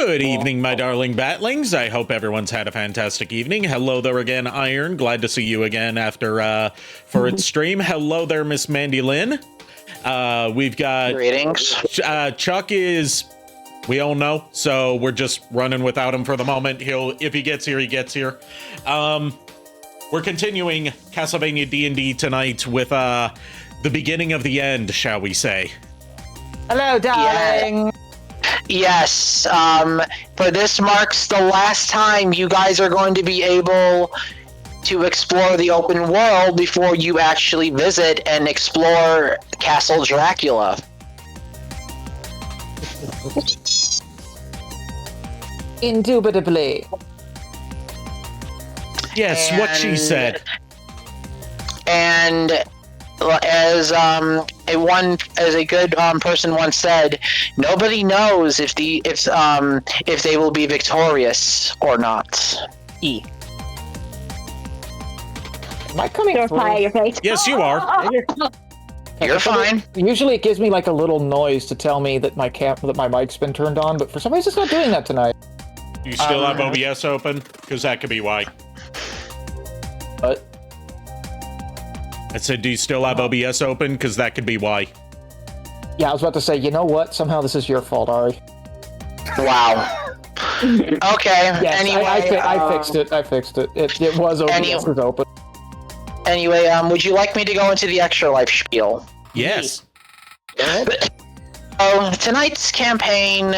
Good evening, my darling batlings. I hope everyone's had a fantastic evening. Hello there again, Iron. Glad to see you again after for its stream. Hello there, Miss Mandy Lynn. We've got greetings. Chuck is, we all know, so we're just running without him for the moment. If he gets here, he gets here. We're continuing Castlevania D&D tonight with the beginning of the end, shall we say? Hello, darling. Yeah. Yes, for this marks the last time you guys are going to be able to explore the open world before you actually visit and explore Castle Dracula. Indubitably. Yes, what she said. And as a good person once said, nobody knows if they will be victorious or not. Am I coming Don't fire your face. Yes, you are. You're fine. Usually it gives me like a little noise to tell me that my mic's been turned on, but for some reason it's not doing that tonight. You still have OBS open? Because that could be why. But I said, do you still have OBS open? Because that could be why. yeah, I was about to say, you know what? Somehow this is your fault, Ari. Wow. Okay. Yes, anyway, I fixed it. I fixed it. It was open. It was open. Anyway, would you like me to go into the extra life spiel? Yes. So tonight's campaign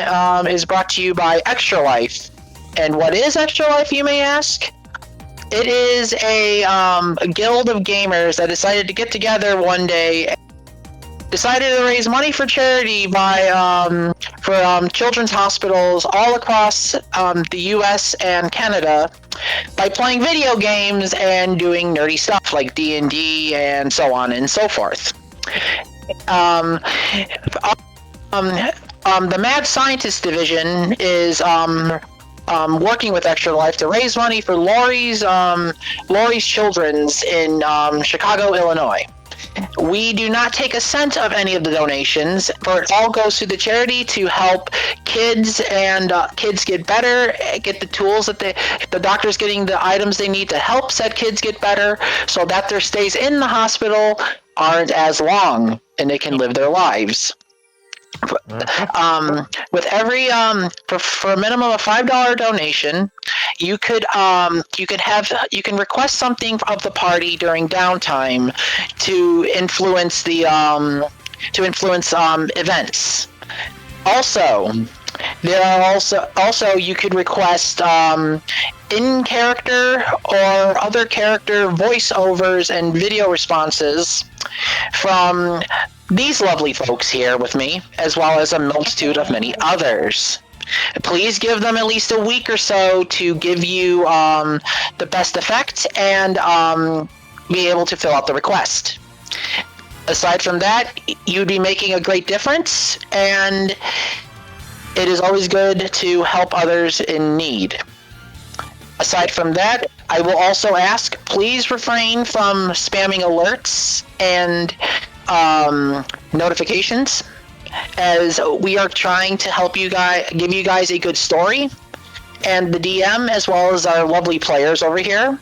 is brought to you by Extra Life. And what is Extra Life, you may ask? It is a guild of gamers that decided to get together one day, decided to raise money for charity for children's hospitals all across the U.S. and Canada by playing video games and doing nerdy stuff like D&D and so on and so forth. The Mad Scientist Division is working with Extra Life to raise money for Laurie's Children's in Chicago, Illinois. We do not take a cent of any of the donations, for it all goes to the charity to help kids and kids get better, get the tools that the doctor's getting the items they need to help said kids get better, so that their stays in the hospital aren't as long and they can live their lives. With every for a minimum of $5 donation, you can request something of the party during downtime to influence the events. Also, there are also you could request in character or other character voiceovers and video responses from these lovely folks here with me, as well as a multitude of many others. Please give them at least a week or so to give you the best effect and be able to fill out the request. Aside from that, you'd be making a great difference, and it is always good to help others in need. Aside from that, I will also ask, please refrain from spamming alerts and notifications, as we are trying to help you guys, give you guys a good story, and the DM, as well as our lovely players over here,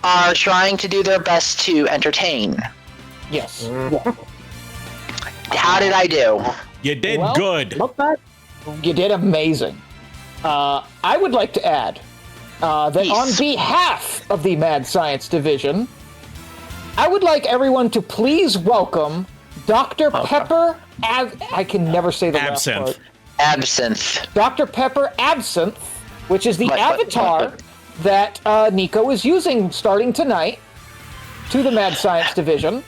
are trying to do their best to entertain. Yes. How did I do? You did Well, good. You did amazing. I would like to add that on behalf of the Mad Science Division, I would like everyone to please welcome Dr. Pepper I can never say the last part. Absinthe. Dr. Pepper Absinthe, which is the avatar that Nico is using starting tonight to the Mad Science Division.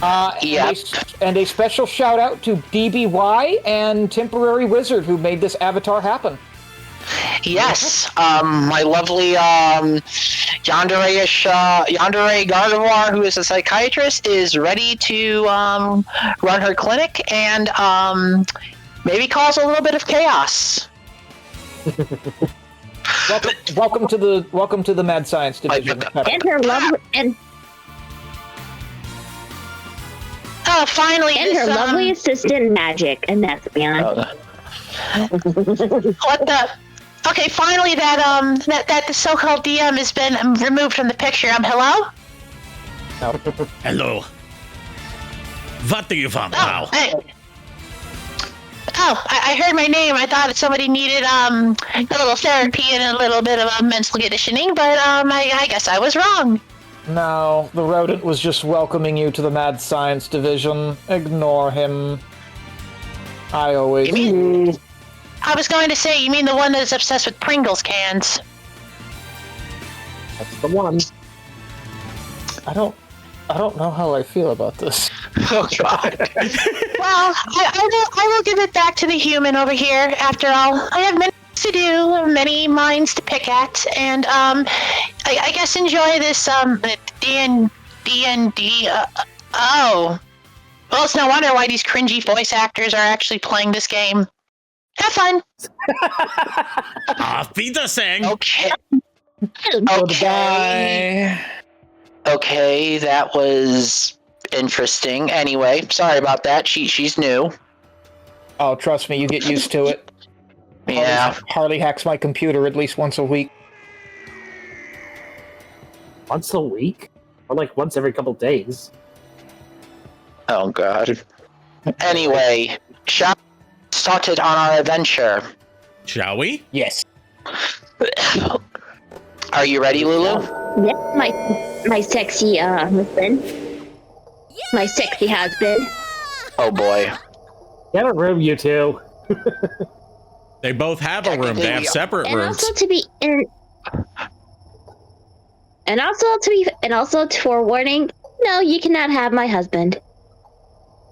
And a special shout out to DBY and Temporary Wizard who made this avatar happen. Yes, my lovely Yandere Gardevoir, who is a psychiatrist, is ready to run her clinic and maybe cause a little bit of chaos. Welcome to the Mad Science Division. And her lovely finally, and her lovely assistant Magic, and that's beyond. What the? Okay, finally that the so-called DM has been removed from the picture. Hello? Hello. What do you want now? I heard my name. I thought somebody needed a little therapy and a little bit of mental conditioning, but I guess I was wrong. No, the rodent was just welcoming you to the Mad Science Division. Ignore him. I always do. I was going to say, you mean the one that's obsessed with Pringles cans? That's the one. I don't know how I feel about this. Oh God. Well, I will give it back to the human over here. After all, I have many things to do, many minds to pick at, and I guess enjoy this D&D. Oh, well, it's no wonder why these cringy voice actors are actually playing this game. Have fun. Auf Wiedersehen. Okay. Goodbye. Okay, that was interesting. Anyway, sorry about that. She's new. Oh, trust me, you get used to it. Yeah. Harley hacks my computer at least once a week. Once a week? Or like once every couple days. Oh God. Anyway, shall we started on our adventure? Shall we? Yes. Are you ready, Lulu? Yes, my sexy husband. My sexy husband. Oh boy. Get a room, you two. They both have a room. They have separate And rooms. also to be and also to forewarning, no, you cannot have my husband.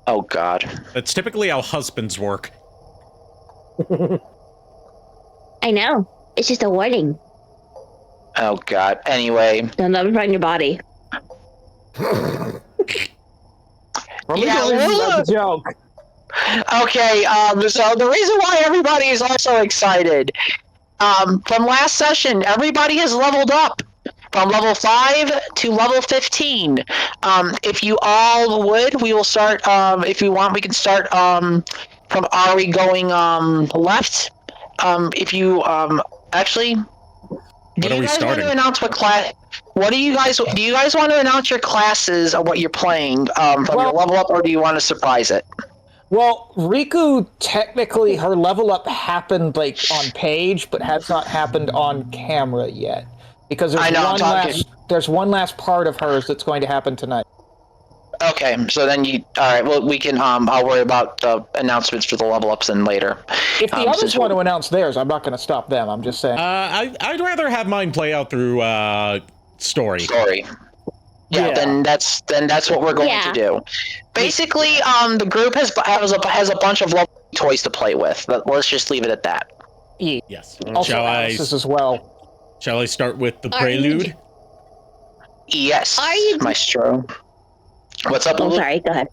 Oh God. That's typically how husbands work. I know. It's just a warning. Oh God. Anyway. Don't let him find your body. That's a joke. Okay, so the reason why everybody is also excited, from last session, everybody has leveled up from level 5 to level 15. If you all would, we will start, if you want, we can start, from Ari going, left. If you, actually, What are we starting? Want to announce what class? What do you guys want to announce your classes or what you're playing from your level up, or do you want to surprise it? Well, Riku, technically, her level up happened, like, on page, but has not happened on camera yet. Because there's one last part of hers that's going to happen tonight. Okay, so then alright, well, we can, I'll worry about the announcements for the level ups then later. If the others want to announce theirs, I'm not going to stop them, I'm just saying. I'd rather have mine play out through, story. Yeah, then that's what we're going to do. Basically, the group has a bunch of lovely toys to play with. But let's just leave it at that. Yes. Also, Alice's as well. Shall I start with the prelude? Yes. Are you Maestro? What's up, Lulu? sorry, go ahead.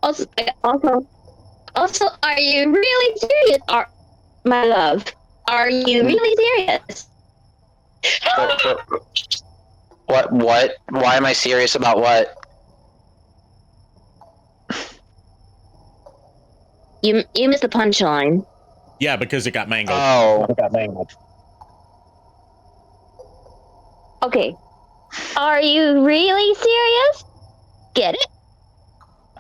Also, are you really serious, my love? Are you really serious? What? Why am I serious about what? You missed the punchline. Yeah, because it got mangled. Oh. Okay. Are you really serious? Get it?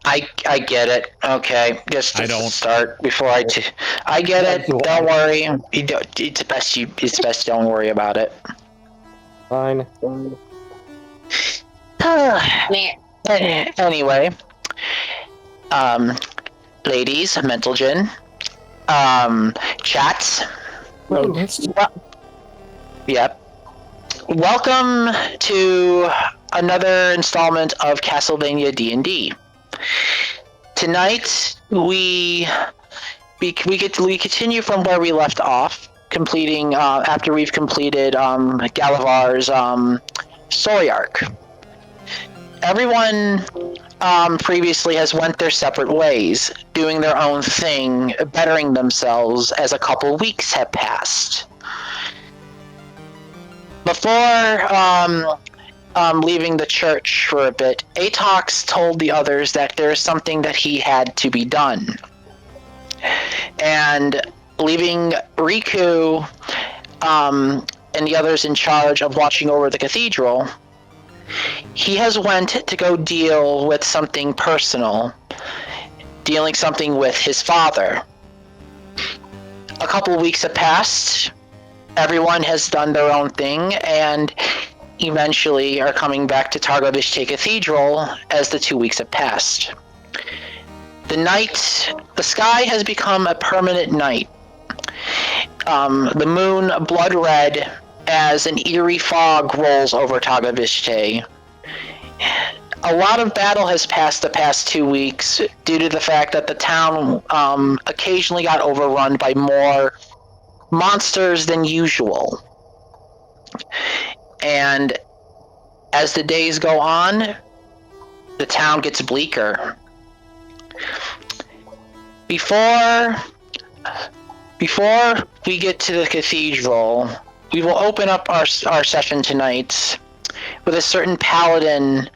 I get it. Okay, just I don't. start before I get it. Don't worry. It's best you don't worry about it. Fine. Anyway, ladies, mental gin, chats. Yep. Welcome to another installment of Castlevania D&D. Tonight we continue from where we left off, completing after we've completed Galavar's story arc. Everyone previously has went their separate ways, doing their own thing, bettering themselves as a couple weeks have passed. Before leaving the church for a bit, Atox told the others that there is something that he had to be done. and leaving Riku and the others in charge of watching over the cathedral, he has went to go deal with something personal, dealing something with his father. A couple weeks have passed. Everyone has done their own thing, and eventually are coming back to Targoviste Cathedral as the 2 weeks have passed. The sky has become a permanent night. The moon blood red as an eerie fog rolls over Targoviste. A lot of battle has passed the past 2 weeks due to the fact that the town occasionally got overrun by more monsters than usual. And as the days go on, the town gets bleaker. Before we get to the cathedral, we will open up our session tonight with a certain paladin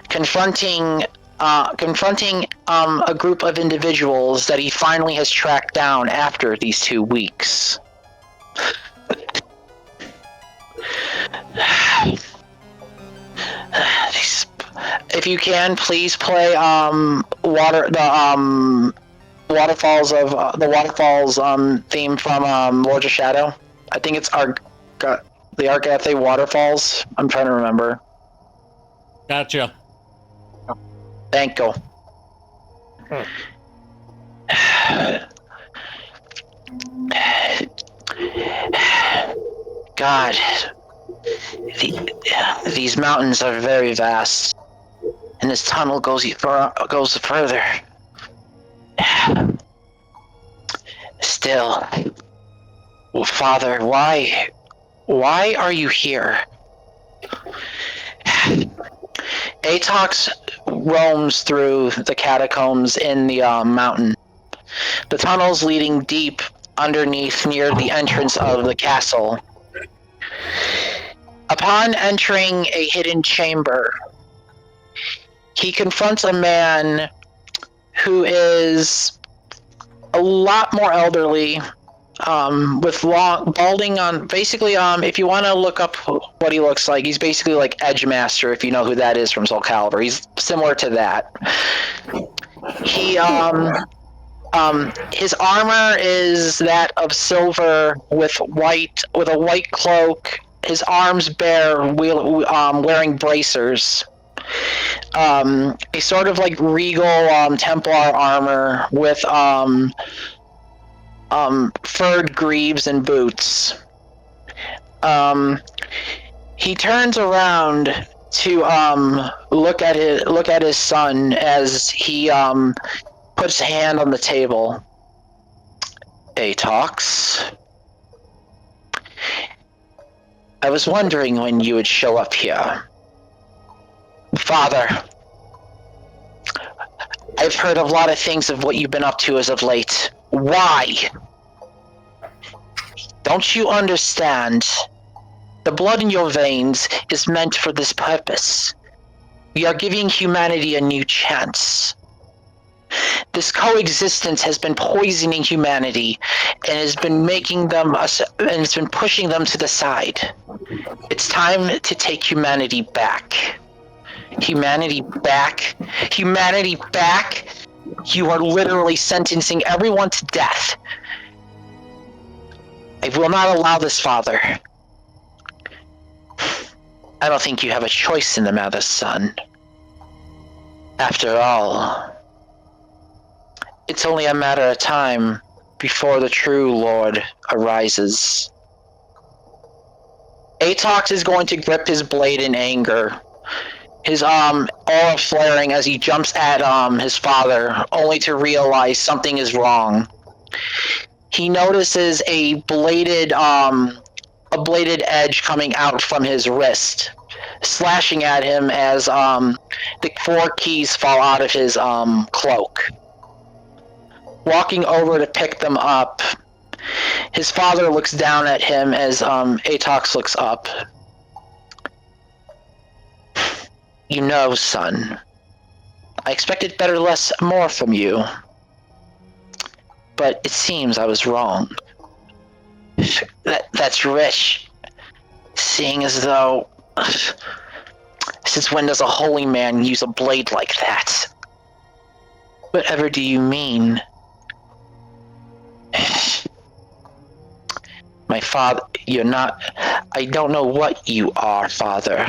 confronting a group of individuals that he finally has tracked down after these 2 weeks. If you can, please play waterfalls theme from Lords of Shadow. I think it's the Argathe Waterfalls. I'm trying to remember. Gotcha. Thank you. God, these mountains are very vast, and this tunnel goes further. Still, Father, why are you here? Atox roams through the catacombs in the mountain. The tunnels leading deep underneath near the entrance of the castle. Upon entering a hidden chamber, he confronts a man who is a lot more elderly, with long balding on. Basically, if you want to look up what he looks like, he's basically like Edgemaster, if you know who that is from Soul Calibur. He's similar to that. He his armor is that of silver with a white cloak. His arms bare, wearing bracers. A sort of like regal Templar armor with furred greaves and boots. He turns around to look at his son as he puts a hand on the table. Atox, I was wondering when you would show up here. Father, I've heard a lot of things of what you've been up to as of late. Why? Don't you understand? The blood in your veins is meant for this purpose. We are giving humanity a new chance. This coexistence has been poisoning humanity and has been making them and it's been pushing them to the side. It's time to take humanity back. Humanity back? Humanity back? You are literally sentencing everyone to death. I will not allow this, Father. I don't think you have a choice in the matter, son. After all, it's only a matter of time before the true Lord arises. Atox is going to grip his blade in anger. His aura flaring as he jumps at his father, only to realize something is wrong. He notices a bladed edge coming out from his wrist, slashing at him as the 4 keys fall out of his cloak. Walking over to pick them up, his father looks down at him as Atox looks up. You know, son, I expected more from you. but it seems I was wrong. That's rich. Seeing as though... Since when does a holy man use a blade like that? Whatever do you mean? My father... You're not... I don't know what you are, father.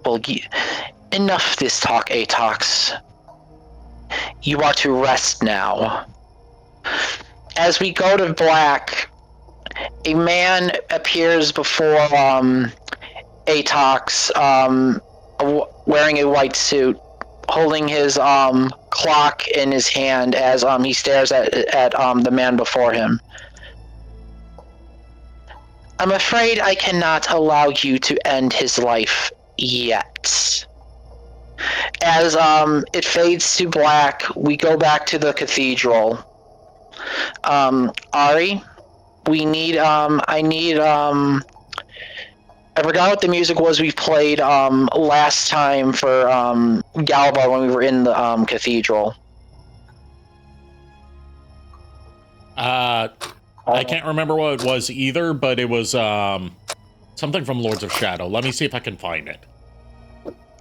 Well, enough this talk, Atox. You are to rest now. As we go to black, a man appears before Atox, wearing a white suit, holding his clock in his hand as he stares at the man before him. I'm afraid I cannot allow you to end his life yet. As it fades to black, we go back to the cathedral. Ari, we need I forgot what the music was we played last time for Galba when we were in the cathedral. I can't remember what it was either, but it was something from Lords of Shadow. Let me see if I can find it.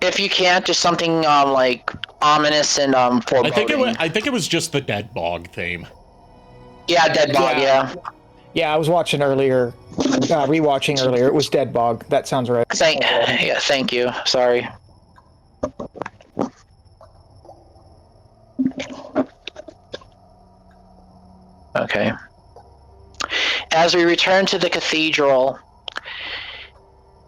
If you can't, just something like ominous and foreboding. I think it was just the Dead Bog theme. Yeah, Dead Bog, yeah. Yeah, I was watching earlier, rewatching earlier. It was Dead Bog. That sounds right. Thank you. Sorry. Okay. As we return to the cathedral,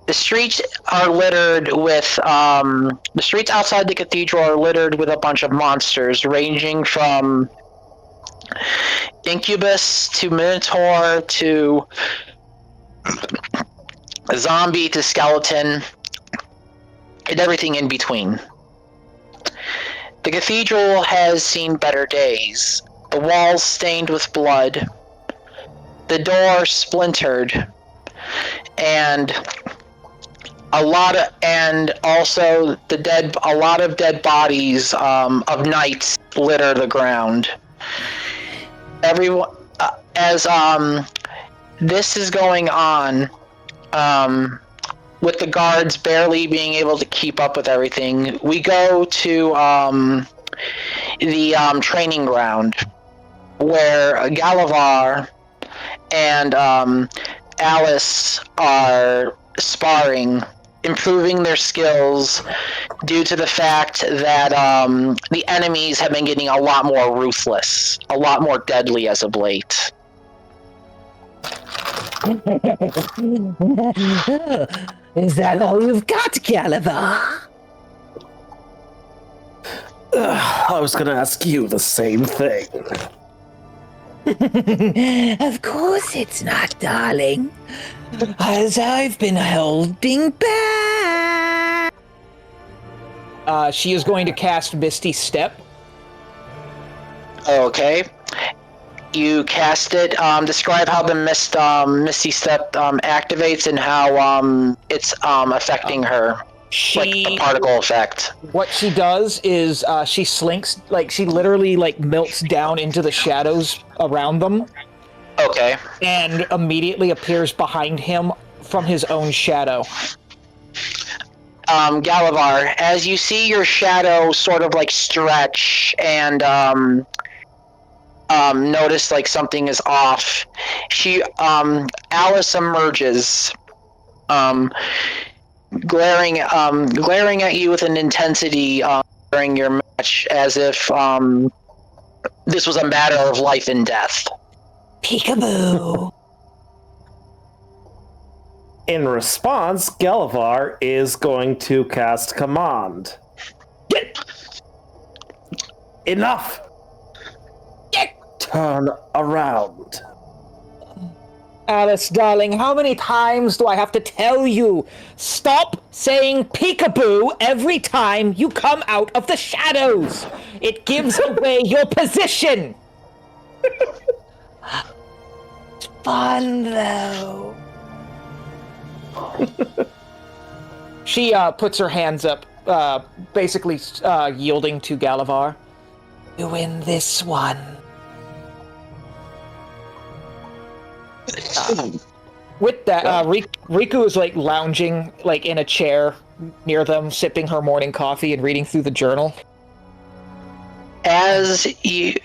the streets are littered with the streets outside the cathedral are littered with a bunch of monsters, ranging from incubus to minotaur to zombie to skeleton, and everything in between. The cathedral has seen better days. The walls stained with blood, the door splintered, and a lot of dead bodies of knights litter the ground. Everyone, as this is going on, with the guards barely being able to keep up with everything, we go to the training ground where Galavar and Alice are sparring, improving their skills due to the fact that the enemies have been getting a lot more ruthless, a lot more deadly as of late. Is that all you've got, Galavar? I was gonna ask you the same thing. Of course it's not, darling. As I've been holding back. She is going to cast Misty Step. Okay. You cast it. Describe how the Misty Step activates and how it's affecting her. Like the particle effect. What she does is she slinks, like she literally like melts down into the shadows around them. Okay. And immediately appears behind him from his own shadow. Galavar, as you see your shadow sort of like stretch and notice like something is off, Alice emerges, glaring at you with an intensity during your match, as if this was a matter of life and death. Peekaboo. In response, Galavar is going to cast Command. Enough! Turn around. Alice, darling, how many times do I have to tell you? Stop saying peekaboo every time you come out of the shadows. It gives away your position. It's fun, though. She puts her hands up, basically yielding to Galavar. You win this one. With that, Riku is like lounging like in a chair near them, sipping her morning coffee and reading through the journal. As you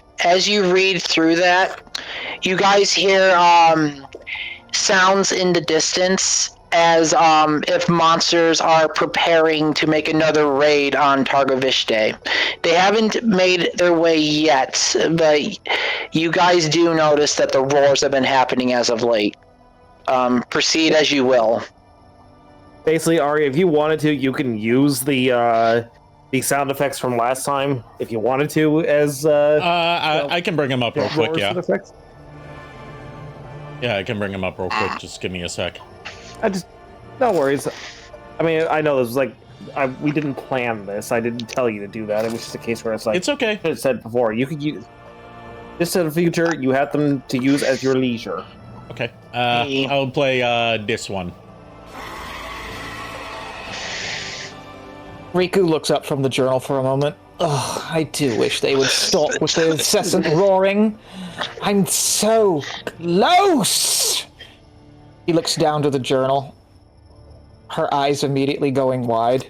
read through that, you guys hear sounds in the distance as if monsters are preparing to make another raid on Targoviste. They haven't made their way yet, but you guys do notice that the roars have been happening as of late. Proceed as you will. Basically, Ari, if you wanted to, you can use the sound effects from last time if you wanted to. As I can bring him up real quick. Yeah. Effects. Yeah, I can bring him up real quick. Just give me a sec. No worries. I mean, I know this was like we didn't plan this. I didn't tell you to do that. It was just a case where it's like It's okay. I said before. You could use this in the future. You have them to use as your leisure. Okay. I'll play this one. Riku looks up from the journal for a moment. Oh, I do wish they would stop with the incessant roaring. I'm so close! He looks down to the journal, her eyes immediately going wide.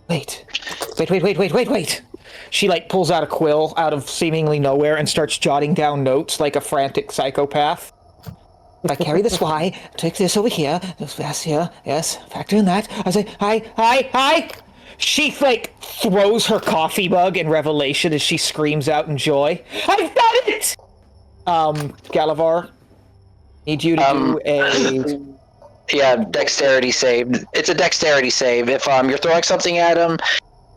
Wait. She like pulls out a quill out of seemingly nowhere and starts jotting down notes like a frantic psychopath. If I carry this Y, take this over here, this here, yes, factor in that. I say, hi. She like throws her coffee mug in revelation as she screams out in joy. I've done it! Galavar, need you to do a... Yeah, dexterity save. It's a dexterity save. If you're throwing something at him,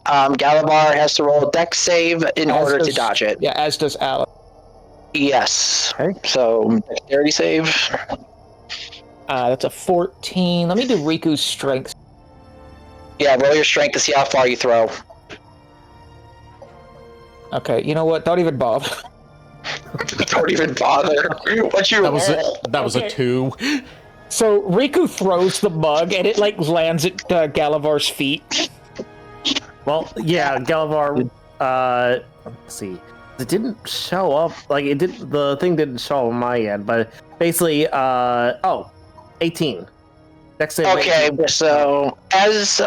Galavar has to roll a dex save in order to dodge it. Yeah, as does Alice. Yes. Okay. So, dexterity save. That's a 14. Let me do Riku's strength. Yeah, roll your strength to see how far you throw. Okay, you know what? Don't even bother. Don't even bother. What you That was roll? that was a 2. So Riku throws the mug and it like lands at Galavar's feet. Well, yeah, Galavar. Let's see. It didn't show up. Like it did. The thing didn't show up on my end, but basically, 18. Next save. Okay, 18. so as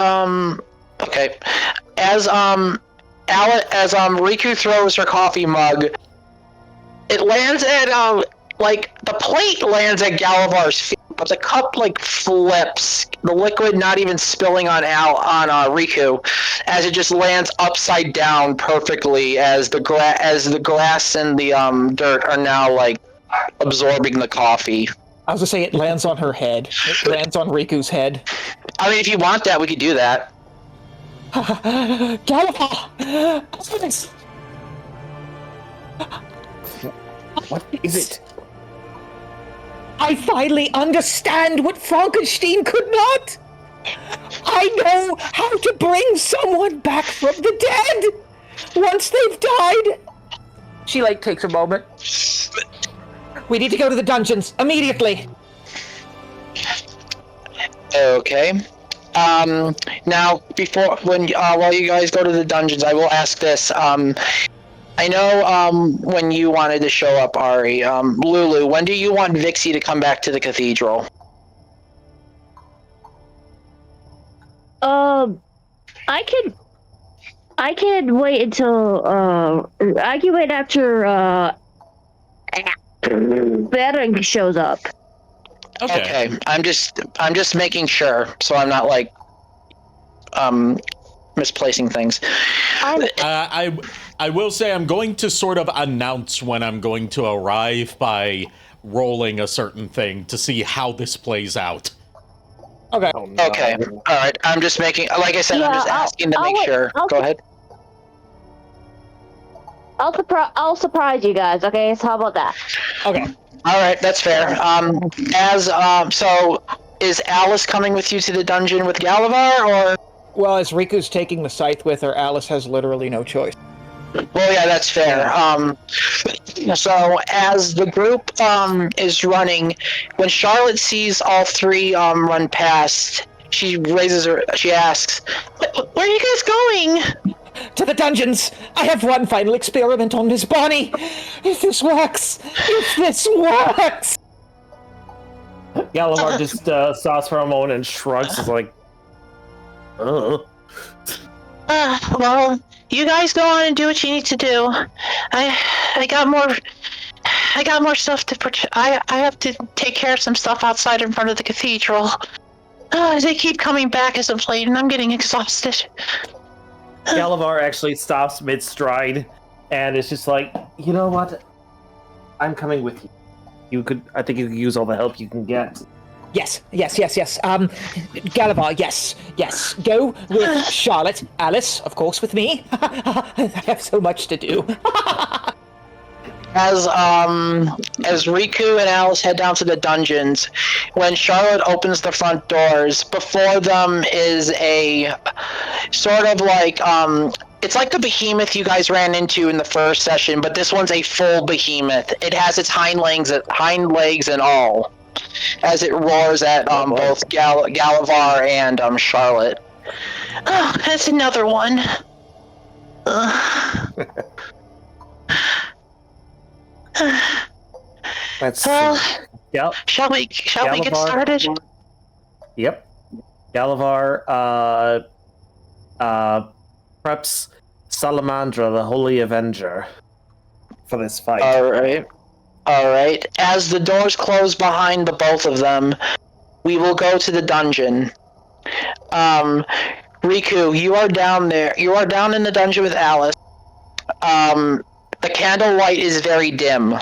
Riku throws her coffee mug, it lands at like the plate lands at Galavar's feet, but the cup like flips, the liquid not even spilling on Riku, as it just lands upside down perfectly as the glass and the dirt are now like absorbing the coffee. I was gonna say it lands on her head. It lands on Riku's head. I mean, if you want that, we could do that. Galavar! What is it? I finally understand what Frankenstein could not! I know how to bring someone back from the dead! Once they've died! She, like, takes a moment. We need to go to the dungeons, immediately! Okay. Now, while you guys go to the dungeons, I will ask this. I know when you wanted to show up, Ari, Lulu, when do you want Vixie to come back to the cathedral? I can wait until I can wait after Baron shows up. Okay. I'm just making sure, so I'm not like misplacing things. I will say I'm going to sort of announce when I'm going to arrive by rolling a certain thing to see how this plays out. Okay. Oh, no. Okay. All right. I'm just making, like I said, I'm just asking to make sure. Go ahead. I'll surprise you guys. Okay, so how about that? Okay. All right, that's fair. So is Alice coming with you to the dungeon with Galavar, or? Well, as Riku's taking the scythe with her, Alice has literally no choice. Well, yeah, that's fair. So as the group is running, when Charlotte sees all three run past, she asks, "Where are you guys going?" to the dungeons! I have one final experiment on this Bonnie! If this works! Galavar just stops for a moment and shrugs. Is like, Well, you guys go on and do what you need to do. I got more stuff to I have to take care of some stuff outside in front of the cathedral. They keep coming back as of late, and I'm getting exhausted. Galavar actually stops mid-stride, and it's just like, you know what? I'm coming with you. I think you could use all the help you can get. Yes. Galavar, yes. Go with Charlotte. Alice, of course, with me. I have so much to do. As Riku and Alice head down to the dungeons, when Charlotte opens the front doors, before them is a sort of like it's like the behemoth you guys ran into in the first session, but this one's a full behemoth. It has its hind legs and all, as it roars at both Galavar and Charlotte. Oh, that's another one. Let's Well, Yep. shall we get started? Yep. Galavar preps Salamandra, the Holy Avenger, for this fight. All right. As the doors close behind the both of them, we will go to the dungeon. Riku, you are down there. You are down in the dungeon with Alice. The candlelight is very dim,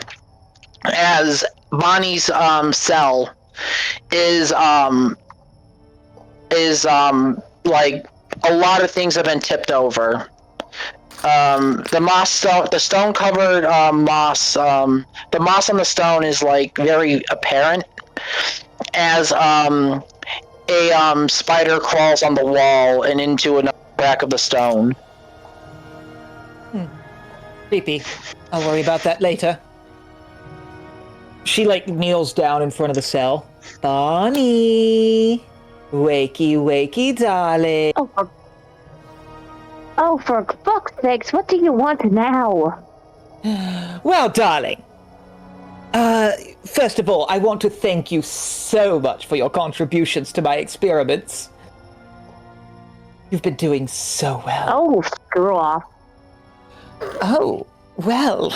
as Bonnie's cell is like a lot of things have been tipped over. The stone covered moss. The moss on the stone is like very apparent, as a spider crawls on the wall and into another crack of the stone. Creepy. I'll worry about that later. She, kneels down in front of the cell. Bonnie! Wakey, darling. Oh, for fuck's sakes, what do you want now? Well, darling. First of all, I want to thank you so much for your contributions to my experiments. You've been doing so well. Oh, screw off. Oh, well.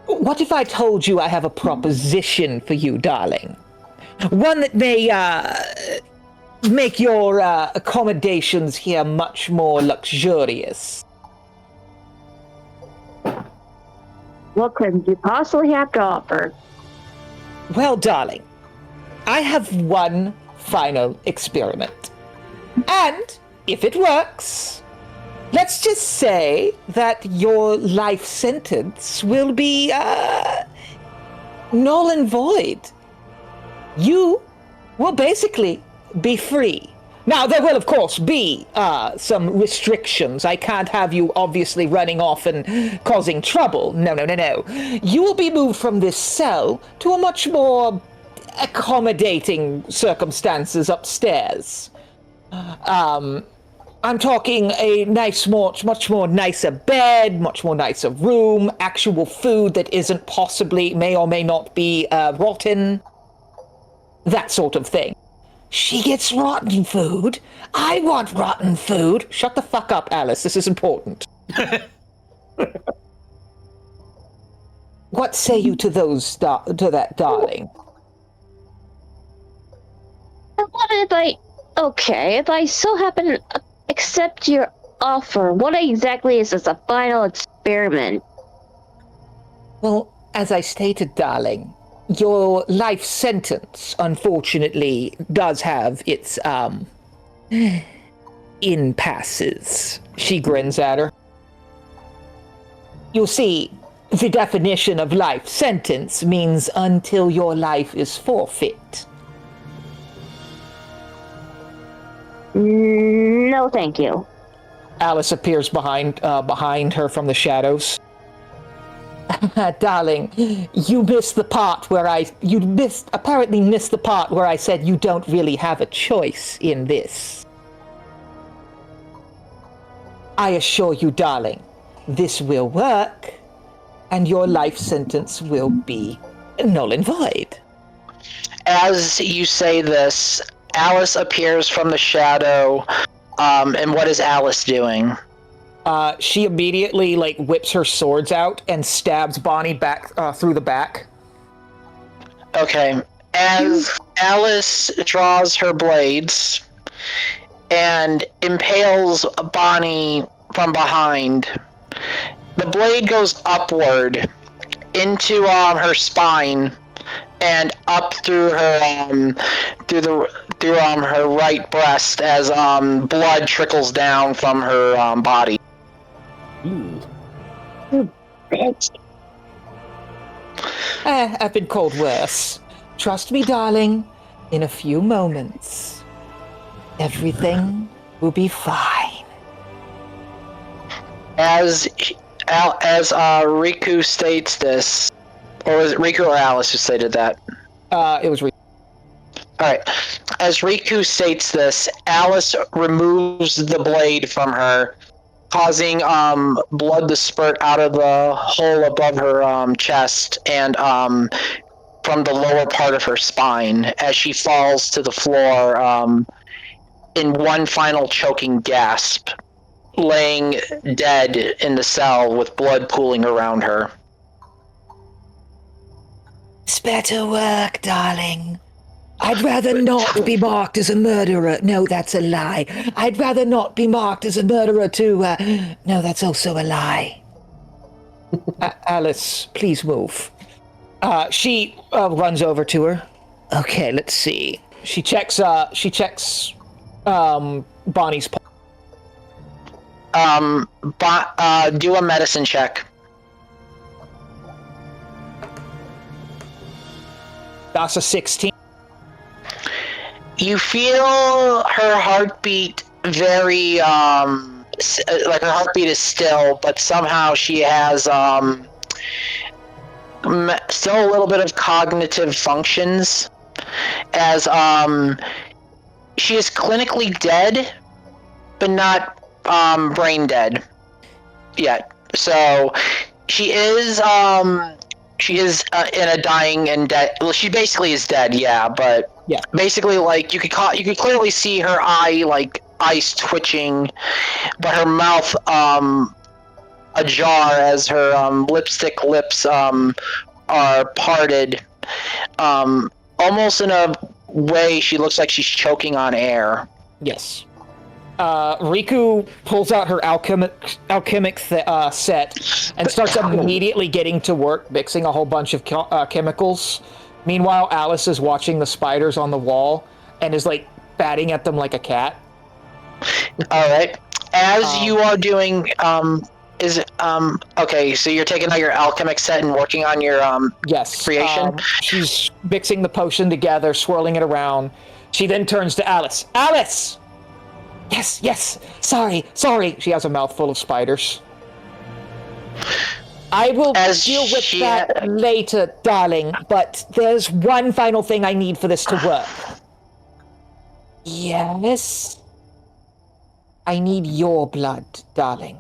What if I told you I have a proposition for you, darling? One that may, make your, accommodations here much more luxurious. What could you possibly have to offer? Well, darling, I have one final experiment. And, if it works, let's just say that your life sentence will be, null and void. You will basically be free. Now, there will, of course, be some restrictions. I can't have you obviously running off and causing trouble. No. You will be moved from this cell to a much more accommodating circumstances upstairs. I'm talking a much more nicer bed, much more nicer room, actual food that isn't may or may not be rotten. That sort of thing. She gets rotten food. I want rotten food. Shut the fuck up, Alice. This is important. What say you to that, darling? If I so happen to accept your offer, what exactly is this, a final experiment? Well, as I stated, darling, your life sentence, unfortunately, does have its, impasses. She grins at her. You see, the definition of life sentence means until your life is forfeit. No, thank you. Alice appears behind her from the shadows. Darling, you missed the part where apparently missed the part where I said you don't really have a choice in this. I assure you, darling, this will work, and your life sentence will be null and void. As you say this, Alice appears from the shadow. And what is Alice doing? She immediately whips her swords out and stabs Bonnie back through the back. Okay. As Alice draws her blades and impales Bonnie from behind, the blade goes upward into her spine and up through her her right breast as blood trickles down from her body. I've been called worse. Trust me, darling, in a few moments, everything will be fine. As Riku states this, or was it Riku or Alice who stated that? It was Riku. Alright. As Riku states this, Alice removes the blade from her, causing blood to spurt out of the hole above her chest and from the lower part of her spine as she falls to the floor in one final choking gasp, laying dead in the cell with blood pooling around her. It's better work, darling. I'd rather not be marked as a murderer. No, that's a lie. I'd rather not be marked as a murderer too. No, that's also a lie. Alice, please move. She runs over to her. Okay, let's see. She checks Bonnie's pulse. Do a medicine check. That's a 16. You feel her heartbeat very, like her heartbeat is still, but somehow she has, still a little bit of cognitive functions, as, she is clinically dead, but not, brain dead yet. So, she is in a dying and dead. Well, she basically is dead, yeah. But yeah, basically, you could clearly see her eyes twitching, but her mouth ajar as her lipstick lips are parted. Almost in a way, she looks like she's choking on air. Yes. Riku pulls out her alchemic set and starts immediately getting to work mixing a whole bunch of chemicals. Meanwhile, Alice is watching the spiders on the wall and is batting at them like a cat. All right. As you are doing, okay, so you're taking out your alchemic set and working on your yes creation. She's mixing the potion together, swirling it around. She then turns to Alice. Alice! Yes, sorry. She has a mouthful of spiders. I will deal with that later, darling, but there's one final thing I need for this to work. Yes? I need your blood, darling.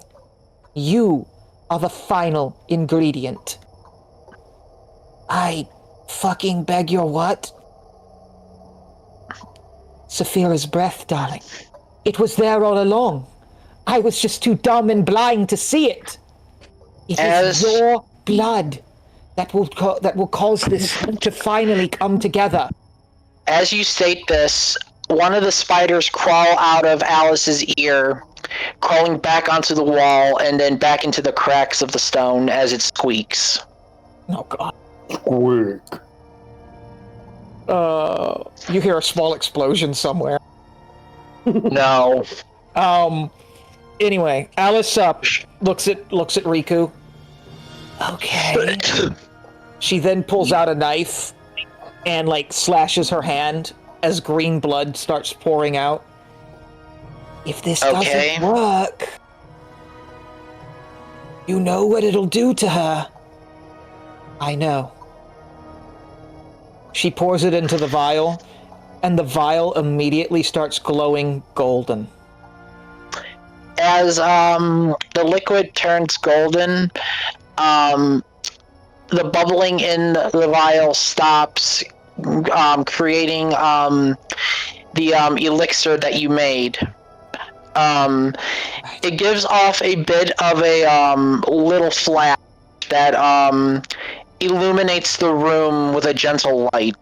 You are the final ingredient. I fucking beg your what? Saphira's breath, darling. It was there all along. I was just too dumb and blind to see it. It is your blood that will cause this to finally come together. As you state this, one of the spiders crawl out of Alice's ear, crawling back onto the wall and then back into the cracks of the stone as it squeaks. Oh god. Squeak. You hear a small explosion somewhere. No. Anyway, Alice looks at Riku. Okay. She then pulls out a knife and slashes her hand as green blood starts pouring out. If this doesn't work, you know what it'll do to her. I know. She pours it into the vial, and the vial immediately starts glowing golden. as the liquid turns golden, the bubbling in the vial stops, creating the elixir that you made. It gives off a bit of a little flash that illuminates the room with a gentle light.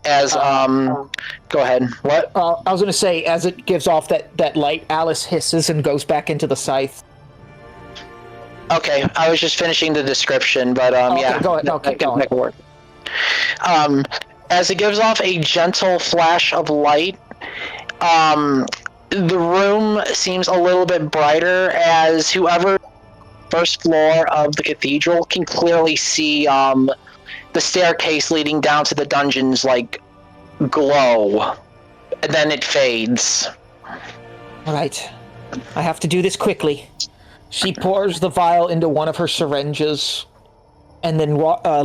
As go ahead. What? I was going to say, as it gives off that light, Alice hisses and goes back into the scythe. Okay, I was just finishing the description, but okay, yeah. Go ahead. No, keep going. That could work. As it gives off a gentle flash of light, the room seems a little bit brighter as whoever first floor of the cathedral can clearly see the staircase leading down to the dungeons like glow, and then it fades. All right, I have to do this quickly. She pours the vial into one of her syringes, and then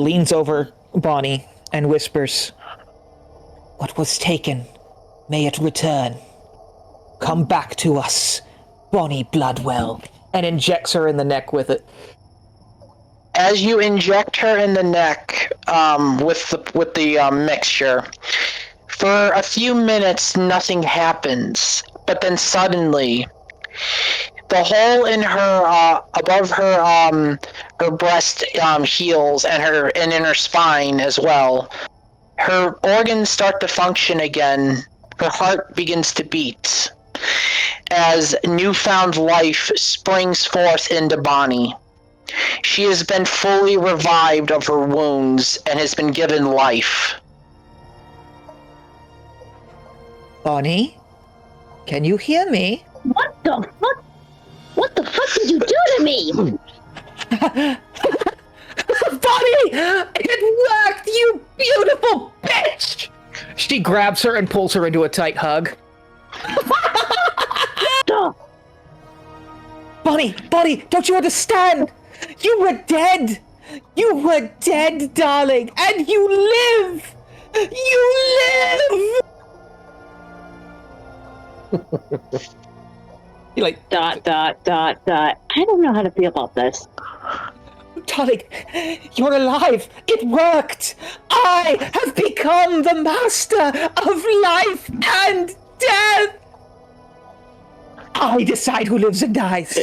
leans over Bonnie and whispers, "What was taken, may it return. Come back to us, Bonnie Bloodwell," and injects her in the neck with it. As you inject her in the neck with the mixture, for a few minutes nothing happens, but then suddenly, the hole in her above her breast heals and in her spine as well. Her organs start to function again. Her heart begins to beat as newfound life springs forth into Bonnie. She has been fully revived of her wounds and has been given life. Bonnie, can you hear me? What the fuck? What the fuck did you do to me? Bonnie, it worked, you beautiful bitch! She grabs her and pulls her into a tight hug. Stop. Bonnie, don't you understand? You were dead! You were dead, darling, and you live! You live! You like Dot. I don't know how to feel about this. Darling, you're alive! It worked! I have become the master of life and death! I decide who lives and dies.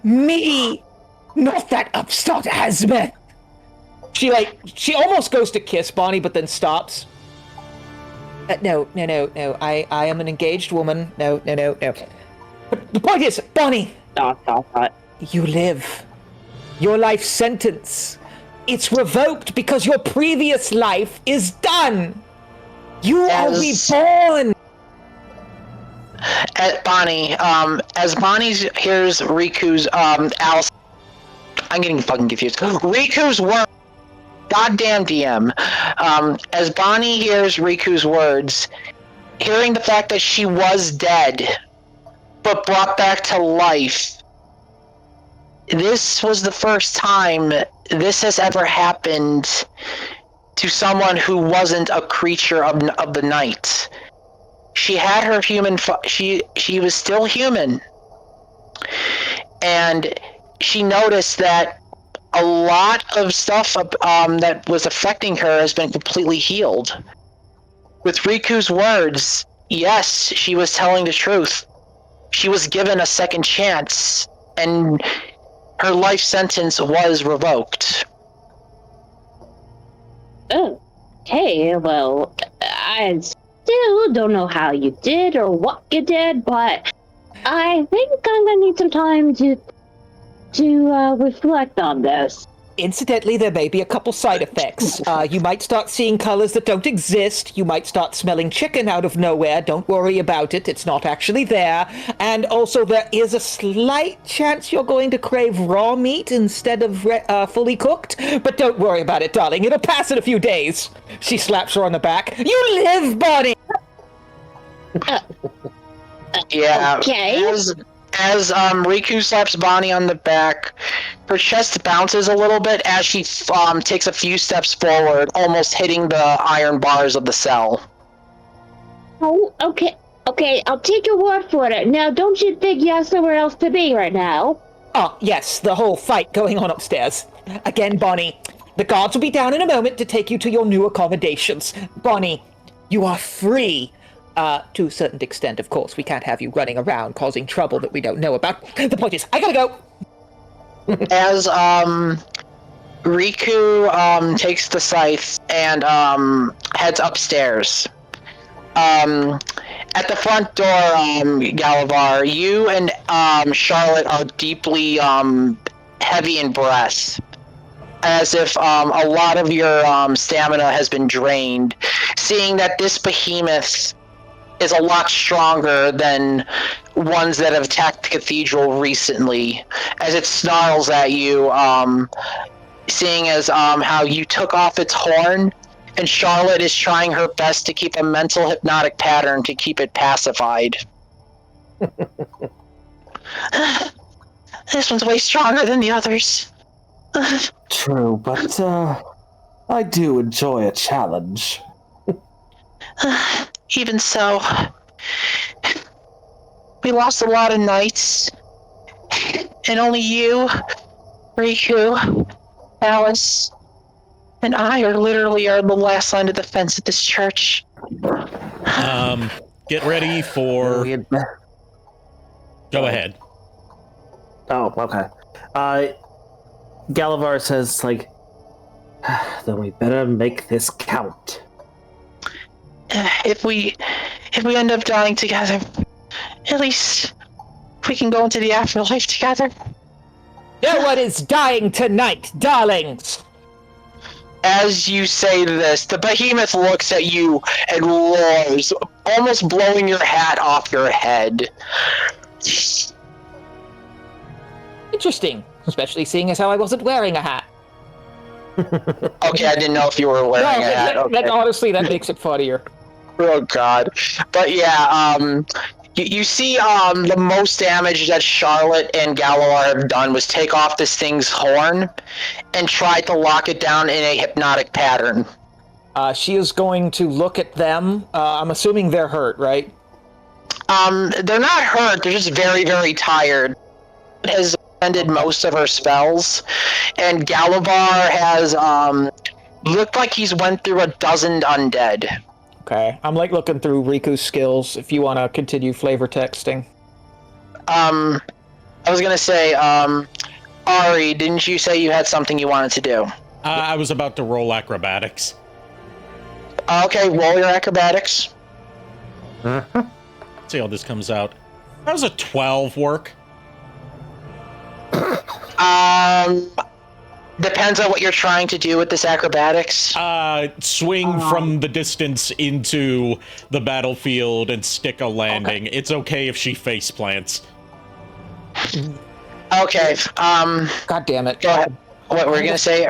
Me! Not that upstart Esmeth! she almost goes to kiss Bonnie, but then stops. No. I am an engaged woman. No. But the point is, Bonnie, Dot. you live. Your life sentence. It's revoked because your previous life is done. You are reborn. Bonnie, as Bonnie hears Riku's Alice, I'm getting fucking confused. Riku's word. Goddamn DM. As Bonnie hears Riku's words, hearing the fact that she was dead, but brought back to life, this was the first time this has ever happened to someone who wasn't a creature of the night. She had her human. She was still human, and she noticed that a lot of stuff that was affecting her has been completely healed. With Riku's words, yes, she was telling the truth. She was given a second chance, and her life sentence was revoked. Oh, okay, well, I still don't know how you did or what you did, but I think I'm gonna need some time to reflect on this. Incidentally, there may be a couple side effects. You might start seeing colors that don't exist. You might start smelling chicken out of nowhere. Don't worry about it. It's not actually there. And also, there is a slight chance you're going to crave raw meat instead of fully cooked. But don't worry about it, darling. It'll pass in a few days. She slaps her on the back. You live, Bonnie! Yeah. Okay. As Riku slaps Bonnie on the back, her chest bounces a little bit as she takes a few steps forward, almost hitting the iron bars of the cell. Oh, okay. Okay, I'll take your word for it. Now, don't you think you have somewhere else to be right now? Oh, yes, the whole fight going on upstairs. Again, Bonnie, the guards will be down in a moment to take you to your new accommodations. Bonnie, you are free. To a certain extent, of course. We can't have you running around causing trouble that we don't know about. The point is, I gotta go! As Riku takes the scythe and heads upstairs. At the front door, Galavar, you and Charlotte are deeply heavy in breath, as if a lot of your stamina has been drained. Seeing that this behemoth is a lot stronger than ones that have attacked the cathedral recently, as it snarls at you, seeing as how you took off its horn, and Charlotte is trying her best to keep a mental hypnotic pattern to keep it pacified. This one's way stronger than the others. True, but I do enjoy a challenge. Even so, we lost a lot of knights, and only you, Riku, Alice, and I are the last line of defense at this church. Get ready for... Go ahead. Oh, okay. Galavar says, like, then we better make this count. If we end up dying together, at least we can go into the afterlife together. No one is dying tonight, darlings! As you say this, the behemoth looks at you and roars, almost blowing your hat off your head. Interesting, especially seeing as how I wasn't wearing a hat. Okay, I didn't know if you were wearing a hat. Okay. Honestly, that makes it funnier. Oh god. But yeah, you see the most damage that Charlotte and Galavar have done was take off this thing's horn and try to lock it down in a hypnotic pattern. She is going to look at them. I'm assuming they're hurt, right? They're not hurt, they're just very, very tired. Has ended most of her spells, and Galavar has looked like he's went through a dozen undead. Okay, I'm like looking through Riku's skills if you want to continue flavor texting. I was gonna say, Ari, didn't you say you had something you wanted to do? I was about to roll acrobatics. Okay, roll your acrobatics. See how this comes out. How does a 12 work? Depends on what you're trying to do with this acrobatics. Swing from the distance into the battlefield and stick a landing. Okay. It's okay if she face plants. Okay, God damn it. Go ahead. What were you gonna say?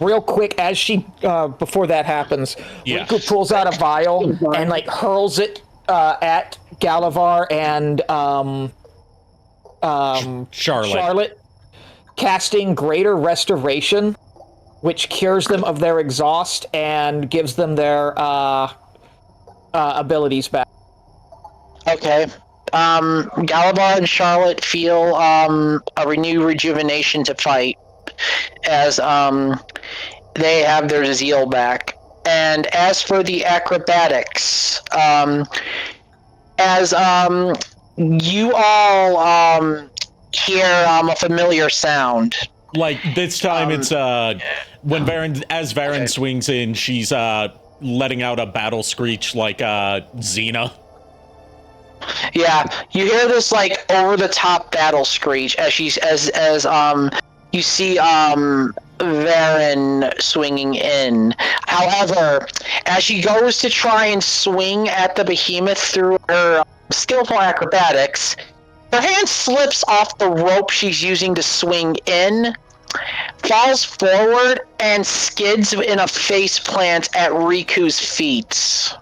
Real quick, as she, before that happens, yeah. Riku pulls out a vial and, like, hurls it, at Galavar and, Charlotte, casting Greater Restoration, which cures them of their exhaust and gives them their abilities back. Okay. Galavar and Charlotte feel a renewed rejuvenation to fight, as they have their zeal back. And as for the acrobatics, as you all hear a familiar sound. Like this time, it's when Varen swings in, she's letting out a battle screech like Xena. Yeah, you hear this like over the top battle screech as you see Varen swinging in. However, as she goes to try and swing at the behemoth through her skillful acrobatics, her hand slips off the rope she's using to swing in, falls forward, and skids in a face plant at Riku's feet.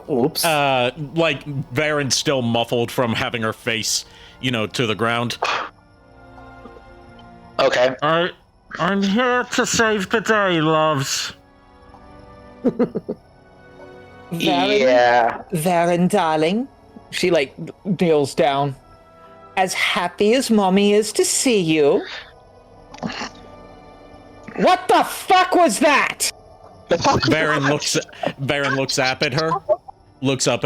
Oops. Like Varen's still muffled from having her face, to the ground. Okay. I'm here to save the day, loves. Yeah. Darling. She, like, kneels down. As happy as Mommy is to see you. What the fuck was that? Baron looks up at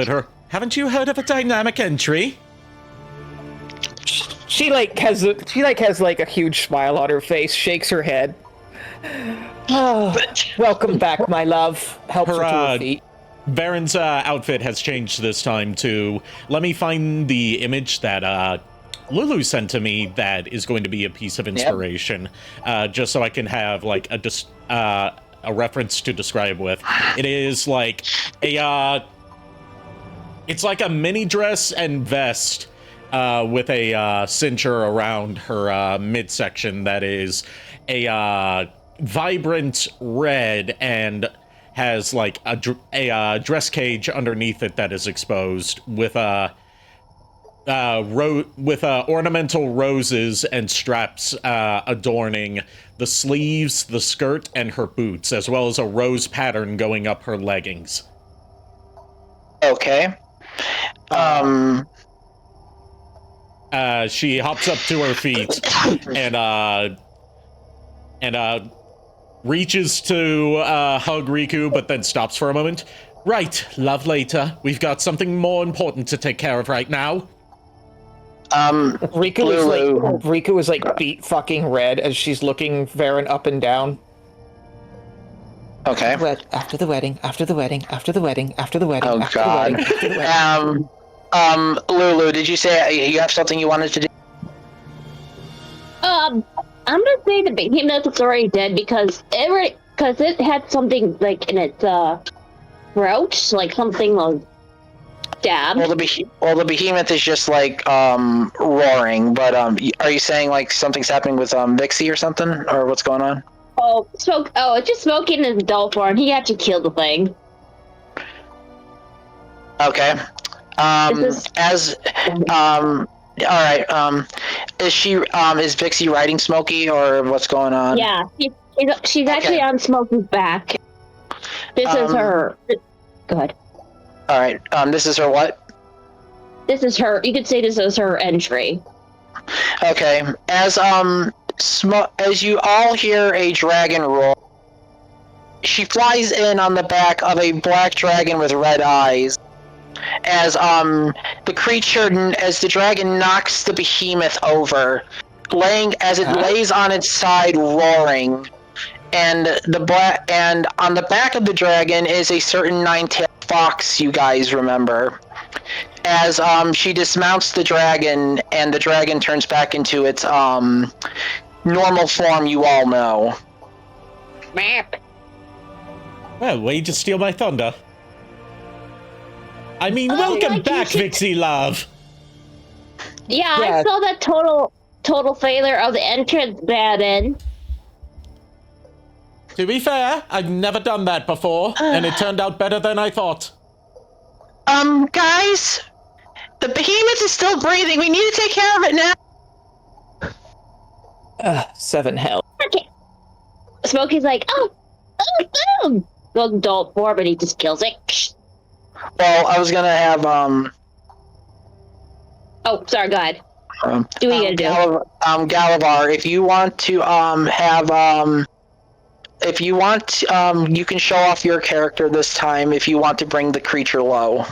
her. Haven't you heard of a dynamic entry? She has like a huge smile on her face, shakes her head. Oh, welcome back, my love. Helps her to her feet. Baron's outfit has changed this time to... Let me find the image that Lulu sent to me that is going to be a piece of inspiration, just so I can have like a reference to describe with. It is like it's like a mini dress and vest with a cincher around her midsection that is a vibrant red and has like a dress cage underneath it that is exposed with ornamental roses and straps adorning the sleeves, the skirt, and her boots, as well as a rose pattern going up her leggings. Okay. She hops up to her feet and reaches to hug Riku, but then stops for a moment. Right, love later. We've got something more important to take care of right now. Riku is like beat fucking red as she's looking Varen up and down. Okay. After the wedding. Oh God. Lulu, did you say you have something you wanted to do? I'm gonna say the behemoth is already dead because it had something like in its throat, like something was stabbed. Well, the behemoth is just like roaring, but are you saying like something's happening with Vixie or something, or what's going on? It's just smoking in adult form. He had to kill the thing. Okay. All right. Is Vixie riding Smokey, or what's going on? Yeah, she's actually on Smokey's back. This is her. Go ahead. All right. This is her what? This is her. You could say this is her entry. Okay. As you all hear a dragon roar, she flies in on the back of a black dragon with red eyes. As the dragon knocks the behemoth over, lays on its side roaring, and on the back of the dragon is a certain nine-tailed fox you guys remember. As she dismounts the dragon, and the dragon turns back into its normal form you all know. Well, way to steal my thunder. I mean, welcome back, Vixie love. Yeah, I saw that total failure of the entrance Baden. To be fair, I've never done that before, and it turned out better than I thought. Guys, the behemoth is still breathing. We need to take care of it now. 7 hell. Okay. Smokey's like, boom! Goes adult form, but he just kills it. Well, I was gonna have Oh, sorry, go ahead. Do what you gotta do. Galavar, if you want to you can show off your character this time if you want to bring the creature low.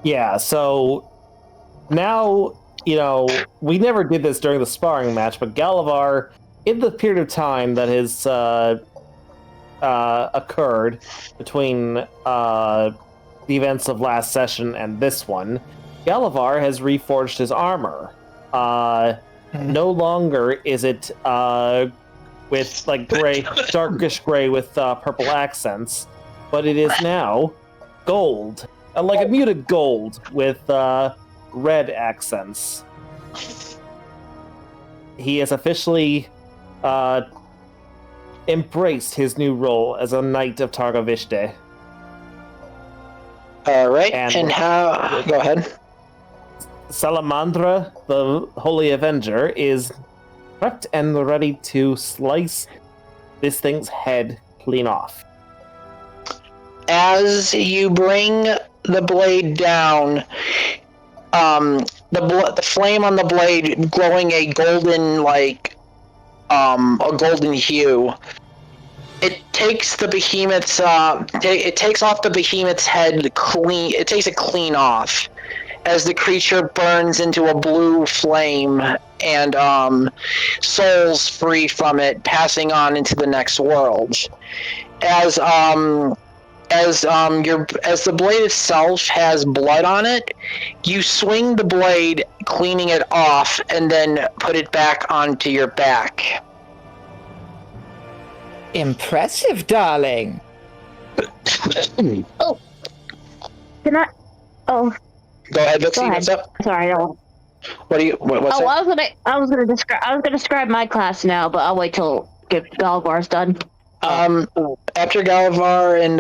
Yeah, so now, we never did this during the sparring match, but Galavar, in the period of time that has occurred between the events of last session and this one, Galavar has reforged his armor. No longer is it with like gray, darkish gray with purple accents, but it is now gold, like a muted gold with red accents. He has officially embraced his new role as a Knight of Targoviste. All right, and how? Go ahead. Salamandra, the Holy Avenger, is prepped and ready to slice this thing's head clean off. as you bring the blade down, the flame on the blade glowing a golden a golden hue. It takes the behemoth's it takes off the behemoth's head clean. It takes it clean off as the creature burns into a blue flame and souls free from it, passing on into the next world. As the blade itself has blood on it, you swing the blade, cleaning it off, and then put it back onto your back. Impressive, darling. Oh, can I? Oh, Go ahead, Vixie. go ahead. What's up? Sorry, I don't. What do you? What's Oh, that? I was gonna describe my class now, but I'll wait till Galvar's done. After Galavar and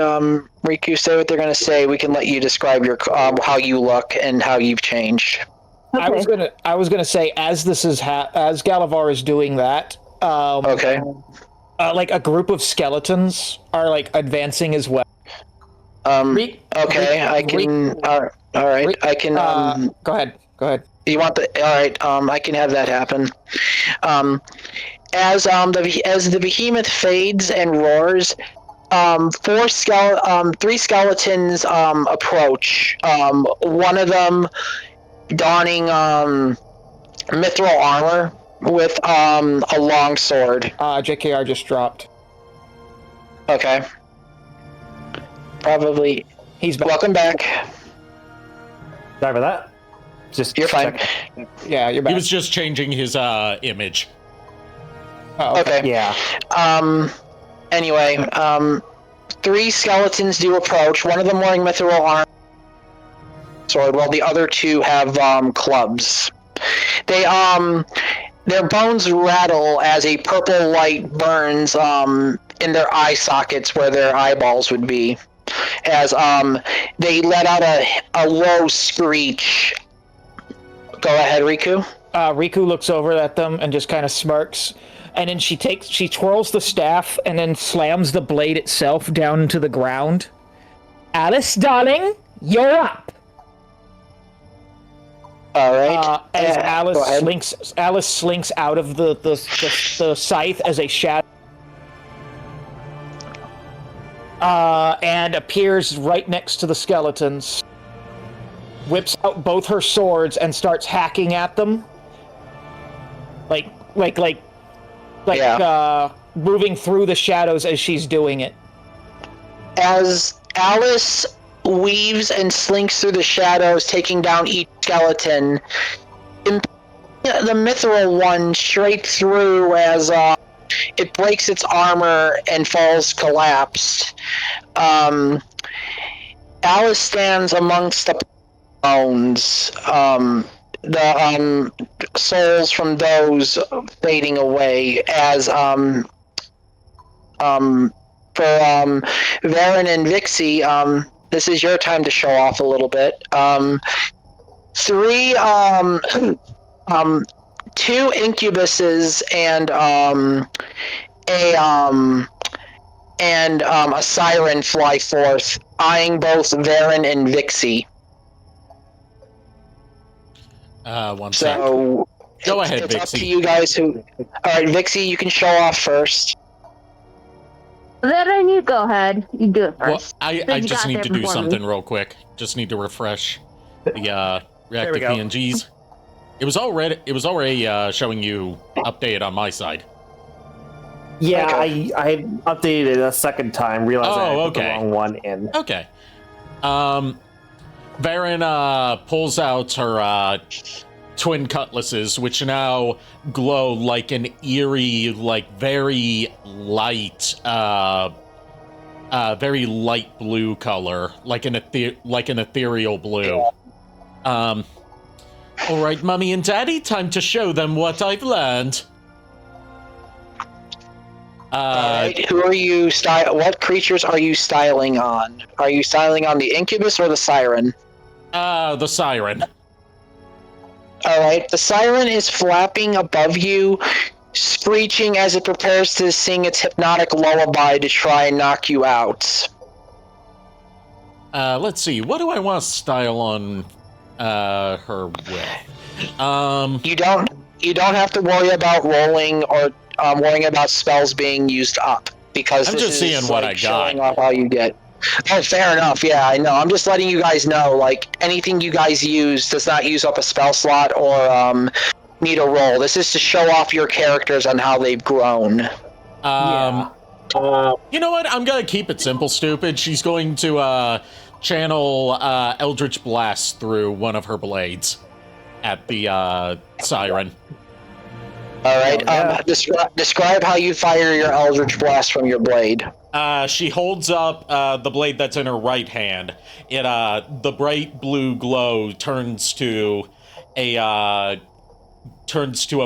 Riku say what they're gonna say, we can let you describe your how you look and how you've changed. Okay. I was gonna say as this is as Galavar is doing that. Okay. Like a group of skeletons are like advancing as well. Okay. I can. All right. I can. Go ahead. You want the? All right. I can have that happen. As the behemoth fades and roars, three skeletons approach. One of them donning mithril armor with a long sword. JKR just dropped. Okay. Probably. He's back. Welcome back. Sorry for that. Just You're fine. Yeah, you're back. He was just changing his image. Oh, Okay. Yeah. Anyway, three skeletons do approach. One of them wearing mithril armor sword, while the other two have clubs. They their bones rattle as a purple light burns in their eye sockets where their eyeballs would be. As they let out a low screech. Go ahead, Riku. Riku looks over at them and just kind of smirks, and then she twirls the staff and then slams the blade itself down into the ground. Alice, darling, you're up. All right. As Alice slinks out of the scythe as a shadow, and appears right next to the skeletons. Whips out both her swords and starts hacking at them, moving through the shadows as she's doing it. As Alice weaves and slinks through the shadows, taking down each skeleton, the mithril one straight through as it breaks its armor and falls collapsed. Alice stands amongst the bones, the souls from those fading away as for Varen and Vixie, this is your time to show off a little bit. Two incubuses and a siren fly forth, eyeing both Varen and Vixie. One sec. So Go ahead, it's up to Vixie. you guys who. All right, Vixie, you can show off first. Then you go ahead. You do it Well, first. I Then you just got need there to do before me. something real quick. Just need to refresh the reactive go. PNGs. It was already showing you updated on my side. Yeah, Okay. I updated it a second time, realized I put the okay. wrong one in. Okay. Varen pulls out her twin cutlasses, which now glow like an eerie, like very light blue color, like an ethereal blue. All right, Mummy and Daddy, time to show them what I've learned. Alright, who are you what creatures are you styling on? Are you styling on the incubus or the siren? The siren. Alright, the siren is flapping above you, screeching as it prepares to sing its hypnotic lullaby to try and knock you out. Let's see. What do I want to style on her with? You don't have to worry about rolling or worrying about spells being used up because I'm this just is seeing what I showing got. off how you get. Oh, fair enough. Yeah, I know. I'm just letting you guys know. Like anything you guys use does not use up a spell slot or need a roll. This is to show off your characters on how they've grown. You know what? I'm gonna keep it simple, stupid. She's going to channel Eldritch Blast through one of her blades at the siren. All right. Describe how you fire your Eldritch Blast from your blade. She holds up the blade that's in her right hand. It the bright blue glow turns to a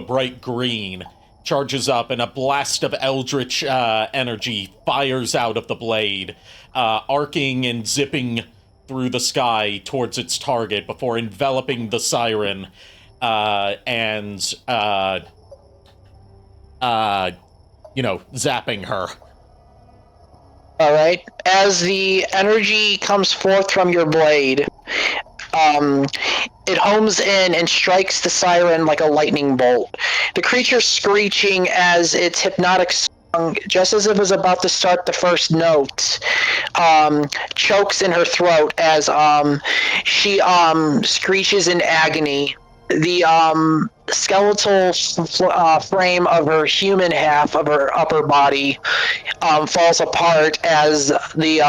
bright green, charges up, and a blast of eldritch energy fires out of the blade, arcing and zipping through the sky towards its target before enveloping the siren and zapping her. All right. As the energy comes forth from your blade, it homes in and strikes the siren like a lightning bolt. The creature screeching as its hypnotic song, just as it was about to start the first note, chokes in her throat as she screeches in agony. The skeletal frame of her human half of her upper body falls apart as the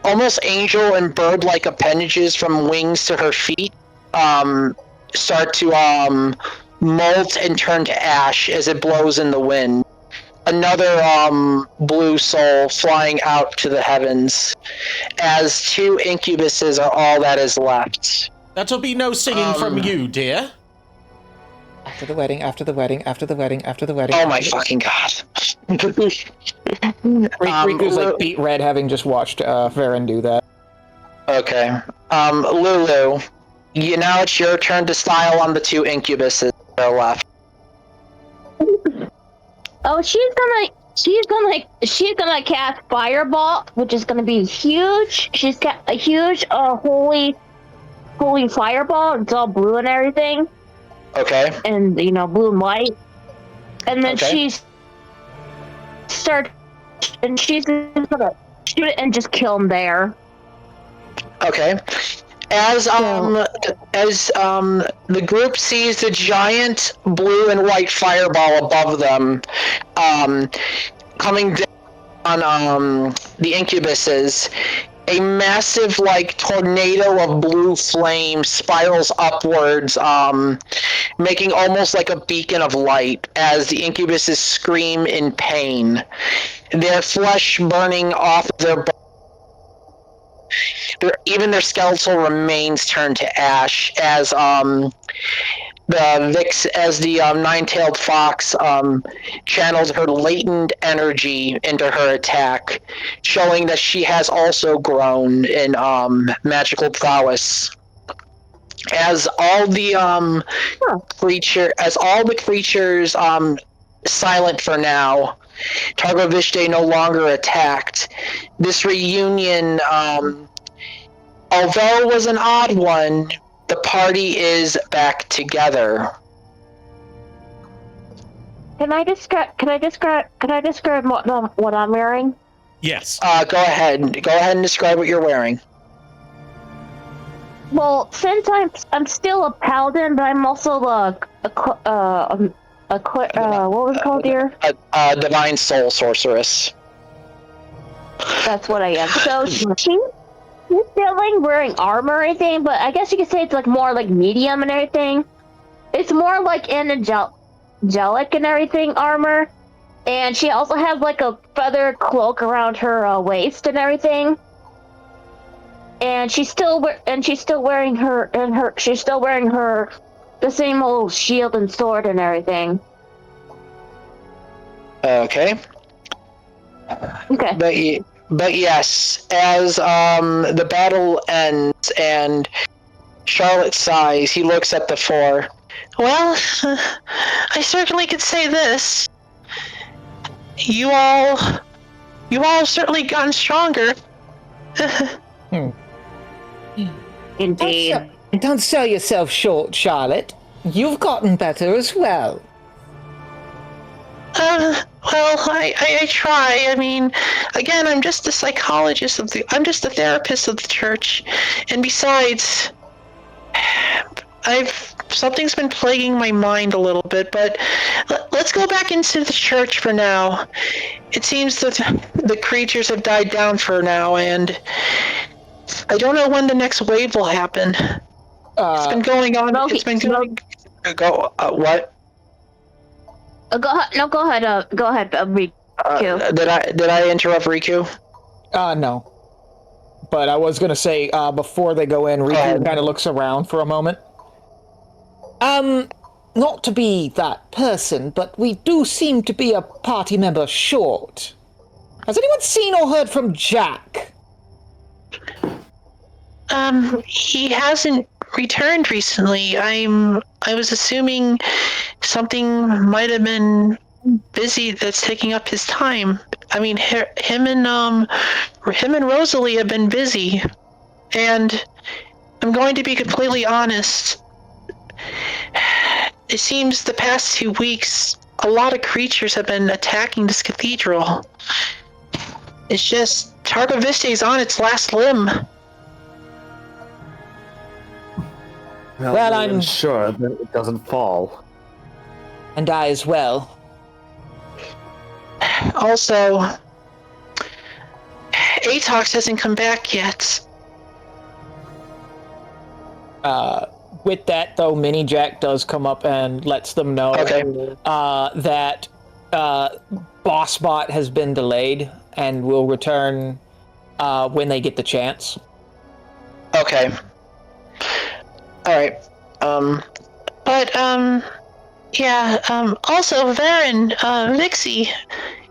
almost angel and bird-like appendages from wings to her feet start to molt and turn to ash as it blows in the wind. Another blue soul flying out to the heavens as 2 incubuses are all that is left. That'll be no singing from you, dear. After the wedding, after the wedding, after the wedding, after the wedding. Oh my fucking god. Riku's like beat red having just watched Varen do that. Okay. Lulu, now it's your turn to style on the 2 incubuses that are left. Oh, she's gonna cast Fireball, which is gonna be huge. She's got a huge holy fireball. It's all blue and everything. Okay. And blue and white. And then she's gonna shoot it and just kill him there. Okay. As the group sees the giant blue and white fireball above them, coming down on the incubuses, a massive tornado of blue flame spirals upwards, making almost like a beacon of light as the incubuses scream in pain, their flesh burning off their even their skeletal remains turn to ash as the nine-tailed fox channels her latent energy into her attack, showing that she has also grown in magical prowess. As all the creatures silent for now, Targoviste no longer attacked. This reunion, although it was an odd one, the party is back together. Can I describe what I'm wearing? Yes. Go ahead and describe what you're wearing. Well, since I'm still a paladin, but I'm also what was it called here? A divine soul sorceress. That's what I am. So she's still wearing armor or anything, but I guess you could say it's more medium and everything. It's more angelic and everything armor, and she also has a feather cloak around her waist and everything. And she's still wearing the same old shield and sword and everything. Okay. Okay. But yes, as the battle ends and Charlotte sighs, he looks at the 4. Well, I certainly could say this. You all you all have certainly gotten stronger. Indeed. Don't sell yourself short, Charlotte. You've gotten better as well. Well, I try. I mean, again, I'm just a psychologist I'm just a therapist of the church. And besides, something's been plaguing my mind a little bit, but let's go back into the church for now. It seems that the creatures have died down for now, and I don't know when the next wave will happen. It's been going on. It's been going. What? Go ahead. No, go ahead. Go ahead, Riku. Did I interrupt Riku? No. But I was gonna say, before they go in, Riku kind of looks around for a moment. Not to be that person, but we do seem to be a party member short. Has anyone seen or heard from Jack? He hasn't returned recently. I was assuming something might have been busy that's taking up his time. I mean, him and Rosalie have been busy, and I'm going to be completely honest. It seems the past 2 weeks, a lot of creatures have been attacking this cathedral. It's just Targoviste is on its last limb. Well, I'm sure that it doesn't fall. And I as well. Also, Atox hasn't come back yet. With that, though, Mini Jack does come up and lets them know that BossBot has been delayed and will return when they get the chance. Okay. Alright. Also, Varen, Vixie,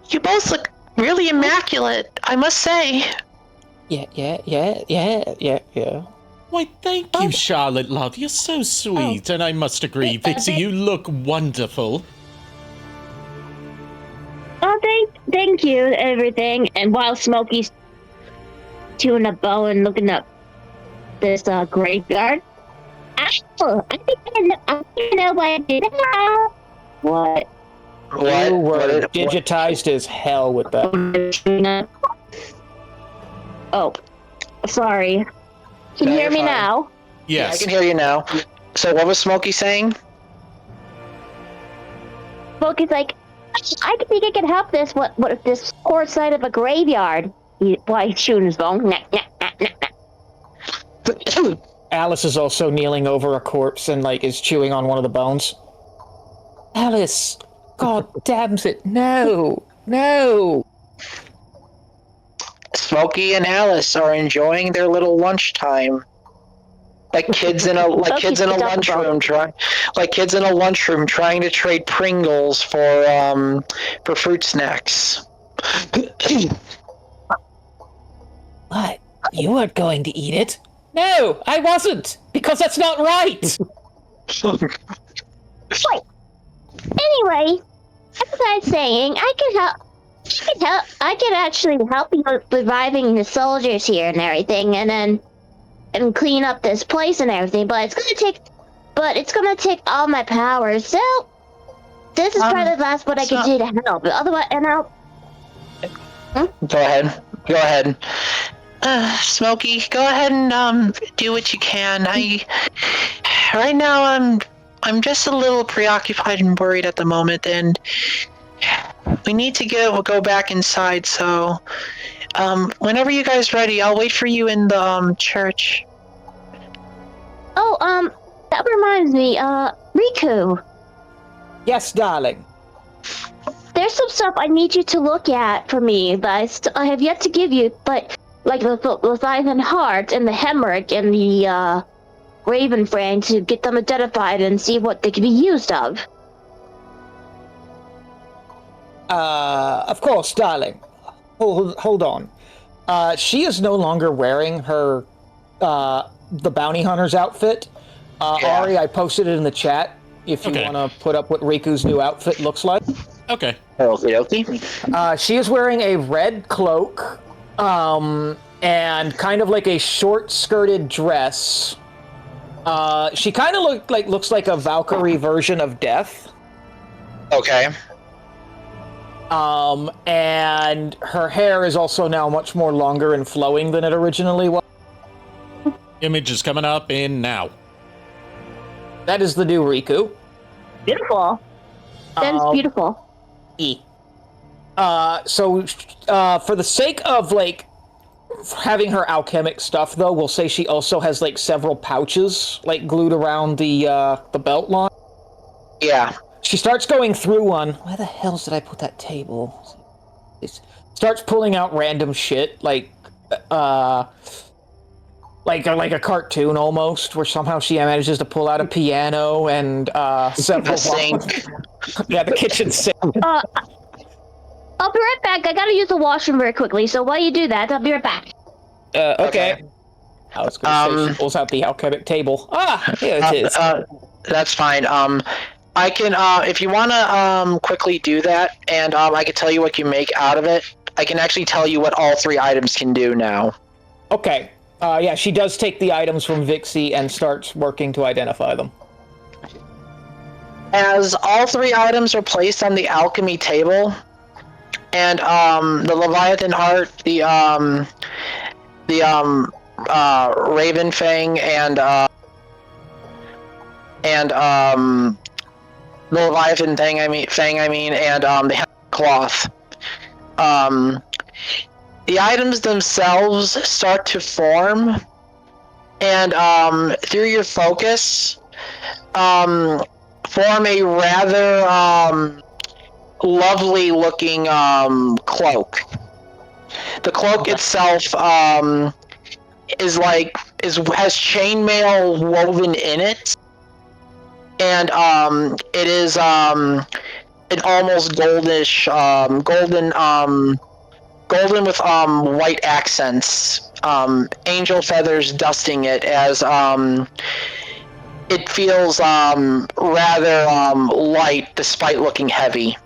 you both look really immaculate, I must say. Yeah. Why, thank you, Charlotte, love. You're so sweet, and I must agree, Vixie, you look wonderful. Oh, thank you, everything. And while Smokey's chewing a bow and looking up this graveyard, I think I know what I did now. What? You were digitized as hell with that. Oh, sorry. Can you hear me now? Yes. I can hear you now. So what was Smokey saying? Smokey's like, I think I can help this. What if this poor side of a graveyard? Why he's shooting his bone? Alice is also kneeling over a corpse and is chewing on one of the bones. Alice, God damn it, no. Smokey and Alice are enjoying their little lunchtime. Like kids in a lunchroom trying to trade Pringles for fruit snacks. What? You weren't going to eat it? No, I wasn't, because that's not right. Anyway, as I was saying, I can actually help you with reviving the soldiers here and everything, and clean up this place and everything. But it's gonna take all my powers. So this is probably the last what I can do to help. Otherwise, and I'll. Go ahead. Smokey, go ahead and do what you can. Right now I'm just a little preoccupied and worried at the moment, and we need to go back inside. So, whenever you guys ready, I'll wait for you in the church. Oh, that reminds me, Riku. Yes, darling. There's some stuff I need you to look at for me that I have yet to give you, but like the Leviathan Heart and the Hemorrhage and the Raven Frame to get them identified and see what they can be used of. Of course, darling. Hold on. She is no longer wearing her the bounty hunter's outfit. Ari, I posted it in the chat if you want to put up what Riku's new outfit looks like. Okay. Okie She is wearing a red cloak, and kind of like a short-skirted dress. She kind of looks like a Valkyrie version of Death. Okay. And her hair is also now much more longer and flowing than it originally was. Image is coming up in now. That is the new Riku. Beautiful. That is beautiful. So, for the sake of, like, having her alchemic stuff, though, we'll say she also has, like, several pouches, like, glued around the belt line. Yeah. She starts going through one. Where the hell did I put that table? Starts pulling out random shit, like a cartoon almost, where somehow she manages to pull out a piano and several sink. Yeah, the kitchen sink. I'll be right back. I gotta use the washroom very quickly, so while you do that, I'll be right back. Okay. I was gonna say she pulls out the alchemic table. Here it is. That's fine. I can, if you want to quickly do that, and I can tell you what you make out of it. I can actually tell you what all 3 items can do now. Okay. Yeah, she does take the items from Vixie and starts working to identify them. As all 3 items are placed on the alchemy table, and the Leviathan heart, the Raven Fang, and the Leviathan Fang, and the cloth. The items themselves start to form, and through your focus, form a rather lovely looking cloak. The cloak itself has chainmail woven in it, and it is an almost goldish golden with white accents, angel feathers dusting it as it feels rather light despite looking heavy.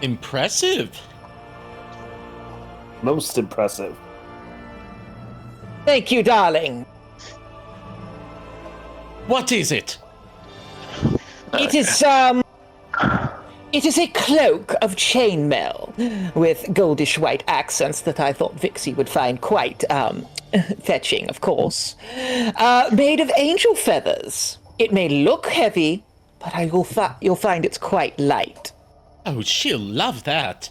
Impressive. Most impressive. Thank you, darling. What is it? It is a cloak of chainmail with goldish white accents that I thought Vixie would find quite fetching, of course. Made of angel feathers. It may look heavy, but you'll find it's quite light. Oh, she'll love that.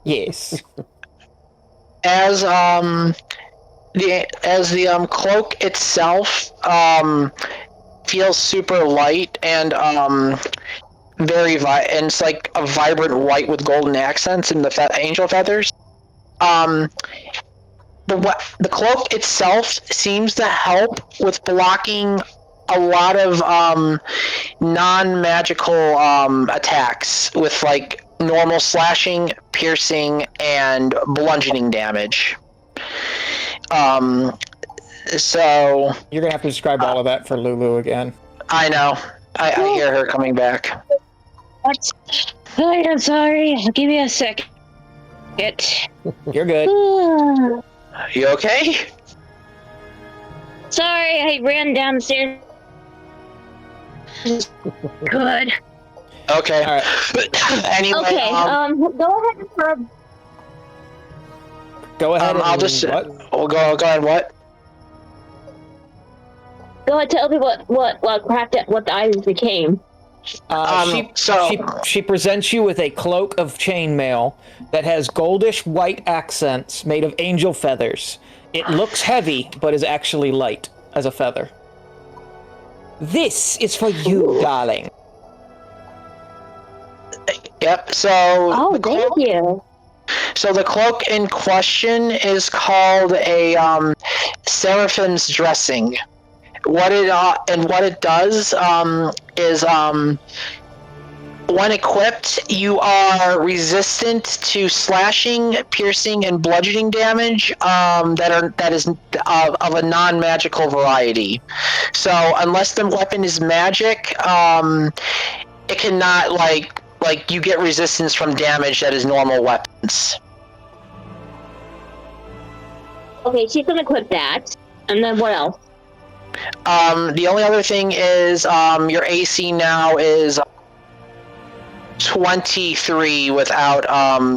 Yes. As the cloak itself feels super light and very and it's like a vibrant white with golden accents and the angel feathers. The cloak itself seems to help with blocking a lot of non-magical attacks with like normal slashing, piercing, and bludgeoning damage. So You're gonna have to describe all of that for Lulu again. I know. I hear her coming back. What? Oh, I'm sorry. Give me a second. You're good. You okay? Sorry, I ran downstairs. Good. Okay. All right. Anyway, Okay, go ahead for Go ahead. I'll just what? we'll go ahead. What? go ahead, tell me what the items became. She presents you with a cloak of chainmail that has goldish white accents made of angel feathers. It looks heavy, but is actually light as a feather. This is for you, darling. Yep. So. Oh, thank you. So the cloak in question is called a Seraphim's dressing. What it does is when equipped, you are resistant to slashing, piercing, and bludgeoning damage that is of a non-magical variety. So unless the weapon is magic, it cannot like you get resistance from damage that is normal weapons. Okay, she's gonna equip that. And then what else? The only other thing is your AC now is 23 without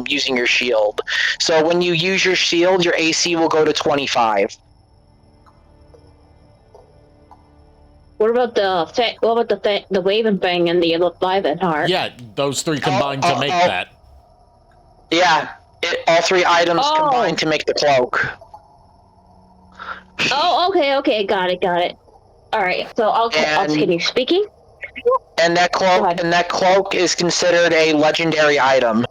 using your shield. So when you use your shield, your AC will go to 25. What about the Raven Bang and the Leviathan Heart? Yeah, those three combined to make that. Yeah, all three items combined to make the cloak. Oh, okay, got it. All right, so I'll continue speaking. And that cloak is considered a legendary item.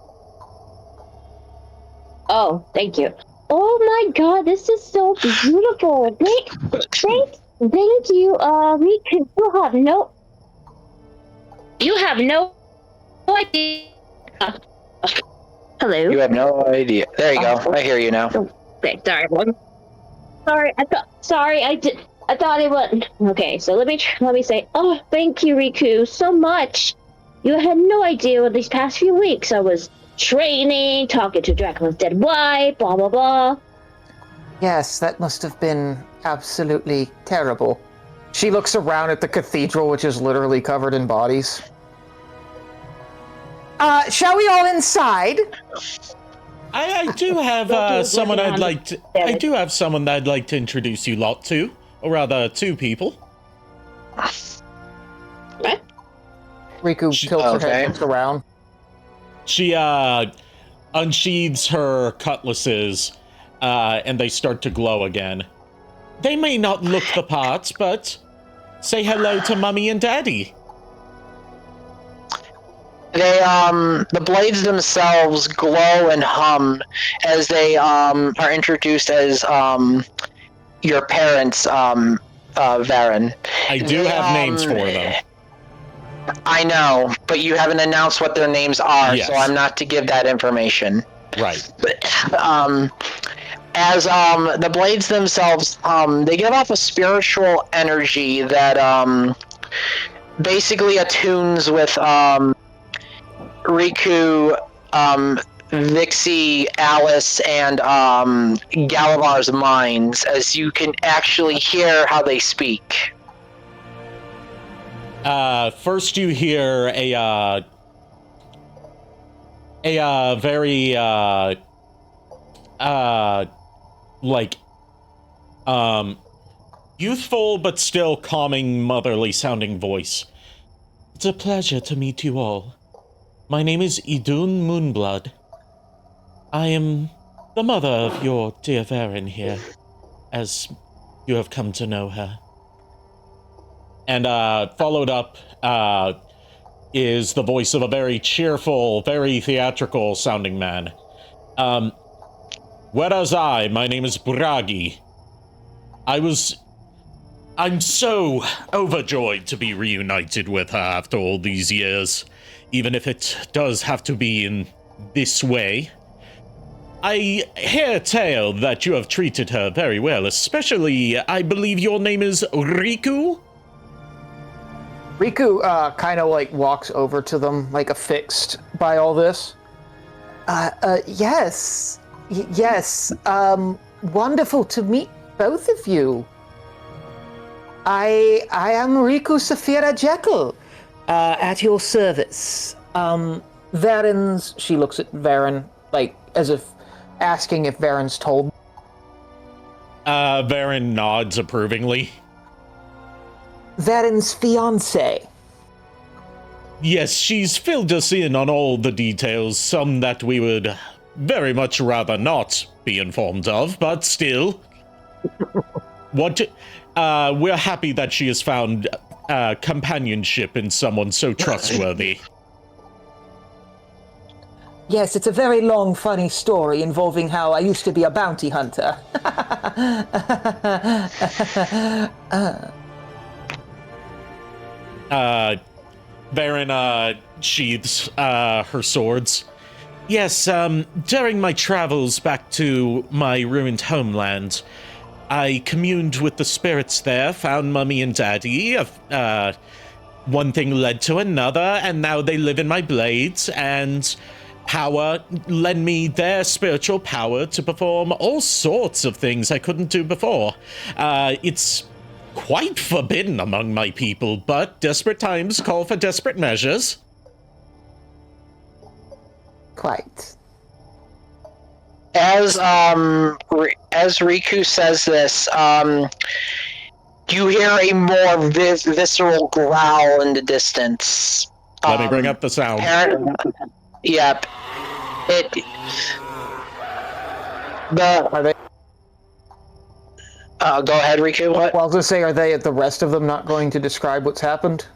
Oh, thank you. Oh my God, this is so beautiful. Thank you, Riku. You have no idea. Hello? You have no idea. There you go. I hear you now. Okay, sorry, everyone. I thought it was... Okay, so let me say, oh, thank you, Riku, so much. You had no idea what these past few weeks I was training, talking to Dracula's dead wife, blah, blah, blah. Yes, that must have been absolutely terrible. She looks around at the cathedral, which is literally covered in bodies. Shall we all inside? I do have someone I'd like to. I do have someone that I'd like to introduce you lot to, or rather, two people. What? Riku tilts her head, looks around. She unsheathes her cutlasses, and they start to glow again. They may not look the part, but say hello to Mummy and Daddy. They the blades themselves glow and hum as they are introduced as your parents, Varen. I do have names for them. I know, but you haven't announced what their names are, Yes. so I'm not to give that information. Right. But as the blades themselves, they give off a spiritual energy that basically attunes with Riku, Vixie, Alice, and Galavar's minds, as you can actually hear how they speak. First you hear a very youthful but still calming, motherly sounding voice. It's a pleasure to meet you all. My name is Idun Moonblood. I am the mother of your dear Varen here, as you have come to know her. And followed up is the voice of a very cheerful, very theatrical sounding man. Whereas my name is Bragi. I'm so overjoyed to be reunited with her after all these years, even if it does have to be in this way. I hear tale that you have treated her very well, especially, I believe your name is Riku? Riku kind of like walks over to them, like affixed by all this. Yes. Yes. Wonderful to meet both of you. I am Riku Saphira Jekyll, at your service. Varen's, she looks at Varen, like, as if asking if Varen's told. Varen nods approvingly. Varen's fiancé. Yes, she's filled us in on all the details, some that we would very much rather not be informed of, but still. We're happy that she has found companionship in someone so trustworthy. Yes, it's a very long, funny story involving how I used to be a bounty hunter. Varen sheathes her swords. Yes, during my travels back to my ruined homeland, I communed with the spirits there, found Mummy and Daddy. One thing led to another, and now they live in my blades, and power lend me their spiritual power to perform all sorts of things I couldn't do before. It's quite forbidden among my people, but desperate times call for desperate measures. Quite. As Riku says this, you hear a more visceral growl in the distance. Let me bring up the sound. Yep. Are they? Go ahead, Riku. What? Well, I was gonna say, are the rest of them not going to describe what's happened?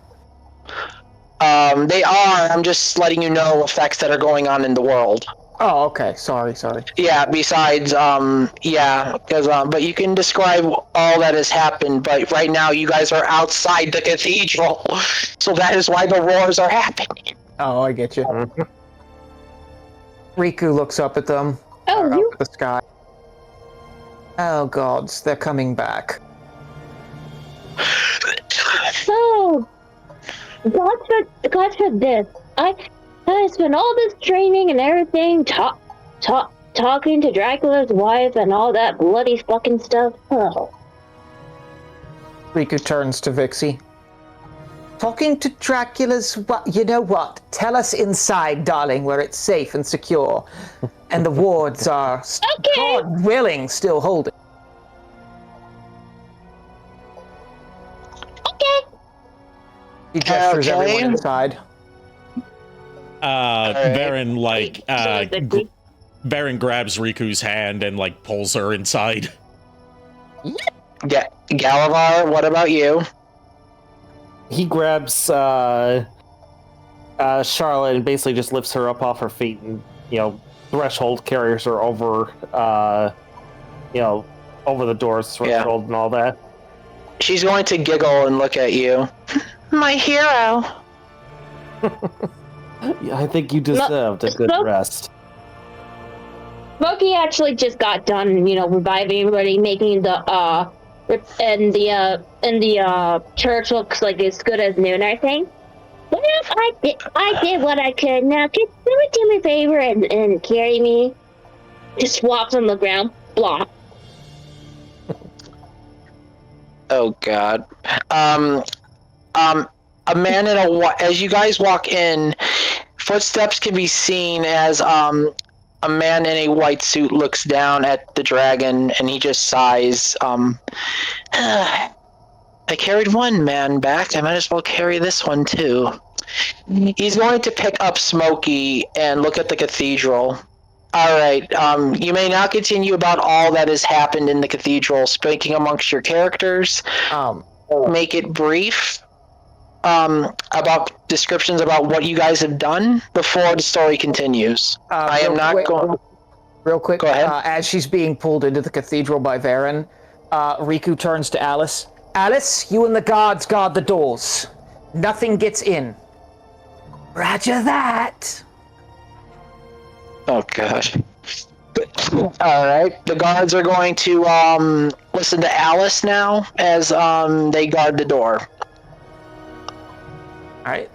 They are. I'm just letting you know effects that are going on in the world. Oh, okay. Sorry. Yeah, besides, because, but you can describe all that has happened, but right now you guys are outside the cathedral, so that is why the roars are happening. Oh, I get you. Riku looks up at them. Oh, up you. at the sky. Oh, gods, they're coming back. So, God for this. I spent all this training and everything, talking to Dracula's wife and all that bloody fucking stuff. Oh. Riku turns to Vixie. Talking to Dracula's you know what? Tell us inside, darling, where it's safe and secure. And the wards are, God willing, still holding. Okay. He gestures everyone inside. Varen, Varen grabs Riku's hand and, pulls her inside. Galavar, what about you? He grabs Charlotte and basically just lifts her up off her feet and, threshold carries her over, over the door's threshold and all that. She's going to giggle and look at you. My hero. I think you deserved a good rest. Smokey actually just got done, reviving everybody, making the church looks like as good as new and everything. What if I did what I could? Now, can you do me a favor and carry me? Just flops on the ground. Blah. Oh God. A man as you guys walk in, footsteps can be seen as a man in a white suit looks down at the dragon and he just sighs. I carried one man back. I might as well carry this one too. He's going to pick up Smokey and look at the cathedral. All right. You may now continue about all that has happened in the cathedral, speaking amongst your characters. Make it brief. About descriptions about what you guys have done before the story continues. I am not going. Real quick, Go ahead. As she's being pulled into the cathedral by Varen, Riku turns to Alice. Alice, you and the guards guard the doors. Nothing gets in. Roger that. Oh gosh. All right. The guards are going to listen to Alice now as they guard the door. All right.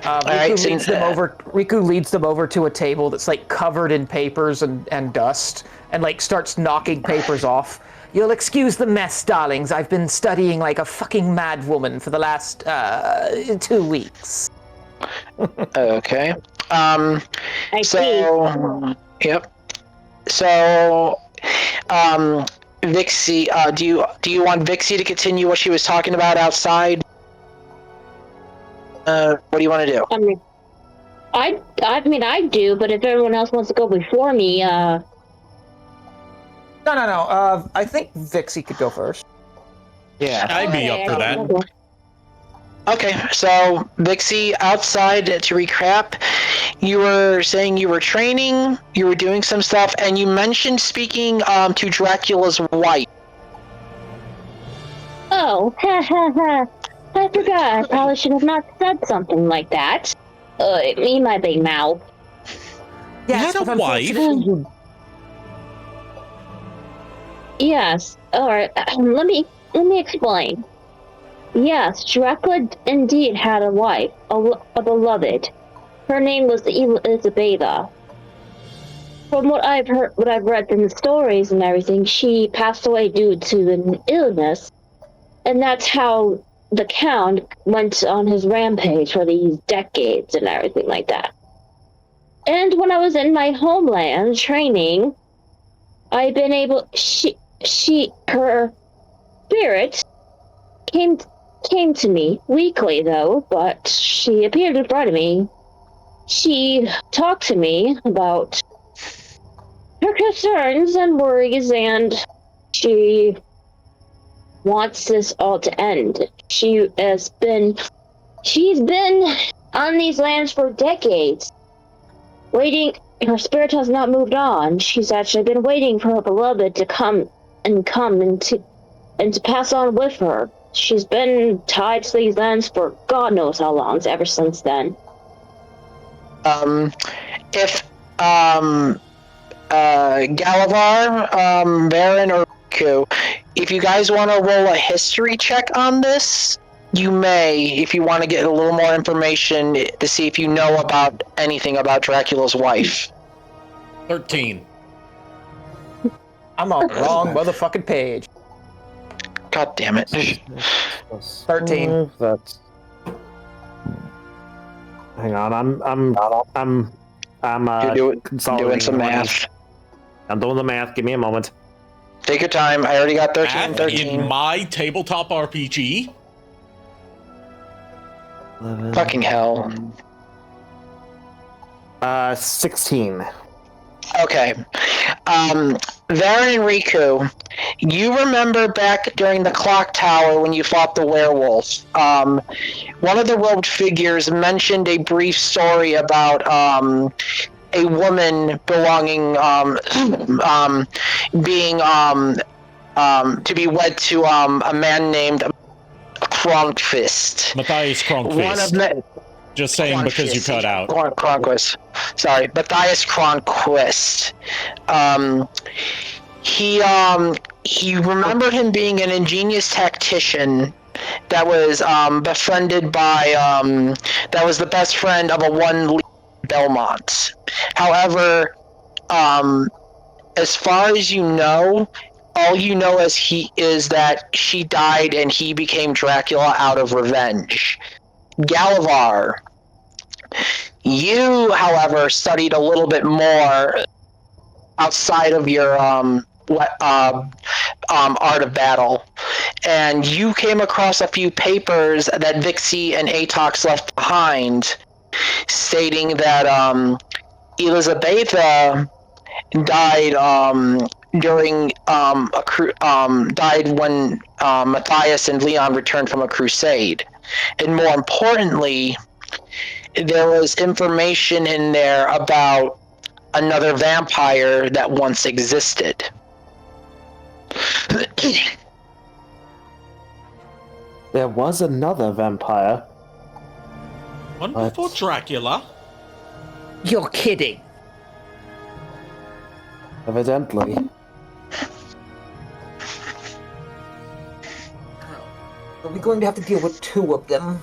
Riku leads them over to a table that's covered in papers and dust, and starts knocking papers off. You'll excuse the mess, darlings. I've been studying like a fucking mad woman for the last 2 weeks. Okay. I see. Yep. So, Vixie, do you want Vixie to continue what she was talking about outside? What do you want to do? I do, but if everyone else wants to go before me, No. I think Vixie could go first. Yeah. I'd be up for that. Okay, so Vixie, outside, to recap, you were saying you were training, you were doing some stuff, and you mentioned speaking to Dracula's wife. Oh, ha ha ha. I forgot. I probably should have not said something like that. Me, my big mouth. Yes, had a wife. Yes. Alright, let me explain. Yes, Dracula indeed had a wife, a beloved. Her name was Isabella. From what I've read in the stories and everything, she passed away due to an illness, and that's how the Count went on his rampage for these decades and everything like that. And when I was in my homeland training, I've been able. Her spirit came to me weakly though, but she appeared in front of me. She talked to me about her concerns and worries, and she wants this all to end. She's been on these lands for decades, waiting. Her spirit has not moved on. She's actually been waiting for her beloved to come and to pass on with her. She's been tied to these lands for God knows how long, ever since then. If Galavar, Baron, or Riku, if you guys want to roll a history check on this, you may, if you want to get a little more information to see if you know about anything about Dracula's wife. 13. I'm on the wrong motherfucking page. God damn it. 13. That's. Hang on, I'm You're consolidating doing some the money. math. I'm doing the math. Give me a moment. Take your time. I already got 13. Math 13. in my tabletop RPG? 11, Fucking hell. 16. Okay. Varen and Riku, you remember back during the clock tower when you fought the werewolf, one of the robed figures mentioned a brief story about a woman belonging being to be wed to a man named Kronkfist. Matthias Kronkfist. Just saying because you cut out. Kronquist. Sorry, Matthias Kronquist. He remembered him being an ingenious tactician that was befriended by that was the best friend of a one Belmont. However, as far as you know, all you know is that she died and he became Dracula out of revenge. Galavar, you, however, studied a little bit more outside of your art of battle, and you came across a few papers that Vixie and Atox left behind, stating that Elizabetha died died when Matthias and Leon returned from a crusade. And more importantly, there was information in there about another vampire that once existed. There was another vampire. One What? before Dracula? You're kidding. Evidently. Are we going to have to deal with two of them?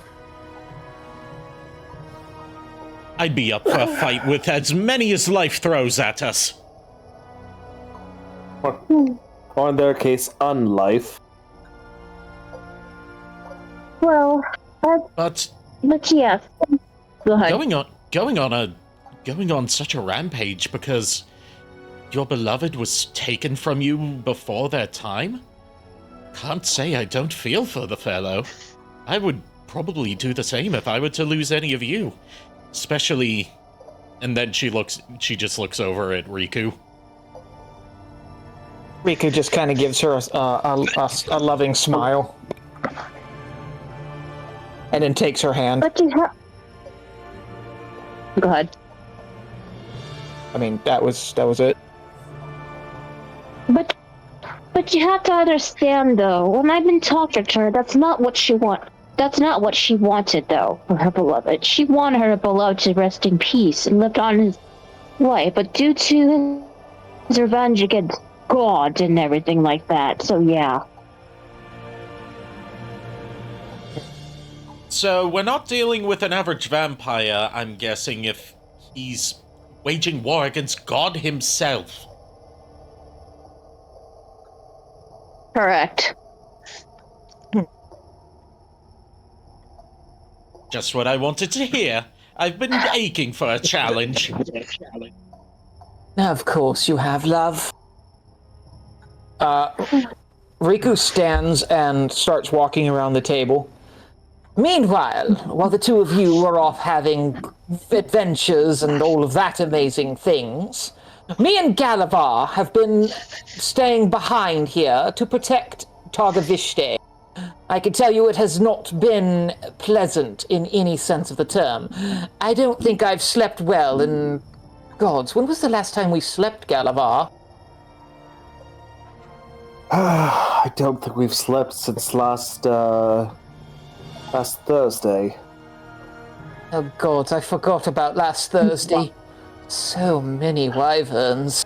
I'd be up for a fight with as many as life throws at us. Or in their case, unlife. Well, But yes. Go ahead. going on such a rampage because your beloved was taken from you before their time? Can't say I don't feel for the fellow. I would probably do the same if I were to lose any of you. Especially... And then she just looks over at Riku. Riku just kind of gives her a loving smile. And then takes her hand. But you have. Go ahead. I mean, that was it. But you have to understand, though, when I've been talking to her, that's not what she wants. That's not what she wanted, though, for her beloved. She wanted her beloved to rest in peace and lived on his way, but due to his revenge against God and everything like that, so yeah. So we're not dealing with an average vampire, I'm guessing, if he's waging war against God himself. Correct. Just what I wanted to hear. I've been aching for a challenge. Of course you have, love. Riku stands and starts walking around the table. Meanwhile, while the two of you are off having adventures and all of that amazing things, me and Galavar have been staying behind here to protect Targoviste. I can tell you it has not been pleasant in any sense of the term. I don't think I've slept well in... Gods, when was the last time we slept, Galavar? I don't think we've slept since last Thursday. Oh, gods, I forgot about last Thursday. So many wyverns.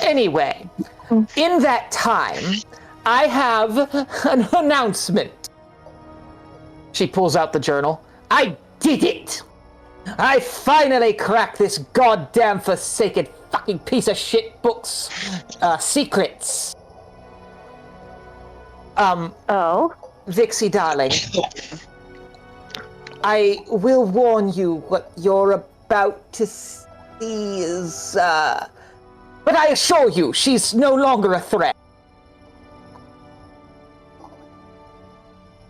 Anyway, in that time, I have an announcement. She pulls out the journal. I did it! I finally cracked this goddamn forsaken fucking piece of shit book's secrets. Oh? Vixie, darling. I will warn you what you're about to see is, but I assure you, she's no longer a threat.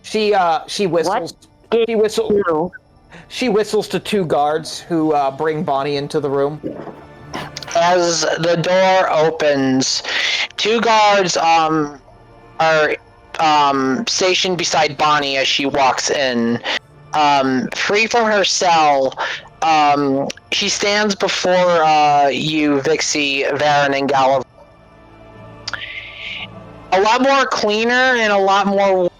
She whistles. She whistles to two guards who bring Bonnie into the room. As the door opens, two guards are stationed beside Bonnie as she walks in. Free from her cell, she stands before you, Vixie, Varen, and Galavar. A lot more cleaner and a lot more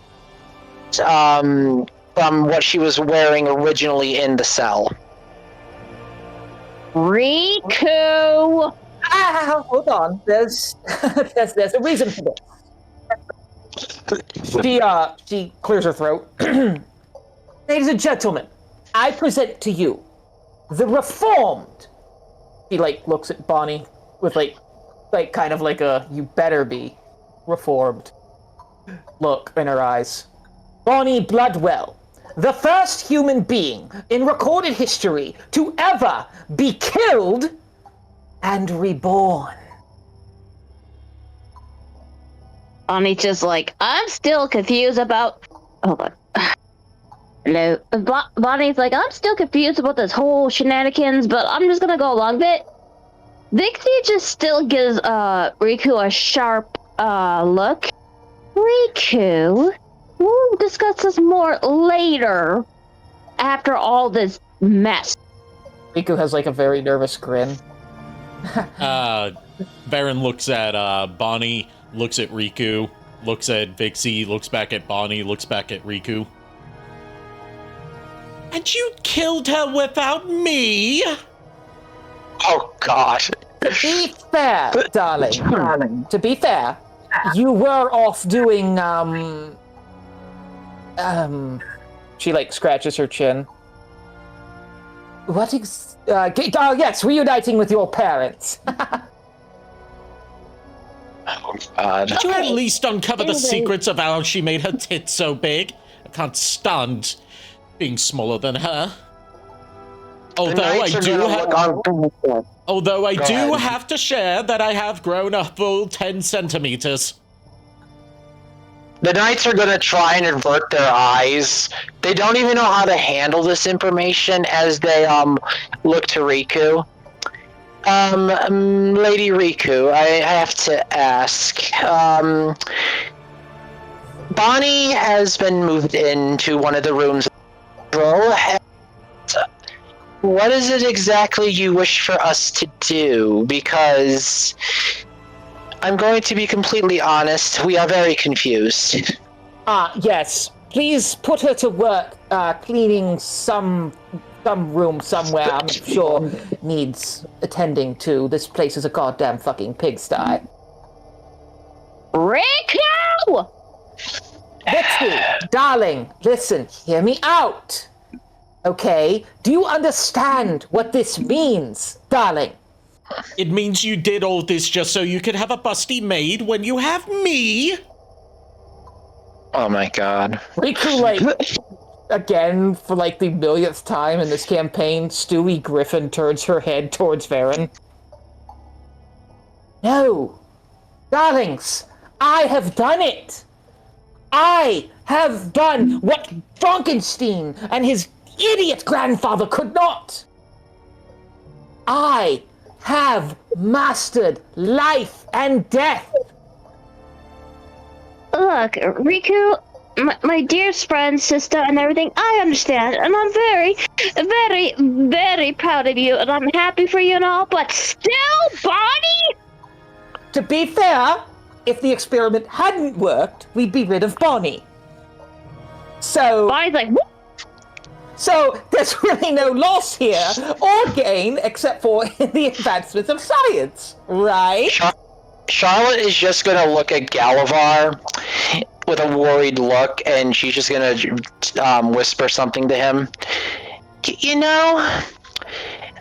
from what she was wearing originally in the cell. Riku! Hold on. There's there's a reason for this. She clears her throat. Ladies and gentlemen, I present to you the reformed. She looks at Bonnie with kind of like a "you better be reformed" look in her eyes. Bonnie Bloodwell, the first human being in recorded history to ever be killed and reborn. Bonnie's just I'm still confused about... Hold on. Hello. Bonnie's I'm still confused about this whole shenanigans, but I'm just gonna go along with it. Vixie just still gives Riku a sharp look. Riku, we'll discuss this more later, after all this mess. Riku has a very nervous grin. Varen looks at Bonnie, looks at Riku, looks at Vixie, looks back at Bonnie, looks back at Riku. And you killed her without me? Oh, God. To be fair, darling. To be fair, you were off doing, She scratches her chin. What yes, reuniting with your parents. Oh, God. Did you at least uncover the secrets of how she made her tits so big? I can't stand being smaller than her. Although I do have to share that I have grown a full 10 centimeters. The knights are going to try and avert their eyes. They don't even know how to handle this information as they look to Riku. Lady Riku, I have to ask. Bonnie has been moved into one of the rooms. What is it exactly you wish for us to do? Because I'm going to be completely honest. We are very confused. Yes. Please put her to work cleaning some room somewhere I'm sure needs attending to. This place is a goddamn fucking pigsty. Riku! Betsy, darling, listen, hear me out. Okay? Do you understand what this means, darling? It means you did all this just so you could have a busty maid when you have me. Oh my god. Riku, again, for the millionth time in this campaign, Stewie Griffin turns her head towards Varen. No. Darlings, I have done it. I have done what Frankenstein and his idiot grandfather could not. I have mastered life and death. Look, Riku, my dearest friend, sister, and everything, I understand, and I'm very, very, very proud of you, and I'm happy for you and all, but still, Bonnie? To be fair, if the experiment hadn't worked, we'd be rid of Bonnie. So... Bonnie's like, what? So, there's really no loss here, or gain, except for the advancements of science, right? Charlotte is just gonna look at Galavar with a worried look, and she's just gonna whisper something to him. You know,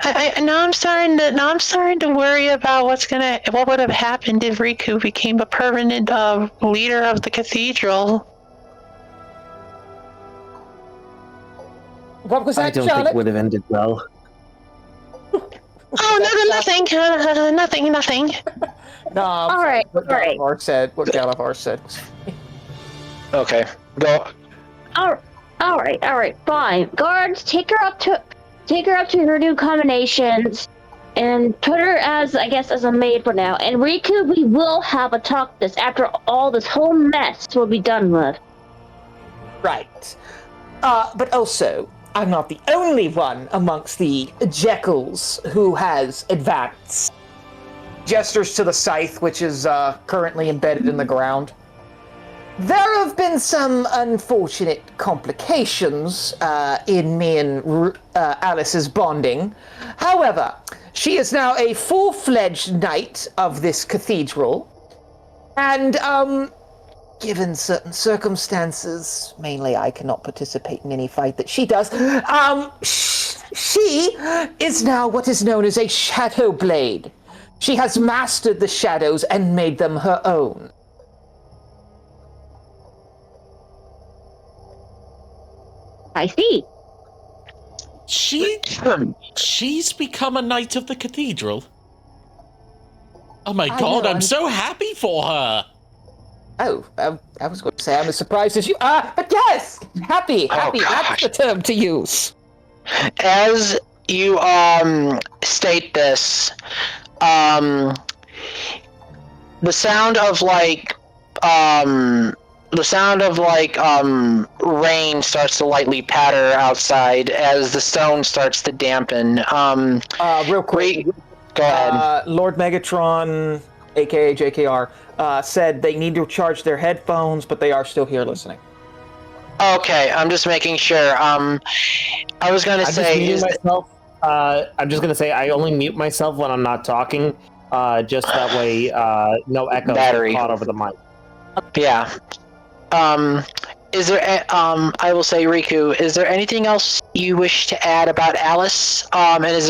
I'm starting to worry about what would have happened if Riku became a permanent leader of the cathedral. What was that, I don't Charlotte? think it would have ended well. Oh, nothing. No, All right. What Galavar said. Okay, go. All right, fine. Guards, take her up to her new combinations, and put her as a maid for now. And Riku, we will have a talk this after all this whole mess will be done with. Right. But also, I'm not the only one amongst the Jekylls who has advanced. Gestures to the scythe, which is currently embedded in the ground. There have been some unfortunate complications in me and Alice's bonding. However, she is now a full-fledged knight of this cathedral. And, given certain circumstances, mainly I cannot participate in any fight that she does, she is now what is known as a Shadow Blade. She has mastered the shadows and made them her own. I see. She's become a knight of the cathedral. Oh my I god, know, I'm so happy for her. Oh, I was going to say I'm as surprised as you are, but yes! Happy, that's the term to use. As you state this, the sound of rain starts to lightly patter outside as the stone starts to dampen. Real quick, go ahead. Lord Megatron, aka JKR, said they need to charge their headphones, but they are still here listening. Okay, I'm just making sure. I was going to say... I'm just gonna say I only mute myself when I'm not talking, just that way no echoes get caught over the mic. Yeah. Is there? I will say, Riku. Is there anything else you wish to add about Alice? Is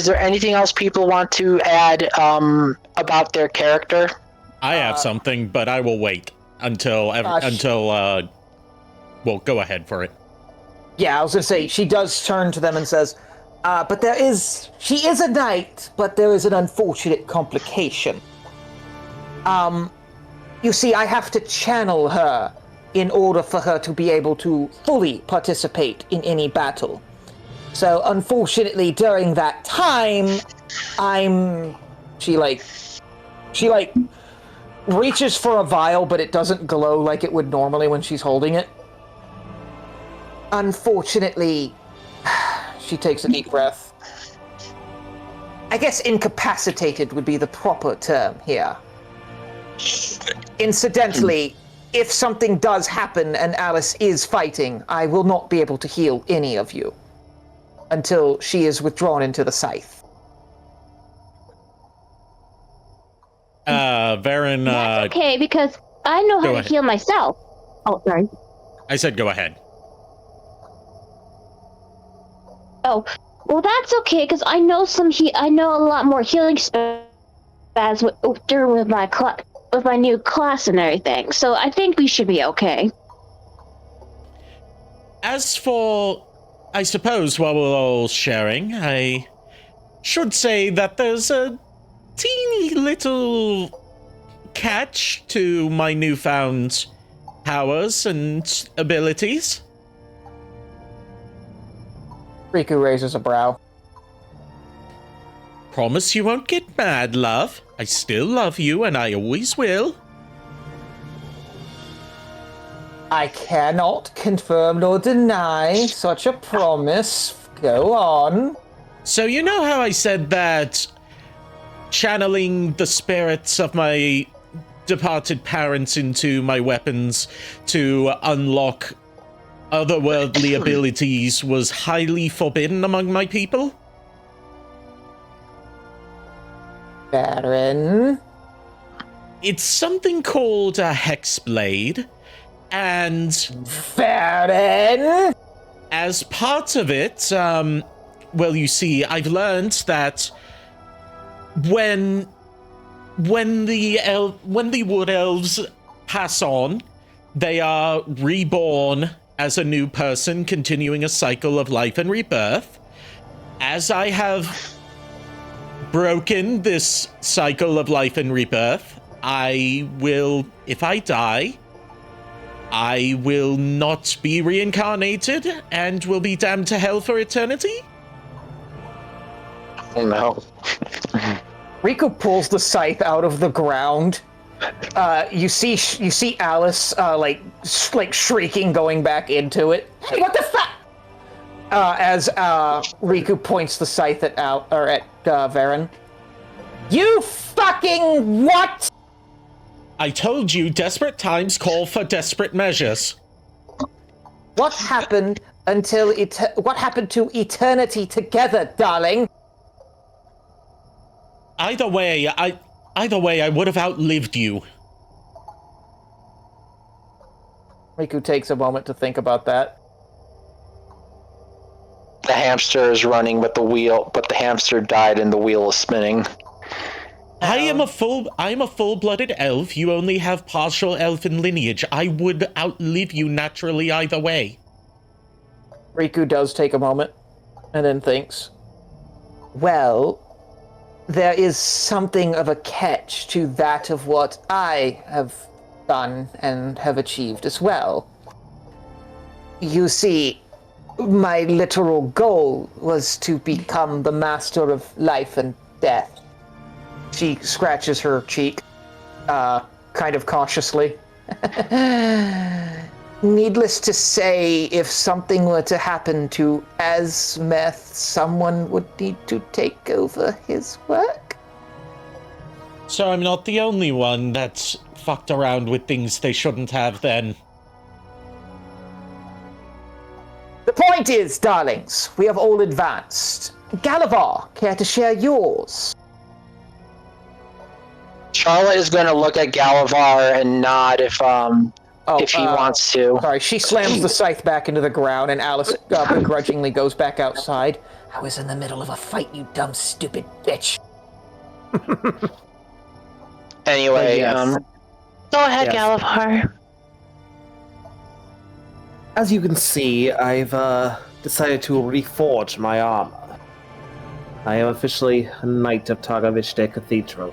there anything else people want to add about their character? I have something, but I will wait until well, go ahead for it. Yeah, I was gonna say, she does turn to them and says, she is a knight, but there is an unfortunate complication. You see, I have to channel her in order for her to be able to fully participate in any battle. So, unfortunately, during that time, she reaches for a vial, but it doesn't glow like it would normally when she's holding it. Unfortunately, she takes a deep breath. I guess incapacitated would be the proper term here. Incidentally, if something does happen and Alice is fighting, I will not be able to heal any of you until she is withdrawn into the scythe. Varen, That's okay, because I know how go to ahead. heal myself. Oh, sorry. I said go ahead. Oh, well, that's okay, because I know I know a lot more healing spells with my new class and everything. So I think we should be okay. As for, I suppose, while we're all sharing, I should say that there's a teeny little catch to my newfound powers and abilities. Riku raises a brow. Promise you won't get mad, love. I still love you, and I always will. I cannot confirm nor deny such a promise. Go on. So you know how I said that channeling the spirits of my departed parents into my weapons to unlock otherworldly abilities was highly forbidden among my people? Baron. It's something called a hexblade, and Baron. as part of it, well, you see, I've learned that when the wood elves pass on, they are reborn as a new person, continuing a cycle of life and rebirth. As I have broken this cycle of life and rebirth, I will, if I die, I will not be reincarnated and will be damned to hell for eternity? Oh no. Riku pulls the scythe out of the ground. You see Alice like shrieking, going back into it. Hey, what the fuck? As Riku points the scythe at Varen. You fucking what? I told you, desperate times call for desperate measures. What happened what happened to eternity together, darling? Either way, I would have outlived you. Riku takes a moment to think about that. The hamster is running with the wheel, but the hamster died and the wheel is spinning. I am a full-blooded elf. You only have partial elfin lineage. I would outlive you naturally either way. Riku does take a moment and then thinks. Well, there is something of a catch to that of what I have done and have achieved as well. You see, my literal goal was to become the master of life and death. She scratches her cheek, kind of cautiously. Needless to say, if something were to happen to Esmeth, someone would need to take over his work. So I'm not the only one that's fucked around with things they shouldn't have then. The point is, darlings, we have all advanced. Galavar, care to share yours? Charlotte is going to look at Galavar and nod if he wants to. Sorry, she slams the scythe back into the ground, and Alice begrudgingly goes back outside. I was in the middle of a fight, you dumb, stupid bitch. Anyway, Yes. Go ahead, Yes. Galavar. As you can see, I've decided to reforge my armor. I am officially a Knight of Targoviste Cathedral.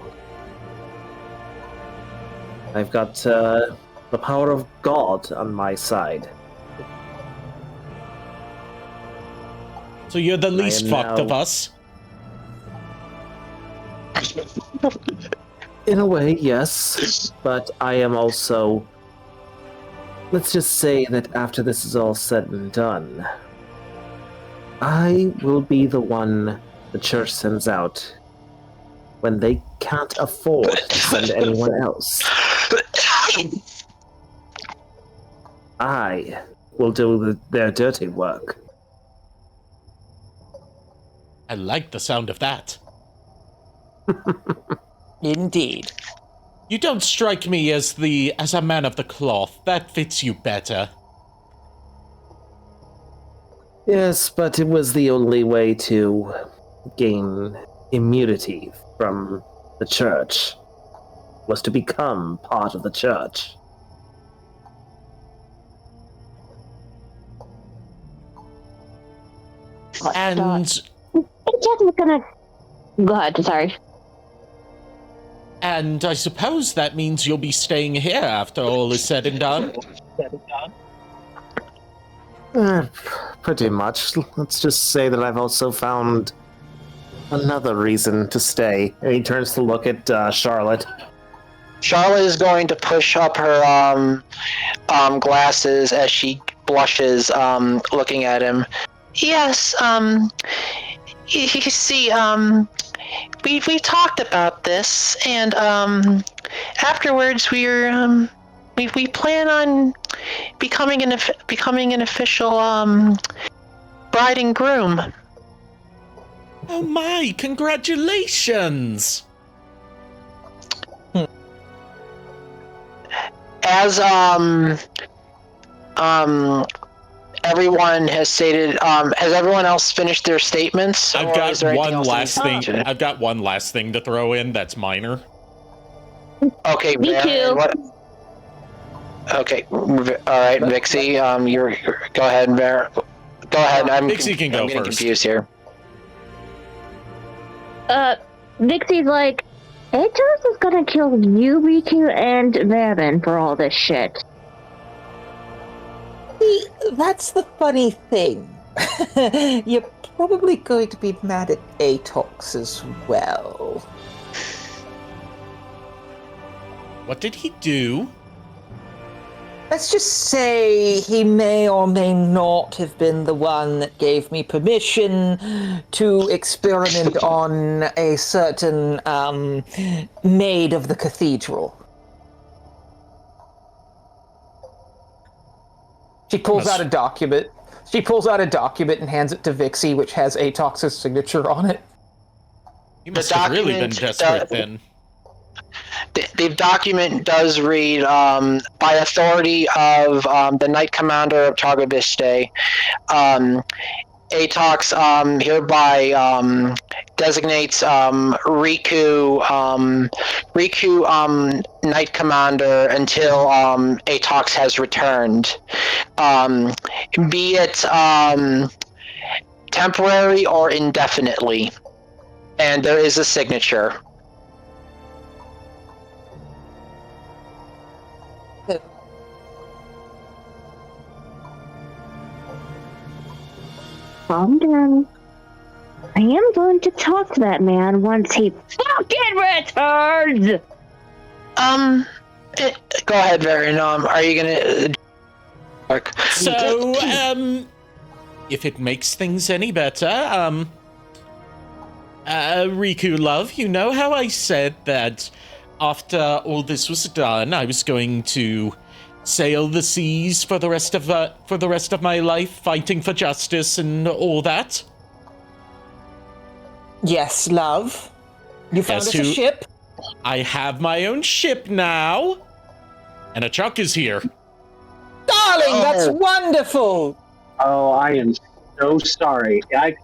I've got the power of God on my side. So you're the least am fucked now- of us. In a way, yes, but I am also... Let's just say that after this is all said and done, I will be the one the church sends out when they can't afford to send anyone else. I will do their dirty work. I like the sound of that. Indeed. You don't strike me as a man of the cloth. That fits you better. Yes, but it was the only way to gain immunity from the church, was to become part of the church. And I'm just gonna... Go ahead, sorry. And I suppose that means you'll be staying here after all is said and done. Pretty much. Let's just say that I've also found another reason to stay. And he turns to look at Charlotte. Charlotte is going to push up her glasses as she blushes, looking at him. Yes, you see, we talked about this, and afterwards we plan on becoming an official bride and groom. Oh my, congratulations! As everyone has stated, has everyone else finished their statements? I've got one last thing. I've got one last thing to throw in that's minor. Okay, Me too. What? Okay, all right, Vixie, you're go ahead, Ver. Go ahead. Vixie can go I'm getting first. confused here. Vixie's like, Atox is gonna kill you, Riku, and Varen for all this shit. See, that's the funny thing. You're probably going to be mad at Atox as well. What did he do? Let's just say he may or may not have been the one that gave me permission to experiment on a certain maid of the cathedral. She pulls out a document. She pulls out a document and hands it to Vixie, which has Atox's signature on it. You must have really been desperate then. The document does read, by authority of the Knight Commander of Targoviste, Atox hereby designates Riku Knight Commander until Atox has returned, be it temporary or indefinitely, and there is a signature. Calm down. I am going to talk to that man once he fucking returns! Go ahead, Varen. Are you gonna... So, if it makes things any better, Riku, love, you know how I said that after all this was done, I was going to sail the seas for the rest of my life, fighting for justice and all that? Yes, love. You found us a ship? I have my own ship now, and a truck is here. Darling, that's wonderful! Oh, I am so sorry. I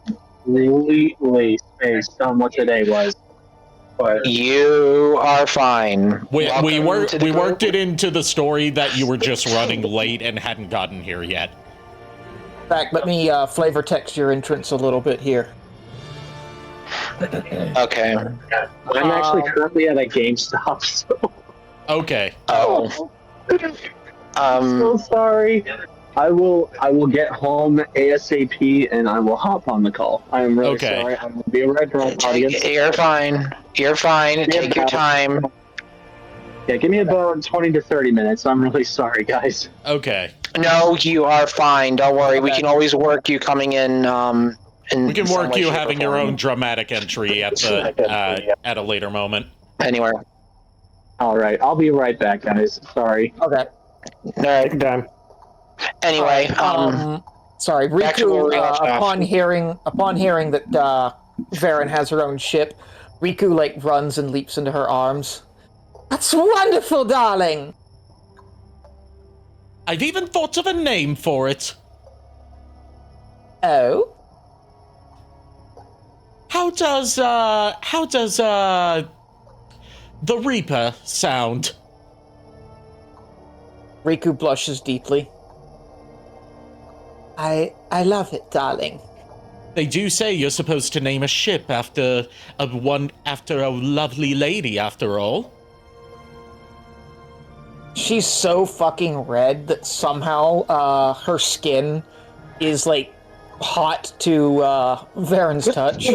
completely spaced on what today was. But you are fine. We worked it into the story that you were just running late and hadn't gotten here yet. In fact, let me flavor text your entrance a little bit here. Okay. I'm actually currently at a GameStop, so... Okay. Oh. So sorry. I will get home ASAP and I will hop on the call. I am really sorry. I'm going to be a red drone audience. You're fine. You're fine. Take your time. Yeah, give me about 20 to 30 minutes. I'm really sorry, guys. Okay. No, you are fine. Don't worry. Okay. We can always work you coming in in We can some work way, you shape, or having your form. own dramatic entry at at a later moment. Anywhere. All right, I'll be right back, guys. Sorry. Okay. All right. Good time. Anyway, Sorry, back to where Riku. we left off. Upon hearing that Varen has her own ship, Riku like runs and leaps into her arms. That's wonderful, darling. I've even thought of a name for it. Oh. How does the Reaper sound? Riku blushes deeply. I love it, darling. They do say you're supposed to name a ship after a lovely lady, after all. She's so fucking red that somehow her skin is like hot to Varen's touch.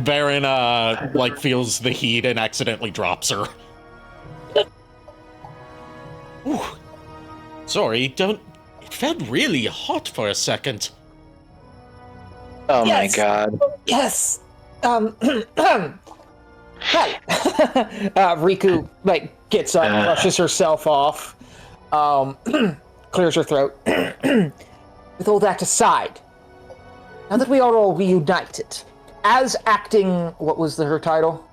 Varen like feels the heat and accidentally drops her. Ooh. Sorry, don't. It felt really hot for a second. Oh Yes. my god. Yes. Hi. Riku like gets up, brushes herself off, clears her throat. With all that aside, now that we are all reunited, as acting, what was her title?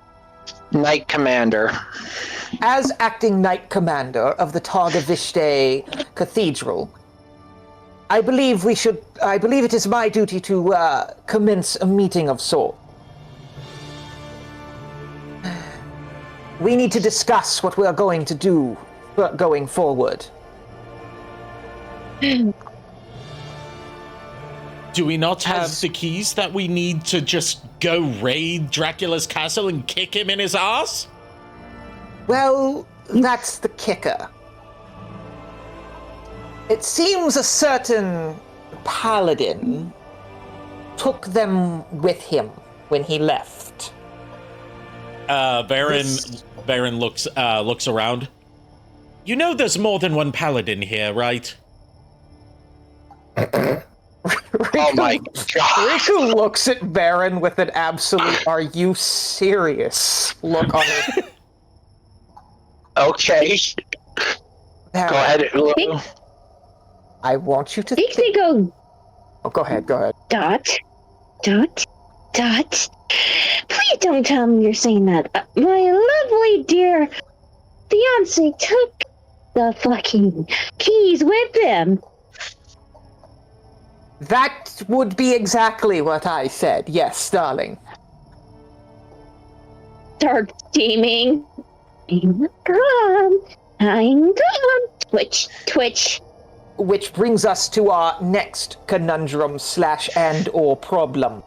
Knight Commander. As acting Knight Commander of the Targoviste Cathedral, I believe it is my duty to commence a meeting of sorts. We need to discuss what we are going to do going forward. Do we not have the keys that we need to just go raid Dracula's castle and kick him in his ass? Well, that's the kicker. It seems a certain paladin took them with him when he left. Baron looks around. You know there's more than one paladin here, right? Oh my god. Riku looks at Baron with an absolute "Are you serious?" look on her. Okay. Baron, Go ahead. I want you to Makes me go Oh, go ahead. dot. Please don't tell me you're saying that. My lovely dear fiance took the fucking keys with him. That would be exactly what I said. Yes, darling. Start steaming. I'm gone. Twitch. Which brings us to our next conundrum / and/or problem.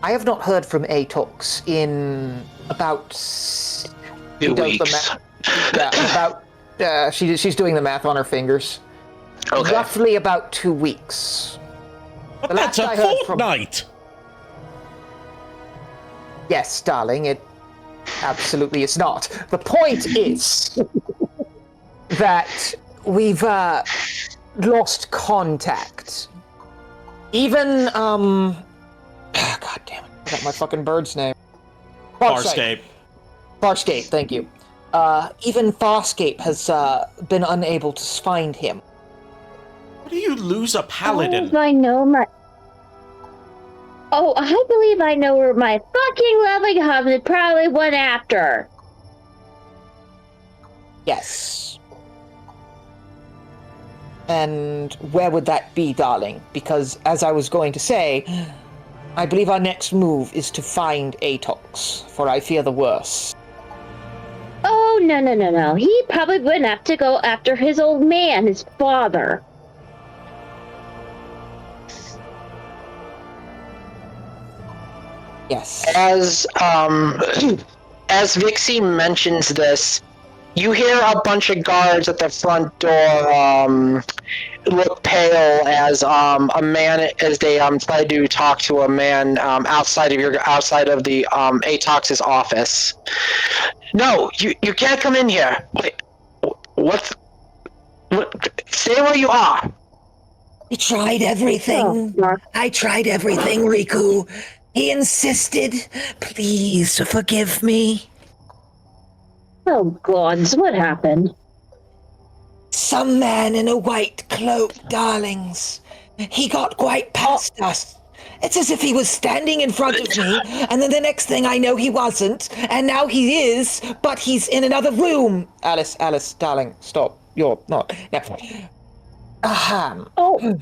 I have not heard from Atox in about 2 weeks. She's doing the math on her fingers. Okay. Roughly about 2 weeks. But The that's last a I heard from- fortnight! Yes, darling, it absolutely is not. The point is that we've lost contact. Even God damn it, I forgot my fucking bird's name. Farscape. Farscape, thank you. Even Farscape has been unable to find him. How do you lose a paladin? I believe I know where my fucking lovely husband probably went after. Yes. And where would that be, darling? Because, as I was going to say, I believe our next move is to find Atox, for I fear the worst. Oh, no. He probably went have to go after his old man, his father. Yes. As Vixie mentions this, you hear a bunch of guards at the front door look pale as they try to talk to a man outside of the Atox's office. No, you can't come in here. Wait, what? Stay where you are. I tried everything. Oh, I tried everything, Riku. He insisted. Please forgive me. oh gods, what happened? Some man in a white cloak, darlings. He got quite past us. It's as if he was standing in front of me, and then the next thing I know he wasn't, and now he is, but he's in another room. Alice, darling, stop. You're not. No. Oh,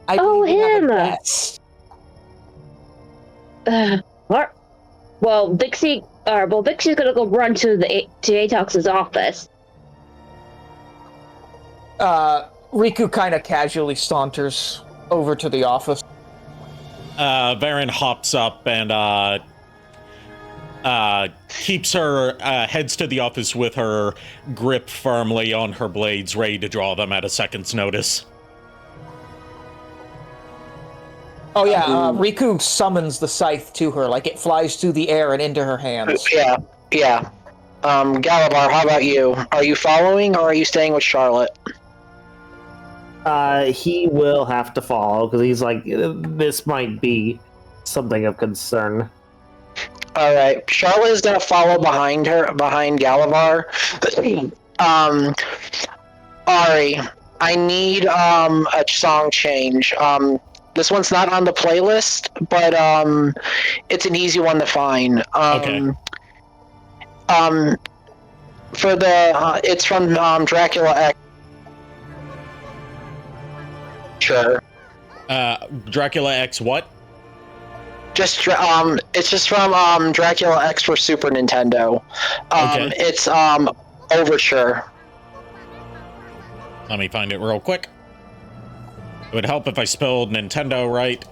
I oh, believe you have a him. guess. What? Well, Vixie's gonna go run to Atox's office. Riku kind of casually saunters over to the office. Varen hops up and keeps her heads to the office with her grip firmly on her blades, ready to draw them at a second's notice. Oh yeah, Riku summons the scythe to her, like it flies through the air and into her hands. Yeah. Galabar, how about you? Are you following, or are you staying with Charlotte? He will have to follow because he's like, this might be something of concern. All right, Charlotte is gonna follow behind Galavar. Ari, I need a song change. This one's not on the playlist, but it's an easy one to find. Okay. For the it's from Dracula X. Sure. Dracula X what? It's just from Dracula X for Super Nintendo. Okay. It's Overture. Let me find it real quick. It would help if I spelled Nintendo right.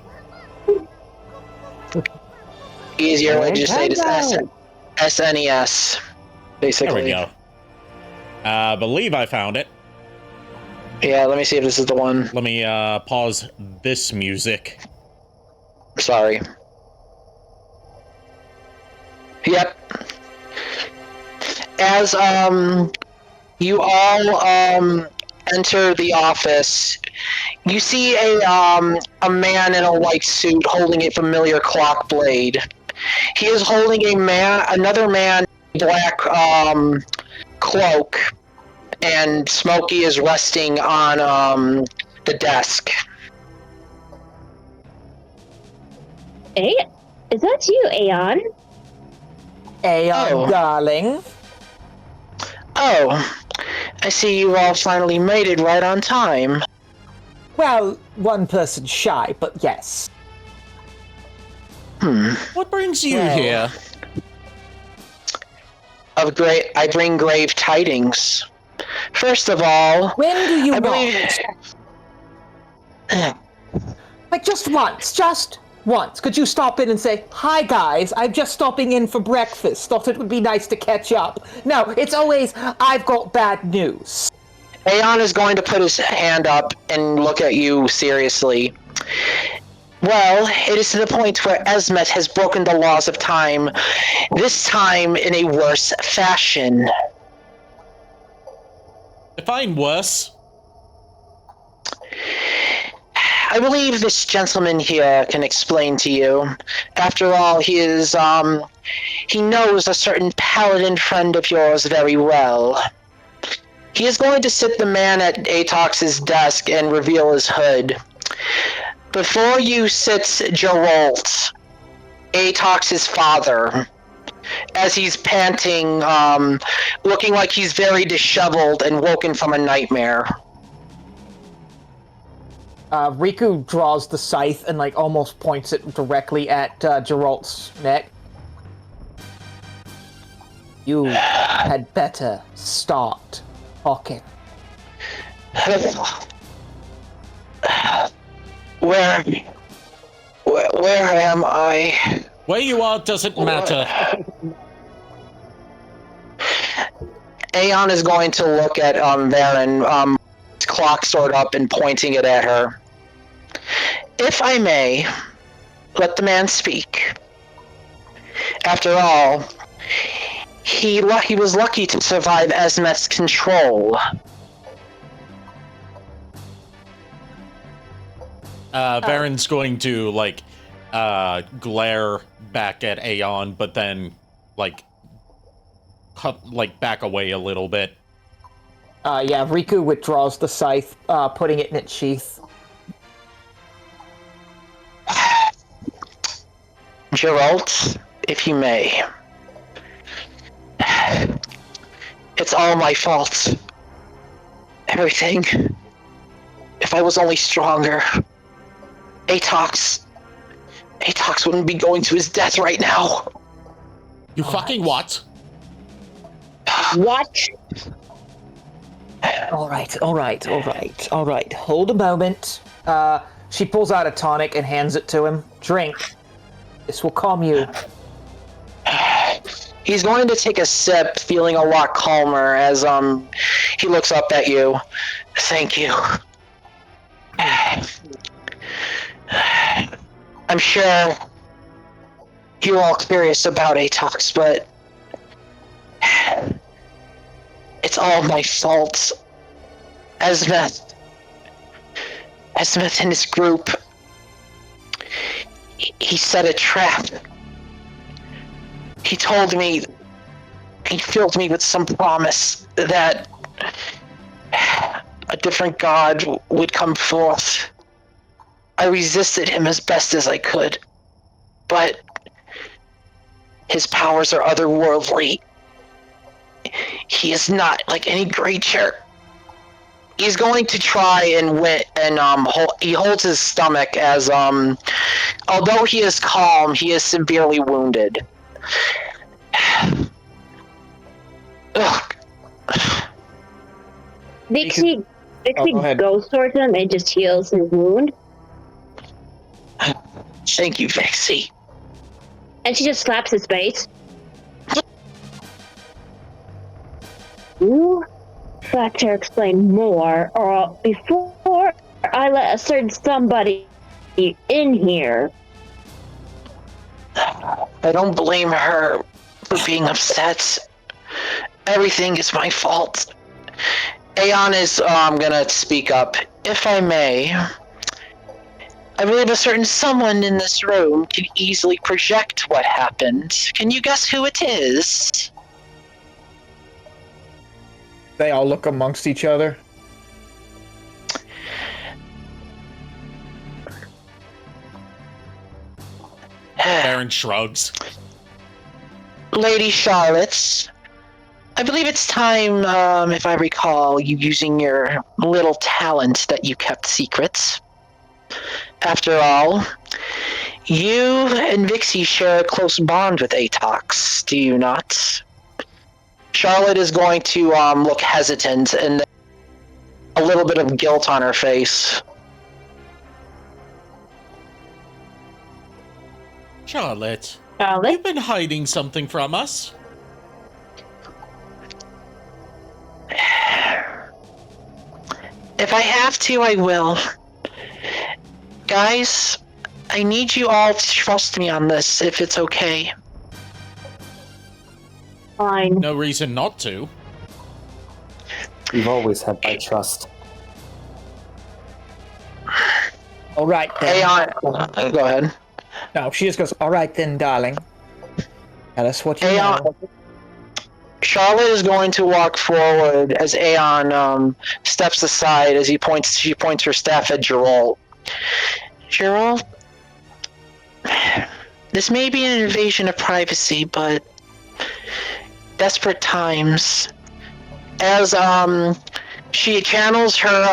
Easier way to just say it is SNES, basically. There we go. Believe I found it. Yeah, let me see if this is the one. Let me pause this music. Sorry. Yep. As you all enter the office, you see a man in a white suit holding a familiar clock blade. He is holding another man in a black cloak, and Smokey is resting on the desk. Hey, is that you, Aeon? Aeon, darling. Oh, I see you all finally made it right on time. Well, one person shy, but yes. What brings you here? I bring grave tidings. First of all, When do you I not? believe... Like just once. Could you stop in and say, "Hi guys, I'm just stopping in for breakfast. Thought it would be nice to catch up." No, it's always, "I've got bad news." Aeon is going to put his hand up and look at you seriously. Well, it is to the point where Esmeth has broken the laws of time, this time in a worse fashion. Define worse. I believe this gentleman here can explain to you. After all, he knows a certain paladin friend of yours very well. He is going to sit the man at Atox's desk and reveal his hood. Before you sits Geralt, Atox's father, as he's panting, looking like he's very disheveled and woken from a nightmare. Riku draws the scythe and like almost points it directly at Geralt's neck. You had better start talking. Where am I? Where you are doesn't matter. Aeon is going to look at Varen, clock sword up and pointing it at her. If I may, let the man speak. After all, he was lucky to survive Esmeth's control. Varen's going to, like, glare back at Aeon, but then, like, back away a little bit. Yeah, Riku withdraws the scythe, putting it in its sheath. Geralt, if you may. It's all my fault. Everything. If I was only stronger. Atox wouldn't be going to his death right now. You fucking what? What? All right. Hold a moment. She pulls out a tonic and hands it to him. Drink. This will calm you. He's going to take a sip, feeling a lot calmer as he looks up at you. Thank you. I'm sure you're all curious about Atox, but it's all my fault. Esmeth and his group. He set a trap. He told me, he filled me with some promise that a different god would come forth. I resisted him as best as I could, but his powers are otherworldly. He is not like any creature. He's going to try and win, and he holds his stomach as although he is calm, he is severely wounded. Ugh. Dixie go goes towards him and just heals his wound. Thank you, Vexy. And she just slaps his face. You better explain more, or before I let a certain somebody in here. I don't blame her for being upset. Everything is my fault. Aeon is gonna speak up. If I may, I believe a certain someone in this room can easily project what happened. Can you guess who it is? They all look amongst each other. Baron shrugs. Lady Charlotte, I believe it's time, if I recall, you using your little talent that you kept secret. After all, you and Vixie share a close bond with Atox, do you not? Charlotte is going to look hesitant and a little bit of guilt on her face. Charlotte, Charlotte? you've been hiding something from us. If I have to, I will. Guys, I need you all to trust me on this, if it's okay. Fine. No reason not to. You've always had my trust. All right then. Aeon, go ahead. No, she just goes, all right then, darling. Tell us what you know. Charlotte is going to walk forward as Aeon steps aside as she points her staff at Geralt. Geralt, this may be an invasion of privacy, but desperate times. As she channels her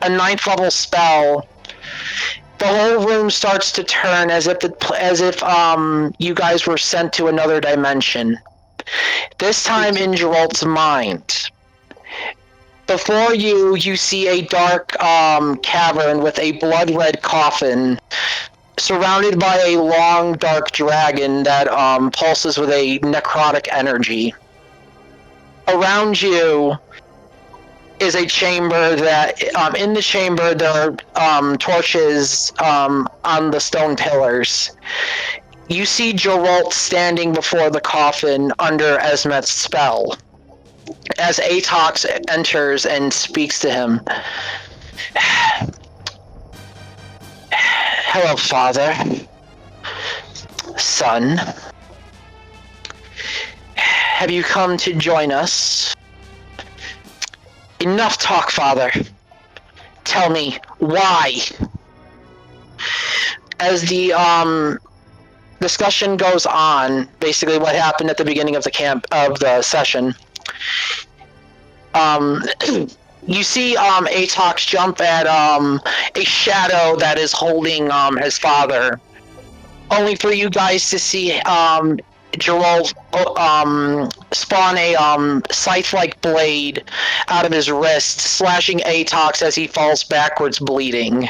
a 9th level spell, the whole room starts to turn as if you guys were sent to another dimension. This time in Geralt's mind. Before you see a dark cavern with a blood-red coffin, surrounded by a long, dark dragon that pulses with a necrotic energy. Around you is a chamber that, in the chamber, there are torches on the stone pillars. You see Geralt standing before the coffin under Esmeth's spell. As Atox enters and speaks to him. Hello, father. Son. Have you come to join us? Enough talk, father. Tell me, why? As the discussion goes on, basically what happened at the beginning of the session, you see Atox jump at a shadow that is holding his father, only for you guys to see Gerald spawn a scythe-like blade out of his wrist, slashing Atox as he falls backwards, bleeding.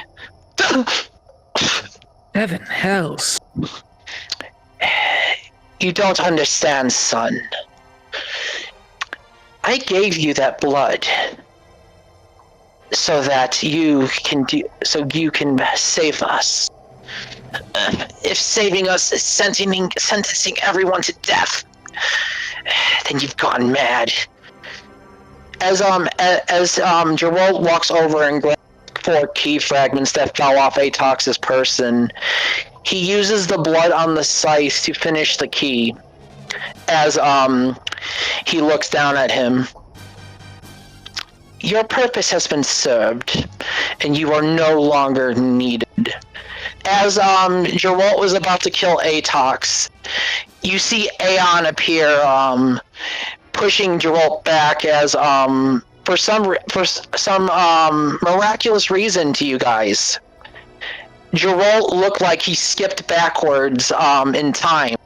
Heaven hells. You don't understand, son. I gave you that blood so that you can save us. If saving us is sentencing everyone to death, then you've gone mad. As Geralt walks over and grabs 4 key fragments that fell off Atox's person, he uses the blood on the scythe to finish the key. As he looks down at him. Your purpose has been served, and you are no longer needed. As Geralt was about to kill Atox, you see Aeon appear, pushing Geralt back as for some miraculous reason to you guys. Geralt looked like he skipped backwards in time,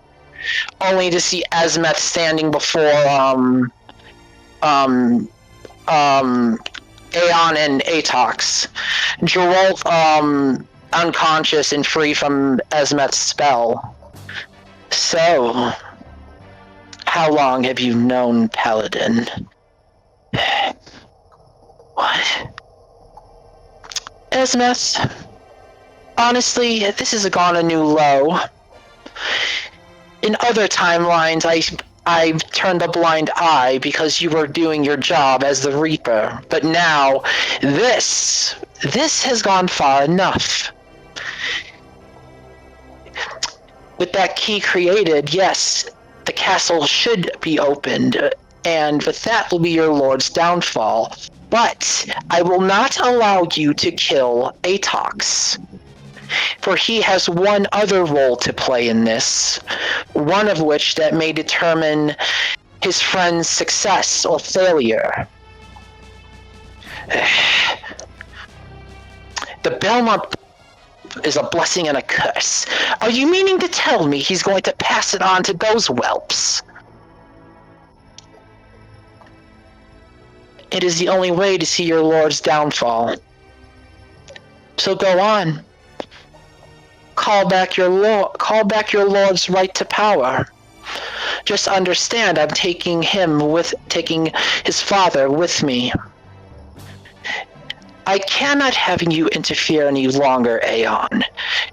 only to see Esmeth standing before Aeon and Atox. Geralt unconscious and free from Esmeth's spell. So, how long have you known Paladin? What? Esmeth? Honestly, this has gone a new low. In other timelines, I've turned a blind eye because you were doing your job as the Reaper. But now, this has gone far enough. With that key created, yes, the castle should be opened, and with that will be your lord's downfall. But I will not allow you to kill Atox, for he has one other role to play in this, one of which that may determine his friend's success or failure. The Belmont is a blessing and a curse. Are you meaning to tell me he's going to pass it on to those whelps? It is the only way to see your lord's downfall. So go on. Call back your lord's right to power. Just understand, I'm taking his father with me. I cannot have you interfere any longer, Aeon.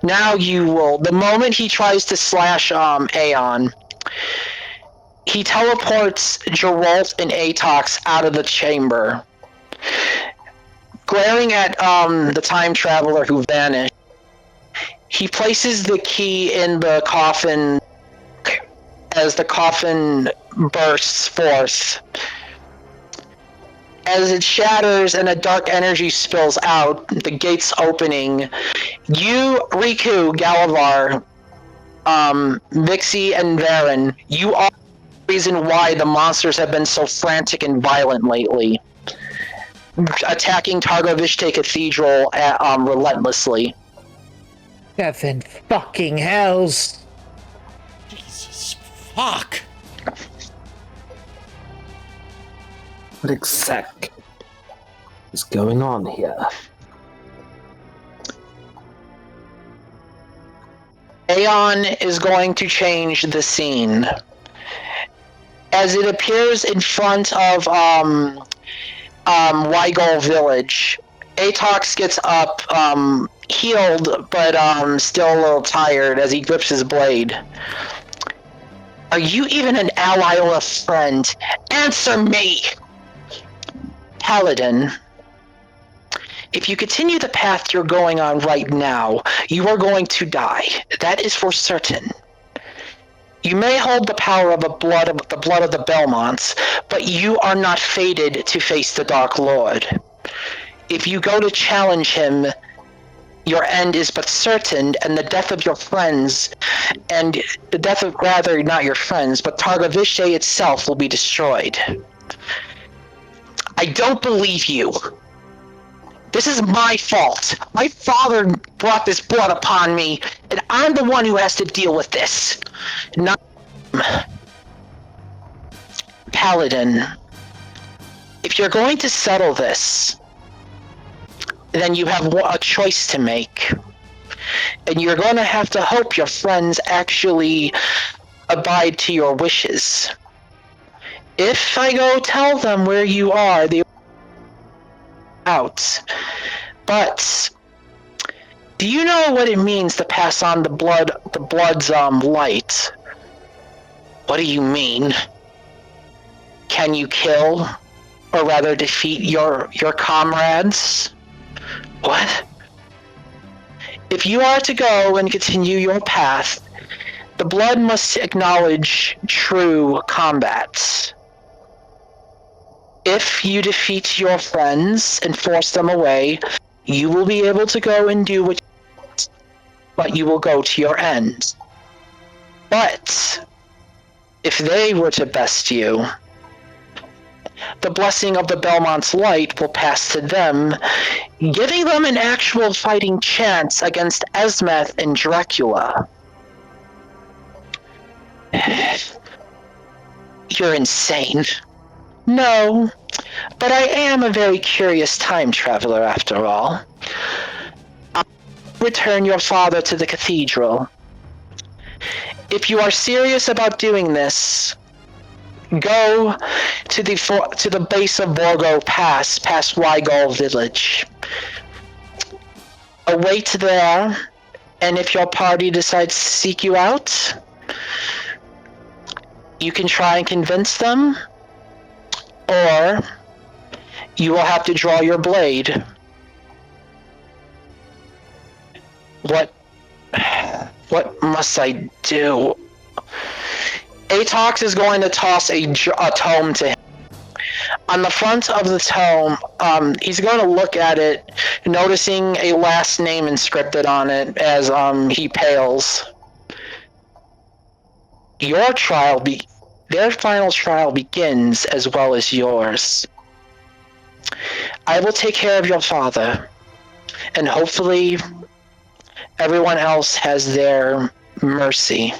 Now you will. The moment he tries to slash Aeon, he teleports Geralt and Atox out of the chamber. Glaring at the time traveler who vanished, he places the key in the coffin as the coffin bursts forth. As it shatters and a dark energy spills out, the gates opening, you, Riku, Galavar, Vixie, and Varen, you are the reason why the monsters have been so frantic and violent lately, attacking Targoviste Cathedral relentlessly. Heaven fucking hells. Jesus fuck. What exactly is going on here? Aeon is going to change the scene. As it appears in front of Weigel Village, Atox gets up, healed, but still a little tired as he grips his blade. Are you even an ally or a friend? Answer me! Paladin, If you continue the path you're going on right now, you are going to die. That is for certain. You may hold the power of the blood of the Belmonts, but you are not fated to face the Dark Lord. If you go to challenge him, your end is but certain, and the death of your friends, and the death of, rather, not your friends, but Targoviste itself will be destroyed. I don't believe you. This is my fault. My father brought this blood upon me, and I'm the one who has to deal with this. Not Paladin. If you're going to settle this, then you have a choice to make. And you're going to have to hope your friends actually abide to your wishes. If I go tell them where you are, they out. But do you know what it means to pass on the blood's light? What do you mean? Can you kill, or rather defeat your comrades? What? If you are to go and continue your path, the blood must acknowledge true combat. If you defeat your friends and force them away, you will be able to go and do what you want, but you will go to your end. But if they were to best you, the blessing of the Belmont's light will pass to them, giving them an actual fighting chance against Esmeth and Dracula. You're insane. No, but I am a very curious time traveler after all. I'll return your father to the cathedral. If you are serious about doing this, go to the base of Borgo Pass, past Wygol Village. Await there, and if your party decides to seek you out, you can try and convince them, or you will have to draw your blade. What must I do? Atox is going to toss a tome to him. On the front of the tome, he's going to look at it, noticing a last name inscripted on it as he pales. Their final trial begins as well as yours. I will take care of your father, and hopefully everyone else has their mercy.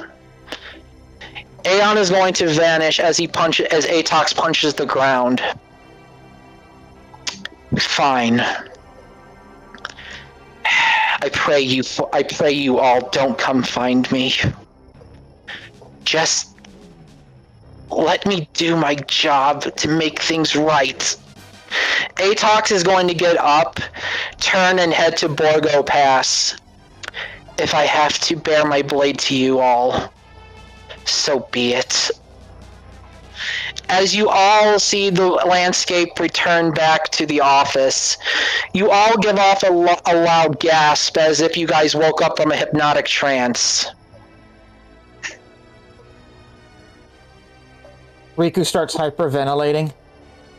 Aeon is going to vanish as Atox punches the ground. Fine. I pray you all don't come find me. Just let me do my job to make things right. Atox is going to get up, turn and head to Borgo Pass. If I have to bear my blade to you all, so be it. As you all see the landscape return back to the office, you all give off a loud gasp as if you guys woke up from a hypnotic trance. Riku starts hyperventilating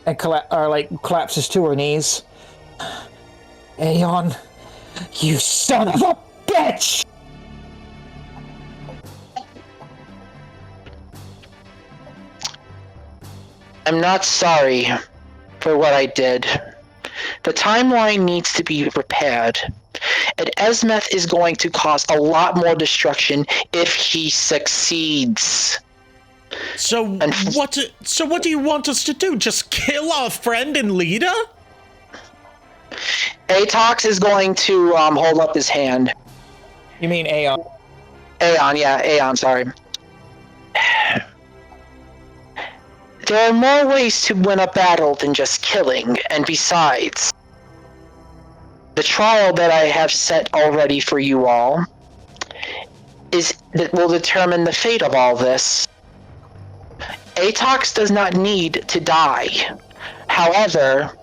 and collapses to her knees. Aeon, you son of a bitch! I'm not sorry for what I did. The timeline needs to be repaired, and Esmeth is going to cause a lot more destruction if he succeeds. So what do you want us to do? Just kill our friend and leader? Atox is going to hold up his hand. You mean Aeon? Aeon, sorry. There are more ways to win a battle than just killing, and besides, the trial that I have set already for you all will determine the fate of all this. Atox does not need to die. However,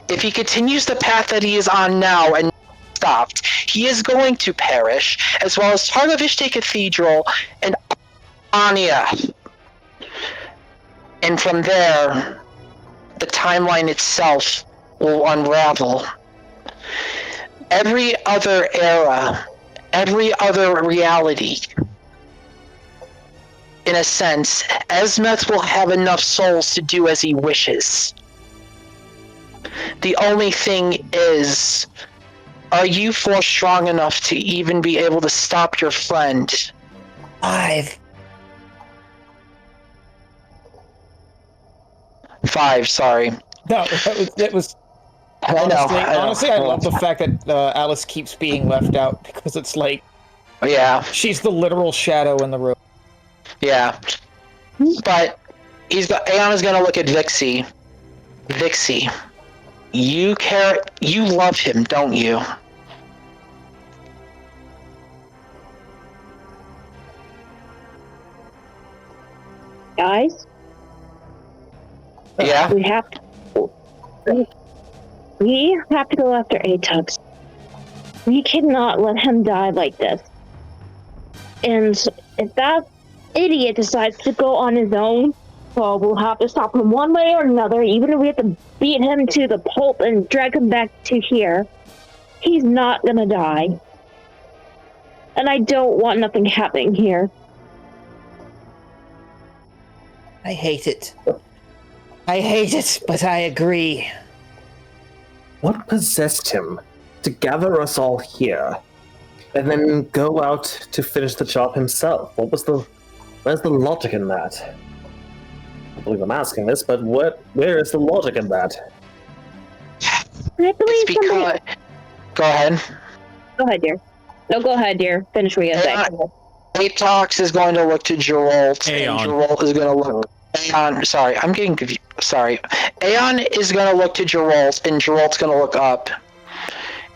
If he continues the path that he is on now and stopped, he is going to perish, as well as Targoviste Cathedral and Anya. And from there, the timeline itself will unravel. Every other era, every other reality, in a sense, Esmeth will have enough souls to do as he wishes. The only thing is, are you four strong enough to even be able to stop your friend? 5. 5, sorry. No, that was honestly, I love the fact that Alice keeps being left out, because it's like, Yeah, she's the literal shadow in the room. yeah. But Aeon's gonna look at Vixie. Vixie, you love him, don't you? Guys, Yeah? we have to go after Atox. We cannot let him die like this. And if that idiot decides to go on his own, well, we'll have to stop him one way or another, even if we have to beat him to the pulp and drag him back to here. He's not gonna die. And I don't want nothing happening here. I hate it. I hate it, but I agree. What possessed him to gather us all here and then go out to finish the job himself? Where's the logic in that? I believe I'm asking this, but where is the logic in that? I believe somebody... Go ahead. Go ahead, dear. No, go ahead, dear. Finish what you say. Atox is going to look to Geralt, and Aeon. Geralt is going to look... Aeon, sorry, I'm getting confused. Sorry. Aeon is going to look to Geralt, and Geralt's going to look up.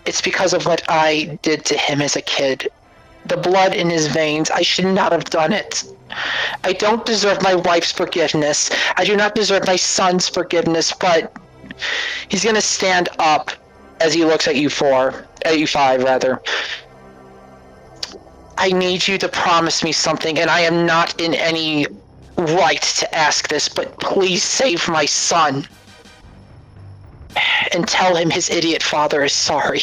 It's because of what I did to him as a kid. The blood in his veins, I should not have done it. I don't deserve my wife's forgiveness. I do not deserve my son's forgiveness, but he's going to stand up as he looks at you five, rather. I need you to promise me something, and I am not in any right to ask this, but please save my son. And tell him his idiot father is sorry.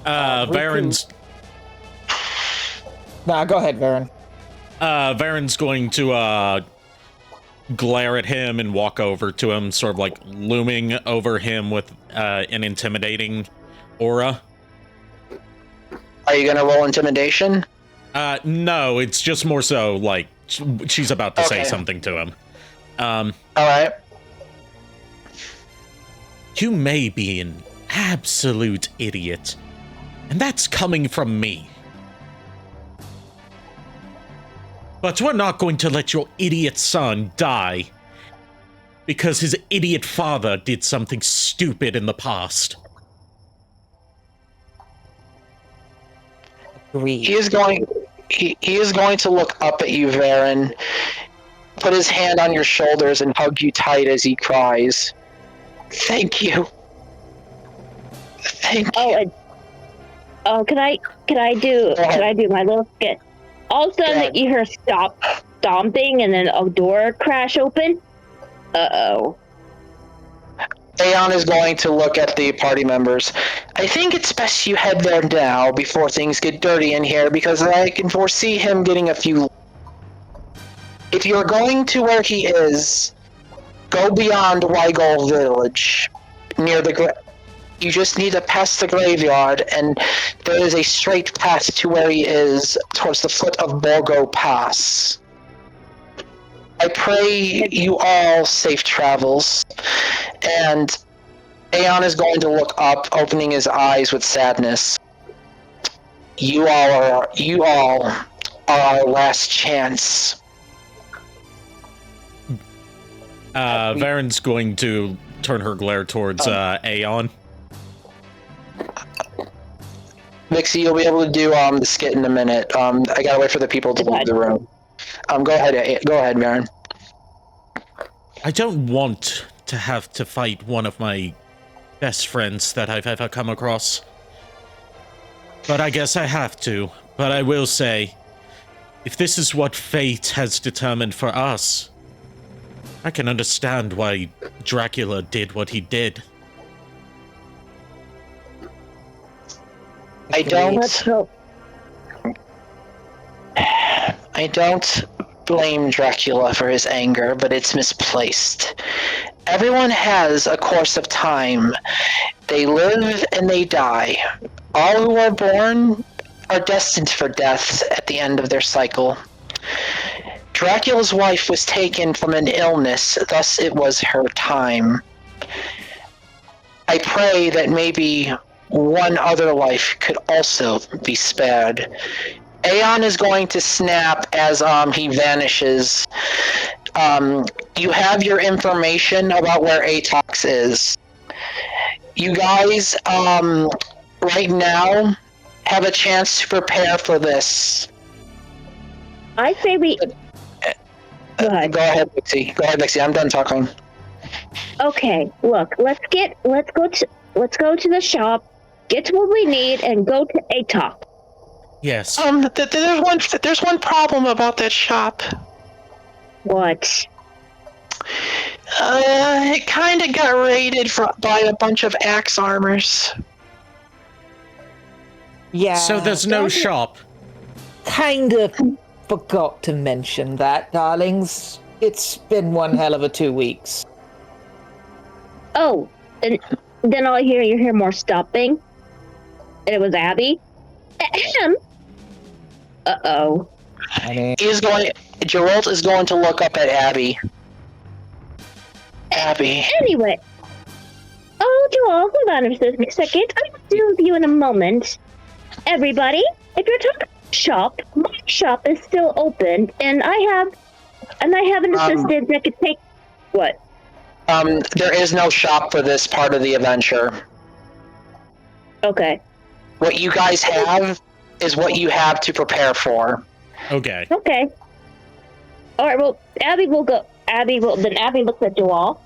Varen's... Nah, go ahead, Varen. Varen's going to, glare at him and walk over to him, sort of like looming over him with, an intimidating aura. Are you gonna roll intimidation? No, it's just more so, like, she's about to say something to him. Alright. You may be an absolute idiot, and that's coming from me. But we're not going to let your idiot son die because his idiot father did something stupid in the past. He is going to look up at you, Varen, put his hand on your shoulders and hug you tight as he cries. Thank you. Thank you. Can I do my little skit? All of a sudden you hear stop stomping and then a door crash open. Uh-oh. Aeon is going to look at the party members. I think it's best you head there now before things get dirty in here, because I can foresee him getting a few... If you're going to where he is, go beyond Weigel Village, near the... You just need to pass the graveyard, and there is a straight path to where he is, towards the foot of Borgo Pass. I pray you all safe travels. And Aeon is going to look up, opening his eyes with sadness. You all are our last chance. Varen's going to turn her glare towards Aeon. Vixie, you'll be able to do the skit in a minute. I gotta wait for the people to leave the room. Go ahead, Varen. I don't want to have to fight one of my best friends that I've ever come across. But I guess I have to. But I will say, if this is what fate has determined for us, I can understand why Dracula did what he did. I don't blame Dracula for his anger, but it's misplaced. Everyone has a course of time. They live and they die. All who are born are destined for death at the end of their cycle. Dracula's wife was taken from an illness, thus it was her time. I pray that maybe one other life could also be spared. Aeon is going to snap as he vanishes. You have your information about where Atox is. You guys, right now, have a chance to prepare for this. I say we... Go ahead. Go ahead, Vixie. I'm done talking. Okay, look, let's go to the shop, get what we need, and go to Atox. Yes. There's one problem about that shop. What? It kind of got raided by a bunch of axe armors. Yeah. So there's no shop. Kind of forgot to mention that, darlings. It's been one hell of a 2 weeks. Oh, and then you hear more stopping. And it was Abby. Ahem. Uh-oh. Geralt is going to look up at Abby. Abby. Anyway. Oh, Joel, hold on a second. I will deal with you in a moment. Everybody, if you're talking shop, my shop is still open, and I have an assistant that could take... What? There is no shop for this part of the adventure. Okay. What you guys have is what you have to prepare for. Okay. Okay. Alright, well, Abby looks at Joel.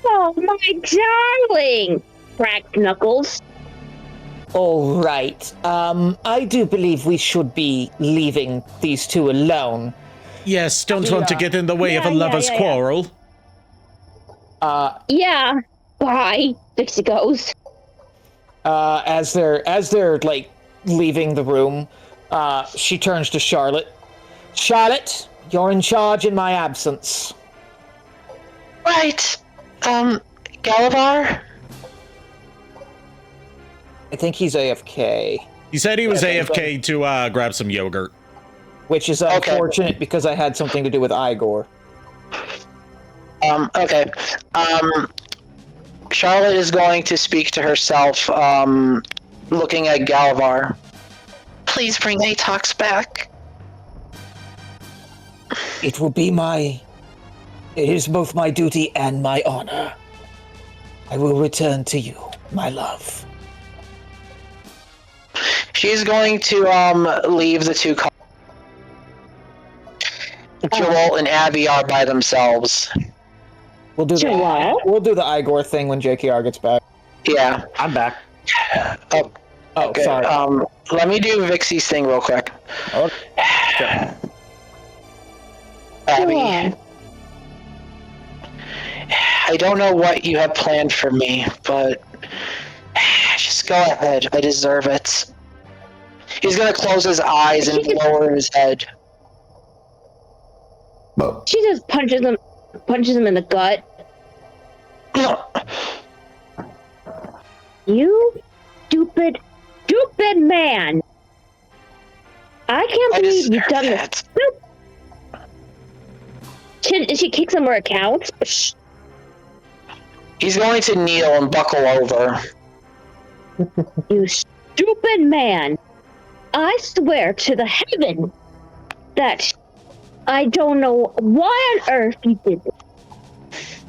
Oh, my darling! Cracked knuckles. All right. I do believe we should be leaving these two alone. Yes, don't want to get in the way of a lover's quarrel. Yeah. Bye. Dixie goes. As they're like leaving the room, she turns to Charlotte. Charlotte, you're in charge in my absence. Right. Galavar? I think he's AFK. He said he was AFK to grab some yogurt. Which is unfortunate because I had something to do with Igor. Okay. Charlotte is going to speak to herself, looking at Galavar. Please bring Atox back. It is both my duty and my honor. I will return to you, my love. She's going to leave the two. Joel and Abby are by themselves. We'll do the Igor thing when JKR gets back. Yeah, I'm back. Oh, okay. Sorry. Let me do Vixie's thing real quick. Okay. Abby, I don't know what you have planned for me, but just go ahead. I deserve it. He's gonna close his eyes and lower his head. She just punches him in the gut. You stupid man! I can't believe you've done this. She kicks him where it counts. He's going to kneel and buckle over. You stupid man! I swear to the heaven that I don't know why on earth you did this.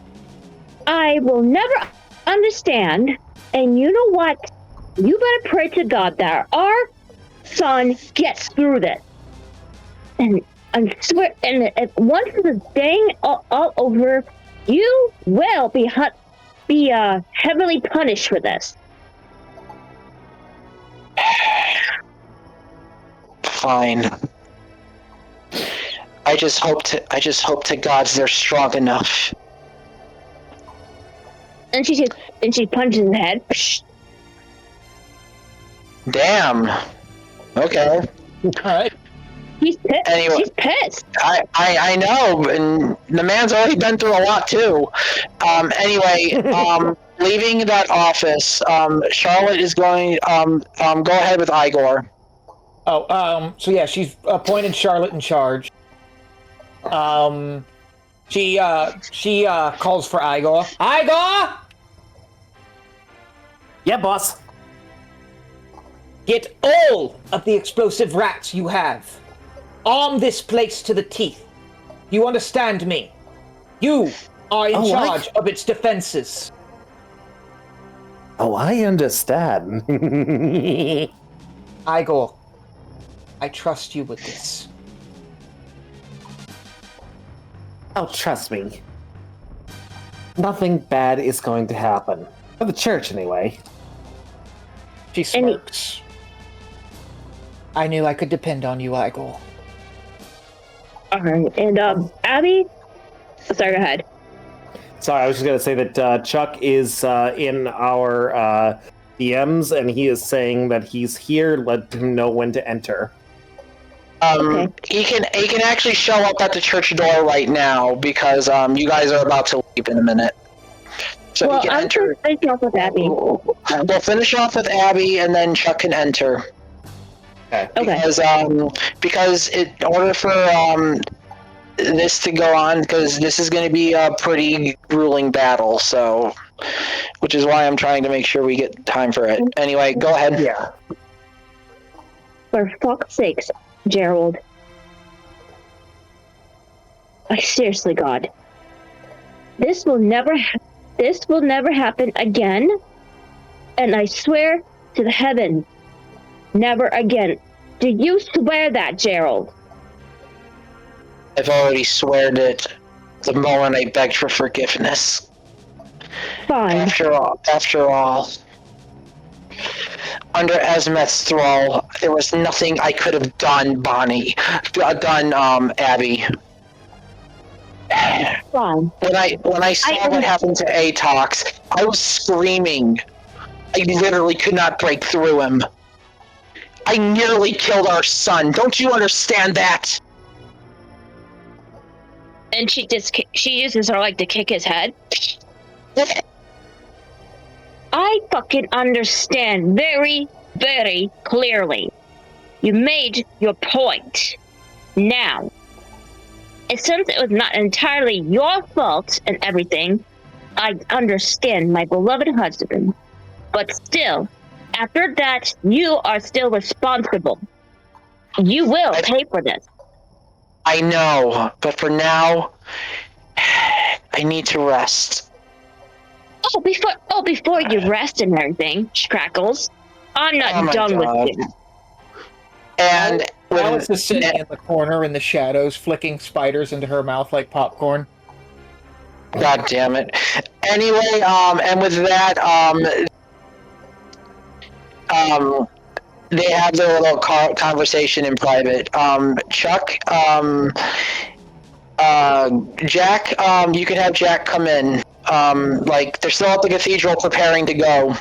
I will never understand, and you know what? You better pray to God that our son gets through this. And I swear, and once the thing all over, you will be heavily punished for this. Fine. I just hope to gods they're strong enough. And she punches in the head. Damn. Okay. Alright. He's pissed. Anyway, She's pissed. I know, and the man's already been through a lot too. Anyway, leaving that office, Charlotte is going. Go ahead with Igor. Oh, so yeah, she's appointed Charlotte in charge. She calls for Igor. Igor! Yeah, boss. Get all of the explosive rats you have. Arm this place to the teeth. You understand me? You are in charge of its defenses. Oh, I understand. Igor, I trust you with this. Oh, trust me. Nothing bad is going to happen. For the church, anyway. She smirks. I knew I could depend on you, Igor. Alright, and Abby? Sorry, go ahead. Sorry, I was just going to say that Chuck is in our DMs, and he is saying that he's here. Let him know when to enter. Okay. He can actually show up at the church door right now because you guys are about to leave in a minute. So well, he can enter. Finish off with Abby. We'll finish off with Abby, and then Chuck can enter. Okay. Because in order for this to go on, because this is going to be a pretty grueling battle, so which is why I'm trying to make sure we get time for it. Anyway, go ahead. Yeah. For fuck's sakes, Gerald. I seriously, God. This will never happen again. And I swear to the heaven, never again. Do you swear that, Gerald? I've already sweared it the moment I begged for forgiveness. Fine. After all, under Esmeth's thrall, there was nothing I could have done, Abby. Fine. When I saw what happened to Atox, I was screaming. I literally could not break through him. I nearly killed our son. Don't you understand that? And she uses her leg to kick his head. I fucking understand very, very clearly. You made your point. Now, since it was not entirely your fault and everything, I understand, my beloved husband. But still, after that, you are still responsible. You will pay for this. I know, but for now, I need to rest. Before you rest and everything, Crackles, I'm not done with you. And Alice is sitting in the corner in the shadows, flicking spiders into her mouth like popcorn. God damn it. Anyway, and with that, they have their little conversation in private. Chuck, Jack, you can have Jack come in. They're still at the cathedral preparing to go.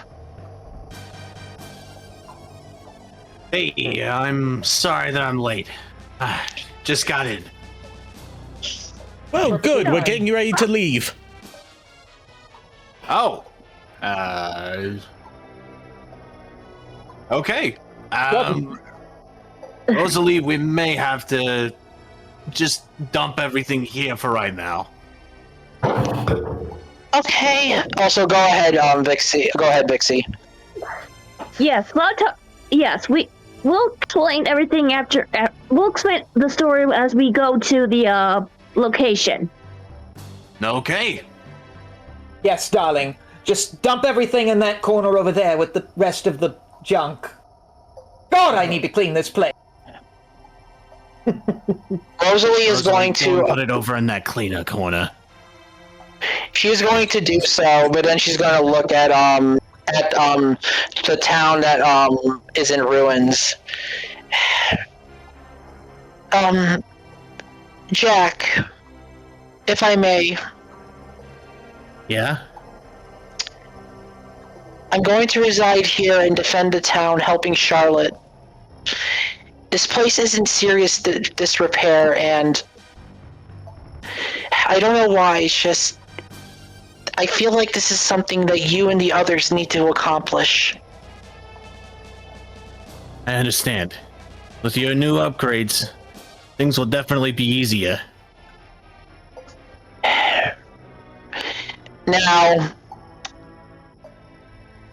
Hey, I'm sorry that I'm late. Just got in. Well, good. We're getting ready to leave. Oh. Okay. Rosalie, we may have to just dump everything here for right now. Okay. Also, go ahead, Vixie. Go ahead, Vixie. Yes, we'll explain everything after. We'll explain the story as we go to the location. Okay. Yes, darling. Just dump everything in that corner over there with the rest of the junk. God, I need to clean this place. Rosalie is going to put it over in that cleaner corner. She's going to do so, but then she's going to look at the town that is in ruins. Jack, if I may. Yeah? I'm going to reside here and defend the town, helping Charlotte. This place is in serious disrepair, and I don't know why, it's just... I feel like this is something that you and the others need to accomplish. I understand. With your new upgrades, things will definitely be easier. Now,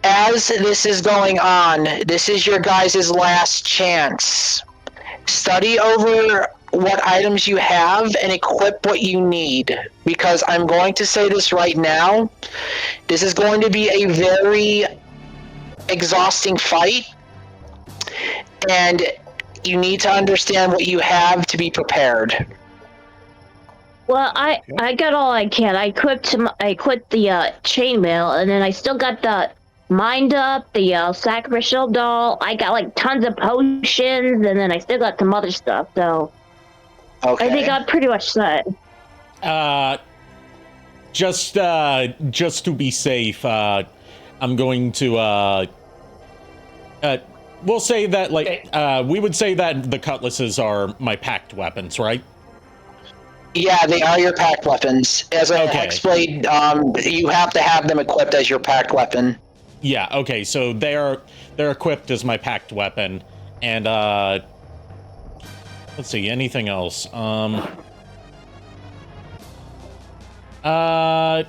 as this is going on, this is your guys' last chance. Study over what items you have and equip what you need. Because I'm going to say this right now, this is going to be a very exhausting fight. And you need to understand what you have to be prepared. Well, I got all I can. I equipped the chainmail, and then I still got the mind up, the sacrificial doll. I got like tons of potions, and then I still got some other stuff. So okay. I think I'm pretty much set. Just to be safe, I'm going to we'll say that we would say that the cutlasses are my packed weapons, right? Yeah, they are your packed weapons. As I explained, you have to have them equipped as your packed weapon. Yeah, okay, so they're equipped as my packed weapon, and let's see, anything else? Let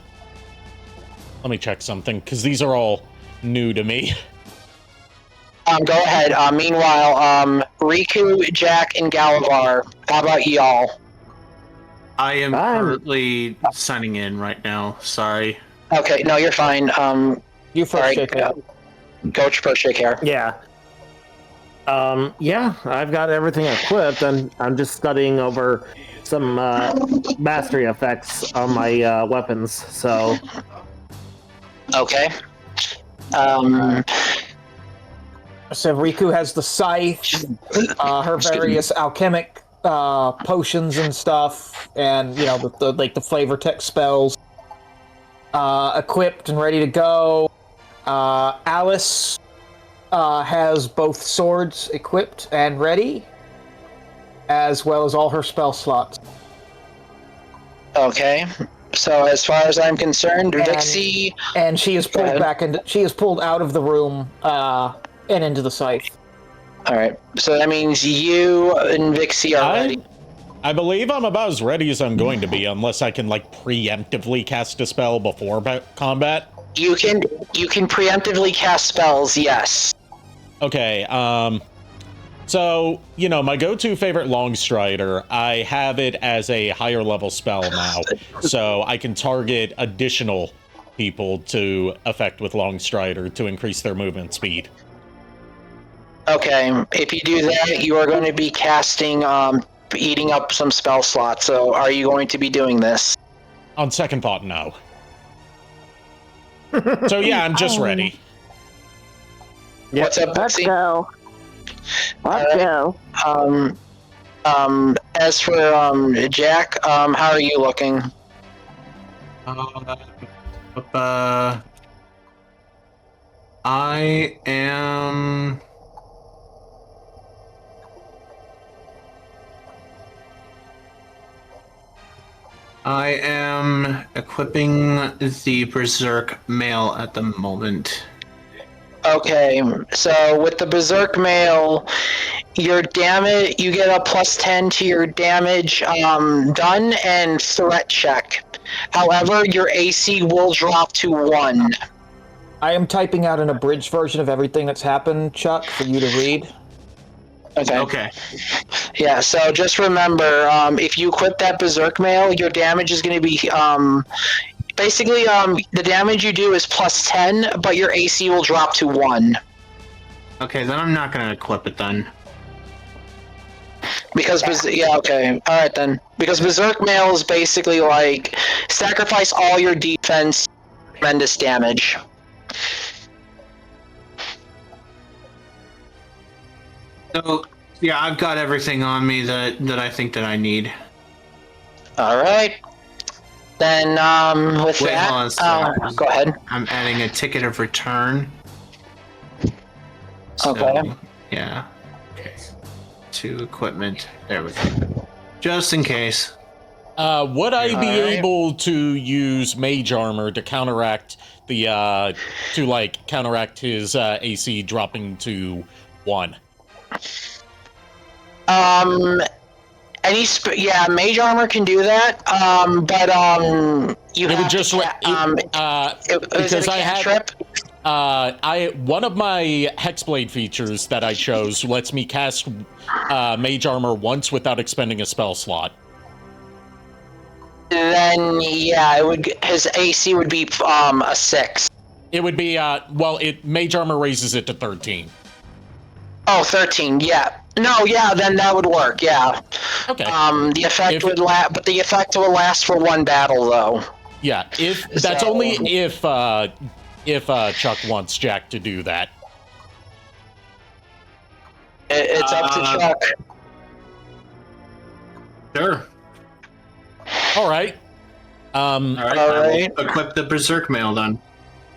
me check something, because these are all new to me. Go ahead. Meanwhile, Riku, Jack, and Galavar, how about y'all? I am currently signing in right now. Sorry. Okay, no, you're fine. You first, shake hair. Coach first, shake hair. Yeah. Yeah, I've got everything equipped, and I'm just studying over some mastery effects on my weapons, so... Okay. So Riku has the scythe, her various alchemic potions and stuff, and you know the flavor text spells equipped and ready to go. Alice has both swords equipped and ready, as well as all her spell slots. Okay. So as far as I'm concerned, Vixie, and she is pulled back into pulled out of the room and into the scythe. All right. So that means you and Vixie are ready. I believe I'm about as ready as I'm going to be, unless I can like preemptively cast a spell before combat. You can preemptively cast spells, yes. Okay. So, you know, my go-to favorite Longstrider, I have it as a higher level spell now, so I can target additional people to affect with Longstrider to increase their movement speed. Okay, if you do that, you are going to be casting, eating up some spell slots, so are you going to be doing this? On second thought, no. So yeah, I'm just ready. What's up, Let's Vixie? go. Let's go. As for, Jack, how are you looking? I am... equipping the Berserk mail at the moment. Okay, so with the Berserk mail, your damage, you get a +10 to your damage done and threat check. However, your AC will drop to 1. I am typing out an abridged version of everything that's happened, Chuck, for you to read. Okay. Yeah, so just remember, if you equip that Berserk mail, your damage is going to be, basically, the damage you do is +10, but your AC will drop to 1. Okay, then I'm not going to equip it then. Because okay, all right then. Because Berserk Mail is basically like sacrifice all your defense, tremendous damage. So yeah, I've got everything on me that I think that I need. All right. Then with Wait, that, hold on a second. go ahead. I'm adding a ticket of return. Okay. Yeah. Okay. To equipment. There we go. Just in case. Would I be Alright. able to use mage armor to counteract the counteract his AC dropping to 1? Mage armor can do that. You It would have just to, because I cantrip? had one of my Hexblade features that I chose lets me cast mage armor once without expending a spell slot. Then yeah, it would. His AC would be a 6. It would be mage armor raises it to 13. Oh, 13. Yeah. No. Yeah. Then that would work. Yeah. Okay. The effect but the effect will last for 1 battle though. Yeah. If that's only if Chuck wants Jack to do that. It's up to Chuck. Sure. All right. All right. All right. Equip the Berserk Mail then.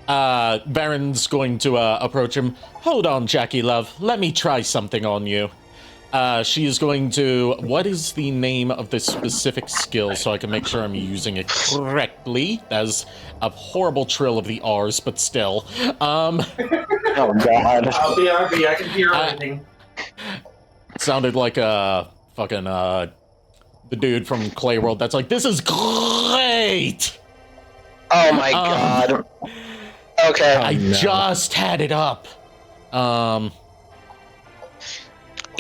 Baron's going to approach him. Hold on, Jackie love. Let me try something on you. She is going to... What is the name of this specific skill so I can make sure I'm using it correctly? That is a horrible trill of the R's, but still. Oh, God. I'll be RB. I can hear everything. Sounded like a fucking, the dude from Clay World that's like, this is great! Oh, my God. Okay. I just had it up.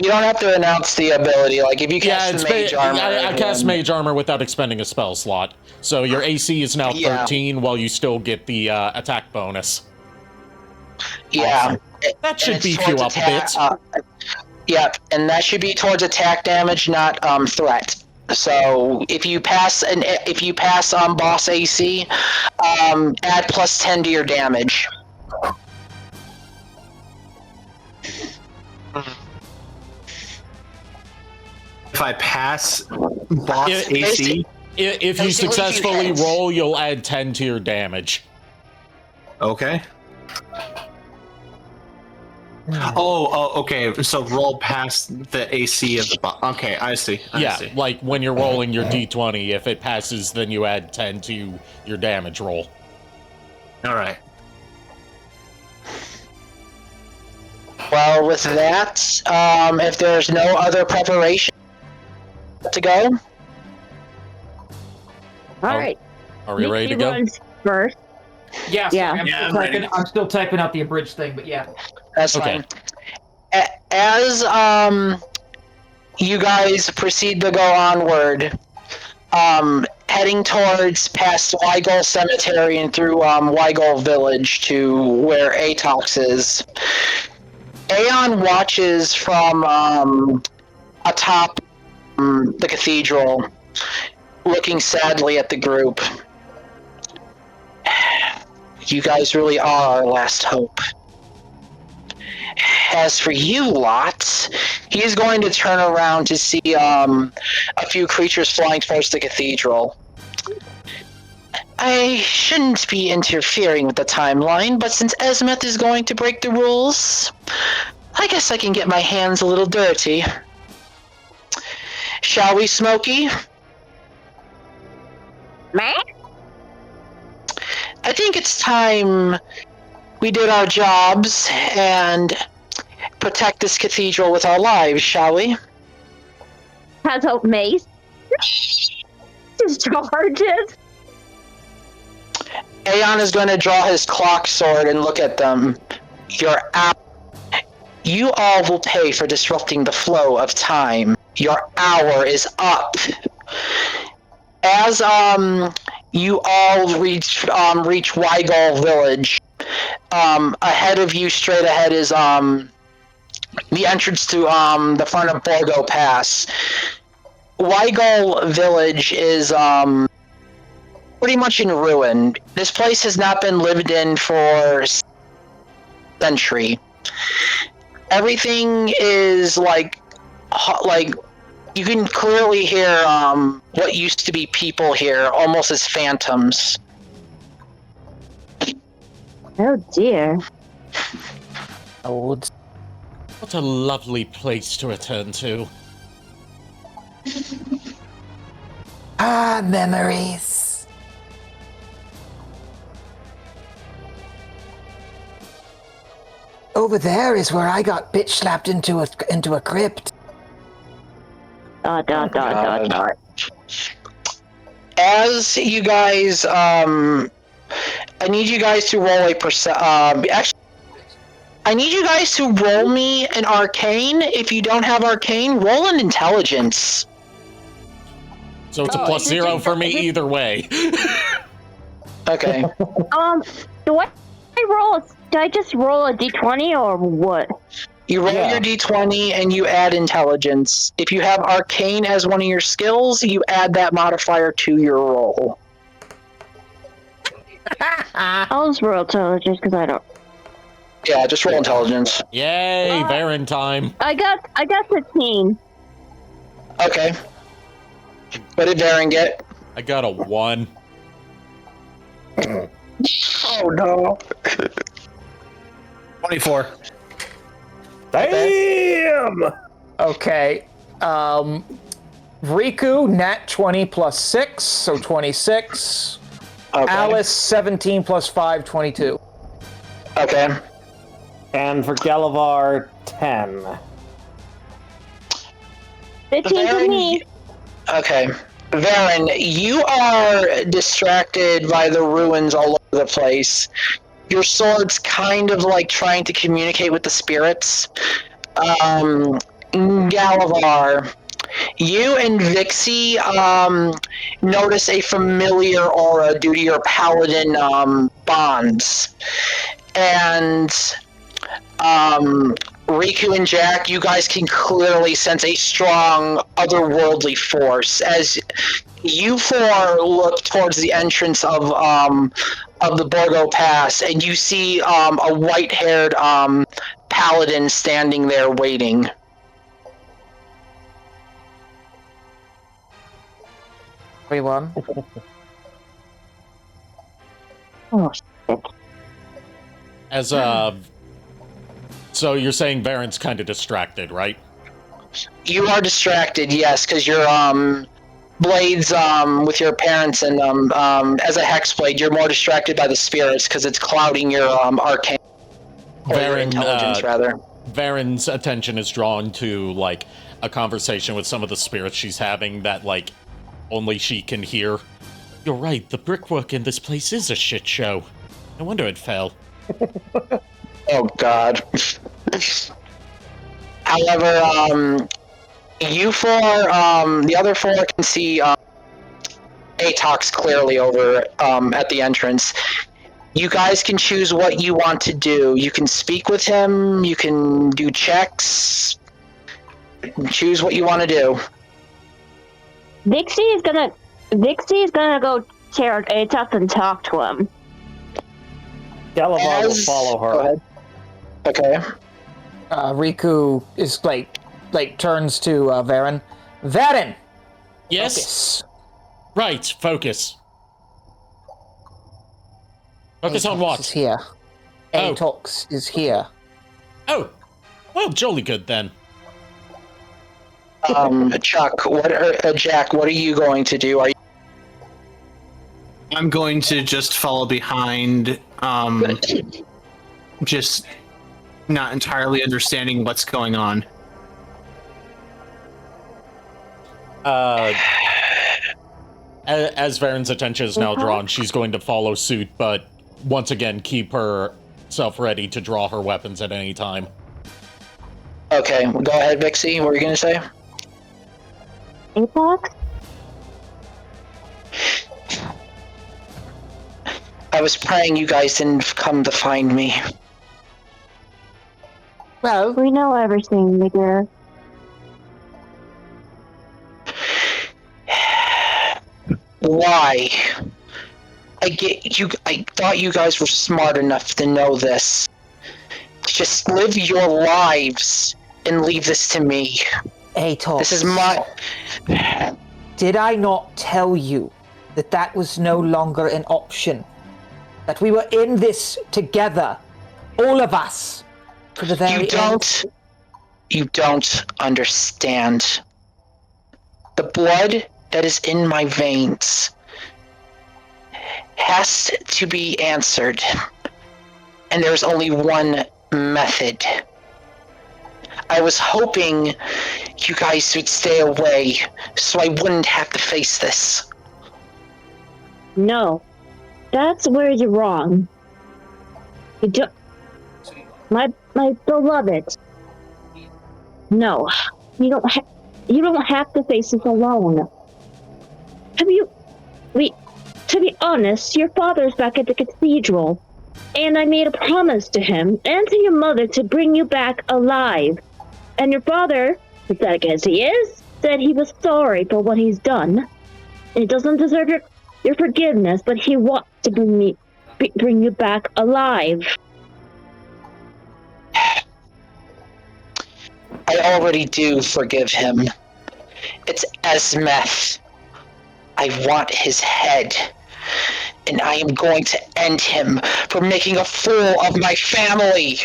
You don't have to announce the ability. Like, if you cast the mage armor... I cast mage armor without expending a spell slot. So your AC is now 13 while you still get the attack bonus. Yeah. Awesome. That should beef you up a bit. Yep, and that should be towards attack damage, not threat. So if you pass boss AC, add plus 10 to your damage. If I pass boss AC, if you successfully roll, you'll add 10 to your damage. Okay. Oh, okay. So roll past the AC of the boss. Okay, I see. I see. Like when you're rolling your d20, if it passes, then you add 10 to your damage roll. All right. Well, with that, if there's no other preparation to go, All right. Are we ready to go? Runs first. Yeah, sorry, Yeah. I'm still typing out the abridged thing, but yeah. that's fine. As you guys proceed to go onward, heading towards past Weigel Cemetery and through Weigel Village to where Atox is, Aeon watches from atop the cathedral, looking sadly at the group. You guys really are our last hope. As for you lot, he's going to turn around to see a few creatures flying towards the cathedral. I shouldn't be interfering with the timeline, but since Esmeth is going to break the rules, I guess I can get my hands a little dirty. Shall we, Smokey? Meh? I think it's time we did our jobs and protect this cathedral with our lives, shall we? Has hope mace. Discharges. Aeon is going to draw his clock sword and look at them. You're out. You all will pay for disrupting the flow of time. Your hour is up. As you all reach Weigel Village, ahead of you, straight ahead, is the entrance to the front of Borgo Pass. Weigel Village is pretty much in ruin. This place has not been lived in for a century. Everything is like you can clearly hear what used to be people here, almost as phantoms. Oh dear. Old. What a lovely place to return to. Ah, memories. Over there is where I got bitch slapped into a crypt. Dot. As you guys, I need you guys to roll a actually, I need you guys to roll me an arcane. If you don't have arcane, roll an intelligence. So it's a +0 for me either way. Okay. Do I just roll a d20 or what? You roll your d20 and you add intelligence. If you have arcane as one of your skills, you add that modifier to your roll. I'll just roll intelligence because I don't. Yeah, just roll intelligence. Yay, Baron time. I got 15. Okay. What did Varen get? I got a 1. Oh no. 24. Damn! Okay. Riku, nat 20 plus 6, so 26. Okay. Alice, 17 plus 5, 22. Okay. And for Galavar, 10. 15 for me. Okay. Varen, you are distracted by the ruins all over the place. Your sword's kind of like trying to communicate with the spirits. Galavar, you and Vixie notice a familiar aura due to your paladin bonds. And Riku and Jack, you guys can clearly sense a strong otherworldly force as you four look towards the entrance of the Borgo Pass, and you see a white-haired paladin standing there waiting. Everyone. Oh, shit. As so you're saying Baron's kind of distracted, right? You are distracted, yes, because your blades with your parents, and as a hex blade, you're more distracted by the spirits because it's clouding your arcane. Your intelligence, rather. Varen's attention is drawn to like a conversation with some of the spirits she's having that like only she can hear. You're right, the brickwork in this place is a shit show. No wonder it fell. Oh God. However, you four, the other four can see Atox clearly over at the entrance. You guys can choose what you want to do. You can speak with him, you can do checks. Choose what you want to do. Vixie is gonna go tear Atox and talk to him. Galavar will follow her. Go ahead. Okay. Riku is like turns to Varen. Varen! Yes? Focus. Right, focus. Focus on Atox what? is here. Oh. Atox is here. Oh, well, jolly good then. Chuck, Jack, what are you going to do? I'm going to just follow behind, just not entirely understanding what's going on. As Varen's attention is now drawn, she's going to follow suit, but once again keep herself ready to draw her weapons at any time. Okay, go ahead, Vixie. What were you going to say? Atox? I was praying you guys didn't come to find me. Well, We know everything, nigger. Why? I thought you guys were smart enough to know this. Just live your lives and leave this to me. Atox. This is my... Did I not tell you that that was no longer an option? That we were in this together, all of us, to the very end? You don't understand. The blood that is in my veins has to be answered, and there's only one method. I was hoping you guys would stay away so I wouldn't have to face this. No, that's where you're wrong. You don't... My beloved. No, you don't have to face this alone. To be honest, your father's back at the cathedral, and I made a promise to him and to your mother to bring you back alive. And your father, pathetic as he is, said he was sorry for what he's done. And he doesn't deserve your forgiveness, but he wants to bring you back alive. I already do forgive him. It's Esmeth. I want his head. And I am going to end him for making a fool of my family.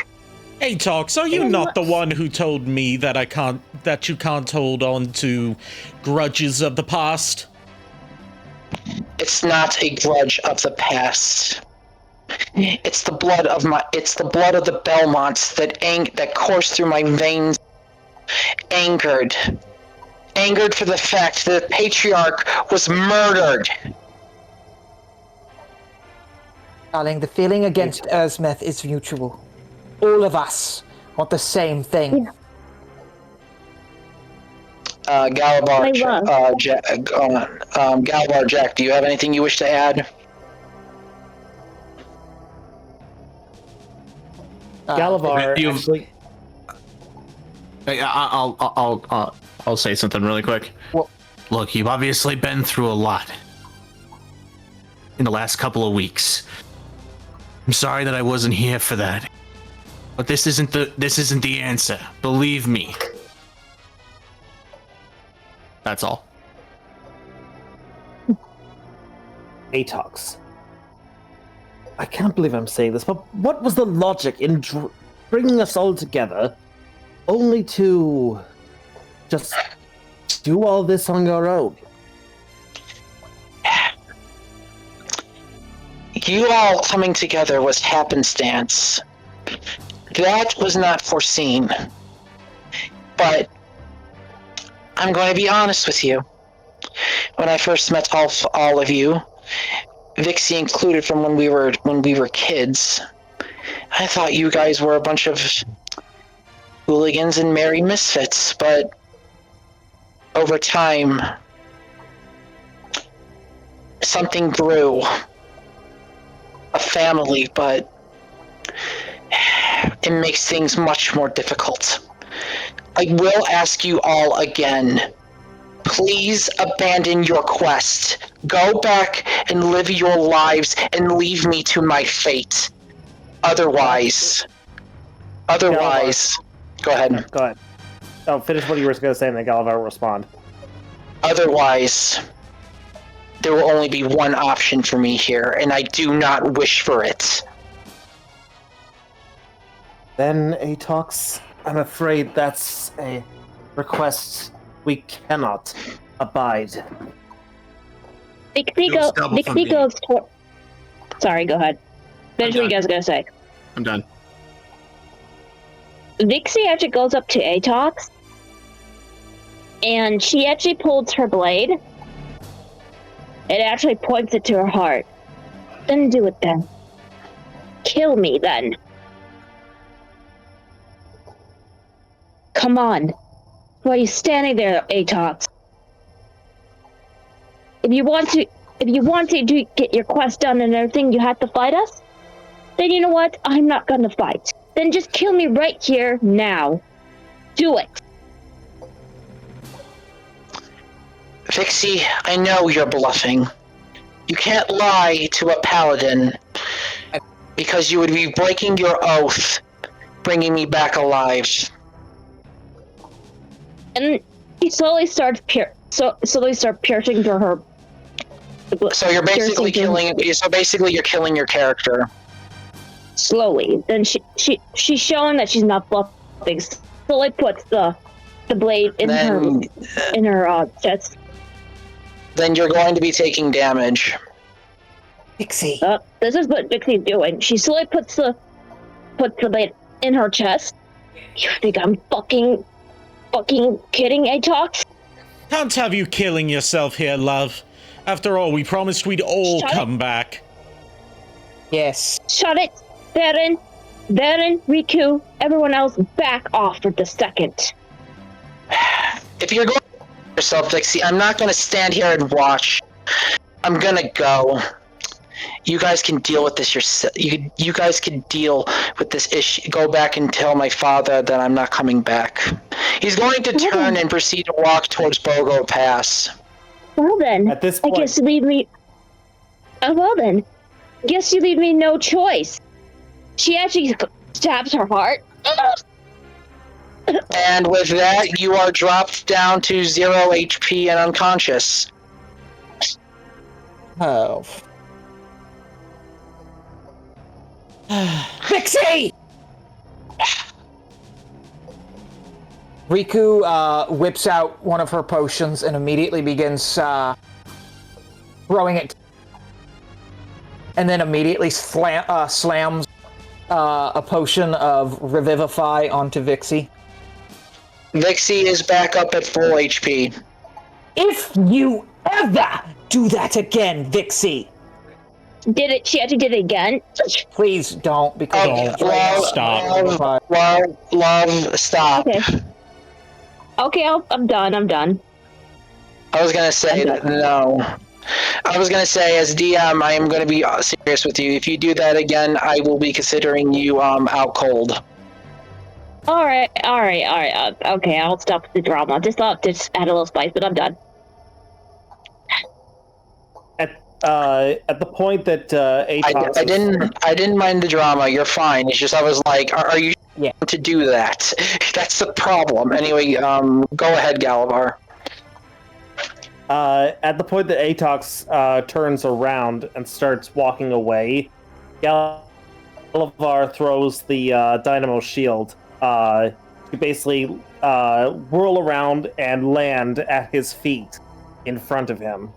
Atox, are you not the one who told me that you can't hold on to grudges of the past? It's not a grudge of the past. It's the blood of the Belmonts that coursed through my veins. Angered for the fact that the patriarch was murdered. Darling, the feeling against Esmeth is mutual. All of us want the same thing. Galabar, Jack, do you have anything you wish to add? Galavar, actually... I'll say something really quick. Well, look, you've obviously been through a lot in the last couple of weeks. I'm sorry that I wasn't here for that, but this isn't the answer. Believe me. That's all. Atox. I can't believe I'm saying this, but what was the logic in bringing us all together, only to just do all this on your own? You all coming together was happenstance. That was not foreseen. But I'm going to be honest with you. When I first met all of you, Vixie included from when we were kids, I thought you guys were a bunch of hooligans and merry misfits, but over time, something grew. A family, but it makes things much more difficult. I will ask you all again. Please abandon your quest. Go back and live your lives and leave me to my fate. Otherwise... Go ahead. Go ahead. Oh, finish what you were going to say and then Galavar will respond. Otherwise, there will only be one option for me here, and I do not wish for it. Then, Atox, I'm afraid that's a request we cannot abide. Vixie goes toward... Sorry, go ahead. Finish what you guys are going to say. I'm done. Vixie actually goes up to Atox, and she actually pulls her blade. It actually points it to her heart. Then do it then. Kill me then. Come on. Why are you standing there, Atox? If you want to get your quest done and everything, you have to fight us? Then you know what? I'm not gonna fight. Then just kill me right here, now. Do it. Vixie, I know you're bluffing. You can't lie to a paladin, because you would be breaking your oath, bringing me back alive. And he slowly starts piercing through her. So you're basically you're killing your character. Slowly. Then she's showing that she's not bluffing. Slowly puts the blade in her chest. Then you're going to be taking damage. Pixie. This is what Vixie's doing. She slowly puts the blade in her chest. You think I'm fucking kidding, Atox? Can't have you killing yourself here, love. After all, we promised we'd all come back. Yes. Shut it! Baron, Riku, everyone else back off for the second. If you're going to kill yourself, Vixie, I'm not going to stand here and watch. I'm going to go. You guys can deal with this yourself. You guys can deal with this issue. Go back and tell my father that I'm not coming back. He's going to turn and proceed to walk towards Bogo Pass. Well then, At this point, I guess you leave me... well then, guess you leave me no choice. She actually stabs her heart. And with that, you are dropped down to 0 HP and unconscious. Oh. Pixie! Riku whips out one of her potions and immediately begins throwing it, and then immediately slams a potion of Revivify onto Vixie. Vixie is back up at full HP. If you ever do that again, Vixie! She actually did it again? Please don't, because Stop. Love, stop. Okay, I'm done. I was gonna say that, no. I was gonna say, as DM, I am gonna be serious with you. If you do that again, I will be considering you out cold. Alright. Okay, I'll stop the drama. Just add a little spice, but I'm done. At the point that Atox... I didn't mind the drama. You're fine. It's just I was like, are you to do that? That's the problem. Anyway, go ahead, Galavar. At the point that Atox turns around and starts walking away, Galavar throws the dynamo shield to basically whirl around and land at his feet in front of him.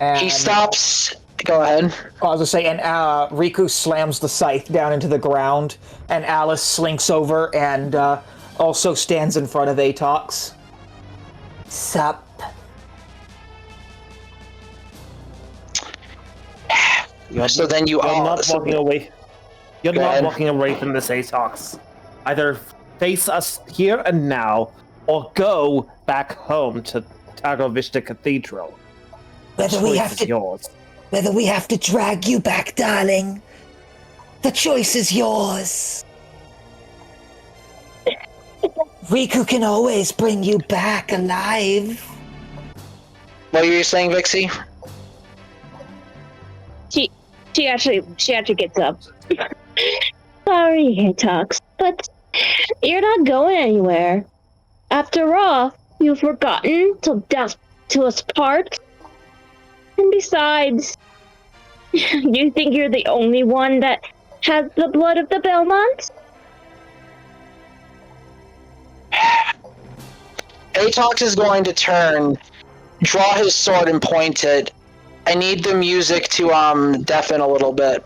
And He stops. Go ahead. I was gonna say, and Riku slams the scythe down into the ground, and Alice slinks over and also stands in front of Atox. Sup? So then you You're all... not walking away. You're Go not ahead. walking away from this Atox. Either face us here and now, or go back home to Targoviste Cathedral. Whether we have to, yours. whether we have to drag you back, darling, the choice is yours. Riku can always bring you back alive. What were you saying, Vixie? She actually gets up. Sorry, Atox, but you're not going anywhere. After all, you've forgotten till death to us part. And besides, you think you're the only one that has the blood of the Belmonts? Atox is going to turn, draw his sword and point it. I need the music to deafen a little bit.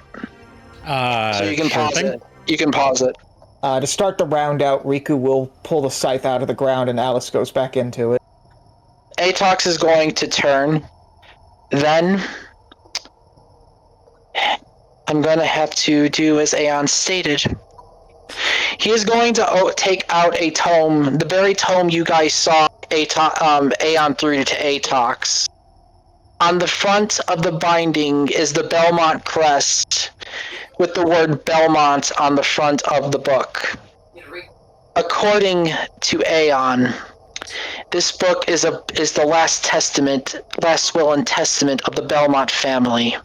So you can pause it. You can pause it. To start the round out, Riku will pull the scythe out of the ground and Alice goes back into it. Atox is going to turn. Then I'm going to have to do as Aeon stated. He is going to take out a tome, the very tome you guys saw Aeon threw to Atox. On the front of the binding is the Belmont crest, with the word Belmont on the front of the book. According to Aeon, this book is the last will and testament of the Belmont family.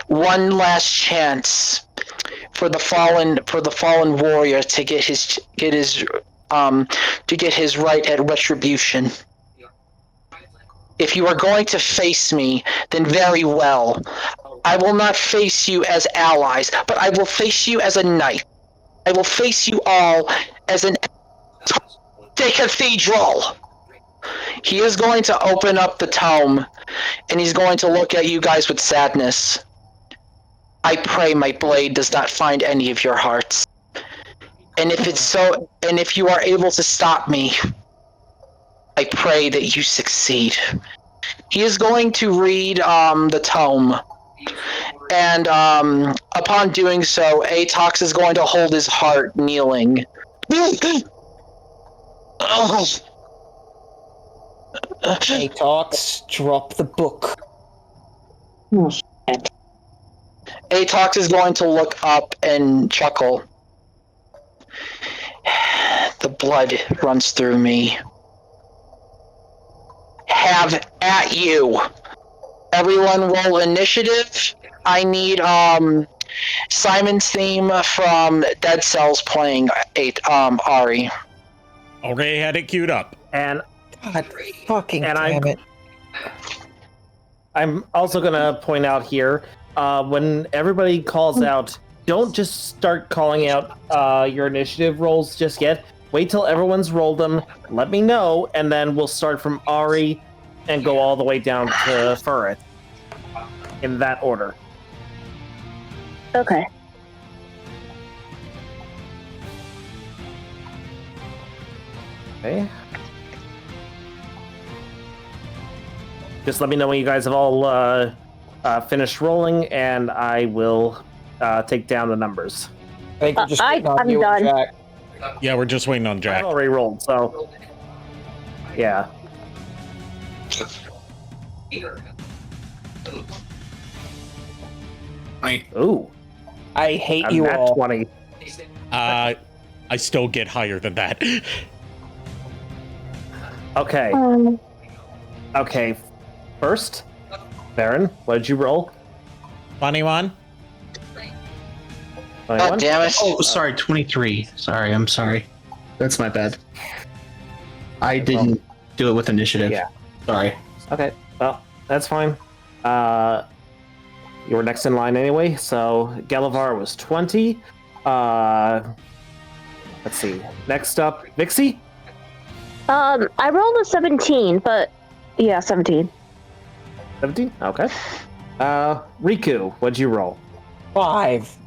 One last chance for the fallen warrior to get his right at retribution. If you are going to face me, then very well. I will not face you as allies, but I will face you as a knight. I will face you all as the cathedral. He is going to open up the tome, and he's going to look at you guys with sadness. I pray my blade does not find any of your hearts. And if it's so, and if you are able to stop me, I pray that you succeed. He is going to read the tome. And upon doing so, Atox is going to hold his heart, kneeling. Atox, drop the book. Atox is going to look up and chuckle. The blood runs through me. Have at you. Everyone roll initiative. I need Simon's theme from Dead Cells playing Ari. Already had it queued up. And God fucking damn it. I'm also gonna point out here, when everybody calls out, don't just start calling out your initiative rolls just yet. Wait till everyone's rolled them, let me know, and then we'll start from Ari and go all the way down to Furret. In that order. Okay. Okay. Just let me know when you guys have all finished rolling, and I will take down the numbers. I think we're just waiting on I'm you and done. Jack. Yeah, we're just waiting on I've Jack. already rolled, so yeah. Ooh, I hate a you nat all. 20. I still get higher than that. Okay. Okay. First, Baron, what did you roll? 21? 21? God damn it. Oh, sorry, 23. Sorry, I'm sorry. That's my bad. I didn't do it with initiative. Yeah. Sorry. Okay, well, that's fine. You were next in line anyway, so Galavar was 20. Let's see. Next up, Vixie? I rolled a 17, but yeah, 17. 17? Okay. Riku, what'd you roll? 5.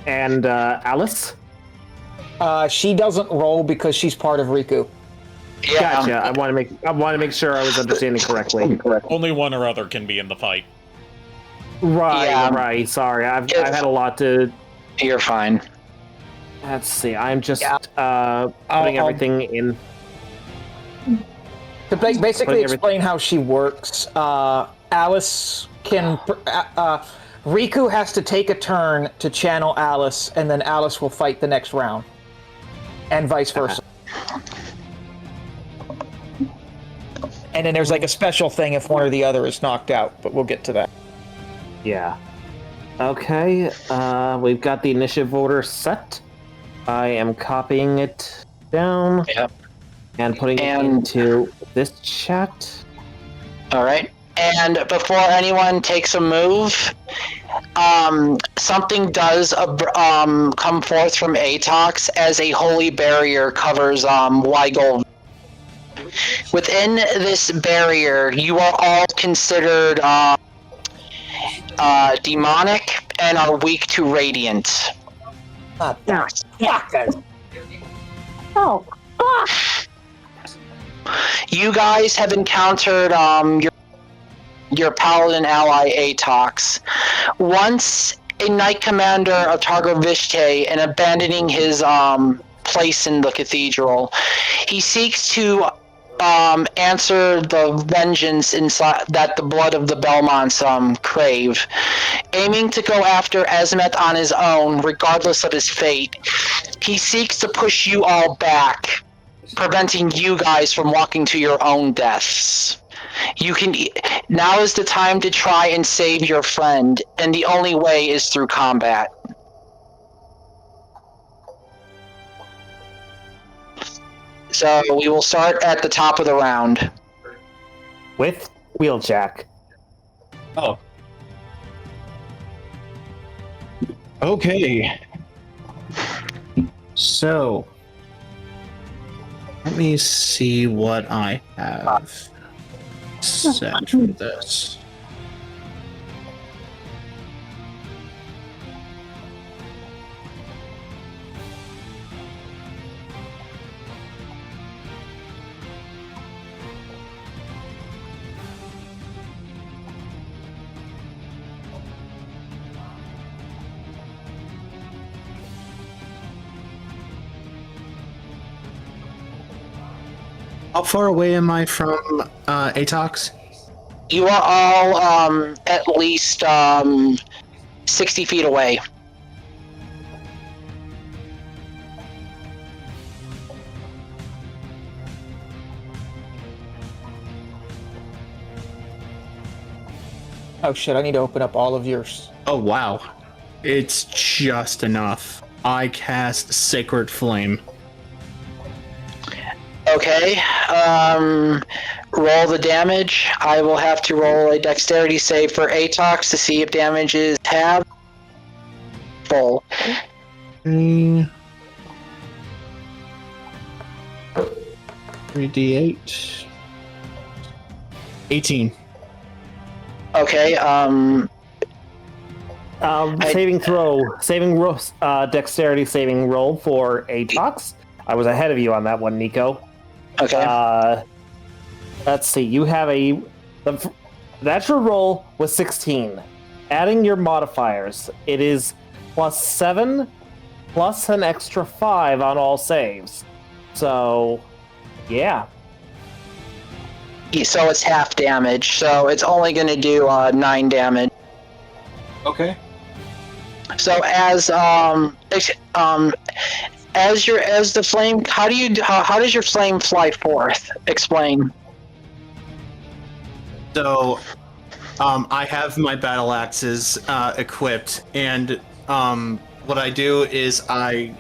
And Alice? She doesn't roll because she's part of Riku. Yeah. Gotcha. I want to make sure I was understanding correctly. Only one or other can be in the fight. Right, Yeah. right. Sorry, I've had a lot to. You're fine. Let's see. I'm just I'll- putting everything in. To basically Putting explain how she works, Alice can... Riku has to take a turn to channel Alice, and then Alice will fight the next round. And vice versa. And then there's like a special thing if one or the other is knocked out, but we'll get to that. Yeah. Okay. We've got the initiative order set. I am copying it down. Yep. And putting it into this chat. All right. And before anyone takes a move, something does come forth from Atox as a holy barrier covers Weigel. Within this barrier, you are all considered demonic and are weak to radiant. Oh, fuck! You guys have encountered your paladin ally Atox. Once a knight commander of Targoviste and abandoning his place in the cathedral, he seeks to answer the vengeance inside that the blood of the Belmonts crave. Aiming to go after Esmeth on his own, regardless of his fate, he seeks to push you all back, preventing you guys from walking to your own deaths. Now is the time to try and save your friend, and the only way is through combat. So we will start at the top of the round. With Wheeljack. Oh. Okay. So, let me see what I have set for this. How far away am I from Atox? You are all at least 60 feet away. Oh shit, I need to open up all of yours. Oh wow. It's just enough. I cast Sacred Flame. Okay, roll the damage. I will have to roll a dexterity save for Atox to see if damage is halved. Full. 3d8. 18. Okay, dexterity saving roll for Atox. I was ahead of you on that one, Nico. Okay. Let's see. You have the natural roll was 16. Adding your modifiers, it is +7 plus an extra 5 on all saves. So, yeah. So it's half damage. So it's only going to do 9 damage. Okay. So as the flame, how does your flame fly forth? Explain. So, I have my battle axes equipped, and what I do is I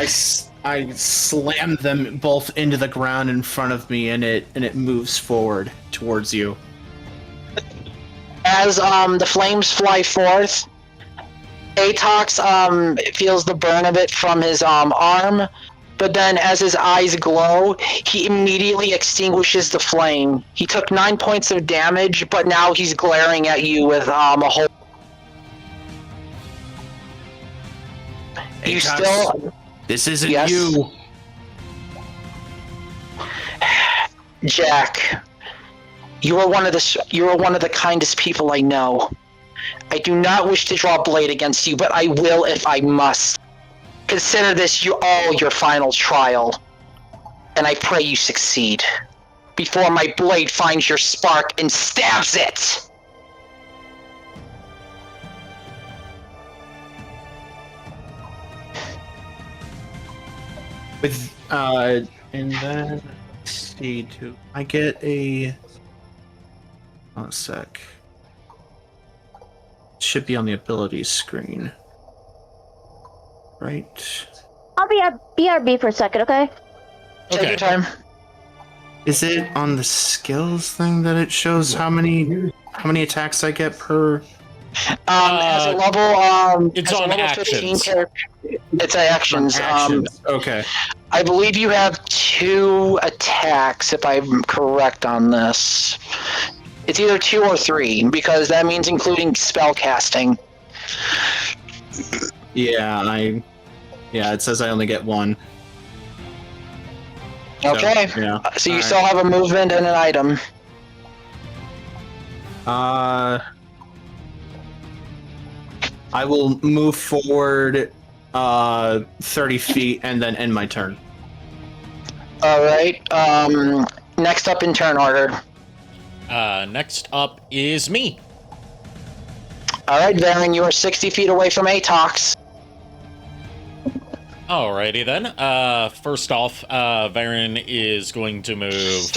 slam them both into the ground in front of me, and it moves forward towards you. As the flames fly forth, Atox feels the burn of it from his arm, but then as his eyes glow, he immediately extinguishes the flame. He took 9 points of damage, but now he's glaring at you with a whole... Hey, you Tox, still... this isn't Yes? you. Jack, you are one of the kindest people I know. I do not wish to draw blade against you, but I will if I must. Consider this your final trial, and I pray you succeed, before my blade finds your spark and stabs it! With and then let's see, do I get a... One sec. Should be on the abilities screen. Right. I'll be BRB for a second, okay? Take your time. Is it on the skills thing that it shows how many attacks I get per? As a level, it's as a on level actions. 15 character, it's actions. Okay. I believe you have 2 attacks, if I'm correct on this. It's either 2 or 3, because that means including spell casting. Yeah, it says I only get 1. Okay. So, yeah. So you still have a movement and an item. I will move forward 30 feet and then end my turn. All right. Next up in turn order. Next up is me. All right, Varen, you are 60 feet away from Atox. Alrighty then. First off, Varen is going to move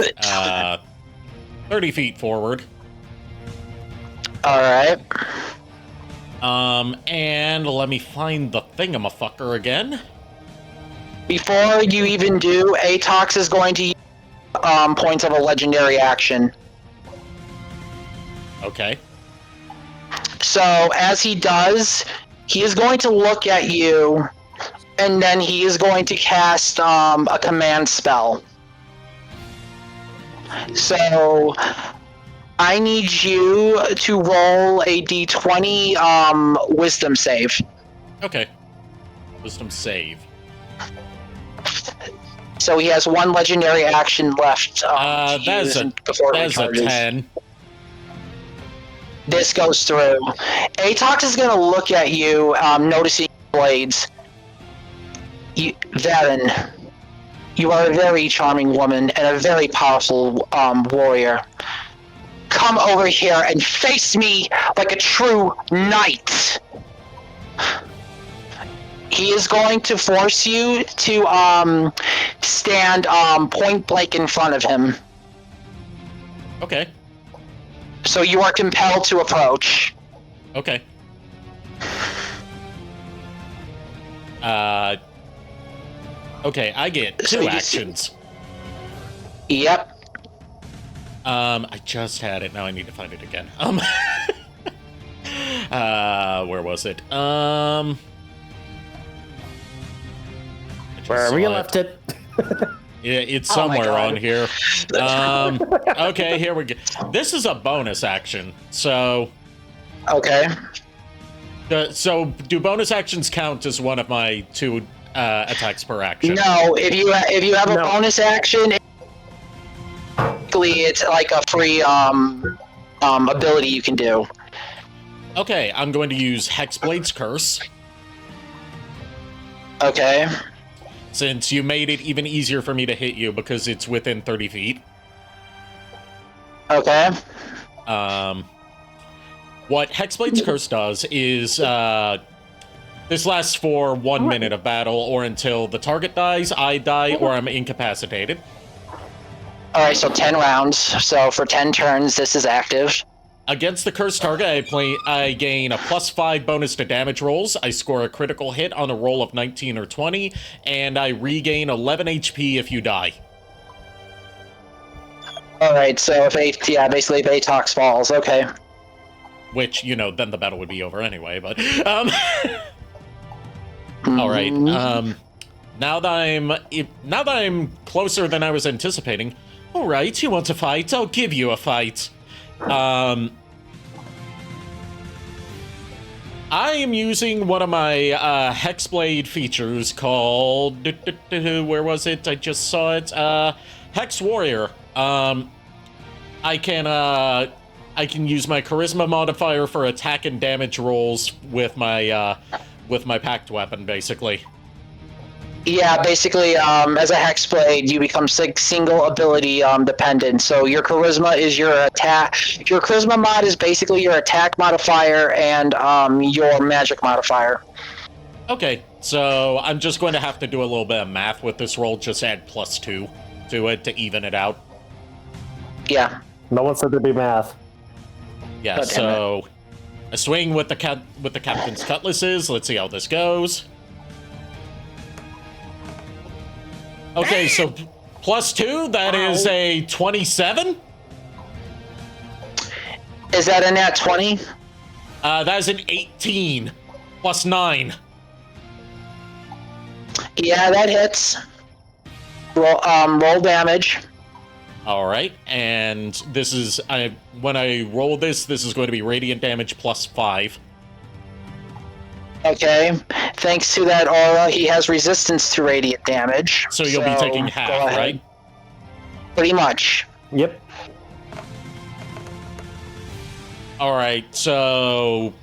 30 feet forward. All right. And let me find the thingamafucker again. Before you even do, Atox is going to use points of a legendary action. Okay. So as he does, he is going to look at you, and then he is going to cast a command spell. So I need you to roll a d20 wisdom save. Okay. Wisdom save. So he has one legendary action left. That's a 10. This goes through. Atox is going to look at you, noticing blades. Varen, you are a very charming woman and a very powerful warrior. Come over here and face me like a true knight. He is going to force you to stand point blank in front of him. Okay. So you are compelled to approach. Okay. Okay, I get 2 actions. Yep. I just had it. Now I need to find it again. Where was it? Wherever you left it. Yeah, it's somewhere on here. Okay, here we go. This is a bonus action, so... Okay. So, do bonus actions count as one of my 2 attacks per action? No, if you have a bonus action, it's like a free ability you can do. Okay, I'm going to use Hexblade's Curse. Okay. Since you made it even easier for me to hit you because it's within 30 feet. Okay. What Hexblade's Curse does is, this lasts for 1 minute of battle or until the target dies, I die, or I'm incapacitated. Alright, so 10 rounds. So for 10 turns, this is active. Against the cursed target, I gain a +5 bonus to damage rolls. I score a critical hit on a roll of 19 or 20, and I regain 11 HP if you die. Alright, so basically if Atox falls, okay. Which, then the battle would be over anyway, but... Alright, now that I'm closer than I was anticipating... Alright, you want to fight? I'll give you a fight. I am using one of my Hexblade features called... Where was it? I just saw it. Hex Warrior. I can use my Charisma modifier for attack and damage rolls with my packed weapon, basically. Yeah, basically, as a Hexblade, you become single ability dependent. So your Charisma is your attack. Your Charisma mod is basically your attack modifier and your magic modifier. Okay, so I'm just going to have to do a little bit of math with this roll. Just add +2 to it to even it out. Yeah. No one said there'd be math. Yeah. So a swing with the captain's cutlasses. Let's see how this goes. Okay, so +2, that is a 27? Is that a nat 20? That is an 18, +9. Yeah, that hits. Roll damage. Alright, and this is, when I roll this is going to be radiant damage +5. Okay. Thanks to that aura, he has resistance to radiant damage. So you'll be taking half, right? Pretty much. Yep. Alright, so...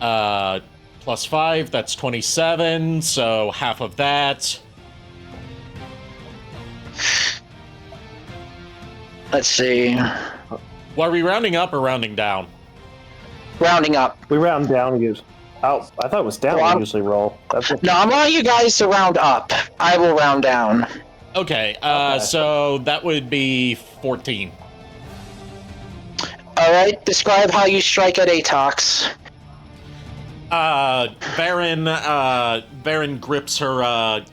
+5, that's 27, so half of that. Let's see. Well, are we rounding up or rounding down? Rounding up. We round down. Oh, I thought it was down. We usually roll. No, I want you guys to round up. I will round down. Okay. So that would be 14. All right. Describe how you strike at Atox. Baron grips her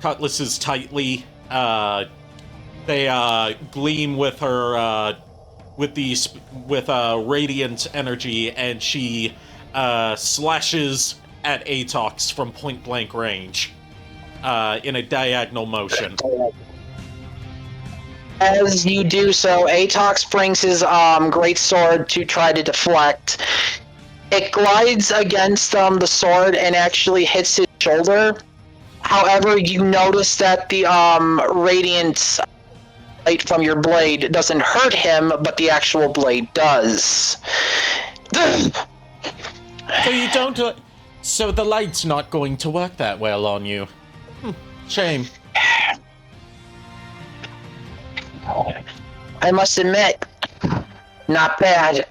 cutlasses tightly. They gleam with her with radiant energy, and she slashes at Atox from point blank range in a diagonal motion. As you do so, Atox brings his great sword to try to deflect. It glides against the sword and actually hits his shoulder. However, you notice that the radiant light from your blade doesn't hurt him, but the actual blade does. So you don't. So the light's not going to work that well on you. Shame. I must admit, not bad.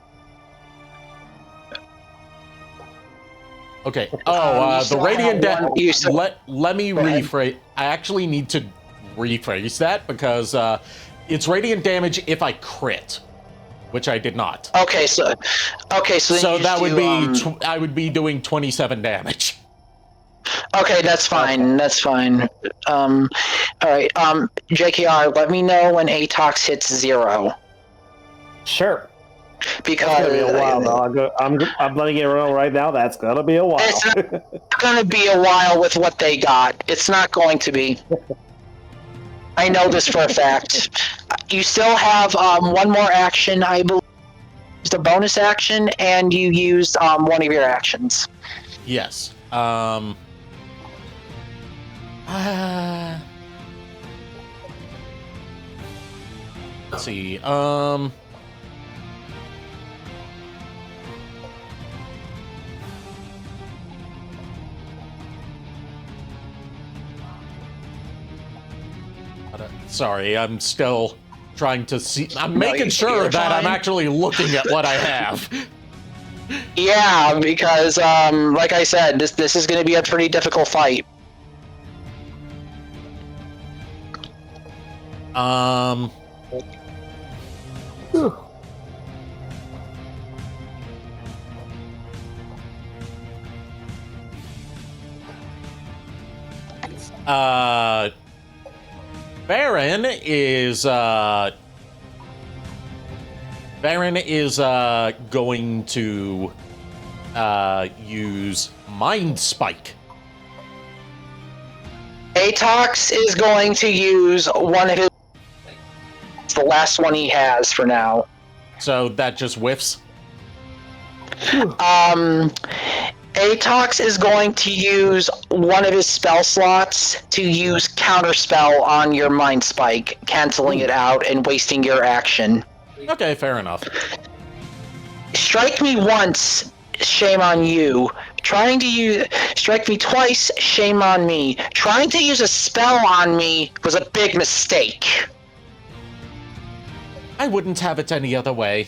Okay. The radiant damage. Let me rephrase. I actually need to rephrase that because it's radiant damage if I crit, which I did not. Okay, so that would be I would be doing 27 damage. Okay, that's fine. That's fine. All right. JKR, let me know when Atox hits 0. Sure. Because it's gonna be a while, though. I'm letting it roll right now. That's gonna be a while. It's not gonna be a while with what they got. It's not going to be. I know this for a fact. You still have one more action. I believe it's a bonus action, and you used one of your actions. Yes. Let's see. Sorry, I'm still trying to see. I'm making sure that I'm actually looking at what I have. Yeah, because like I said, this is going to be a pretty difficult fight. Baron is going to use Mind Spike. Atox is going to use one of his. It's the last one he has for now. So that just whiffs? Atox is going to use one of his spell slots to use Counterspell on your Mind Spike, canceling it out and wasting your action. Okay, fair enough. Strike me once, shame on you. Trying to strike me twice, shame on me. Trying to use a spell on me was a big mistake. I wouldn't have it any other way.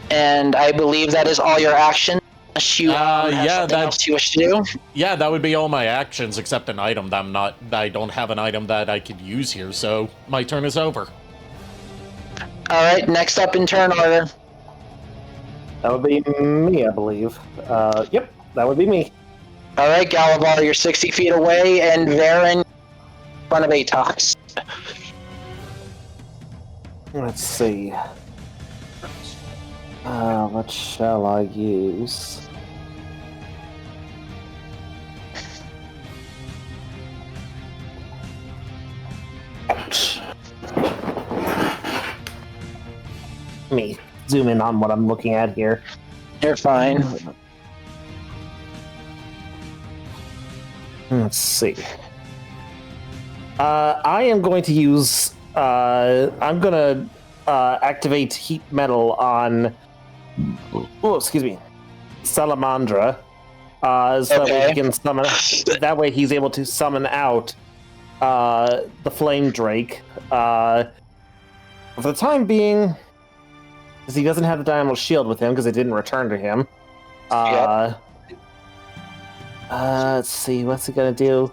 And I believe that is all your actions. Unless you have something else you wish to do. Yeah, that would be all my actions except an item that I don't have an item that I could use here, so my turn is over. Alright, next up in turn order. That would be me, I believe. Yep, that would be me. Alright, Galavar, you're 60 feet away, and Varen in front of Atox. Let's see. What shall I use? Let me zoom in on what I'm looking at here. You're fine. Let's see. I am going to use. I'm gonna activate Heat Metal on. Oh, excuse me, Salamandra. So that way he can summon. That way he's able to summon out the Flame Drake. For the time being, because he doesn't have the Dynamo Shield with him because it didn't return to him. Let's see, what's he gonna do?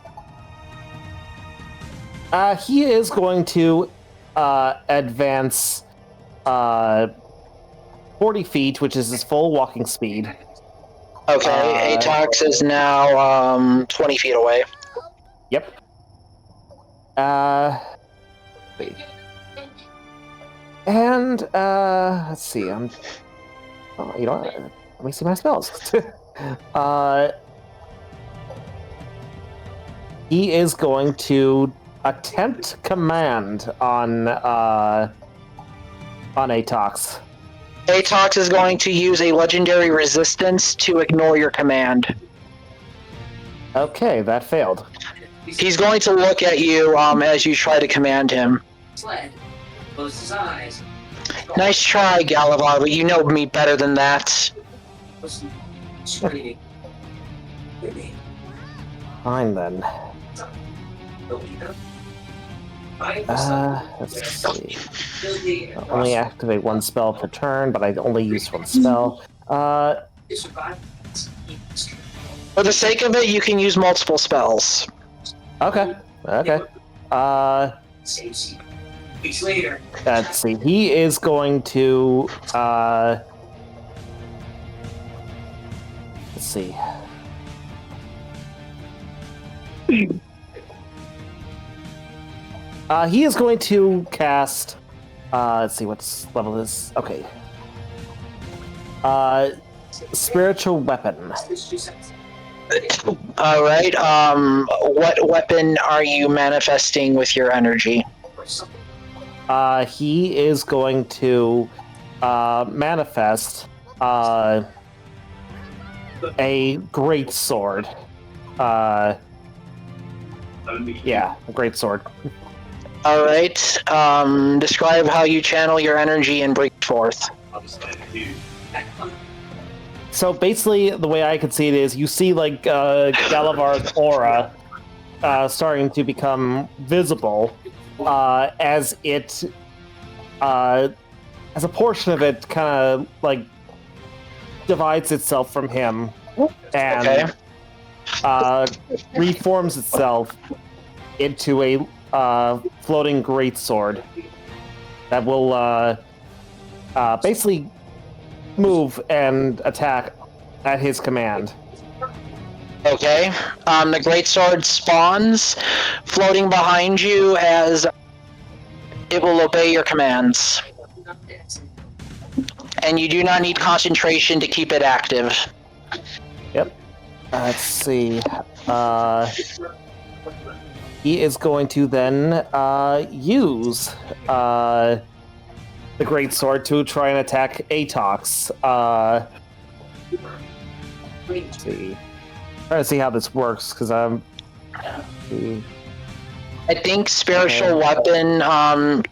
He is going to advance 40 feet, which is his full walking speed. Okay, Atox is now 20 feet away. Yep. Wait. And let's see. You know what? Let me see my spells. He is going to attempt command on Atox. Atox is going to use a legendary resistance to ignore your command. Okay, that failed. He's going to look at you as you try to command him. Closed his eyes. Nice try, Galavar, but you know me better than that. Fine then. Let's see. I'll only activate one spell per turn, but I only use one spell. For the sake of it, you can use multiple spells. Okay. Weeks later. Let's see. He is going to let's see. He is going to cast let's see what's level is. Okay. Spiritual weapon. Alright, what weapon are you manifesting with your energy? He is going to manifest a great sword. Yeah, a great sword. Alright, describe how you channel your energy and break forth. So basically, the way I could see it is, you see like Galavar's aura starting to become visible as it, as a portion of it kind of like divides itself from him and reforms itself into a floating greatsword that will basically move and attack at his command. Okay. The greatsword spawns, floating behind you as it will obey your commands. And you do not need concentration to keep it active. Yep. Let's see. He is going to then use the greatsword to try and attack Atox. Let's see. Trying to see how this works because I'm. I think spiritual weapon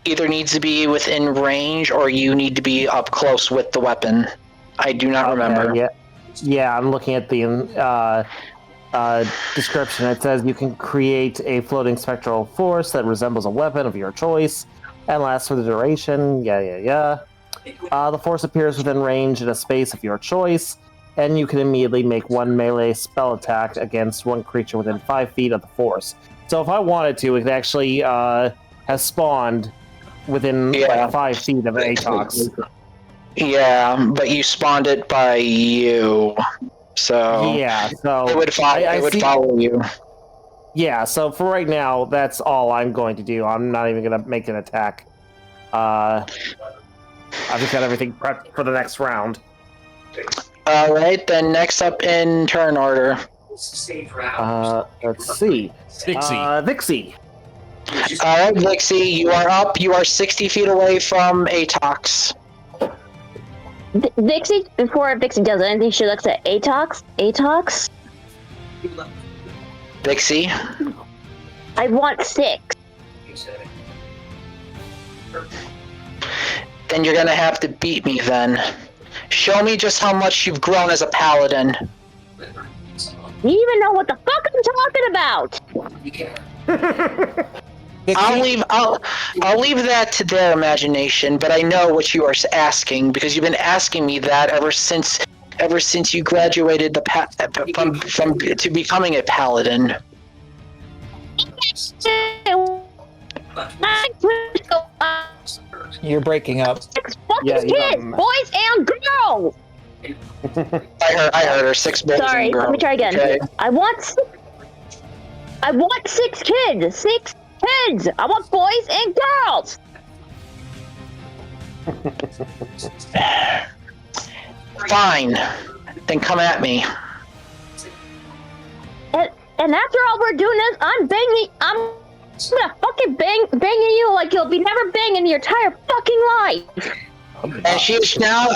either needs to be within range or you need to be up close with the weapon. I do not remember. Yeah, I'm looking at the description. It says you can create a floating spectral force that resembles a weapon of your choice and lasts for the duration. The force appears within range in a space of your choice, and you can immediately make one melee spell attack against one creature within 5 feet of the force. So if I wanted to, it could actually have spawned within like 5 feet of Atox. Yeah, but you spawned it by you, so yeah, so it would follow you. Yeah, so for right now, that's all I'm going to do. I'm not even going to make an attack. I've just got everything prepped for the next round. Alright, then next up in turn order. Let's see. Vixie. Alright, Vixie, you are up. You are 60 feet away from Atox. Vixie, before Vixie does anything, she looks at Atox. Atox? Vixie? I want 6. Then you're gonna have to beat me then. Show me just how much you've grown as a paladin. You even know what the fuck I'm talking about! I'll leave that to their imagination, but I know what you are asking because you've been asking me that ever since you graduated from to becoming a paladin. You're breaking up. Fucking kids, boys and girls. I heard her. 6 boys Sorry, and girls. let me try again. Okay. I want 6 kids. 6 kids. I want boys and girls. Fine. Then come at me. And after all we're doing is I'm gonna fucking banging you like you'll be never banging your entire fucking life. And she's now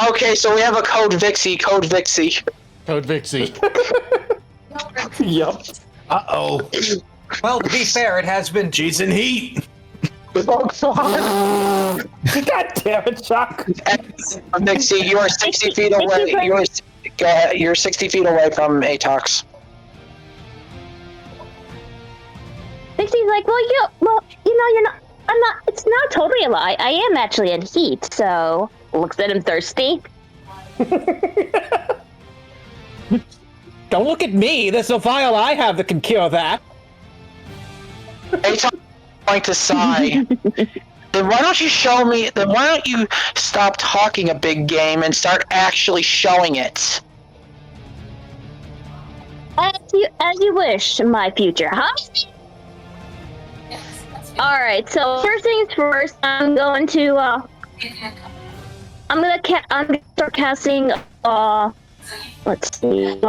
okay. So we have a code Vixie. Code Vixie. Code Vixie. Yup. Uh-oh. Well, to be fair, it has been. She's in heat. God damn it, Chuck. Vixie, you are 60 feet away. You're 60 feet away from Atox. Vixie's like, you know, you're not. I'm not. It's not totally a lie. I am actually in heat. So looks at him thirsty. Don't look at me. There's a vial I have that can cure that. Atox is going to sigh. Then why don't you show me? Then why don't you stop talking a big game and start actually showing it? As you wish, my future, huh? All right. So first things first, I'm going to I'm gonna start casting. Let's see.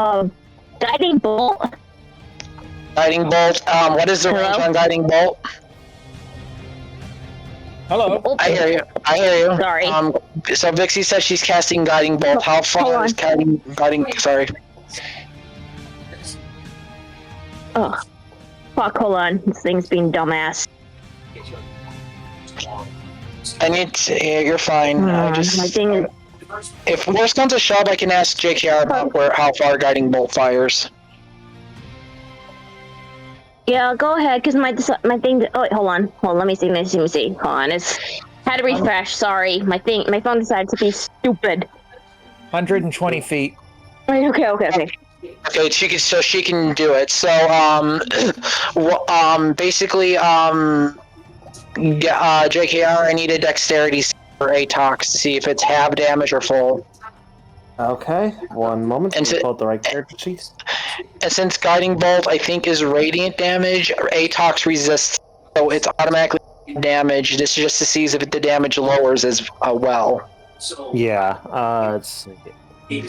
Guiding bolt. Guiding bolt. What is the range on guiding bolt? Hello. I hear you. Sorry. So Vixie says she's casting guiding bolt. How far is guiding? Sorry. Oh, fuck! Hold on. This thing's being dumbass. And you're fine. My thing is. If worse comes to shove, I can ask JKR about how far guiding bolt fires. Yeah, go ahead, because my thing. Oh, wait, hold on. Let me see. Hold on. It's had to refresh. Sorry, my phone decided to be stupid. 120 feet. Okay. Okay, she can do it. So basically JKR, I need a dexterity for Atox to see if it's half damage or full. Okay, one moment. And pull out the right character sheet. And since guiding bolt, I think, is radiant damage, Atox resists, so it's automatically damage. This is just to see if the damage lowers as well. Yeah. Let's see.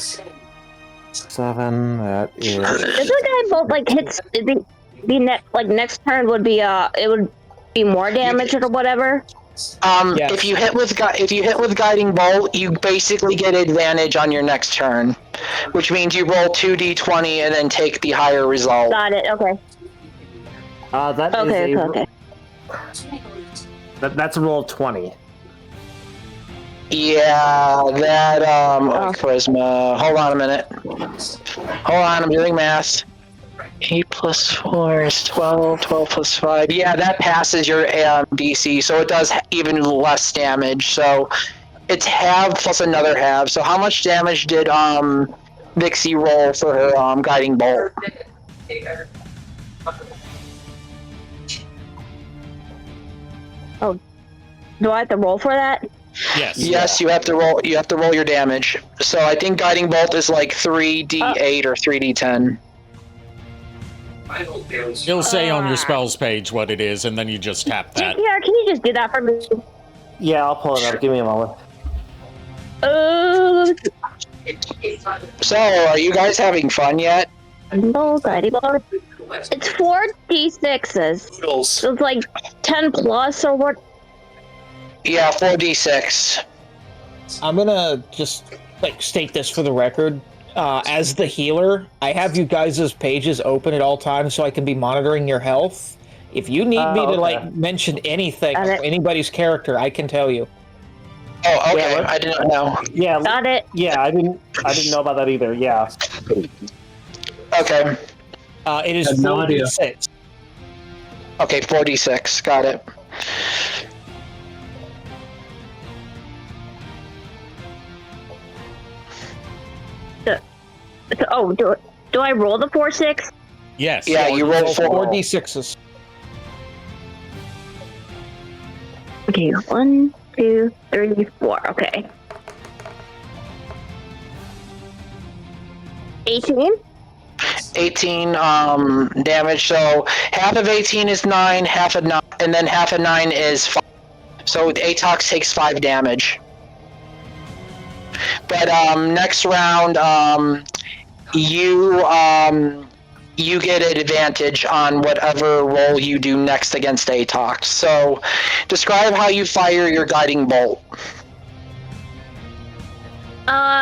7. That is. If the guy bolt hits, next turn would be it would be more damage or whatever. Yes. If you hit with guiding bolt, you basically get advantage on your next turn, which means you roll 2d20 and then take the higher result. Got it. Okay. That's a roll of 20. Yeah, that charisma. Hold on a minute. Hold on, I'm doing math. 8 plus 4 is 12, 12 plus 5. Yeah, that passes your DC, so it does even less damage. So it's half plus another half. So how much damage did Vixie roll for her guiding bolt? Oh, do I have to roll for that? Yes. Yes, you have to roll. You have to roll your damage. So I think guiding bolt is like 3d8 or 3d10. You'll say on your spells page what it is, and then you just tap that. Yeah, can you just do that for me? Yeah, I'll pull it up. Give me a moment. So, are you guys having fun yet? It's 4d6s. So it's like 10 plus or what? Yeah, 4d6. I'm gonna just state this for the record. As the healer, I have you guys' pages open at all times so I can be monitoring your health. If you need me to mention anything or anybody's character, I can tell you. Oh, okay. Yeah, I didn't know. Yeah, got it. Yeah, I didn't know about that either. Yeah. Okay. It is 4d6. Okay, 4d6. Got it. Do I roll the 4-6? Yes. Yeah, you roll 4d6s. Okay, 1, 2, 3, 4. Okay. 18? 18 damage. So half of 18 is 9, half of 9, and then half of 9 is 5. So Atox takes 5 damage. But next round, you get an advantage on whatever roll you do next against Atox. So describe how you fire your guiding bolt.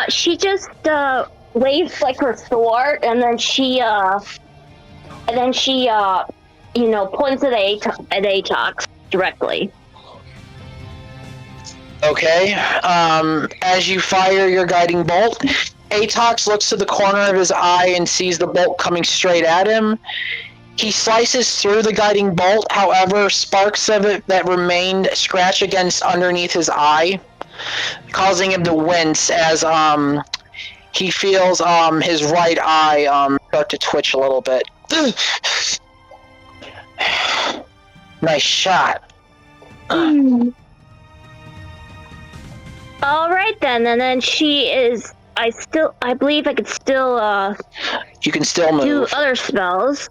She just waves like her sword, and then she points at Atox directly. Okay. As you fire your guiding bolt, Atox looks to the corner of his eye and sees the bolt coming straight at him. He slices through the guiding bolt, however, sparks of it that remained scratch against underneath his eye, causing him to wince as he feels his right eye start to twitch a little bit. Nice shot. All right then, and then she is. I believe I could still. You can still move. Do other spells.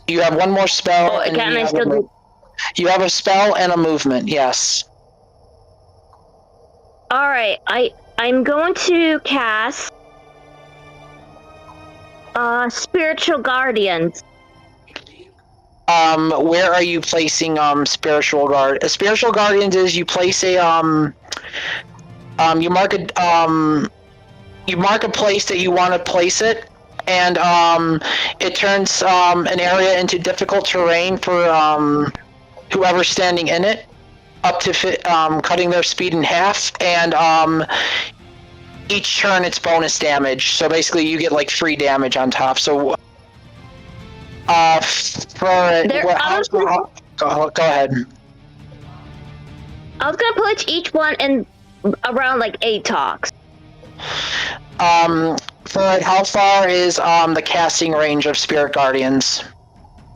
You have one more spell. Oh, can I still do? You have a spell and a movement. Yes. All right, I'm going to cast Spiritual Guardians. Where are you placing Spiritual Guard? Spiritual Guardians is you place a you mark a place that you want to place it, and it turns an area into difficult terrain for whoever's standing in it, up to cutting their speed in half, and each turn it's bonus damage. So basically, you get like 3 damage on top. So go ahead. I was gonna put each one in around like Atox. Fred, how far is the casting range of Spirit Guardians?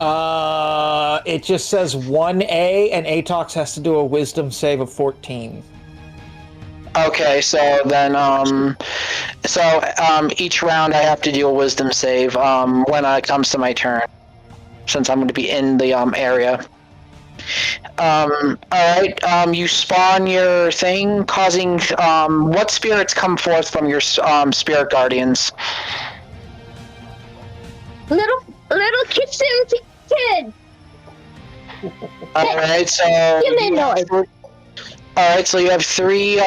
It just says 1A, and Atox has to do a Wisdom save of 14. Okay, so then, each round I have to do a Wisdom save when it comes to my turn, since I'm going to be in the area. Alright, you spawn your thing, causing, what spirits come forth from your Spirit Guardians? Little kitchen kid. Alright, so Alright, so you have 3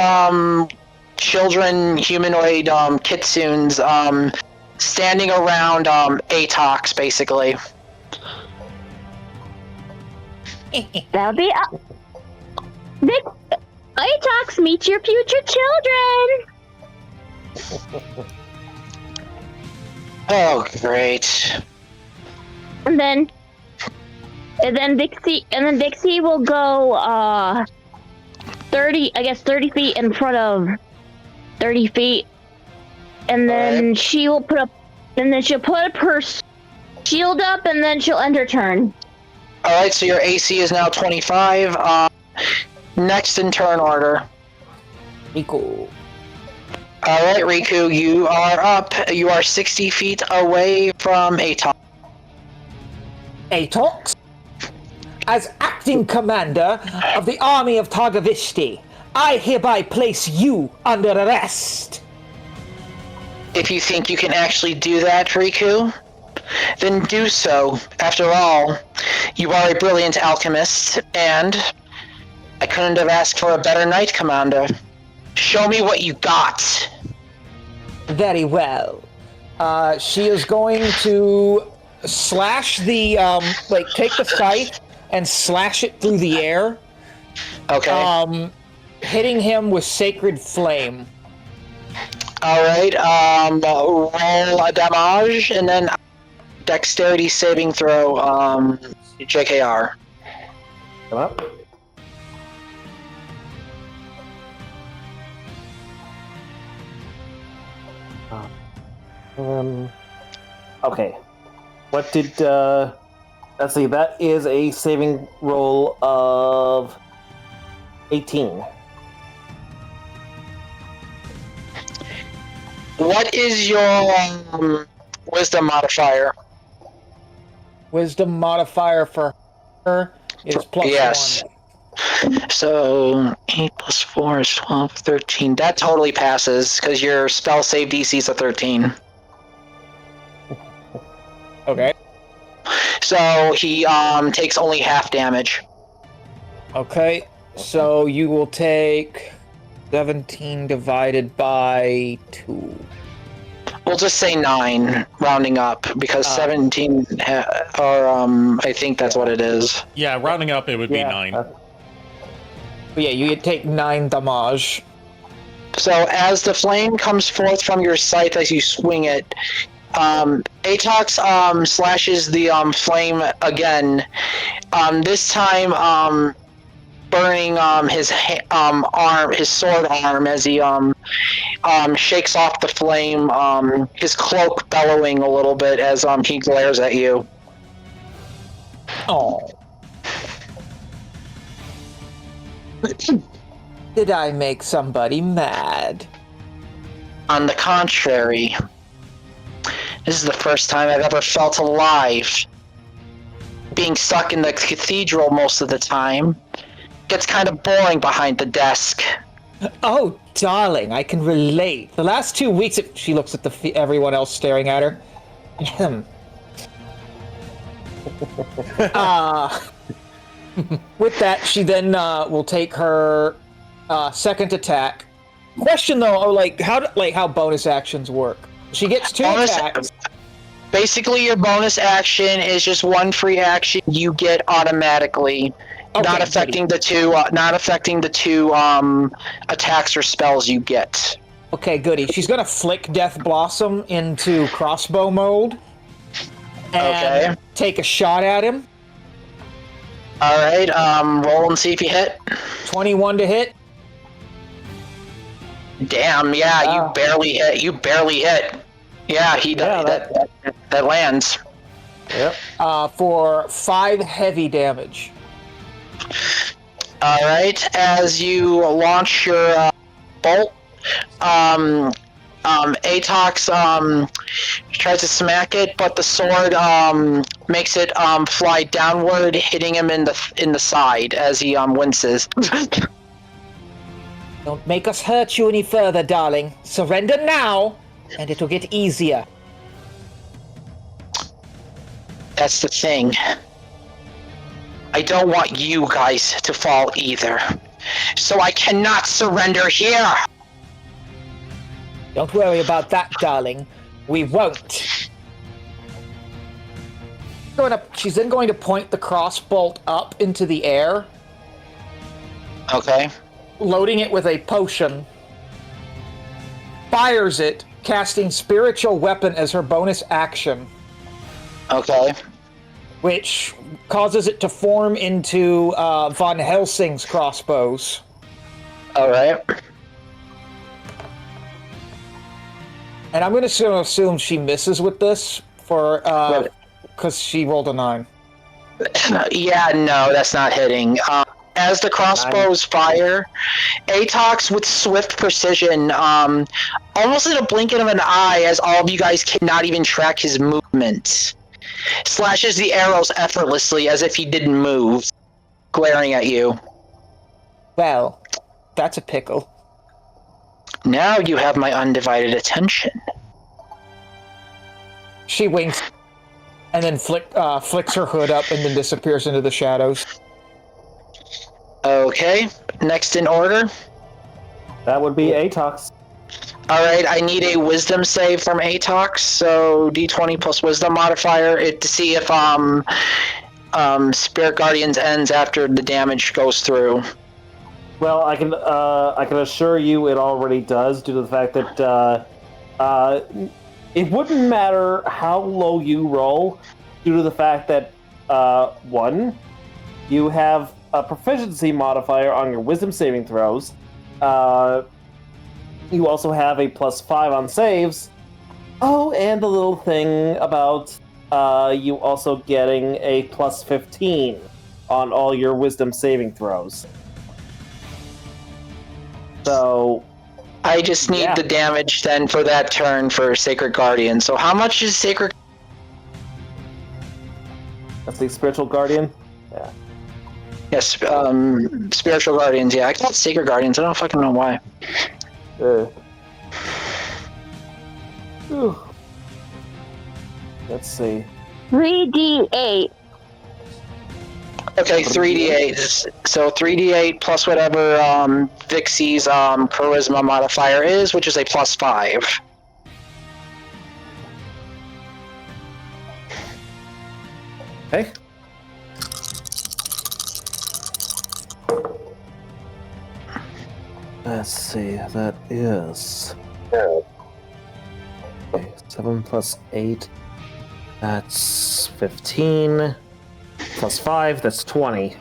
children humanoid kitsunes standing around Atox, basically. That'll be Atox, meet your future children. Oh, great. And then Dixie will go 30 feet in front of 30 feet, and then she'll put up her shield up, and then she'll end her turn. Alright, so your AC is now 25. Next in turn order. Riku. Alright, Riku, you are up. You are 60 feet away from Atox. Atox? As acting commander of the army of Targoviste, I hereby place you under arrest. If you think you can actually do that, Riku, then do so. After all, you are a brilliant alchemist, and I couldn't have asked for a better knight commander. Show me what you got. Very well. She is going to slash the, take the scythe and slash it through the air. Okay. Hitting him with Sacred Flame. Alright, roll a damage, and then Dexterity saving throw, JKR. Come up. Okay. What did, let's see, that is a saving roll of 18. What is your wisdom modifier? Wisdom modifier for her is +1. So 8 plus 4 is 12, 13. That totally passes because your spell save DC is a 13. Okay. So he takes only half damage. Okay, so you will take 17 divided by 2. We'll just say 9, rounding up, because 17, I think that's what it is. Yeah, rounding up, it would be 9. But yeah, you take 9 damage. So as the flame comes forth from your scythe as you swing it, Atox slashes the flame again. This time, burning his arm, his sword arm, as he shakes off the flame. His cloak bellowing a little bit as he glares at you. Oh. Did I make somebody mad? On the contrary, this is the first time I've ever felt alive. Being stuck in the cathedral most of the time gets kind of boring behind the desk. Oh, darling, I can relate. The last 2 weeks, she looks at everyone else staring at her. With that, she then will take her second attack. Question though, how bonus actions work? She gets 2 attacks. Basically, your bonus action is just one free action you get automatically, okay, not affecting the two, attacks or spells you get. Okay, goody. She's gonna flick Death Blossom into crossbow mode and take a shot at him. All right, roll and see if you hit. 21 to hit. Damn, yeah, you barely hit. Yeah, he does. That lands. Yep. For 5 heavy damage. All right, as you launch your bolt, Atox tries to smack it, but the sword makes it fly downward, hitting him in the side as he winces. Don't make us hurt you any further, darling. Surrender now, and it'll get easier. That's the thing. I don't want you guys to fall either. So I cannot surrender here! Don't worry about that, darling. We won't. She's then going to point the crossbolt up into the air. Okay. Loading it with a potion. Fires it, casting Spiritual Weapon as her bonus action. Okay. Which causes it to form into Von Helsing's crossbows. Alright. And I'm going to assume she misses with this because she rolled a 9. Yeah, no, that's not hitting. As the crossbows fire, Atox with swift precision, almost in a blinking of an eye, as all of you guys cannot even track his movement, slashes the arrows effortlessly as if he didn't move, glaring at you. Well, that's a pickle. Now you have my undivided attention. She winks and then flicks her hood up and then disappears into the shadows. Okay, next in order. That would be Atox. Alright, I need a wisdom save from Atox, so d20 plus wisdom modifier to see if Spirit Guardians ends after the damage goes through. Well, I can assure you it already does, due to the fact that it wouldn't matter how low you roll, due to the fact that 1, you have a proficiency modifier on your wisdom saving throws. You also have a +5 on saves. Oh, and the little thing about you also getting a +15 on all your wisdom saving throws. So... I just need the damage then for that turn for Sacred Guardian. So how much is Sacred... That's the Spiritual Guardian? Yeah. Yes, Spiritual Guardians, yeah. I call it Sacred Guardians, I don't fucking know why. Let's see. 3d8. Okay, 3d8. So 3d8 plus whatever Vixie's charisma modifier is, which is a +5. Okay. Let's see, that is... Okay, 7 plus 8, that's 15, plus 5, that's 20.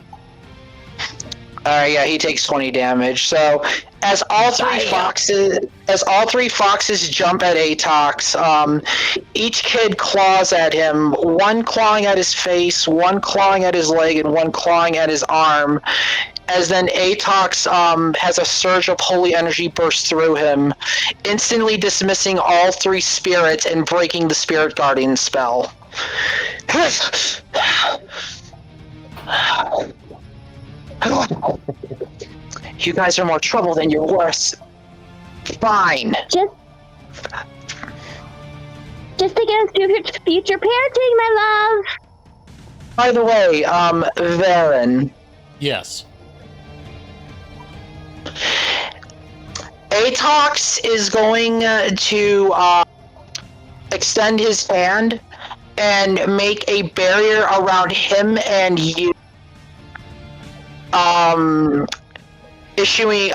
Alright, yeah, he takes 20 damage. So, as all three foxes jump at Atox, each kid claws at him, one clawing at his face, one clawing at his leg, and one clawing at his arm. As then Atox has a surge of holy energy burst through him, instantly dismissing all three spirits and breaking the Spirit Guardian spell. You guys are more trouble than you're worth. Fine. Just against future parenting, my love. By the way, Varen. Yes. Atox is going to extend his hand and make a barrier around him and you. Issuing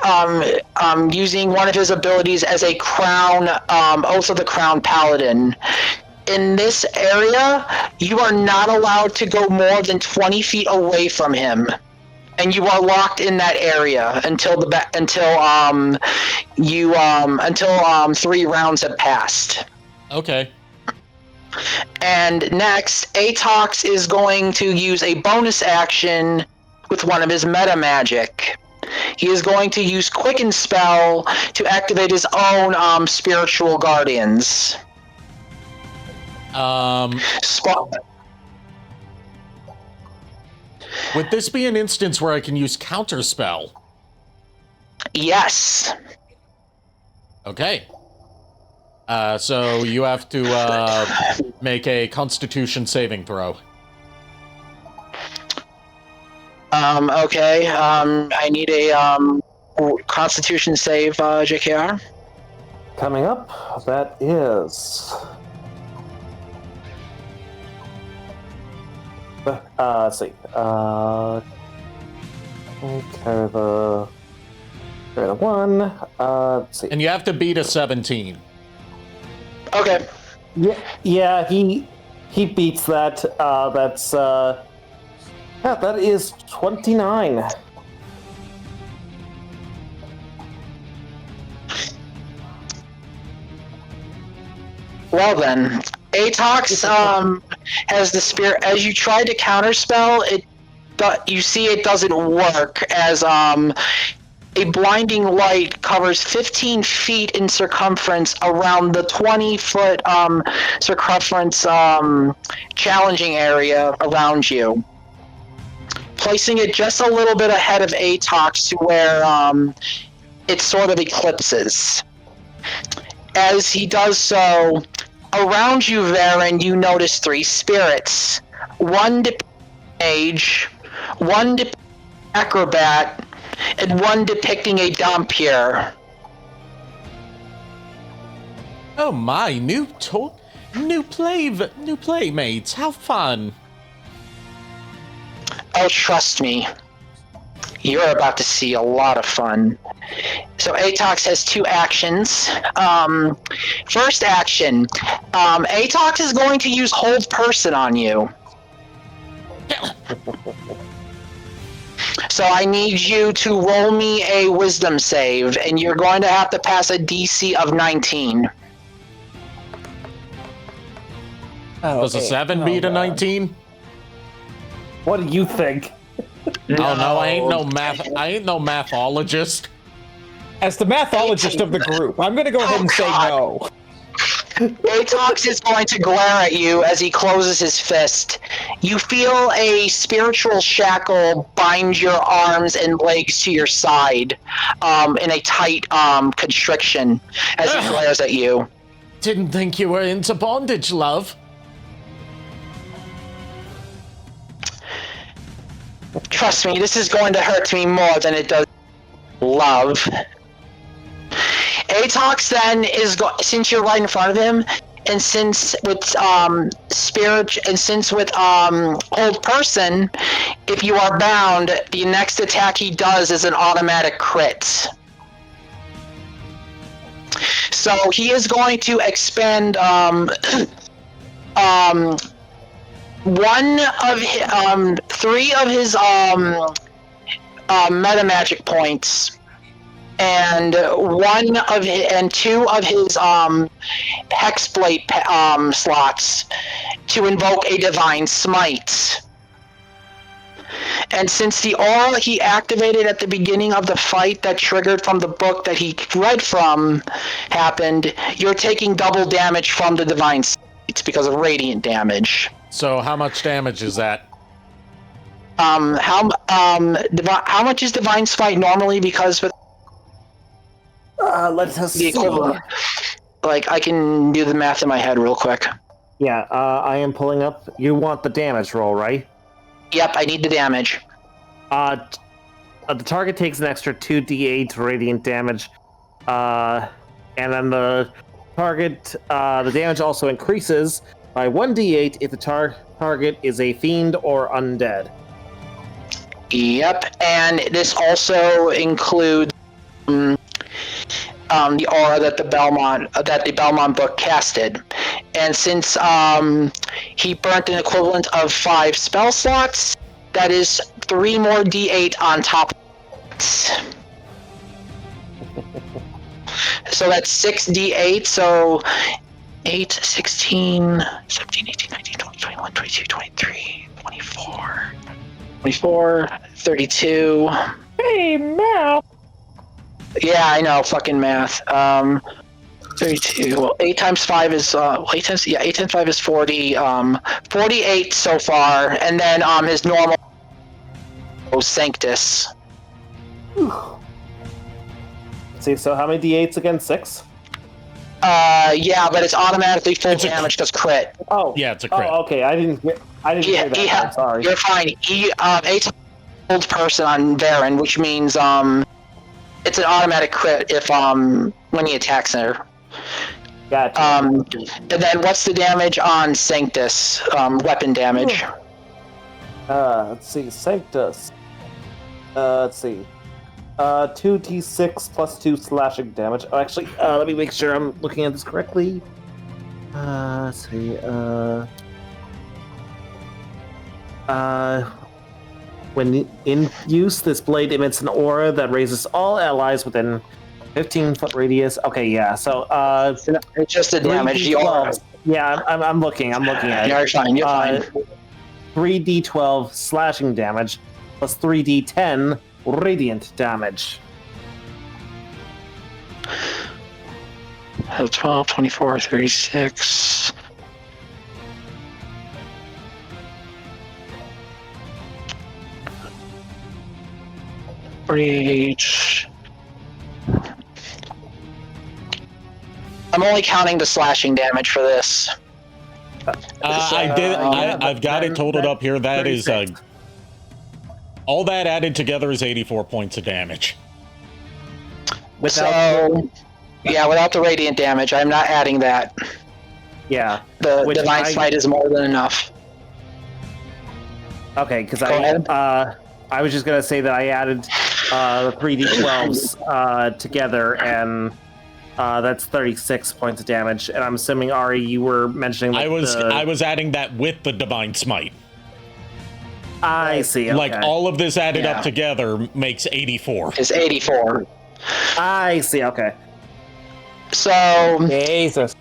using one of his abilities as a crown, Oath of the Crown Paladin. In this area, you are not allowed to go more than 20 feet away from him, and you are locked in that area until 3 rounds have passed. Okay. And next, Atox is going to use a bonus action with one of his meta magic. He is going to use Quicken Spell to activate his own spiritual guardians. Would this be an instance where I can use Counterspell? Yes. Okay. So you have to make a Constitution saving throw. Okay. I need a Constitution save, JKR. Coming up, that is... let's see. Carry the 1. Let's see. And you have to beat a 17. Okay. Yeah, he beats that. That is 29. Well then, Atox has the spirit. As you try to counterspell, you see it doesn't work, as a blinding light covers 15 feet in circumference around the 20-foot circumference challenging area around you, placing it just a little bit ahead of Atox to where it sort of eclipses. As he does so, around you, Varen, you notice 3 spirits. One depicting mage, one depicting acrobat, and one depicting a Dhampir. Oh my, new playmates, how fun! Oh, trust me, you're about to see a lot of fun. So Atox has 2 actions. First action, Atox is going to use Hold Person on you. So I need you to roll me a wisdom save, and you're going to have to pass a DC of 19. Does a 7 beat a 19? What do you think? No. Oh no, I ain't no mathologist. As the mathologist of the group, I'm going to go ahead and say no. Atox is going to glare at you as he closes his fist. You feel a spiritual shackle bind your arms and legs to your side in a tight constriction as he glares at you. Didn't think you were into bondage, love. Trust me, this is going to hurt me more than it does love. Atox then is since you're right in front of him, and since with hold person, if you are bound, the next attack he does is an automatic crit. So he is going to expend three of his meta magic points. And two of his hexblade slots to invoke a divine smite. And since the aura he activated at the beginning of the fight that triggered from the book that he read from happened, you're taking double damage from the divine smite because of radiant damage. So how much damage is that? How much is divine smite normally? Because with let us see. Like, I can do the math in my head real quick. Yeah, I am pulling up. You want the damage roll, right? Yep, I need the damage. The target takes an extra 2d8 radiant damage. And then the target, the damage also increases by 1d8 if the target is a fiend or undead. Yep, and this also includes the aura that the Belmont book casted, and since he burnt an equivalent of 5 spell slots, that is 3 more d8 on top of it. So that's 6 d8, so 8, 16, 17, 18, 19, 20, 21, 22, 23, 24, 32. Hey, Mal! Yeah, I know, fucking math. 32. Well, 8 times 5 is 8 times 5 is 40. 48 so far, and then his normal Sanctus. Let's see, so how many d8s again? 6? Yeah, but it's automatically full damage because crit. Oh, yeah, it's a crit. Oh, okay, I didn't hear that. I'm sorry. You're fine. He old person on Varen, which means it's an automatic crit if when he attacks her. Gotcha. And then what's the damage on Sanctus? Weapon damage. Let's see, Sanctus. Let's see. 2d6 plus 2 slashing damage. Oh, actually, let me make sure I'm looking at this correctly. Let's see. When in use, this blade emits an aura that raises all allies within 15-foot radius. Okay, yeah. So, it's just the damage. The aura. Yeah, I'm looking at it. You're fine. You're fine. 3d12 slashing damage plus 3d10 radiant damage. 12, 24, 36. I'm only counting the slashing damage for this. I've got it totaled up here. That is all that added together is 84 points of damage. Without the radiant damage, I'm not adding that. Yeah. The divine smite is more than enough. Okay, because I was just gonna say that I added the 3d12s together, and that's 36 points of damage. And I'm assuming, Ari, you were mentioning. I was adding that with the divine smite. I see. Okay. Like all of this added up together makes 84. Is 84. I see. Okay. So, Jesus.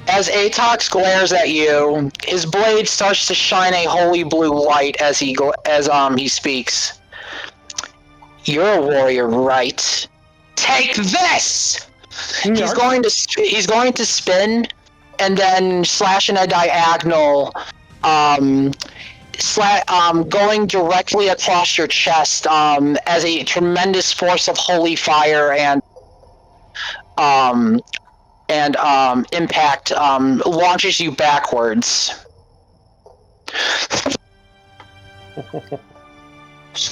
as Atox glares at you, his blade starts to shine a holy blue light as he speaks. You're a warrior, right? Take this! He's going to spin, and then slash in a diagonal, going directly across your chest, as a tremendous force of holy fire and impact launches you backwards.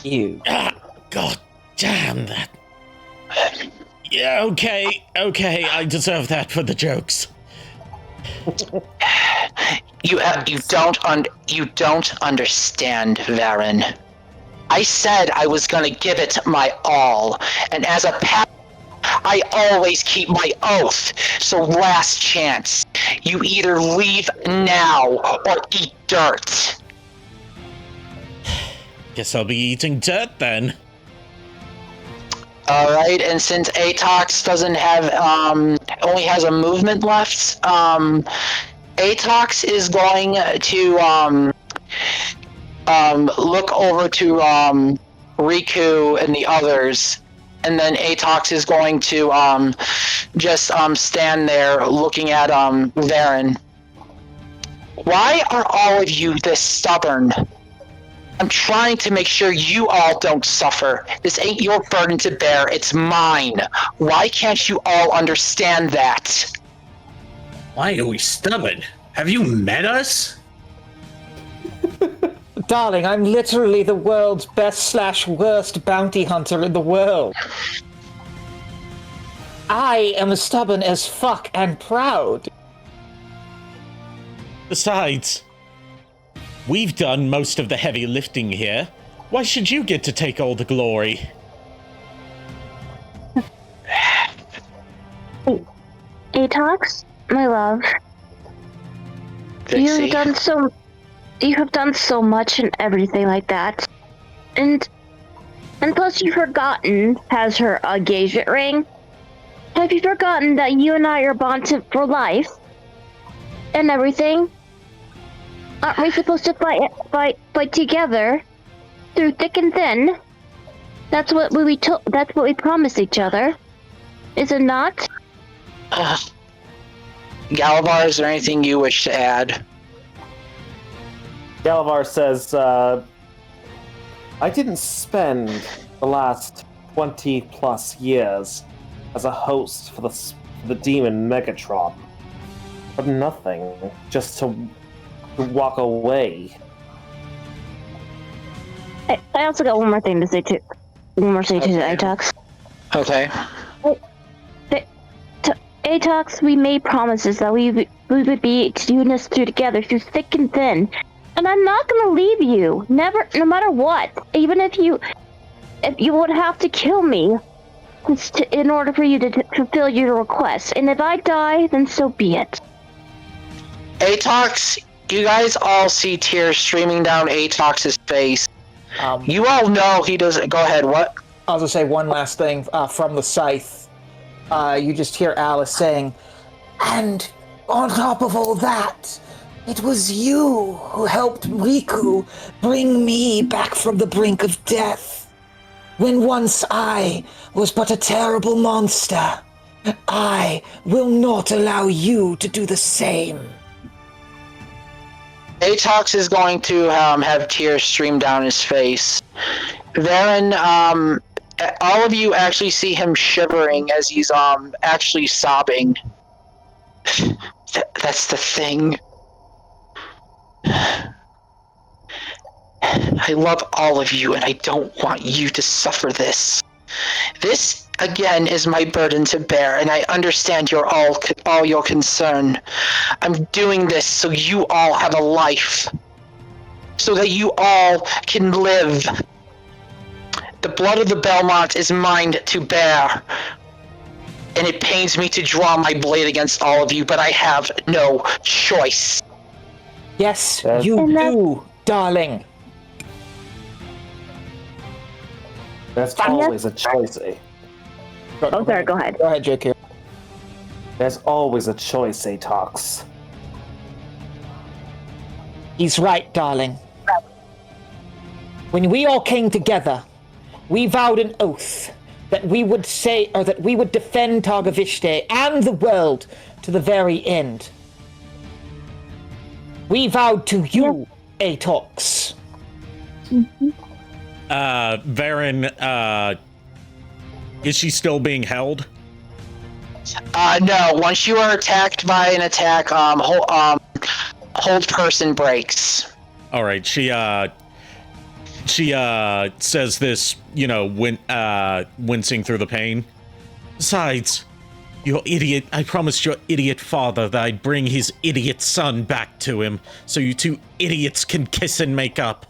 You. God damn that. Yeah, okay, I deserve that for the jokes. You don't understand, Varen. I said I was gonna give it my all, and as a paladin, I always keep my oath. So last chance. You either leave now or eat dirt. Guess I'll be eating dirt then. Alright, and since Atox doesn't have, only has a movement left, Atox is going to, look over to, Riku and the others, and then Atox is going to, just, stand there looking at, Varen. Why are all of you this stubborn? I'm trying to make sure you all don't suffer. This ain't your burden to bear, it's mine. Why can't you all understand that? Why are we stubborn? Have you met us? Darling, I'm literally the world's best/worst bounty hunter in the world. I am as stubborn as fuck and proud. Besides, we've done most of the heavy lifting here. Why should you get to take all the glory? Atox, my love. Vixie. You have done so much and everything like that. And plus you've forgotten, has her engagement ring. Have you forgotten that you and I are bonded for life? And everything? Aren't we supposed to fight together through thick and thin? That's what we promised each other. Is it not? Galavar, is there anything you wish to add? Galavar says, I didn't spend the last 20 plus years as a host for the demon Megatron. For nothing, just to walk away. I also got one more thing to say to Atox. Okay. To Atox, we made promises that we would be doing this together through thick and thin. And I'm not gonna leave you. Never, no matter what. Even if you would have to kill me in order for you to fulfill your request. And if I die, then so be it. Atox, you guys all see tears streaming down Atox's face. You all know he doesn't. Go ahead, what? I'll just say one last thing from the scythe. You just hear Alice saying, and on top of all that, it was you who helped Riku bring me back from the brink of death. When once I was but a terrible monster, I will not allow you to do the same. Atox is going to have tears stream down his face. Varen, all of you actually see him shivering as he's actually sobbing. That's the thing. I love all of you, and I don't want you to suffer this. This, again, is my burden to bear, and I understand all your concern. I'm doing this so you all have a life. So that you all can live. The blood of the Belmont is mine to bear. And it pains me to draw my blade against all of you, but I have no choice. Yes, you do, darling. There's always a choice. Oh, sorry, go ahead. Go ahead, JQ. There's always a choice, Atox. He's right, darling. When we all came together, we vowed an oath that we would defend Targoviste and the world to the very end. We vowed to you, Atox. Varen, is she still being held? No. Once you are attacked by an attack, hold person breaks. All right. She says this, wincing through the pain. Besides, your idiot, I promised your idiot father that I'd bring his idiot son back to him, so you two idiots can kiss and make up.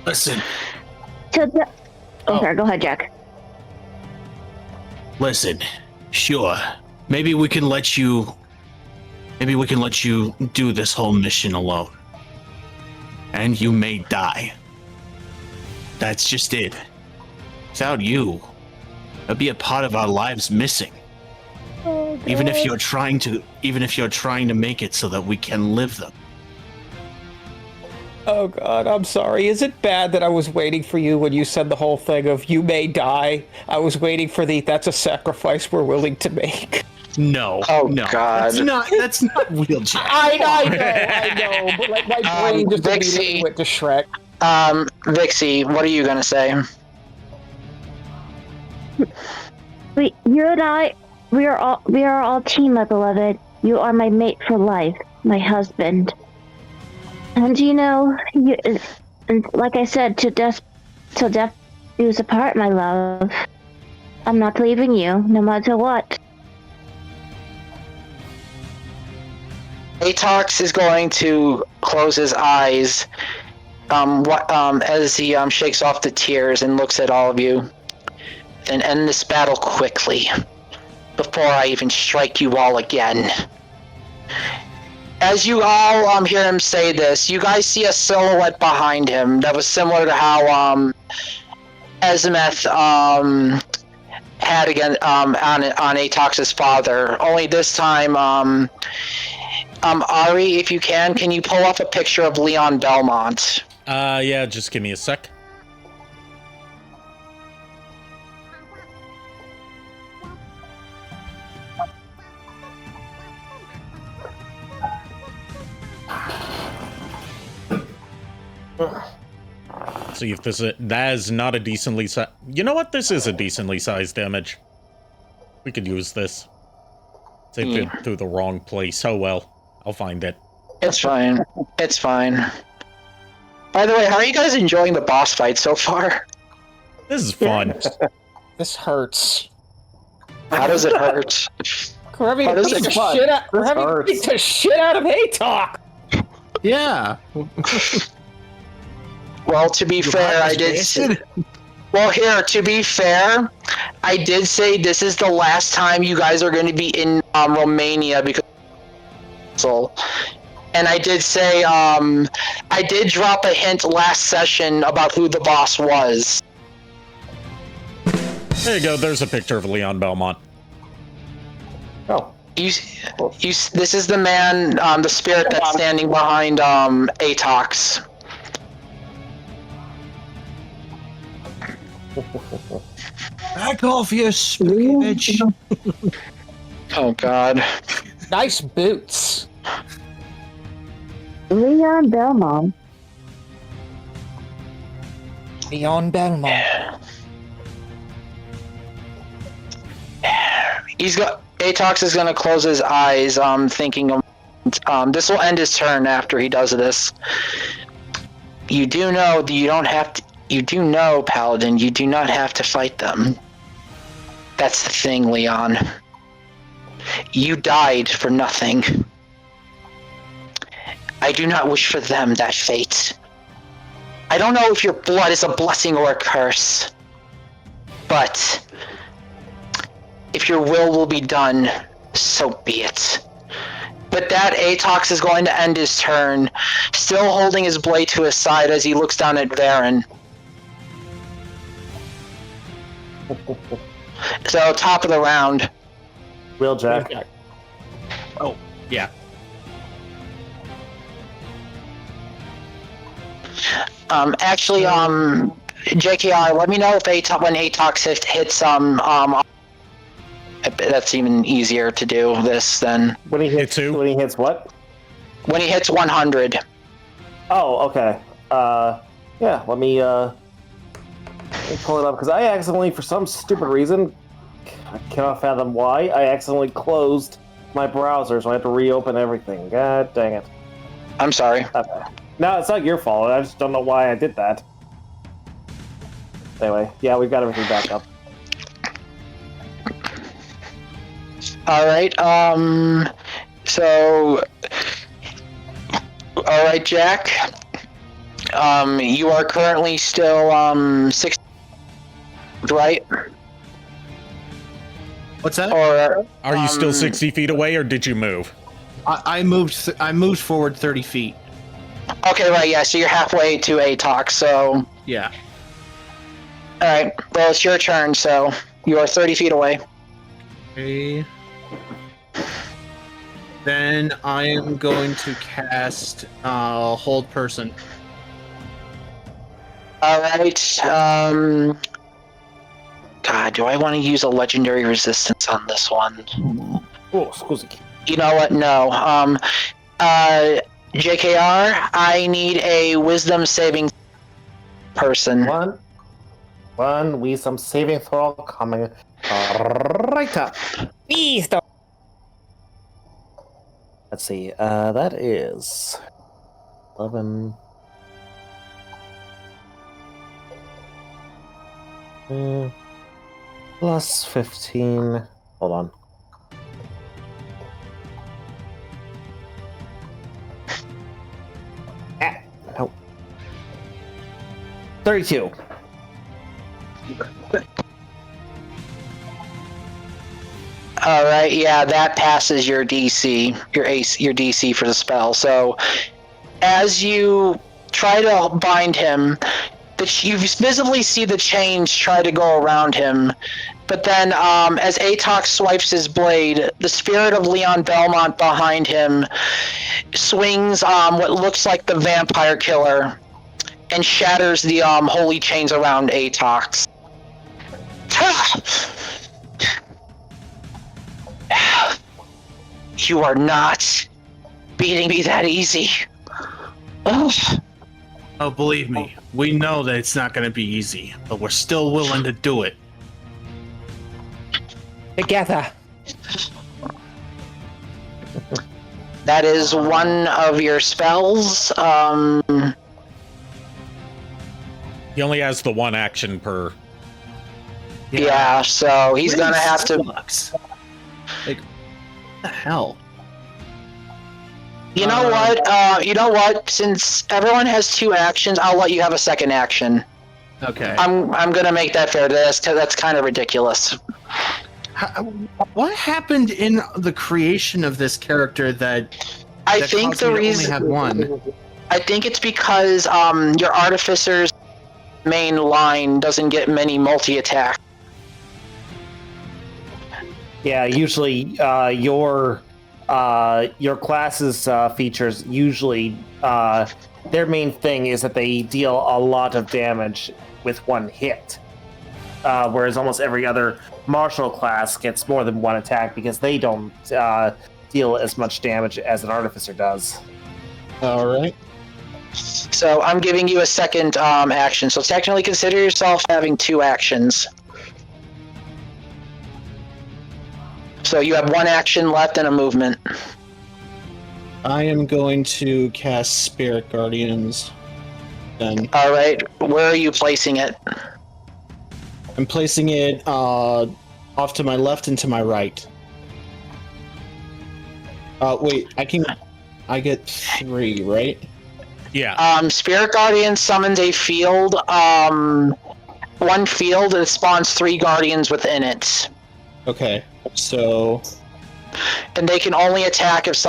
Listen. Sorry, go ahead, Jack. Listen, sure. Maybe we can let you do this whole mission alone. And you may die. That's just it. Without you, there'll be a part of our lives missing. Even if you're trying to make it so that we can live them. Oh God, I'm sorry. Is it bad that I was waiting for you when you said the whole thing of "you may die"? I was waiting for that's a sacrifice we're willing to make. No. Oh no. God. That's not real, Jack. I know. But like my brain just immediately went to Shrek. Vixie, what are you gonna say? You and I, we are all team, my beloved. You are my mate for life, my husband. And like I said, till death do us apart, my love. I'm not leaving you, no matter what. Atox is going to close his eyes as he shakes off the tears and looks at all of you, and end this battle quickly before I even strike you all again. As you all hear him say this, you guys see a silhouette behind him that was similar to how Esmeth had again on Atox's father. Only this time, Ari, if you can you pull off a picture of Leon Belmont? Yeah, just give me a sec. See if that is not a decently sized. You know what? This is a decently sized image. We could use this. Saved it through the wrong place. Oh well. I'll find it. It's fine. It's fine. By the way, how are you guys enjoying the boss fight so far? This is fun. This hurts. How does it hurt? We're having to beat the shit out of Atox. Yeah. Well, to be fair, I did say... Well, here, to be fair, I did say this is the last time you guys are going to be in Romania because... And I did say, I did drop a hint last session about who the boss was. There you go, there's a picture of Leon Belmont. Oh. This is the man, the spirit that's standing behind Atox. Back off, you spooky bitch. Oh God. Nice boots. Leon Belmont. Leon Belmont. Atox is gonna close his eyes, thinking of this will end his turn after he does this. You do know that you don't have to. You do know, Paladin, you do not have to fight them. That's the thing, Leon. You died for nothing. I do not wish for them that fate. I don't know if your blood is a blessing or a curse, but if your will be done, so be it. But that Atox is going to end his turn, still holding his blade to his side as he looks down at Varen. So, top of the round. Wheeljack. Oh, yeah. Actually, JKR, let me know if when Atox hits that's even easier to do this than When he hits two. When he hits what? when he hits 100. Oh, okay. Yeah. Let me pull it up because I accidentally, for some stupid reason, I cannot fathom why, I accidentally closed my browser, so I have to reopen everything. God dang it. I'm sorry. Okay. No, it's not your fault. I just don't know why I did that. Anyway, yeah, we've got everything back up. Alright, so... Alright, Jack. You are currently still, 6... Right? What's that? Or... Are you still 60 feet away, or did you move? I moved forward 30 feet. Okay, right, yeah, so you're halfway to Atox, so... Yeah. Alright, well, it's your turn, so you are 30 feet away. Okay. Then I am going to cast Hold Person. Alright, God, do I want to use a legendary resistance on this one? Oh, excuse me. You know what? No. JKR, I need a wisdom saving person. One wisdom saving throw coming right up. Please don't. Let's see. That is 11. Plus 15. Hold on. No. 32. Alright, yeah, that passes your DC, your DC for the spell. So, as you try to bind him, you visibly see the chains try to go around him. But then, as Atox swipes his blade, the spirit of Leon Belmont behind him swings what looks like the vampire killer and shatters the holy chains around Atox. You are not beating me that easy. Ugh. Oh, believe me, we know that it's not going to be easy, but we're still willing to do it. Together. That is one of your spells. He only has the one action per. Yeah, so he's Really gonna have to. sucks. Like, what the hell? You know what? You know what? Since everyone has two actions, I'll let you have a second action. Okay. I'm gonna make that fair. That's kind of ridiculous. What happened in the creation of this character that I think caused me the to reason. only have one? I think it's because your artificer's main line doesn't get many multi-attacks. Yeah, usually your class's features usually their main thing is that they deal a lot of damage with one hit, whereas almost every other martial class gets more than one attack because they don't deal as much damage as an artificer does. All right. So I'm giving you a second action. So technically consider yourself having two actions. So you have one action left and a movement. I am going to cast Spirit Guardians. Then Alright, where are you placing it? I'm placing it off to my left and to my right. Wait, I get 3, right? Yeah. Spirit Guardian summons a field, one field, and it spawns 3 guardians within it. Okay, so and they can only attack if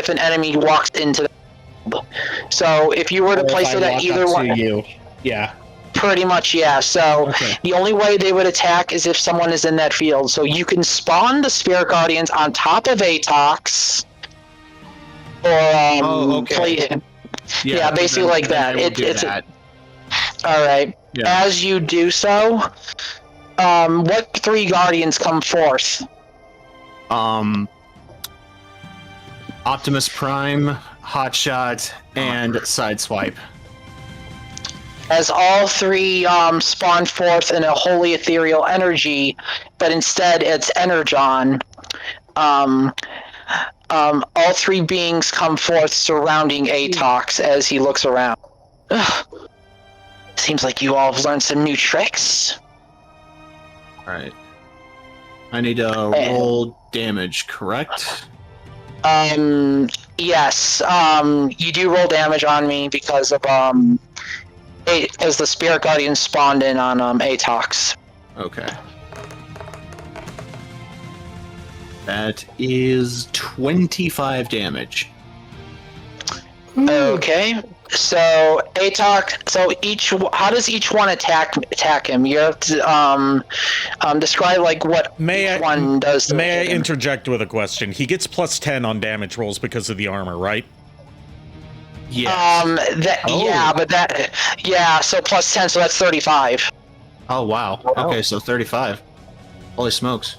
an enemy walks into the. So if you were to place it at either one, you. Yeah. pretty much, yeah. So the only way they would attack is if someone is in that field. So you can spawn the Spirit Guardians on top of Atox, or play. Yeah, basically like that. All right. Yeah. As you do so, what 3 Guardians come forth? Optimus Prime, Hotshot, and Sideswipe. As all 3 spawn forth in a holy ethereal energy, but instead it's Energon. All 3 beings come forth surrounding Atox as he looks around. Ugh. Seems like you all have learned some new tricks. Alright. I need to roll damage, correct? Yes. You do roll damage on me because of as the Spirit Guardian spawned in on Atox. Okay. That is 25 damage. Okay. So Atox. So how does each one attack him? You have to describe like what each one does. May I interject with a question? He gets +10 on damage rolls because of the armor, right? Yes. So +10, so that's 35. Oh wow. Okay, so 35. Holy smokes.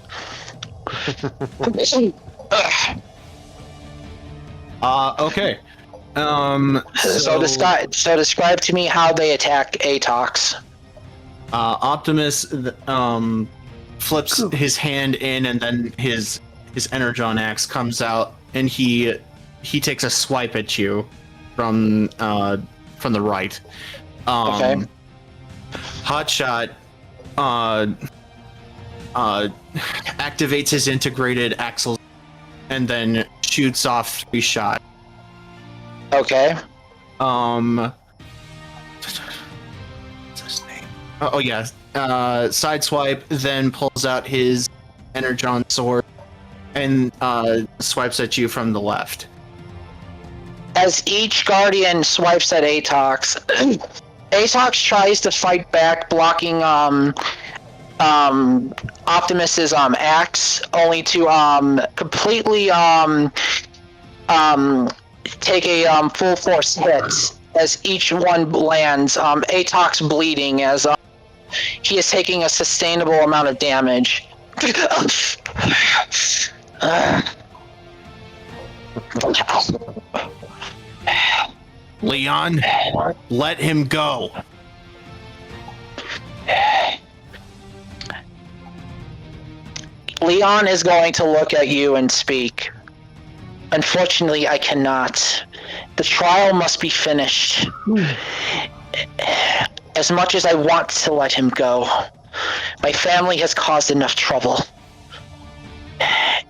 Okay. So describe to me how they attack Atox. Optimus flips his hand in, and then his Energon axe comes out, and he takes a swipe at you from the right. Okay. Hotshot activates his integrated axles and then shoots off 3 shots. Okay. What's his name? Oh yeah. Sideswipe then pulls out his Energon sword and swipes at you from the left. As each Guardian swipes at Atox, Atox tries to fight back, blocking Optimus's axe, only to completely take a full force hit as each one lands. Atox bleeding as he is taking a sustainable amount of damage. Leon, let him go. Leon is going to look at you and speak. Unfortunately, I cannot. The trial must be finished. As much as I want to let him go, my family has caused enough trouble.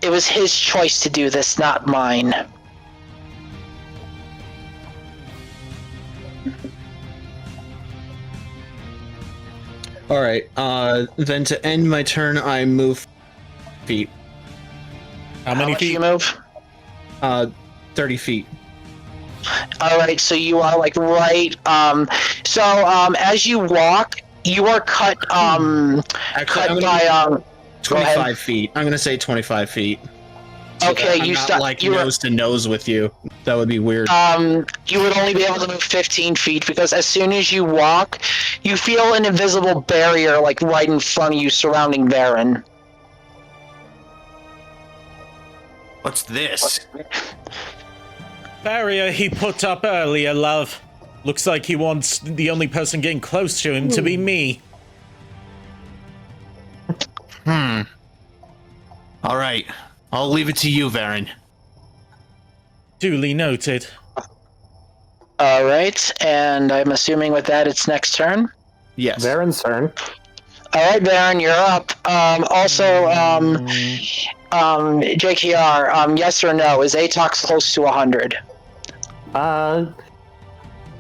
It was his choice to do this, not mine. Alright, then to end my turn, I move feet. How many feet? You move? 30 feet. Alright, so you are like right, as you walk, you are cut, Actually, by, 25 feet. I'm gonna say 25 feet. So okay, I'm not like nose to nose with you. That would be weird. You would only be able to move 15 feet because as soon as you walk, you feel an invisible barrier like right in front of you surrounding Varen. What's this? Barrier he put up earlier, love. Looks like he wants the only person getting close to him to be me. Alright. I'll leave it to you, Varen. Duly noted. Alright, and I'm assuming with that it's next turn? Yes. Varen's turn. Alright, Varen, you're up. JKR, yes or no, is Atox close to 100?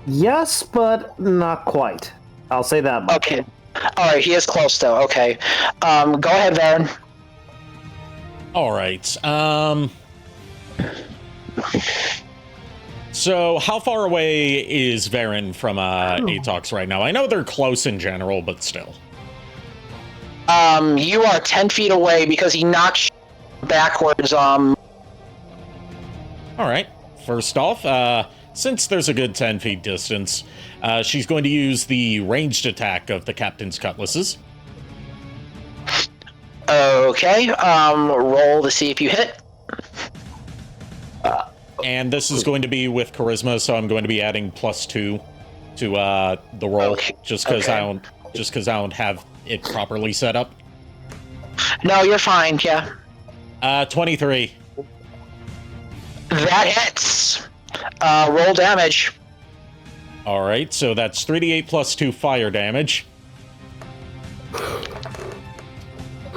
Yes, but not quite. I'll say that much. Okay. Alright, he is close though, okay. Go ahead, Varen. All right. So how far away is Varen from Atox right now? I know they're close in general, but still. You are 10 feet away because he knocked backwards. All right. First off, since there's a good 10 feet distance, she's going to use the ranged attack of the Captain's Cutlasses. Okay. Roll to see if you hit. And this is going to be with charisma, so I'm going to be adding +2 to the roll, Okay. just because I don't have it properly set up. No, you're fine. Yeah. 23. That hits. Roll damage. All right, so that's 3d8 +2 fire damage.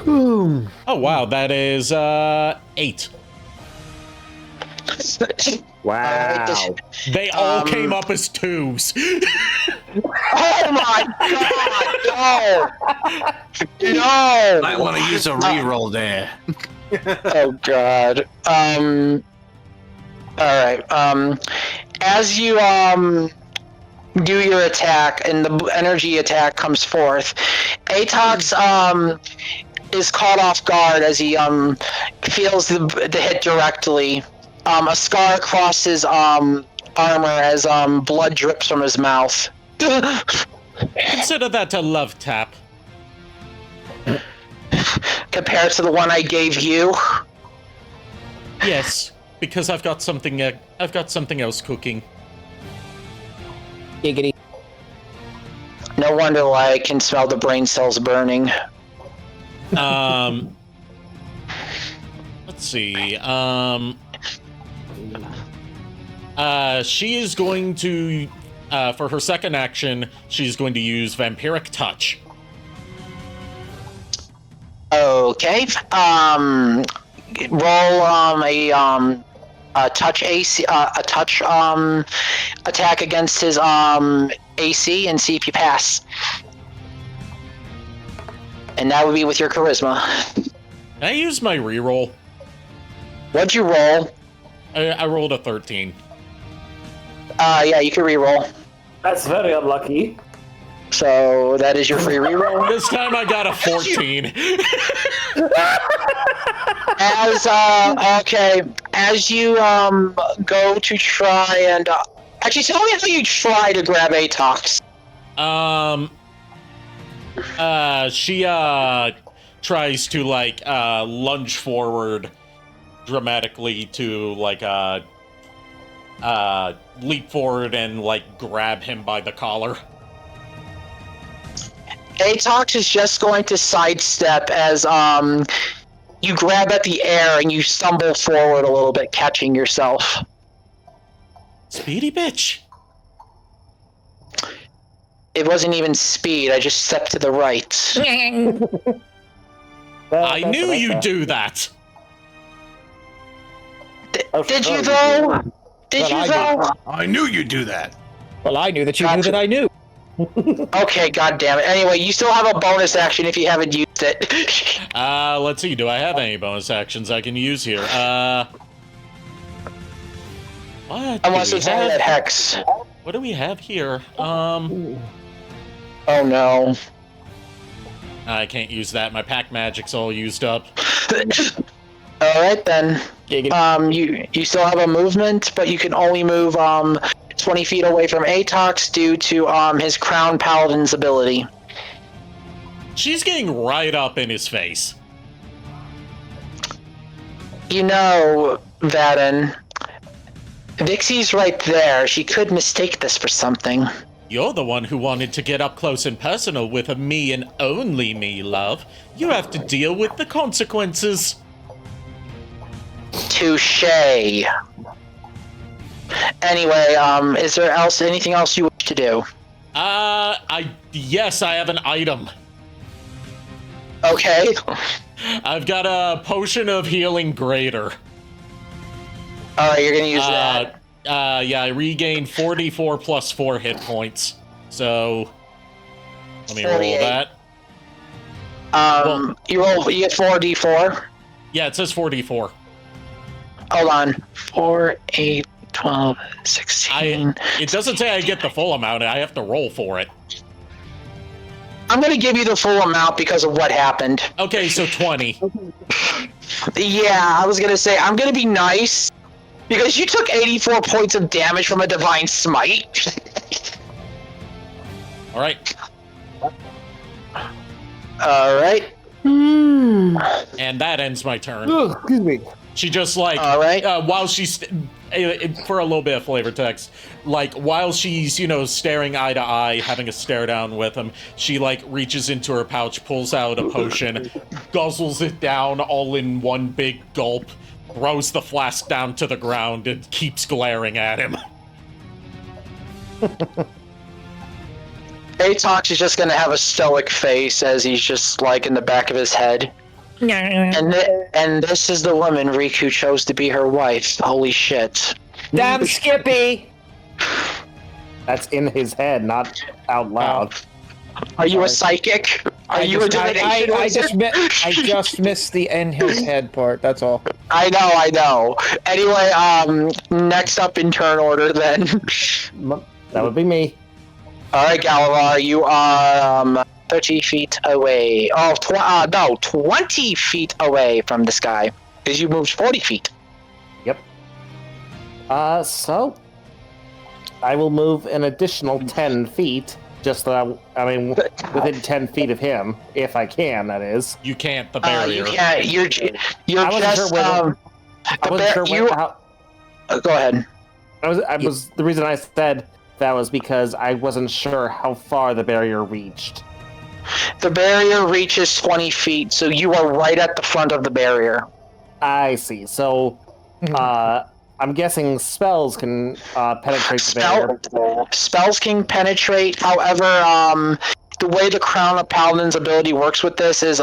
Oh wow, that is 8. Wow. They all came up as 2s. Oh my god! No! No! I want to use a reroll there. Oh god. Alright. As you do your attack and the energy attack comes forth, Atox is caught off guard as he feels the hit directly. A scar across his armor as blood drips from his mouth. Consider that a love tap. Compared to the one I gave you. Yes, because I've got something else cooking. Giggity. No wonder why I can smell the brain cells burning. Let's see. She is going to, for her second action, she's going to use Vampiric Touch. Okay. Roll a touch AC, a touch attack against his AC and see if you pass. And that would be with your charisma. Can I use my reroll? What'd you roll? I rolled a 13. Yeah, you can reroll. That's very unlucky. So that is your free reroll. This time I got a 14. As you go to try and actually tell me how you try to grab Atox. She tries to lunge forward dramatically to leap forward and grab him by the collar. Atox is just going to sidestep as you grab at the air and you stumble forward a little bit, catching yourself. Speedy bitch. It wasn't even speed, I just stepped to the right. I knew you'd do that. Did you though? Did you though? I knew you'd do that. Well, I knew that you knew that I knew. Okay, god damn it. Anyway, you still have a bonus action if you haven't used it. Let's see, do I have any bonus actions I can use here? What? Unless it's only that hex. What do we have here? Oh no. I can't use that. My pack magic's all used up. Alright then. You still have a movement, but you can only move 20 feet away from Atox due to his Crown Paladin's ability. She's getting right up in his face. You know, Vaden, Vixie's right there. She could mistake this for something. You're the one who wanted to get up close and personal with me and only me, love. You have to deal with the consequences. Touche. Anyway, is there anything else you wish to do? Yes, I have an item. Okay. I've got a potion of healing greater. Alright, you're gonna use that. Yeah, I regain 4d4 plus 4 hit points. So, let me 48. roll that. You get 4d4. Yeah, it says 4d4. Hold on. 4, 8, 12, 16. It doesn't say I get the full amount. I have to roll for it. I'm going to give you the full amount because of what happened. Okay, so 20. Yeah, I was going to say, I'm going to be nice because you took 84 points of damage from a Divine Smite. All right. All right. And that ends my turn. Oh, excuse me. She just like, all right. While she's, for a little bit of flavor text, like while she's, staring eye to eye, having a stare down with him, she like reaches into her pouch, pulls out a potion, guzzles it down all in one big gulp, throws the flask down to the ground, and keeps glaring at him. Atox is just going to have a stoic face as he's just like in the back of his head. And this is the woman Riku chose to be her wife. Holy shit. Damn Skippy! That's in his head, not out loud. Are you a psychic? Are you a divination? I just missed the in his head part, that's all. I know. Anyway, next up in turn order then. That would be me. Alright, Galavar, you are 30 feet away. 20 feet away from this guy. Because you moved 40 feet. Yep. So I will move an additional 10 feet. Just that within 10 feet of him, if I can, that is. You can't, the barrier. You can't, you're I wasn't just, sure I wasn't sure how... Go ahead. The reason I said that was because I wasn't sure how far the barrier reached. The barrier reaches 20 feet, so you are right at the front of the barrier. I see. So, I'm guessing spells can penetrate the barrier. Spells can penetrate. However, the way the Crown of Paladin's ability works with this is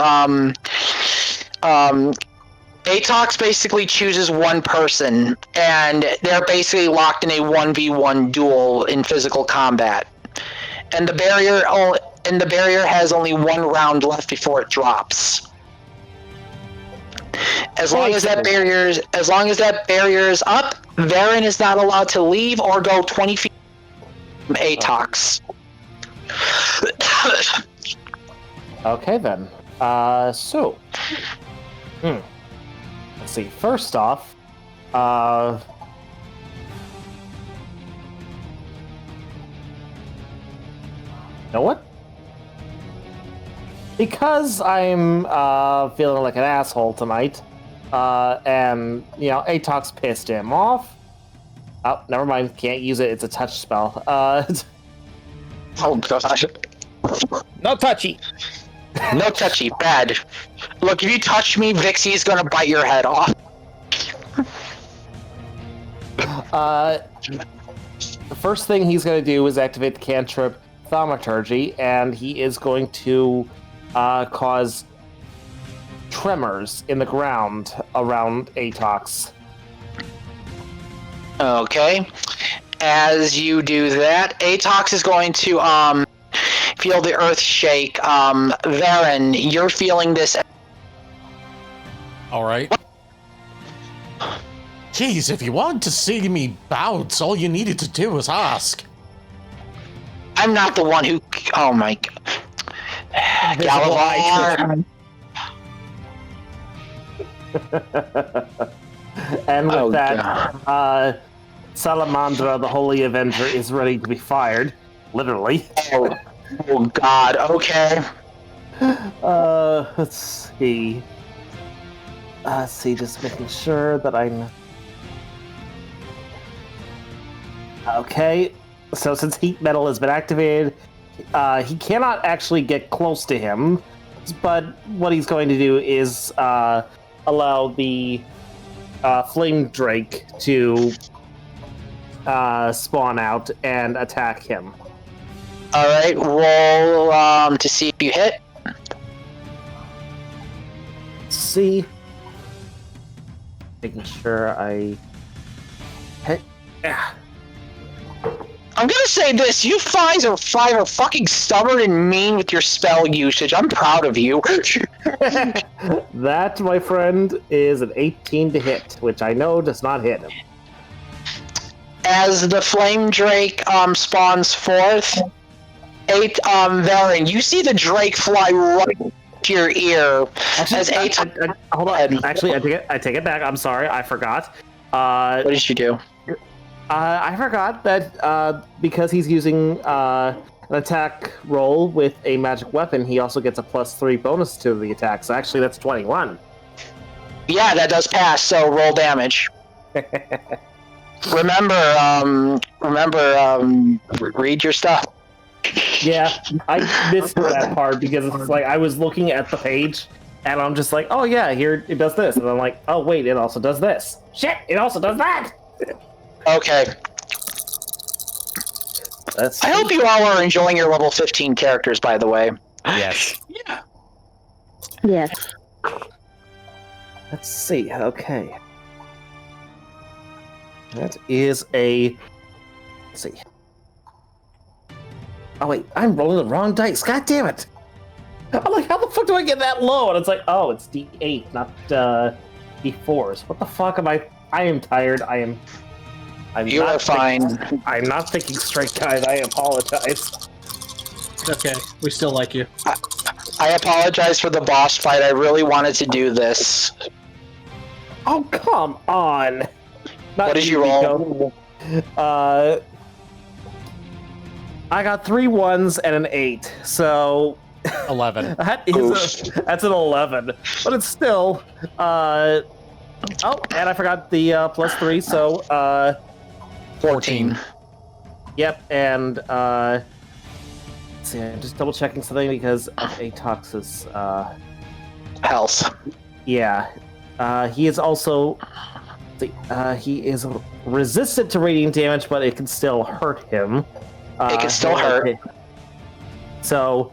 Atox basically chooses one person, and they're basically locked in a 1v1 duel in physical combat. And the barrier has only one round left before it drops. As long as that barrier is up, Varen is not allowed to leave or go 20 feet from Atox. Okay then. Let's see. First off, you know what? Because I'm feeling like an asshole tonight, and Atox pissed him off. Oh, never mind. Can't use it. It's a touch spell. Oh gosh. No touchy. No touchy. Bad. Look, if you touch me, Vixie's gonna bite your head off. The first thing he's going to do is activate the cantrip Thaumaturgy, and he is going to cause tremors in the ground around Atox. Okay. As you do that, Atox is going to feel the earth shake. Varen, you're feeling this. All right. Jeez, if you wanted to see me bounce, all you needed to do was ask. I'm not the one who. Oh my god. Galavar. And with that, Salamandra, the Holy Avenger, is ready to be fired. Literally. Oh god, okay. Let's see. Just making sure that I'm... Okay, so since Heat Metal has been activated, he cannot actually get close to him, but what he's going to do is allow the Flame Drake to spawn out and attack him. Alright, roll to see if you hit. Let's see. Making sure I hit. Yeah. I'm gonna say this: you five are fucking stubborn and mean with your spell usage. I'm proud of you. That, my friend, is an 18 to hit, which I know does not hit him. As the flame drake spawns forth, Varen, you see the drake fly right to your ear. Actually, hold on. Actually, I take it back. I'm sorry, I forgot. What did you do? I forgot that because he's using an attack roll with a magic weapon, he also gets a +3 bonus to the attack. So actually, that's 21. Yeah, that does pass. So roll damage. Remember, read your stuff. Yeah, I missed that part because it's like I was looking at the page and I'm just like, oh yeah, here it does this, and I'm like, oh wait, it also does this. Shit, it also does that. Okay. I hope you all are enjoying your level 15 characters, by the way. Yes. Yeah. Yes. Let's see. Okay. That is a. Let's see. Oh wait, I'm rolling the wrong dice. God damn it! I'm like, how the fuck do I get that low? And it's like, oh, it's D8, not D4s. What the fuck am I? I am tired. I'm you are fine. I'm not thinking straight, guys. I apologize. Okay, we still like you. I apologize for the boss fight. I really wanted to do this. Oh, come on. Not what did you roll? I got 3 1s and an 8, so 11. That's an 11, but it's still. Oh, and I forgot the +3, so 14. Yep, and let's see, I'm just double checking something because Atox's health. Yeah, he is also. He is resistant to radiant damage, but it can still hurt him. It can still hurt. So,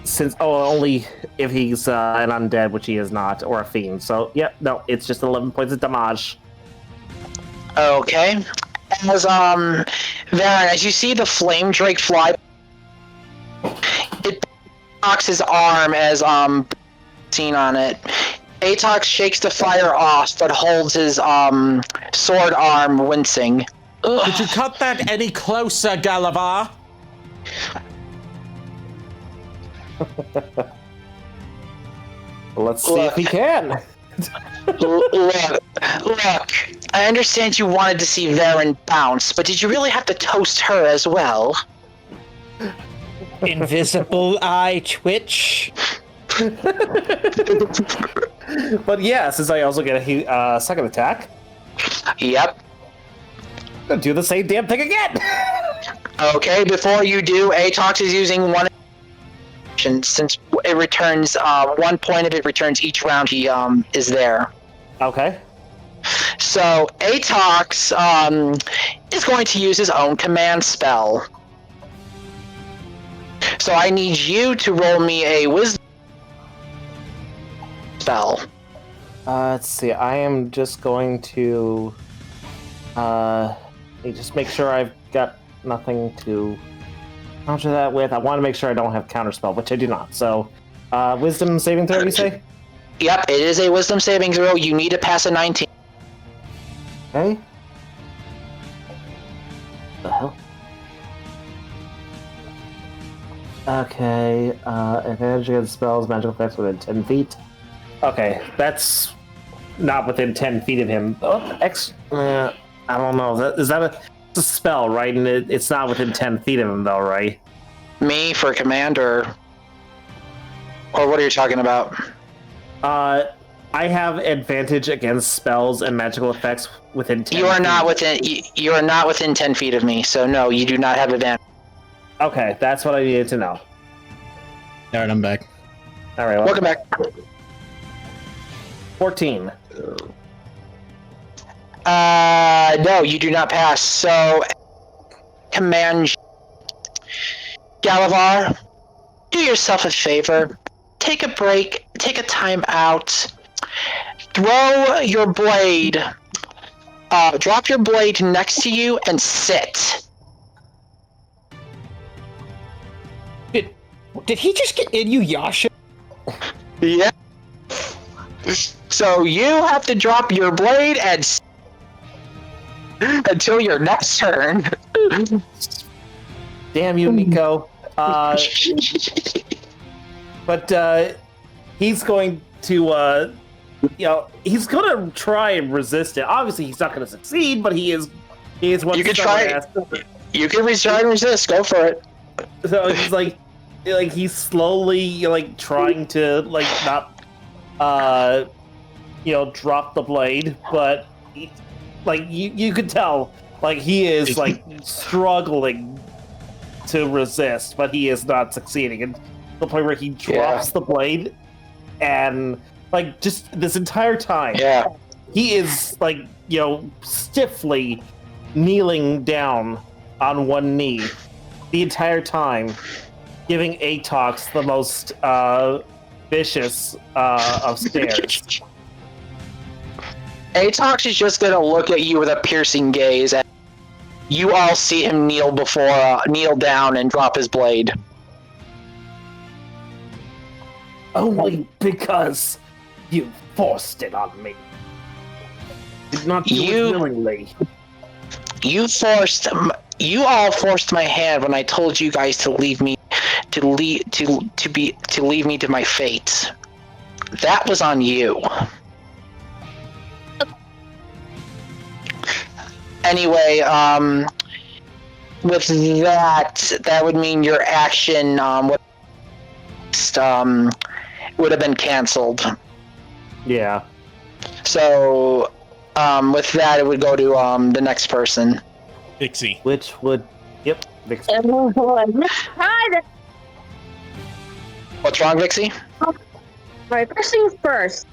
since only if he's an undead, which he is not, or a fiend. So, yeah, no, it's just 11 points of damage. Okay. As Varen, as you see the flame drake fly, it knocks his arm as seen on it. Atox shakes the fire off, but holds his sword arm wincing. Ugh. Could you cut that any closer, Galavar? Let's see if he can. Look, I understand you wanted to see Varen bounce, but did you really have to toast her as well? Invisible eye twitch. But yeah, since I also get a second attack. Yep. I'm gonna do the same damn thing again. Okay, before you do, Atox is using one action since it returns 1 point of it returns each round he is there. Okay. So Atox is going to use his own command spell. So I need you to roll me a wisdom spell. Let's see. I am just going to just make sure I've got nothing to counter that with. I want to make sure I don't have counterspell, which I do not. So, wisdom saving throw, you say? Yep, it is a wisdom saving throw. You need to pass a 19. Okay. The hell? Okay, advantage against spells, magical effects within 10 feet. Okay, that's not within 10 feet of him. I don't know. Is that it's a spell, right? And it's not within 10 feet of him, though, right? Me for command, or what are you talking about? I have advantage against spells and magical effects within 10 You are feet. not within. You are not within 10 feet of me, so no, you do not have advantage. Okay, that's what I needed to know. Alright, I'm back. Alright, well, Welcome back. 14. No, you do not pass. So, command Galavar, do yourself a favor. Take a break. Take a time out. Throw your blade drop your blade next to you and sit. Did he just get Inuyasha? Yeah. So you have to drop your blade and until your next turn. Damn you, Nico. But he's going to, he's going to try and resist it. Obviously, he's not going to succeed, but he is what you can try. You can try and resist. Go for it. So he's like he's slowly trying to not drop the blade, but you could tell he is struggling to resist, but he is not succeeding. And the point where he drops the blade, and just this entire time, he is stiffly kneeling down on one knee the entire time, giving Atox the most vicious of stares. Atox is just gonna look at you with a piercing gaze, and you all see him kneel down and drop his blade. Only because you forced it on me. Did not do it willingly. You all forced my hand when I told you guys to leave me to my fate. That was on you. Anyway, with that would mean your action would have been canceled. Yeah. So, with that, it would go to the next person. Vixie. Which would, Vixie. What's wrong, Vixie? Alright, first things first.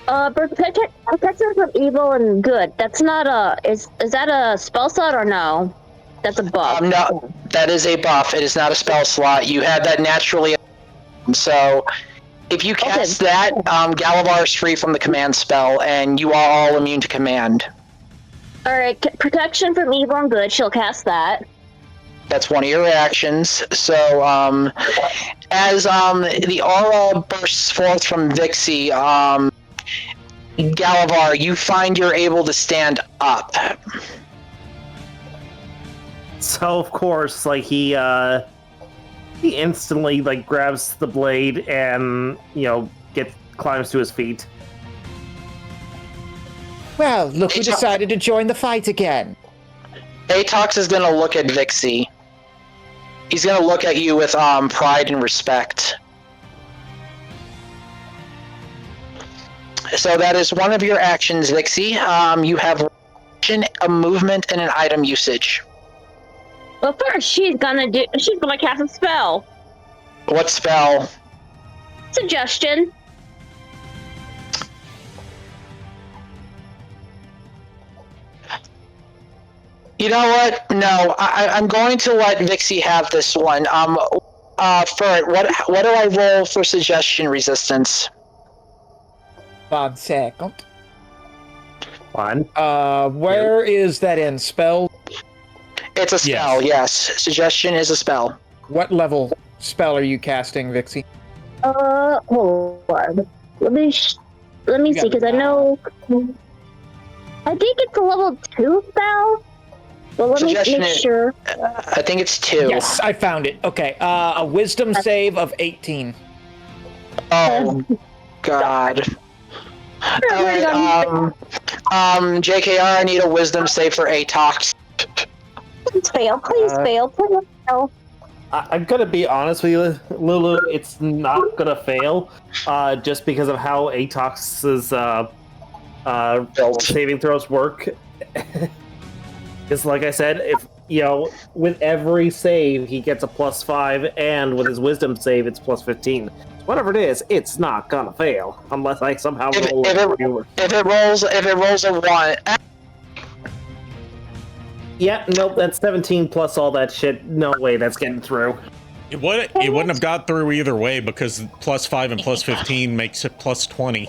Protection from evil and good. That's not is that a spell slot or no? That's a buff. No, that is a buff. It is not a spell slot. You had that naturally. So, if you cast that, Galavar is free from the command spell, and you are all immune to command. Alright, protection from evil and good. She'll cast that. That's one of your actions. So, as the aura bursts forth from Vixie, Galavar, you find you're able to stand up. So of course, he instantly grabs the blade and climbs to his feet. Well, look who decided to join the fight again. Atox is gonna look at Vixie. He's gonna look at you with pride and respect. So that is one of your actions, Vixie. You have a movement and an item usage. Well, first she's gonna cast a spell. What spell? Suggestion. You know what? No, I'm going to let Vixie have this one. What do I roll for suggestion resistance? 1 second. Fine. Where is that in? Spell? It's a spell, yes. Suggestion is a spell. What level spell are you casting, Vixie? Hold on. Let me see, because I know... I think it's a level 2 spell. But let me make sure. I think it's 2. Yes, I found it. Okay, a wisdom save of 18. Oh, God. Alright, JKR, I need a wisdom save for Atox. Please fail, please fail. I'm gonna be honest with you, Lulu, it's not gonna fail, just because of how Atox's saving throws work. Because like I said, if with every save he gets a +5, and with his wisdom save it's +15. Whatever it is, it's not gonna fail unless I somehow roll. If it rolls a 1. Yeah, nope, that's 17 plus all that shit. No way that's getting through. It wouldn't have got through either way because +5 and +15 makes it +20.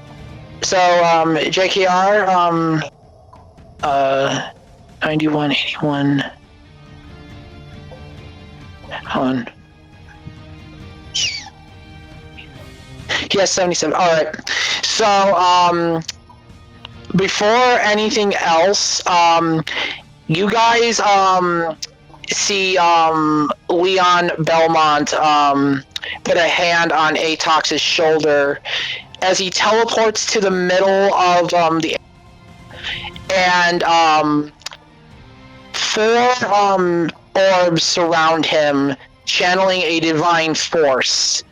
So, JKR, 91, 81. Hold on. Yes, 77. All right. So, before anything else, you guys, see, Leon Belmont, put a hand on Atox's shoulder as he teleports to the middle of, the... And, 4, orbs surround him, channeling a divine force.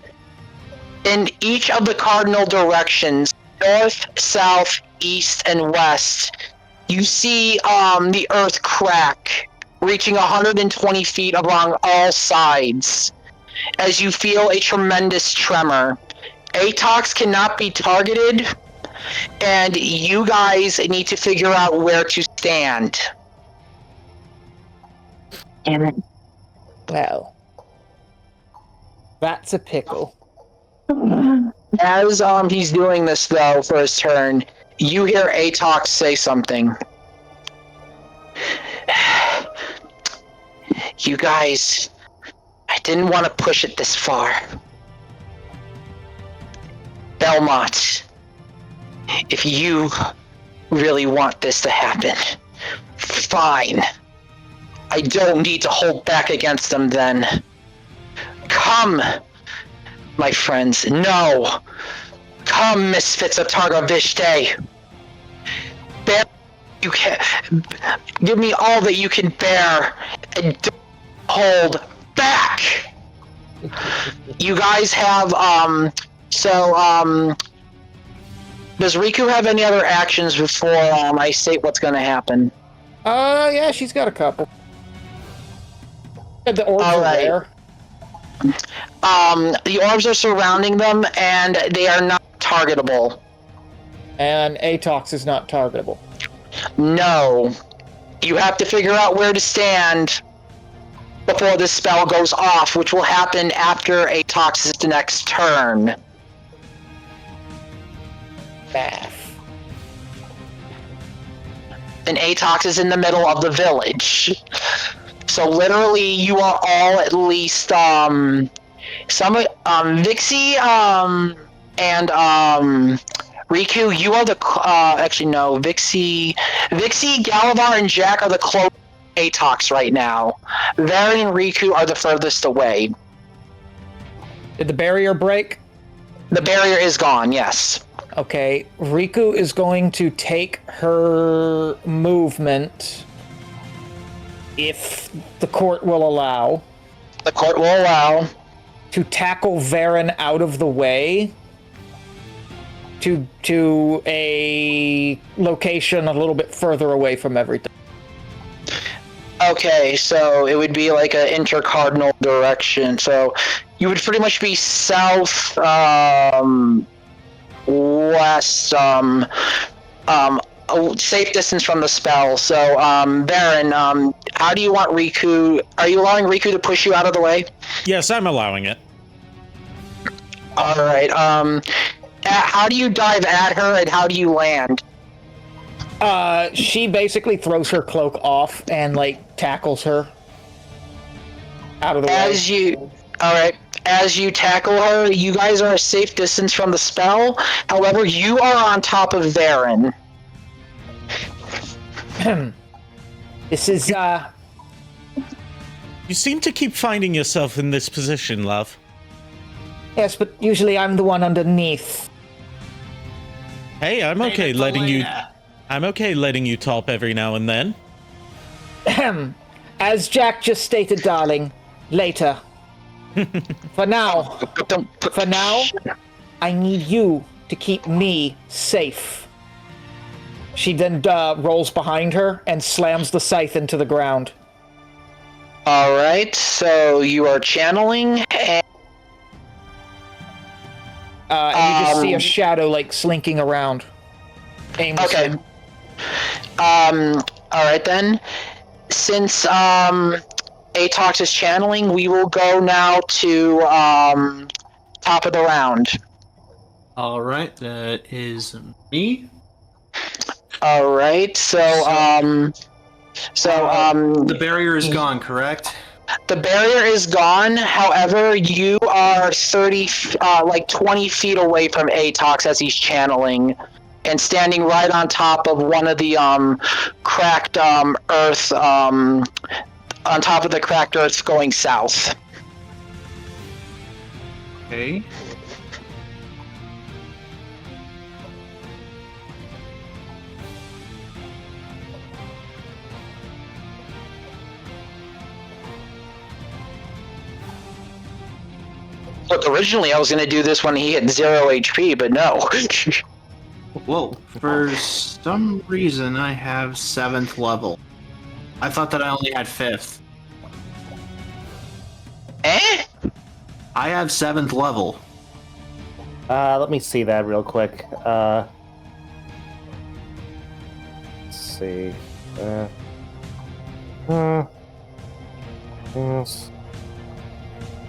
In each of the cardinal directions, north, south, east, and west, you see the earth crack, reaching 120 feet along all sides, as you feel a tremendous tremor. Atox cannot be targeted, and you guys need to figure out where to stand. Damn it. Well, that's a pickle. As he's doing this, though, for his turn, you hear Atox say something. You guys, I didn't want to push it this far. Belmont, if you really want this to happen, fine. I don't need to hold back against them then. Come, my friends. No. Come, Misfits of Targoviste. Bear you can. Give me all that you can bear, and don't hold back. You guys have does Riku have any other actions before I state what's going to happen? Yeah, she's got a couple. The orbs are there. The orbs are surrounding them, and they are not targetable. And Atox is not targetable. No. You have to figure out where to stand before this spell goes off, which will happen after Atox's next turn. Bath. And Atox is in the middle of the village. So literally, you are all at least Vixie and Riku. You are the actually no, Vixie, Galavar, and Jack are the closest to Atox right now. Varen and Riku are the furthest away. Did the barrier break? The barrier is gone. Yes. Okay, Riku is going to take her movement. If the court will allow. The court will allow. To tackle Varen out of the way. To a location a little bit further away from everything. Okay, so it would be like an intercardinal direction. So you would pretty much be south, west, a safe distance from the spell. So, Baron, how do you want Riku? Are you allowing Riku to push you out of the way? Yes, I'm allowing it. All right. How do you dive at her, and how do you land? She basically throws her cloak off and tackles her out of the way. All right. As you tackle her, you guys are a safe distance from the spell. However, you are on top of Varen. This is, You seem to keep finding yourself in this position, love. Yes, but usually I'm the one underneath. Hey, I'm okay letting you... I'm okay letting you top every now and then. As Jack just stated, darling, later. For now, I need you to keep me safe. She then rolls behind her and slams the scythe into the ground. All right, so you are channeling, and you just see a shadow slinking around. Aimlessly. Okay. All right then. Since Atox is channeling, we will go now to top of the round. All right, that is me. All right. The barrier is gone, correct? The barrier is gone. However, you are 20 feet away from Atox as he's channeling, and standing right on top of one of the cracked earth. On top of the cracked earth going south. Okay. Look, originally I was going to do this when he hit 0 HP, but no. Whoa, for some reason I have 7th level. I thought that I only had 5th. Eh? I have 7th level. Let me see that real quick. Let's see. Yes.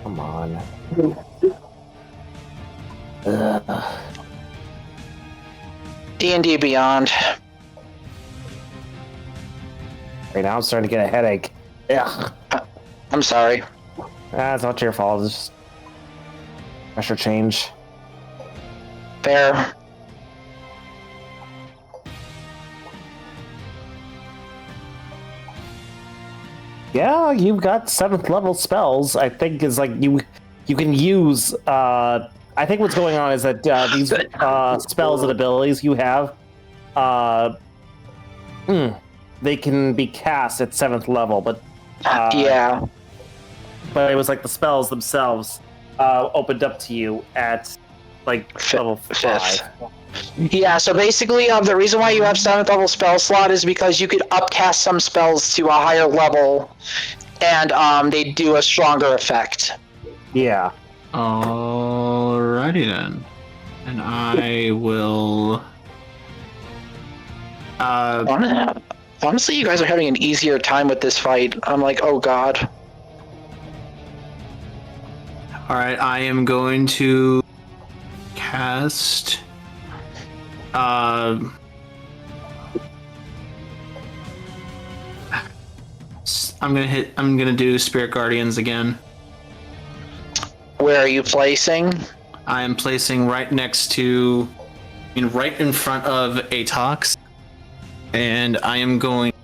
Come on. D&D Beyond. Right now I'm starting to get a headache. Yeah. I'm sorry. It's not your fault. It's just pressure change. Fair. Yeah, you've got 7th level spells. I think is like you can use. I think what's going on is that these spells and abilities you have, they can be cast at 7th level, but yeah. But it was like the spells themselves opened up to you at like level 5. Yeah, so basically, the reason why you have 7th level spell slot is because you could upcast some spells to a higher level, and they do a stronger effect. Yeah. Alrighty then. And I will... Honestly, you guys are having an easier time with this fight. I'm like, oh god. Alright, I am going to cast... I'm gonna do Spirit Guardians again. Where are you placing? I am placing right next to, right in front of Atox, and I am going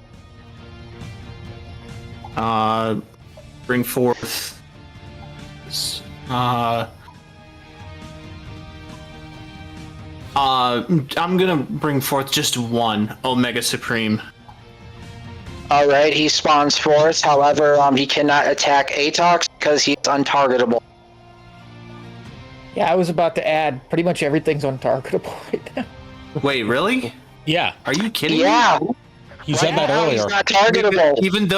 bring forth I'm gonna bring forth just one Omega Supreme. Alright, he spawns forth, however, he cannot attack Atox because he's untargetable. Yeah, I was about to add, pretty much everything's untargetable right now. Wait, really? Yeah. Are you kidding me? He said that earlier. He's not targetable. Even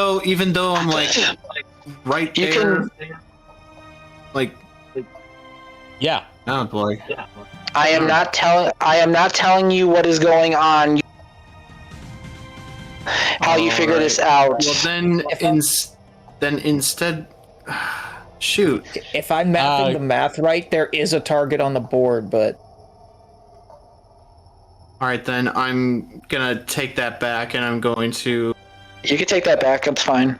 though I'm like right you there, like yeah. Oh boy. I am not telling you what is going on. How you figure this out. Well then instead shoot. If I'm mathing the math right, there is a target on the board, but alright then I'm gonna take that back and I'm going to You can take that back, that's fine.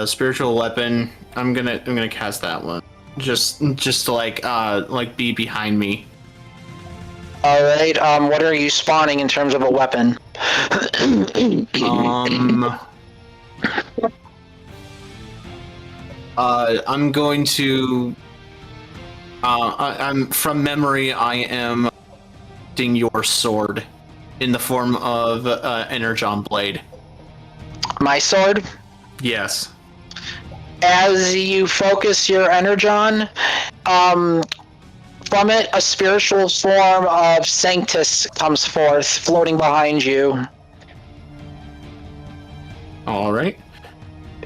Spiritual weapon. I'm gonna cast that one. Just to like be behind me. Alright, what are you spawning in terms of a weapon? I'm going to I'm from memory I am using your sword in the form of Energon blade. My sword? Yes. As you focus your Energon, from it, a spiritual form of Sanctus comes forth, floating behind you. Alright.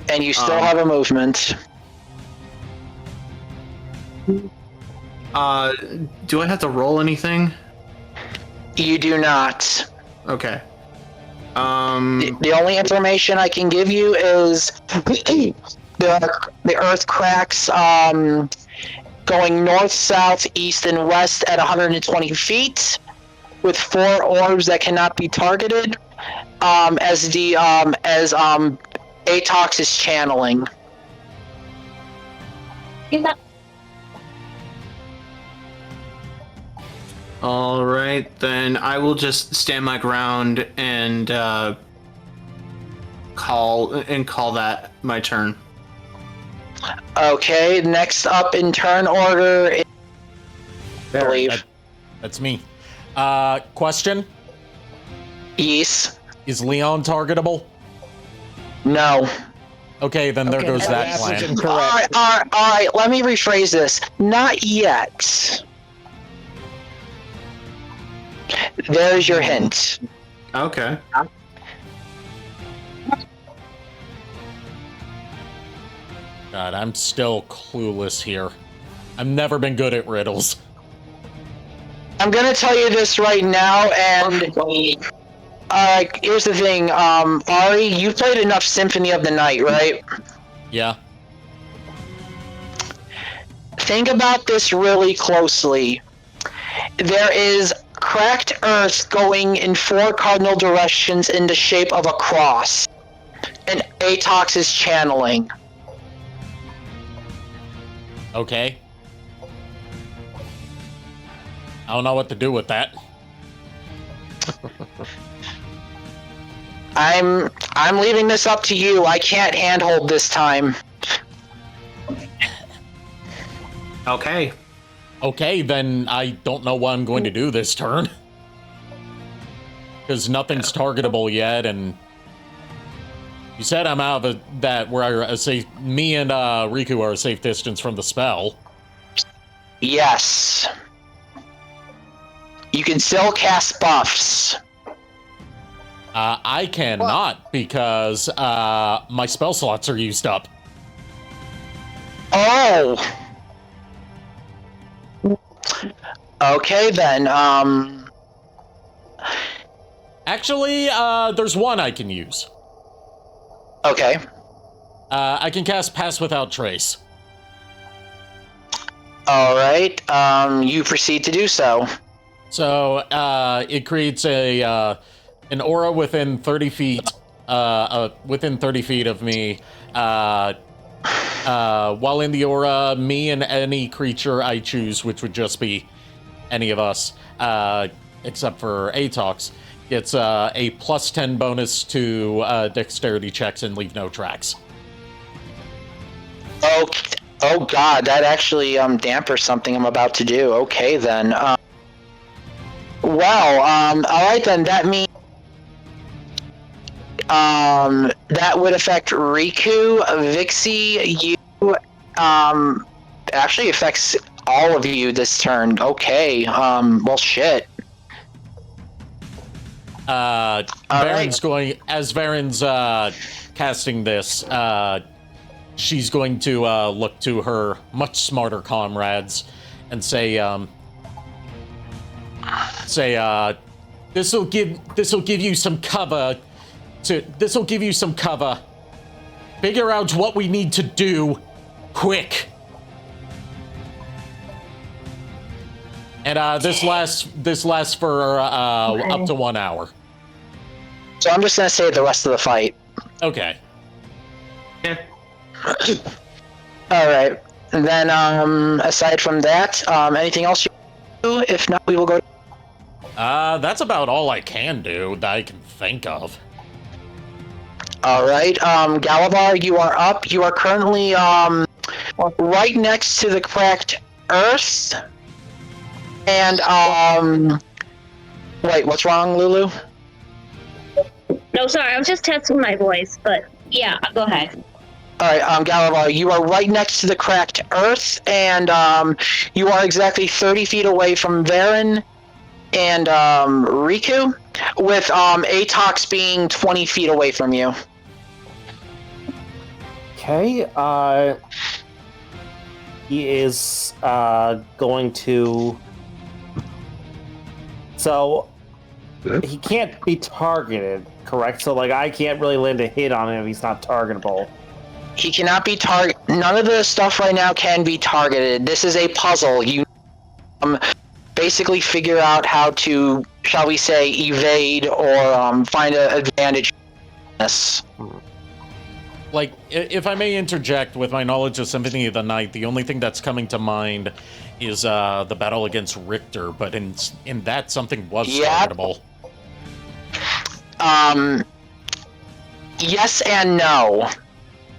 And you still have a movement. Do I have to roll anything? You do not. Okay. The only information I can give you is the Earth cracks going north, south, east, and west at 120 feet, with 4 orbs that cannot be targeted, as Atox is channeling. All right, then I will just stand my ground and call that my turn. Okay, next up in turn order, I believe. That's me. Question? Yes. Is Leon targetable? No. Okay, then there goes that plan. Alright, let me rephrase this. Not yet. There's your hint. Okay. God, I'm still clueless here. I've never been good at riddles. I'm gonna tell you this right now, and here's the thing, Ari, you played enough Symphony of the Night, right? Yeah. Think about this really closely. There is cracked earth going in 4 cardinal directions in the shape of a cross, and Atox is channeling. Okay. I don't know what to do with that. I'm leaving this up to you. I can't handhold this time. Okay. Okay, then I don't know what I'm going to do this turn. Because nothing's targetable yet, and you said I'm out of that where me and Riku are a safe distance from the spell. Yes. You can still cast buffs. I cannot because my spell slots are used up. Oh. Okay then. Actually, there's one I can use. Okay. I can cast Pass Without Trace. All right. You proceed to do so. So it creates an aura within 30 feet. Within 30 feet of me. While in the aura, me and any creature I choose, which would just be any of us, except for Atox, gets a plus 10 bonus to dexterity checks and leave no tracks. Oh god, that actually dampers something I'm about to do. Okay then. Alright then, that means that would affect Riku, Vixie, you, actually affects all of you this turn. Okay, well shit. Varen's going, as Varen's casting this, she's going to look to her much smarter comrades and say, this'll give you some cover. This'll give you some cover. Figure out what we need to do, quick. And this lasts for up to 1 hour. So I'm just gonna say the rest of the fight. Okay. Yeah. All right. And then, aside from that, anything else you do? If not, we will go. That's about all I can do that I can think of. All right. Galavar, you are up. You are currently right next to the cracked earth. And wait, what's wrong, Lulu? No, sorry, I was just testing my voice, but yeah, go ahead. Alright, Galavar, you are right next to the cracked earth, and you are exactly 30 feet away from Varen and Riku, with Atox being 20 feet away from you. Okay, he is going to... So, he can't be targeted, correct? So like I can't really land a hit on him if he's not targetable. He cannot be none of the stuff right now can be targeted. This is a puzzle. You basically figure out how to, shall we say, evade or find an advantage in this. Like, if I may interject, with my knowledge of Symphony of the Night, the only thing that's coming to mind is the battle against Richter, but in that, something was targetable. Yes and no.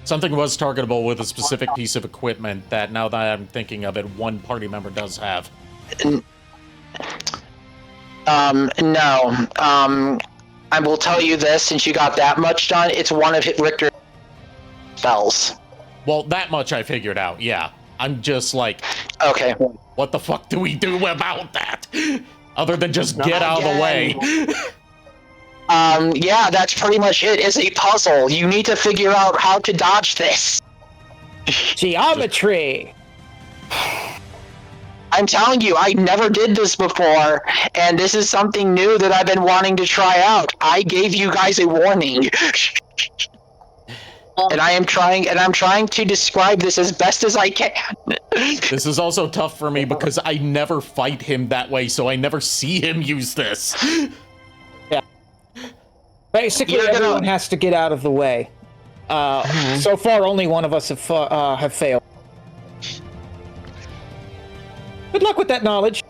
Something was targetable with a specific piece of equipment that, now that I'm thinking of it, one party member does have. No. I will tell you this, since you got that much done, it's one of Richter's spells. Well, that much I figured out, yeah. I'm just like, okay, what the fuck do we do about that? Other than just get out of the way. Yeah, that's pretty much it. It's a puzzle. You need to figure out how to dodge this. Geometry! I'm telling you, I never did this before, and this is something new that I've been wanting to try out. I gave you guys a warning. And I'm trying to describe this as best as I can. This is also tough for me because I never fight him that way, so I never see him use this. Yeah. Basically, everyone has to get out of the way. So far, only one of us have failed. Good luck with that knowledge.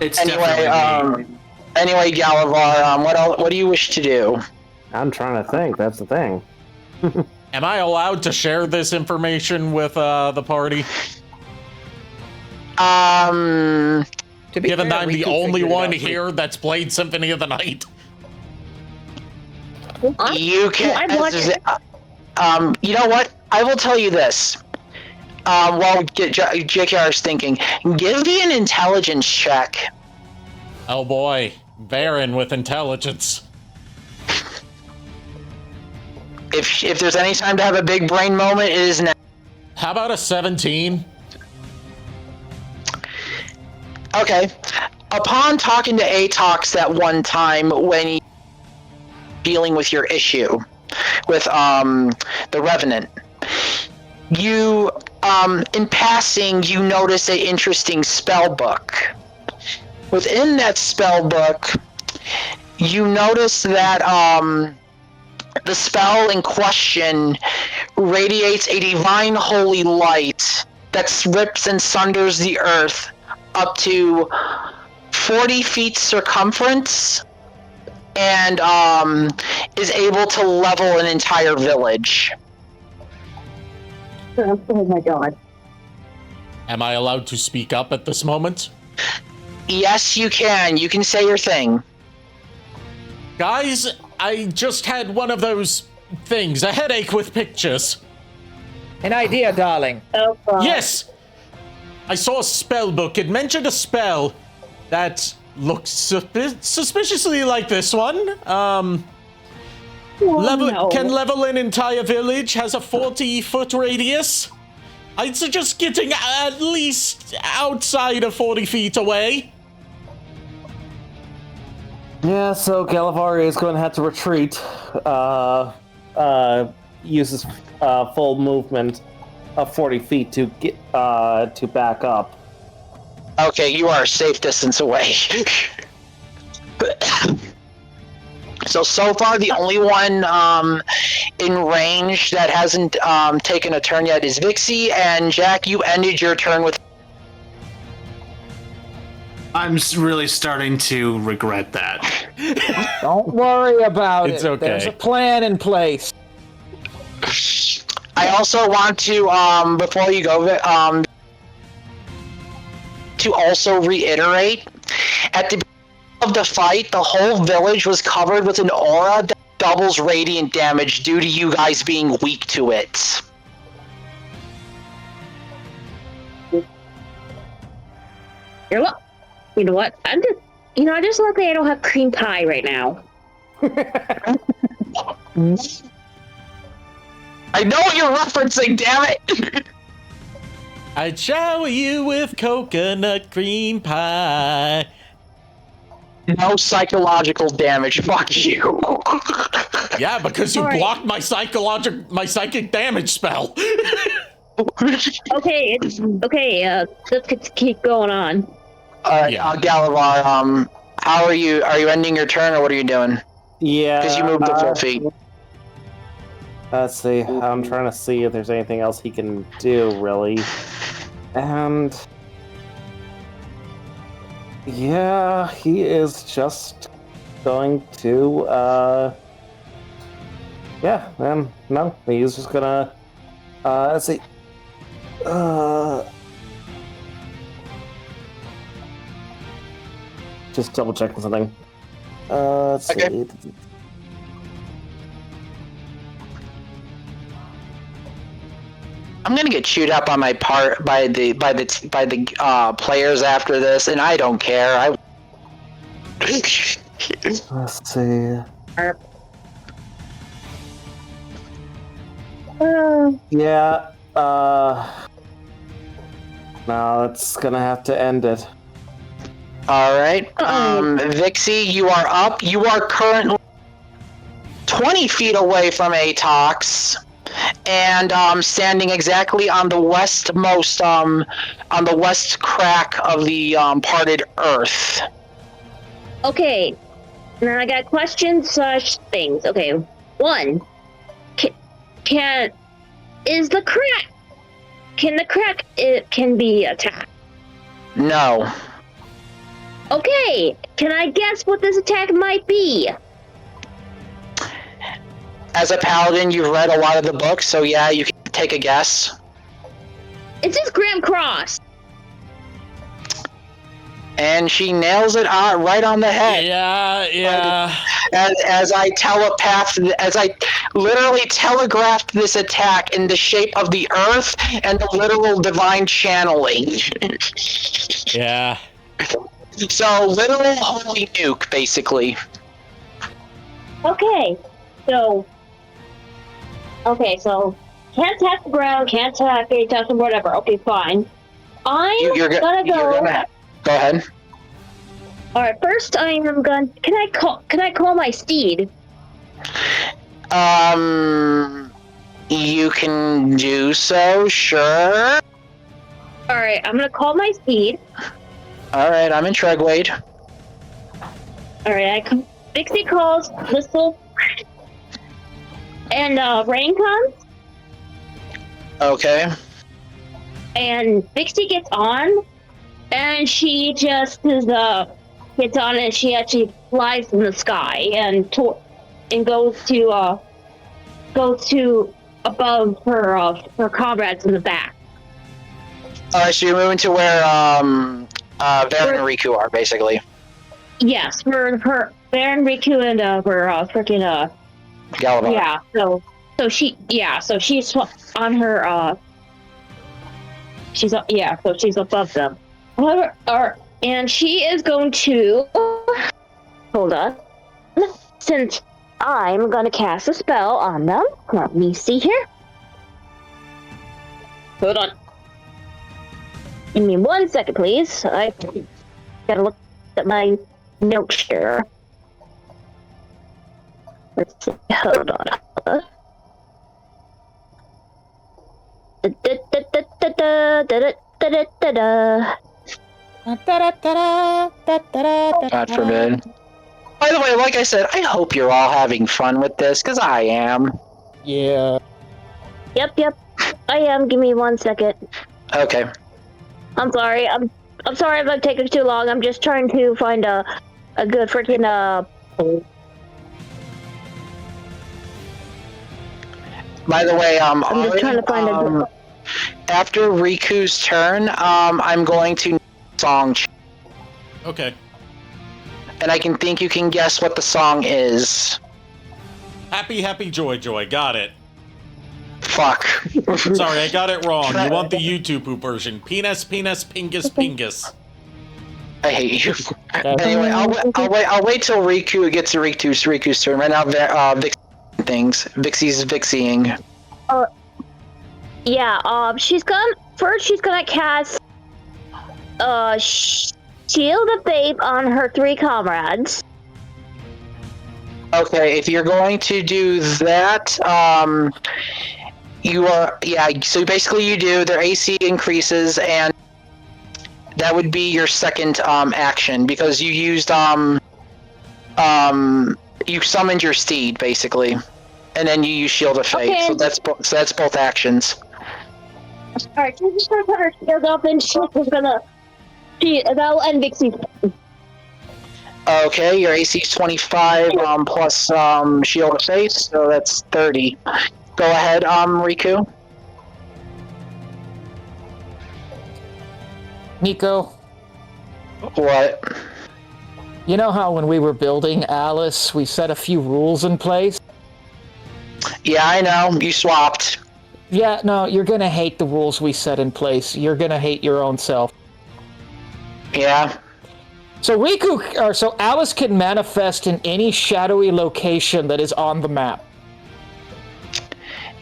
It's anyway, Galavar, what do you wish to do? I'm trying to think. That's the thing. Am I allowed to share this information with the party? Given that I'm the only one here that's played Symphony of the Night. You can. You know what? I will tell you this. While JKR is thinking, give me an intelligence check. Oh boy, Baron with intelligence. If there's any time to have a big brain moment, it is now. How about a 17? Okay. Upon talking to Atox that one time when you dealing with your issue with the Revenant, you in passing you notice an interesting spell book. Within that spell book, you notice that the spell in question radiates a divine holy light that rips and sunders the earth up to 40 feet circumference and is able to level an entire village. Oh my god. Am I allowed to speak up at this moment? Yes, you can. You can say your thing. Guys, I just had one of those things, a headache with pictures. An idea, darling. Oh, yes! I saw a spell book. It mentioned a spell that looks suspiciously like this one. Can level an entire village, has a 40-foot radius. I'd suggest getting at least outside of 40 feet away. Yeah, so Galavar is going to have to retreat. Use his full movement of 40 feet to get to back up. Okay, you are a safe distance away. So far, the only one in range that hasn't taken a turn yet is Vixie, and Jack, you ended your turn with... I'm really starting to regret that. Don't worry about it. It's okay. There's a plan in place. I also want to, before you go, to also reiterate, at the beginning of the fight, the whole village was covered with an aura that doubles radiant damage due to you guys being weak to it. You know what? I just luckily I don't have cream pie right now. I know what you're referencing, damn it! I'd shower you with coconut cream pie. No psychological damage. Fuck you. Yeah, because you All right. blocked my psychic damage spell. Okay, let's keep going on. Alright, Yeah. Galavar, how are you? Are you ending your turn, or what are you doing? Yeah. Because you moved the full feet. Let's see. I'm trying to see if there's anything else he can do, really. And yeah, he is just going to no, he's just gonna let's see. Just double checking something. Let's see. I'm gonna get chewed up on my part by the players after this, and I don't care. Let's see. Yeah, no, it's gonna have to end it. Alright, Vixie, you are up. You are currently 20 feet away from Atox, and standing exactly on the westmost, on the west crack of the parted earth. Okay, now I got questions / things. Okay, one, can the crack it can be attacked? No. Okay, can I guess what this attack might be? As a paladin, you've read a lot of the books, so yeah, you can take a guess. It's just Graham Cross. And she nails it right on the head. Yeah. As I literally telegraphed this attack in the shape of the earth and the literal divine channeling. Yeah. So, literal holy nuke, basically. Okay, so can't attack the ground, can't attack Atox or whatever. Okay, fine. You're gonna go ahead. All right, first I am going. Can I call my steed? You can do so, sure. All right, I'm gonna call my steed. All right, I'm in Tregwade. All right, Vixie calls, whistle, and rain comes. Okay. And Vixie gets on, and she just gets on, and she actually flies in the sky and goes to above her comrades in the back. Alright, so you're moving to where Baron and Riku are, basically. Yes, for Baron, Riku, and for freaking Galavar. Yeah, so she's on her she's above them. And she is going to hold on. Since I'm gonna cast a spell on them. Let me see here. Hold on. Give me 1 second, please. I gotta look at my notes here. Let's see. Hold on. God forbid. By the way, like I said, I hope you're all having fun with this, because I am. Yeah. Yep. I am. Give me 1 second. Okay. I'm sorry. I'm sorry if I'm taking too long. I'm just trying to find a good freaking By the way, I'm just trying to find a good. After Riku's turn, I'm going to song. Okay. And I think you can guess what the song is. Happy, happy, joy, joy. Got it. Fuck. Sorry, I got it wrong. You want the YouTube version. Penis, penis, pingus, pingus. I hate you. Anyway, I'll wait till Riku gets to Riku's turn. Right now, Vixie's Vixieing. Yeah, she's gonna cast shield of faith on her 3 comrades. Okay, if you're going to do that, so basically you do, their AC increases, and that would be your second action, because you used, you summoned your steed, basically, and then you use Shield of Fate, Okay. so that's both actions. Alright, she's just gonna put her shield up and she's gonna... that'll end Vixie's turn. Okay, your AC is 25 plus Shield of Fate, so that's 30. Go ahead, Riku. Nico, What? you know how when we were building Alice, we set a few rules in place? Yeah, I know. You swapped. Yeah, no, you're gonna hate the rules we set in place. You're gonna hate your own self. Yeah. So Alice can manifest in any shadowy location that is on the map.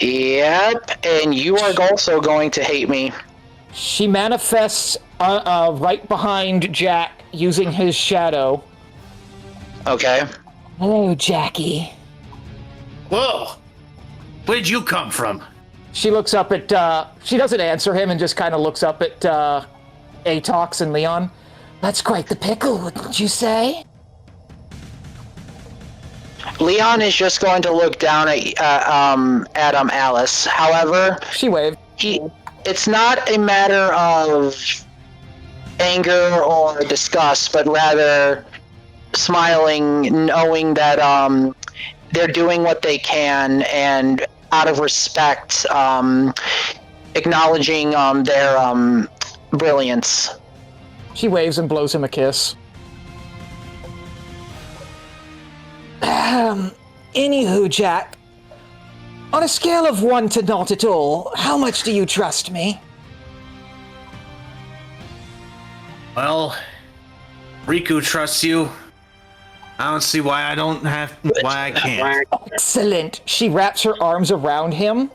Yep, and you are also going to hate me. She manifests right behind Jack using his shadow. Okay. Hello, Jackie. Whoa! Where'd you come from? She looks up at, she doesn't answer him and just kind of looks up at Atox and Leon. That's quite the pickle, wouldn't you say? Leon is just going to look down at Alice. However, she waved. It's not a matter of anger or disgust, but rather smiling, knowing that they're doing what they can, and out of respect, acknowledging their brilliance. She waves and blows him a kiss. Anywho, Jack, on a scale of 1 to not at all, how much do you trust me? Well, Riku trusts you. I don't see why I can't. Excellent. She wraps her arms around him,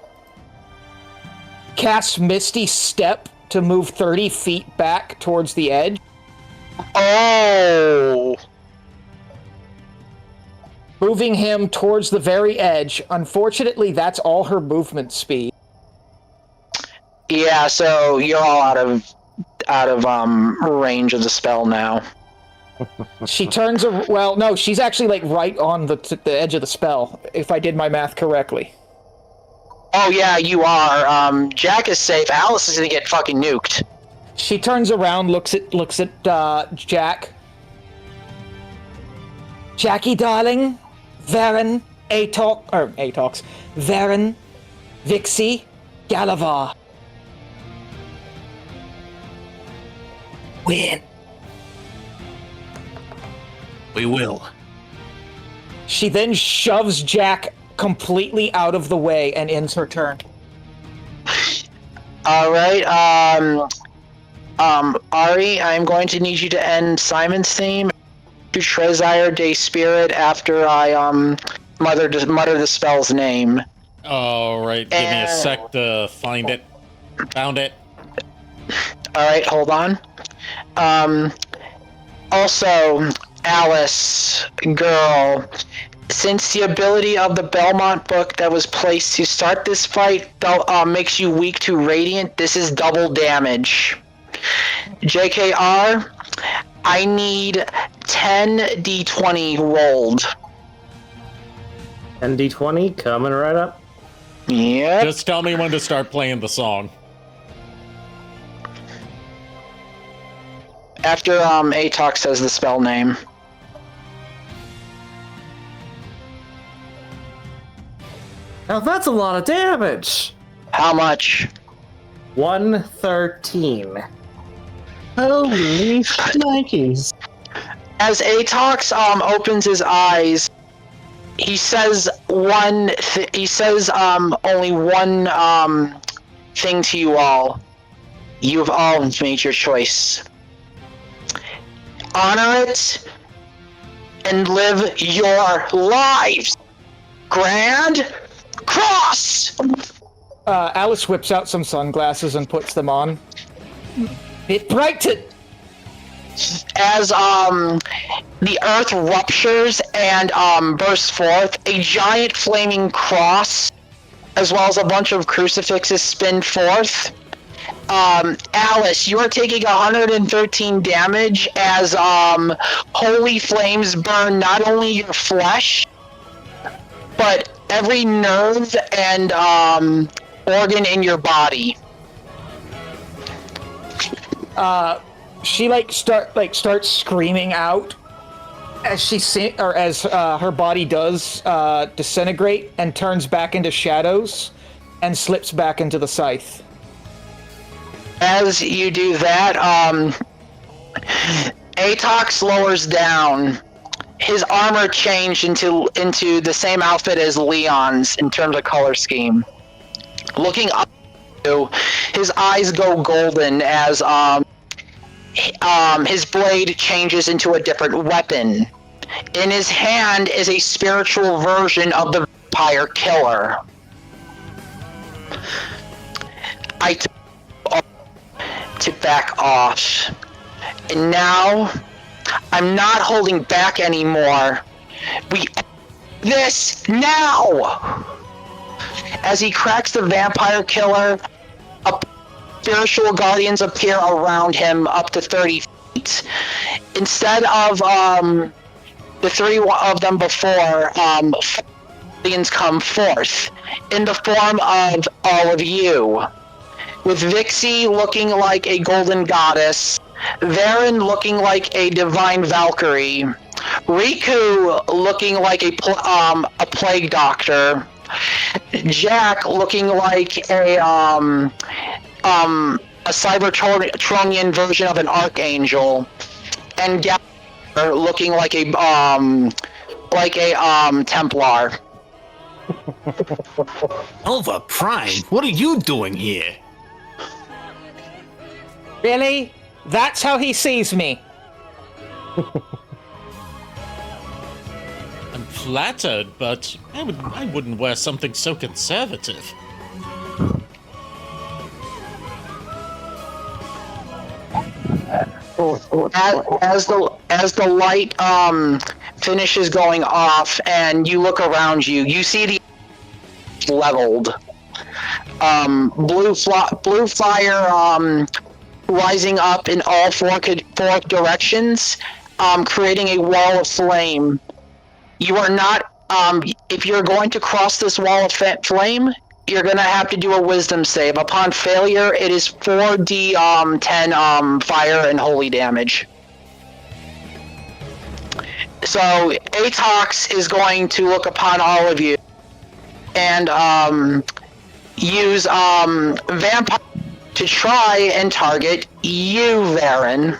casts Misty Step to move 30 feet back towards the edge. Oh! Moving him towards the very edge. Unfortunately, that's all her movement speed. Yeah, so you're all out of range of the spell now. She turns well, no, she's actually like right on the edge of the spell, if I did my math correctly. Oh yeah, you are. Jack is safe. Alice is gonna get fucking nuked. She turns around, looks at Jack. Jackie, darling, Varen, Atox, Varen, Vixie, Galavar. Win. We will. She then shoves Jack completely out of the way and ends her turn. All right, Ari, I'm going to need you to end Simon's theme to Trezire Day Spirit after I mutter the spell's name. All right, give me a sec to find it. Found it. All right, hold on. Also, Alice, girl, since the ability of the Belmont book that was placed to start this fight makes you weak to radiant, this is double damage. JKR, I need 10 d20 rolled. 10 d20 coming right up. Yep. Just tell me when to start playing the song. After Atox says the spell name. Now that's a lot of damage. How much? 113. Holy shnikes. As Atox opens his eyes, he says only one thing to you all. You've all made your choice. Honor it and live your lives. Grand Cross! Alice whips out some sunglasses and puts them on. Bit brighted. as the earth ruptures and bursts forth, a giant flaming cross, as well as a bunch of crucifixes spin forth. Alice, you are taking 113 damage as holy flames burn not only your flesh, but every nerve and organ in your body. She starts screaming out as her body does disintegrate and turns back into shadows and slips back into the scythe. As you do that, Atox lowers down. His armor changed into the same outfit as Leon's in terms of color scheme. Looking up, his eyes go golden as his blade changes into a different weapon. In his hand is a spiritual version of the vampire killer. To back off. And now, I'm not holding back anymore. This now! As he cracks the vampire killer, spiritual guardians appear around him up to 30 feet. Instead of the three of them before, guardians come forth in the form of all of you. With Vixie looking like a golden goddess, Varen looking like a divine Valkyrie, Riku looking like a plague doctor, Jack looking like a Cybertronian version of an archangel, and Gallagher looking like a Templar. Nova Prime, what are you doing here? Really? That's how he sees me. I'm flattered, but I wouldn't wear something so conservative. As the light finishes going off and you look around you, you see the leveled. Blue fire rising up in all four directions, creating a wall of flame. You are not, if you're going to cross this wall of flame, you're going to have to do a wisdom save. Upon failure, it is 4d10 fire and holy damage. So, Atox is going to look upon all of you and use vampire to try and target you, Varen.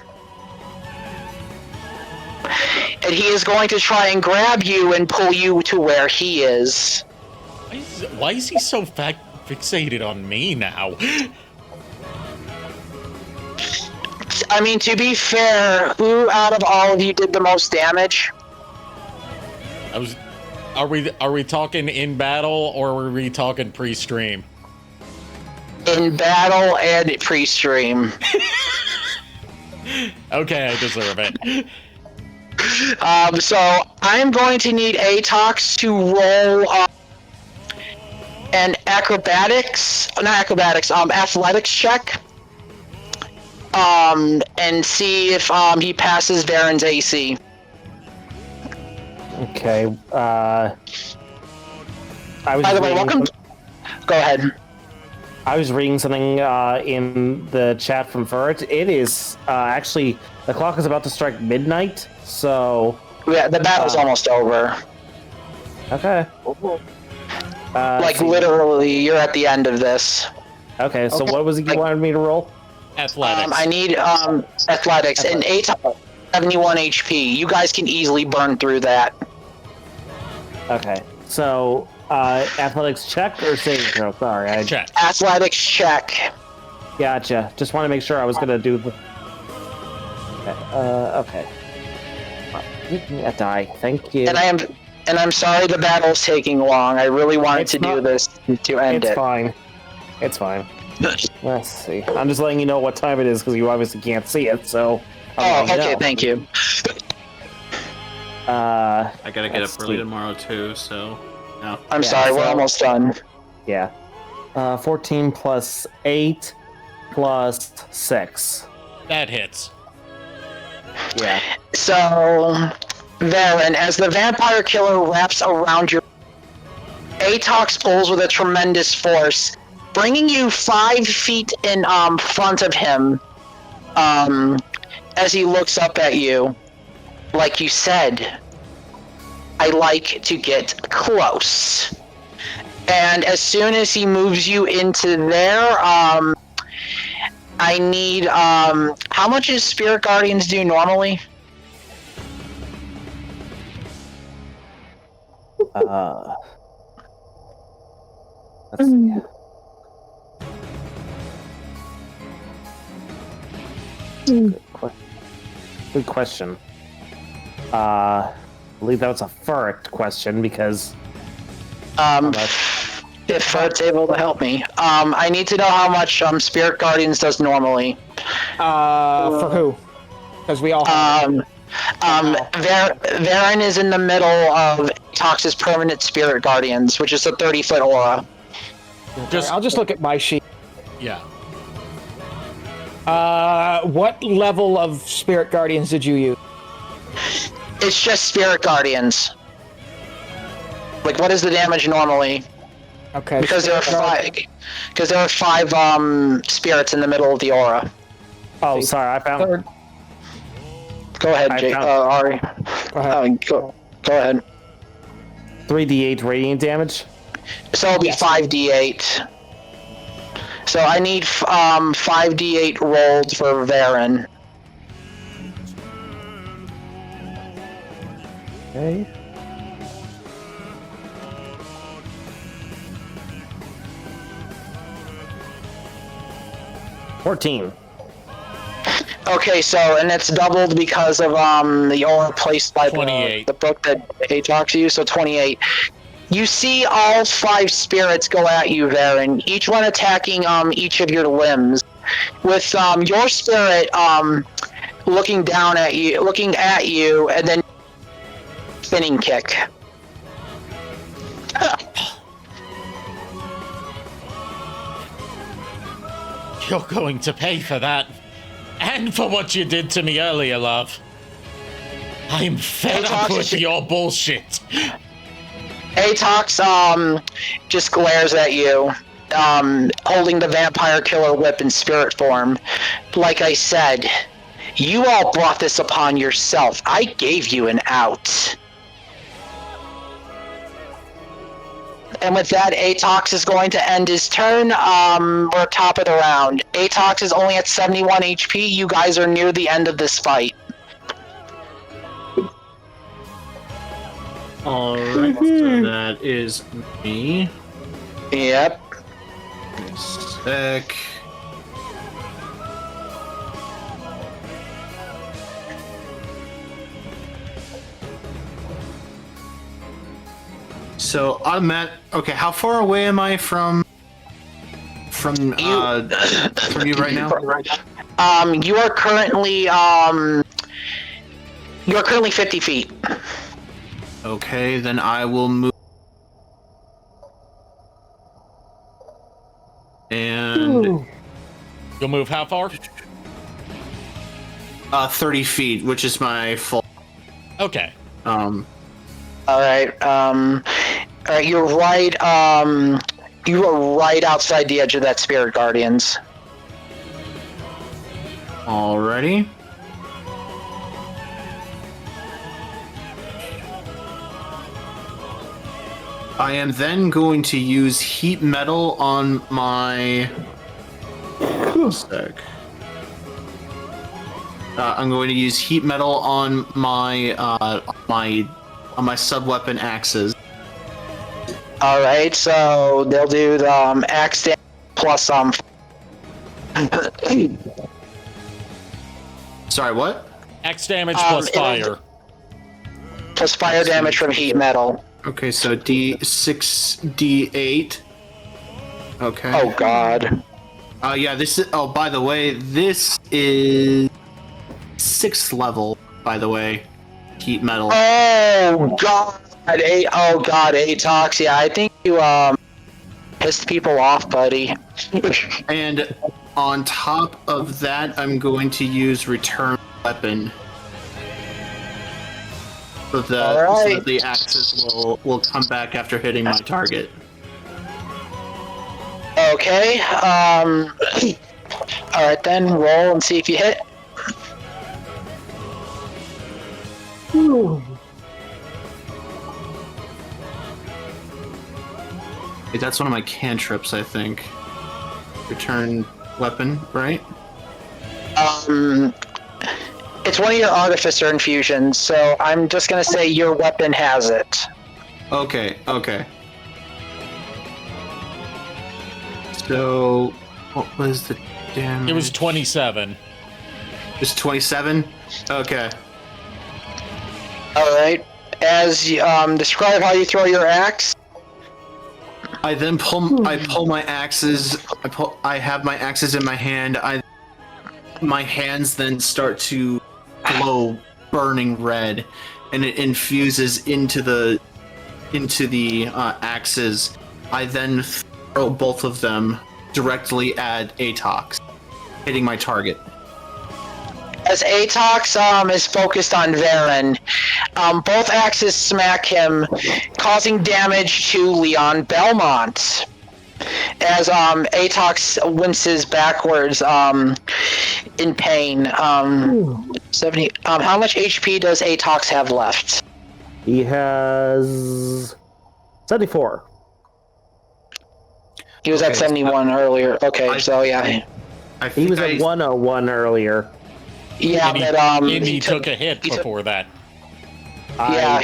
And he is going to try and grab you and pull you to where he is. Why is he so fixated on me now? I mean, to be fair, who out of all of you did the most damage? Are we talking in battle or are we talking pre-stream? In battle and pre-stream. Okay, I deserve it. So I'm going to need Atox to roll an athletics check. And see if he passes Varen's AC. Okay. By the way, welcome. Go ahead. I was reading something in the chat from Vert. It is actually the clock is about to strike midnight, so yeah, the battle's almost over. Okay. Like literally, you're at the end of this. Okay, so what was it you wanted me to roll? Athletics. I need athletics and 71 HP. You guys can easily burn through that. Okay, so athletics check or saving throw? Sorry, check. Athletics check. Gotcha. Just want to make sure I was gonna do the. Okay. Give me a die. Thank you. And I'm sorry the battle's taking long. I really wanted to do this to end it. It's fine. It's fine. Let's see. I'm just letting you know what time it is because you obviously can't see it. So Oh, okay, thank you. I gotta get up early tomorrow too, so no. I'm sorry, we're almost done. Yeah. 14 plus 8 plus 6. That hits. Yeah. So, Varen, as the vampire killer wraps around your, Atox pulls with a tremendous force, bringing you 5 feet in front of him. As he looks up at you, like you said, I like to get close. And as soon as he moves you into there, I need, how much does Spirit Guardians do normally? Let's see. Good question. I believe that was a Furt question because. If Furt's able to help me, I need to know how much Spirit Guardians does normally. For who? Because we all. Varen is in the middle of Tox's permanent Spirit Guardians, which is a 30-foot aura. I'll just look at my sheet. Yeah. What level of Spirit Guardians did you use? It's just Spirit Guardians. Like, what is the damage normally? Okay. Because there are 5. Because there are 5 spirits in the middle of the aura. Oh, sorry, I found. Third. Go ahead, Ari. Go ahead. Go ahead. 3d8 radiant damage. So it'll be 5d8. So I need 5d8 rolled for Varen. Okay. $14. Okay, so, and it's doubled because of the aura placed by the book that Atox used, so 28. You see all 5 spirits go at you, Varen, each one attacking each of your limbs. With your spirit looking at you, and then spinning kick. You're going to pay for that. And for what you did to me earlier, love. I'm fed up with your bullshit. Atox just glares at you, holding the vampire killer whip in spirit form. Like I said, you all brought this upon yourself. I gave you an out. And with that, Atox is going to end his turn. We're top of the round. Atox is only at 71 HP. You guys are near the end of this fight. Alright, so that is me. Yep. Sec. So I'm at. Okay, how far away am I from you right now? You are currently 50 feet. Okay, then I will move. And you'll move how far? 30 feet, which is my full. Okay. All right. You're right. You are right outside the edge of that Spirit Guardians. Alrighty. I am then going to use heat metal on my. Sec. I'm going to use heat metal on my my sub-weapon axes. All right, so they'll do the axe damage plus Sorry, what? Axe damage plus fire. Plus fire damage from heat metal. Okay, so D6, D8. Okay. Oh God. Yeah, this is. Oh, by the way, this is 6th level, by the way. Heat metal. Oh god, Atox. Yeah, I think you pissed people off, buddy. And on top of that, I'm going to use return weapon. So that the axes will come back after hitting my target. Okay. Alright then, roll and see if you hit. Hey, that's one of my cantrips, I think. Return weapon, right? It's one of your artificer infusions, so I'm just gonna say your weapon has it. Okay. So, what was the damage? It was 27. It's 27? Okay. Alright. As you, describe how you throw your axe. I then pull my axes. I have my axes in my hand. My hands then start to glow burning red, and it infuses into the axes. I then throw both of them directly at Atox, hitting my target. As Atox is focused on Varen, both axes smack him, causing damage to Leon Belmont. As Atox winces backwards in pain. 70. How much HP does Atox have left? He has 74. He was at 71 earlier. Okay, so yeah. He was at 101 earlier. Yeah, and he took a hit before that. Yeah,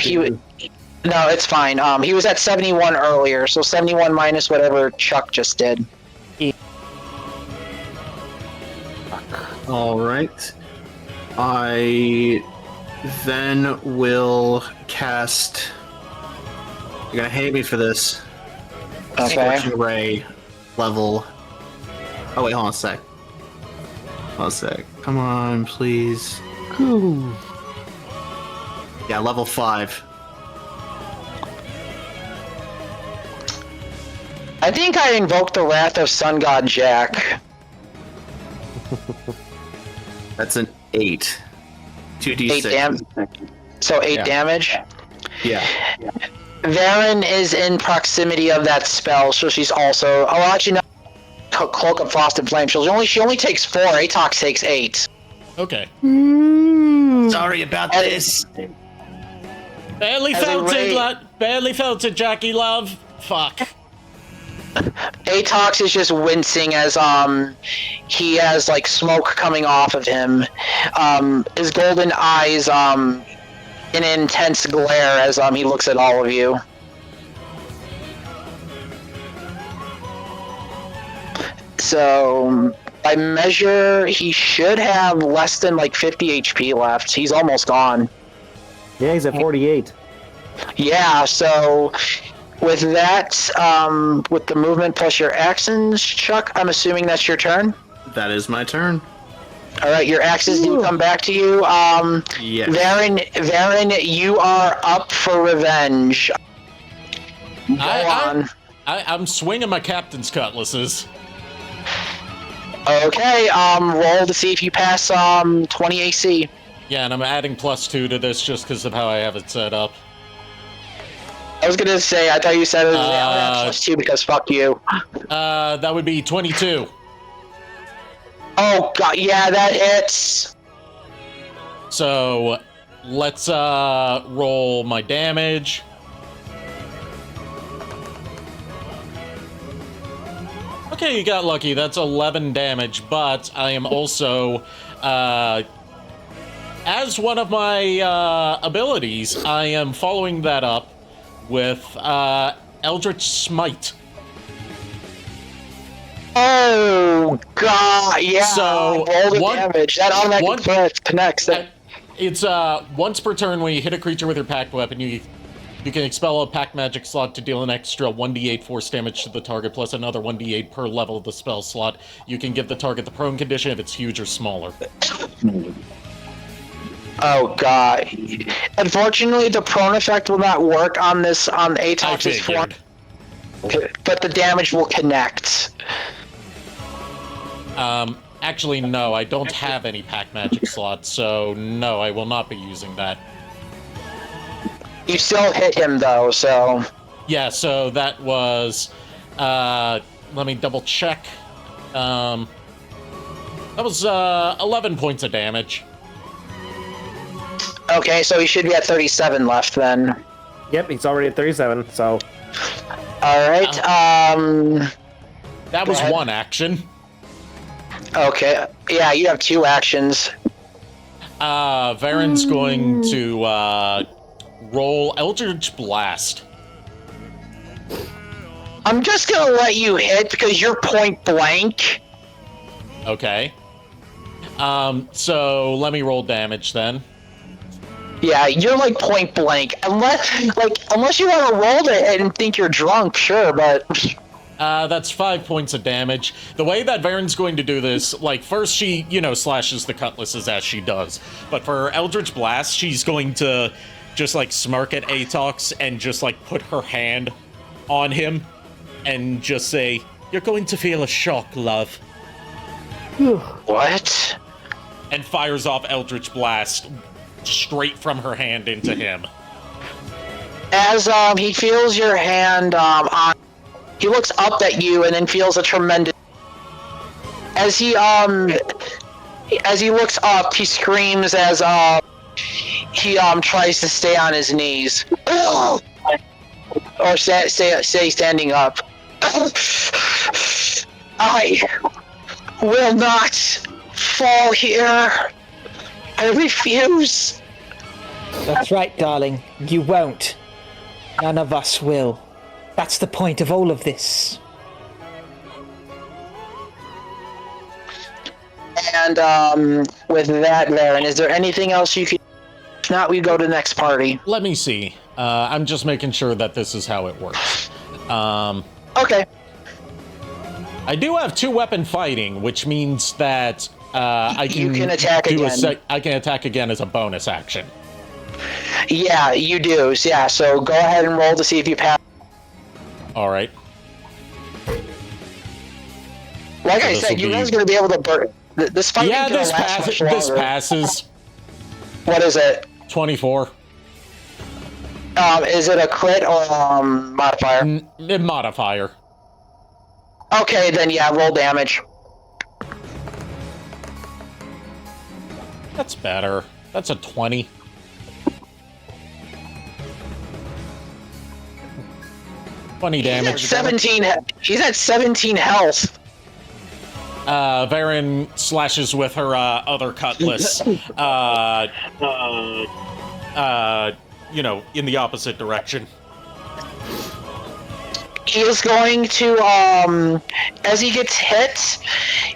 no, it's fine. He was at 71 earlier, so 71 minus whatever Chuck just did. Alright. I then will cast... You're gonna hate me for this. Okay. Scorching Ray level... Oh wait, hold on a sec. Come on, please. Yeah, level 5. I think I invoked the Wrath of Sun God Jack. That's an 8. 2d6. 8 so 8 damage? Yeah. Varen is in proximity of that spell, so she's also... Oh, actually, no. Cloak of Frost and Flame. She only takes 4. Atox takes 8. Okay. Sorry about this. Barely felt it, Jackie Love. Fuck. Atox is just wincing as he has like smoke coming off of him. His golden eyes in an intense glare as he looks at all of you. So by measure, he should have less than like 50 HP left. He's almost gone. Yeah, he's at 48. Yeah, so with that, with the movement plus your actions, Chuck, I'm assuming that's your turn? That is my turn. Alright, your axes do come back to you. Yes. Varen, you are up for revenge. Go on. I'm swinging my captain's cutlasses. Okay, roll to see if you pass 20 AC. Yeah, and I'm adding +2 to this just because of how I have it set up. I was gonna say, I thought you said it was +2 because fuck you. That would be 22. Oh god, yeah, that hits. So, let's roll my damage. Okay, you got lucky. That's 11 damage, but I am also, as one of my abilities, I am following that up with Eldritch Smite. Oh god, yeah. So roll the damage. That automatically connects. It's once per turn when you hit a creature with your packed weapon, you can expel a packed magic slot to deal an extra 1d8 force damage to the target, plus another 1d8 per level of the spell slot. You can give the target the prone condition if it's huge or smaller. Oh god. Unfortunately, the prone effect will not work on this on Atox's form, but the damage will connect. Actually, no, I don't have any pack magic slots, so no, I will not be using that. You still hit him though, so. Yeah, so that was. Let me double check. That was 11 points of damage. Okay, so he should be at 37 left then. Yep, he's already at 37. So. All right. That was one action. Okay. Yeah, you have 2 actions. Varen's going to roll Eldritch Blast. I'm just gonna let you hit because you're point blank. Okay. So let me roll damage then. Yeah, you're like point blank. Unless you want to roll it and think you're drunk, sure, but. That's 5 points of damage. The way that Varen's going to do this, like, first she, slashes the cutlasses as she does. But for Eldritch Blast, she's going to just, like, smirk at Atox and just, like, put her hand on him and just say, "You're going to feel a shock, love." What? And fires off Eldritch Blast straight from her hand into him. As, he feels your hand, on... He looks up at you and then feels a tremendous... As he looks up, he screams as, he, tries to stay on his knees. Or stay standing up. I will not fall here. I refuse. That's right, darling. You won't. None of us will. That's the point of all of this. And, with that, Varen, is there anything else you can... If not, we go to the next party. Let me see. I'm just making sure that this is how it works. Okay. I do have 2-weapon fighting, which means that I can... You can attack again. I can attack again as a bonus action. Yeah, you do. Yeah, so go ahead and roll to see if you pass. All right. Like I said, you guys are going to be able to burn... This fight yeah, this passes. What is it? 24. Is it a crit or modifier? Modifier. Okay, then yeah, roll damage. That's better. That's a 20. Damage. He's at 17 health. Varen slashes with her other cutlass. In the opposite direction. He is going to, as he gets hit,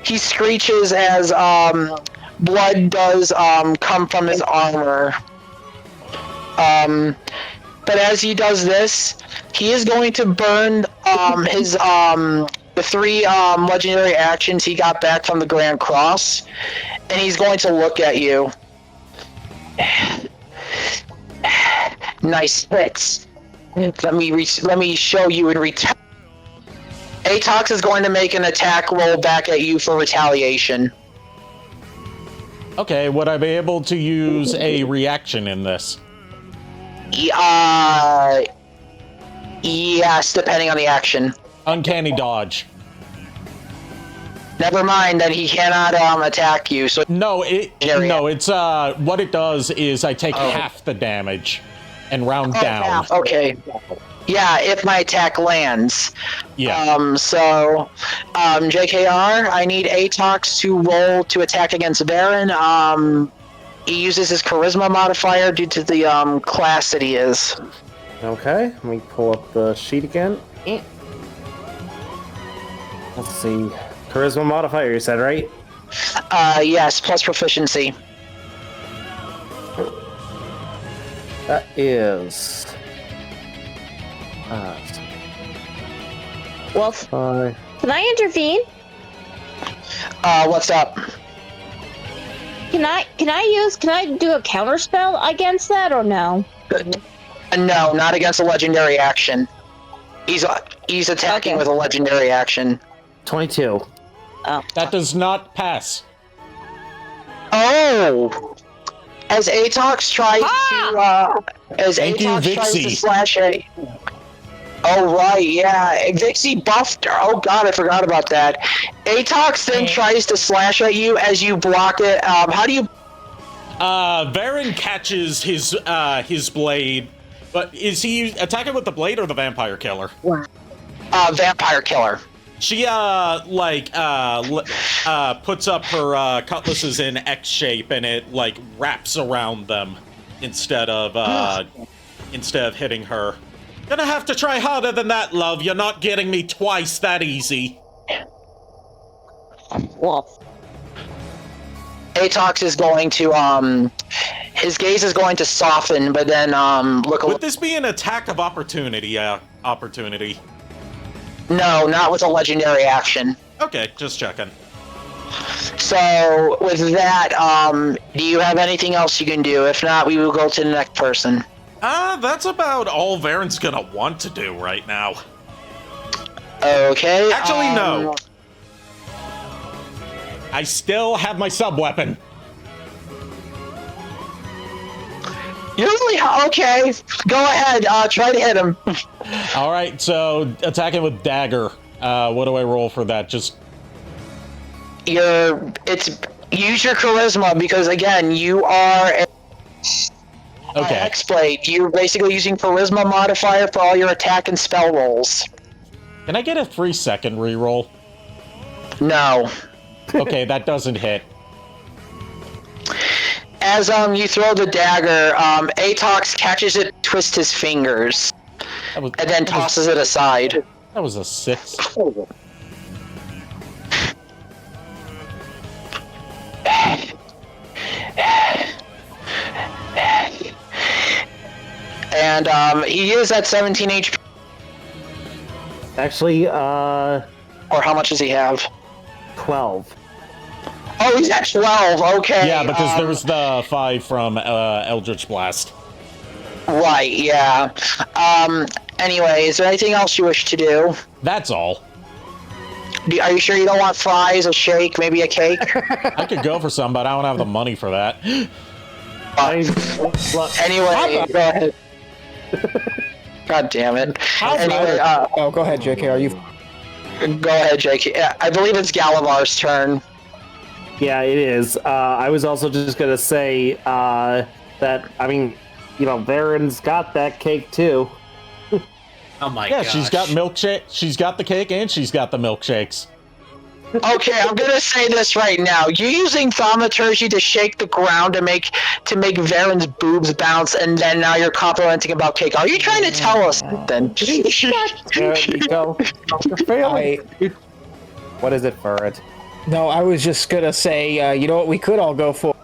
he screeches as, blood does, come from his armor. But as he does this, he is going to burn, his, the 3, legendary actions he got back from the Grand Cross, and he's going to look at you. Nice hits. Let me show you in return. Atox is going to make an attack roll back at you for retaliation. Okay, would I be able to use a reaction in this? Yes, depending on the action. Uncanny dodge. Never mind, then he cannot attack you. So it's what it does is I take half the damage and round down. Half. Okay. Yeah, if my attack lands. Yeah. JKR, I need Atox to roll to attack against Varen. He uses his charisma modifier due to the class that he is. Okay, let me pull up the sheet again. Let's see. Charisma modifier, you said, right? Yes, plus proficiency. That is... Well, can I intervene? What's up? Can I do a counter spell against that or no? No, not against a legendary action. He's attacking with a legendary action. 22. Oh. That does not pass. Oh! As Atox tries to slash a... Oh, right, yeah. Vixie buffed her. Oh, God, I forgot about that. Atox then tries to slash at you as you block it. How do you... Varen catches his blade, but is he attacking with the blade or the vampire killer? Vampire killer. She, puts up her, cutlasses in X shape, and it, like, wraps around them instead of hitting her. Gonna have to try harder than that, love. You're not getting me twice that easy. Well. Atox is going to, his gaze is going to soften, but then, look a... Would this be an attack of opportunity, No, not with a legendary action. Okay, just checking. So, with that, do you have anything else you can do? If not, we will go to the next person. That's about all Varen's gonna want to do right now. Okay. Actually, no. I still have my sub-weapon. You really... Okay. Go ahead. Try to hit him. All right, so attacking with dagger. What do I roll for that? Just... Use your charisma, because, again, you are... Okay. X-Blade. You're basically using charisma modifier for all your attack and spell rolls. Can I get a 3-second reroll? No. Okay, that doesn't hit. As you throw the dagger, Atox catches it, twists his fingers, and then tosses it aside. That was a 6. And he is at 17 HP. Actually, or how much does he have? 12. Oh, he's at 12. Okay. Yeah, because there was the 5 from Eldritch Blast. Right. Yeah. Anyway, is there anything else you wish to do? That's all. Are you sure you don't want fries, a shake, maybe a cake? I could go for some, but I don't have the money for that. Anyway, go ahead. God damn it. Anyway, go ahead, JK. Are you... Go ahead, JK. I believe it's Galavar's turn. Yeah, it is. I was also just gonna say that, I mean, Varen's got that cake too. Oh my god. Yeah, gosh. she's got milkshake. She's got the cake and she's got the milkshakes. Okay, I'm gonna say this right now. You're using thaumaturgy to shake the ground to make Varen's boobs bounce, and then now you're complimenting about cake. Are you trying to tell us something? There you go. You're failing. What is it for it? No, I was just gonna say, you know what we could all go for?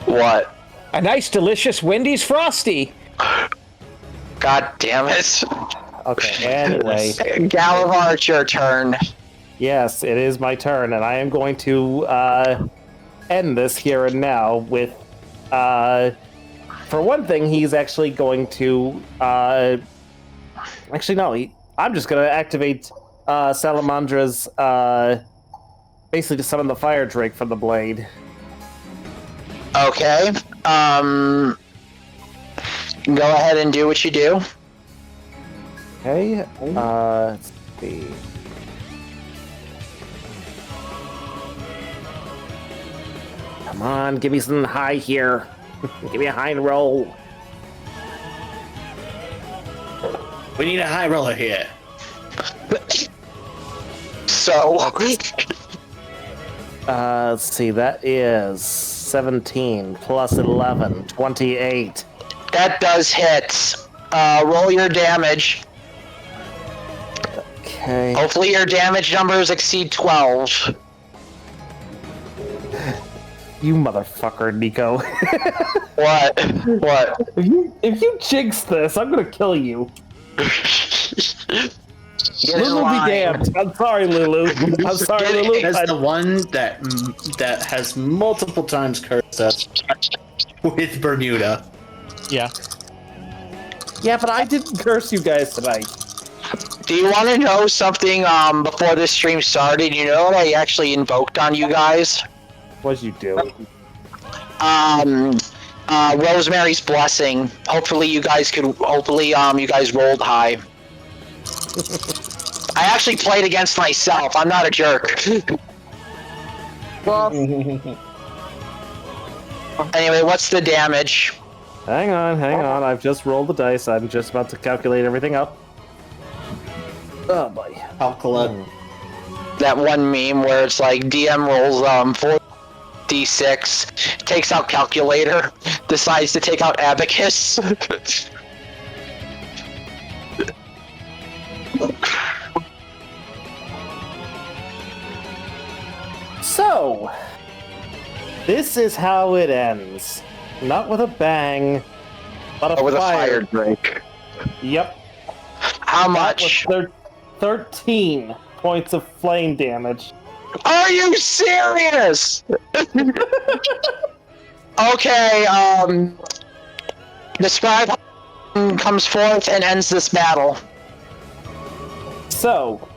What? A nice, delicious Wendy's Frosty. God damn it. Okay, anyway. Galavar, it's your turn. Yes, it is my turn, and I am going to end this here and now with, for one thing, he's actually going to, actually no, I'm just going to activate Salamandra's, basically to summon the fire drake from the blade. Okay, go ahead and do what you do. Okay, let's see. Come on, give me something high here. Give me a high roll. We need a high roller here. So, let's see, that is 17 plus 11, 28. That does hit. Roll your damage. Okay. Hopefully your damage numbers exceed 12. You motherfucker, Nico. What? What? If you jinx this, I'm gonna kill you. Get in Lulu be line. damned. I'm sorry, Lulu. I'm sorry, Lulu. As the one that has multiple times cursed us with Bermuda. Yeah. Yeah, but I didn't curse you guys tonight. Do you want to know something before this stream started? You know what I actually invoked on you guys? What'd you do? Rosemary's Blessing. Hopefully you guys rolled high. I actually played against myself. I'm not a jerk. Well, Anyway, what's the damage? Hang on. I've just rolled the dice. I'm just about to calculate everything up. Oh boy. Calcula. That one meme where it's like DM rolls 4d6, takes out calculator, decides to take out abacus. So, this is how it ends. Not with a bang, but with fire. a fire break. Yep. How much? 13 points of flame damage. Are you serious? Okay, the scribe comes forth and ends this battle. So,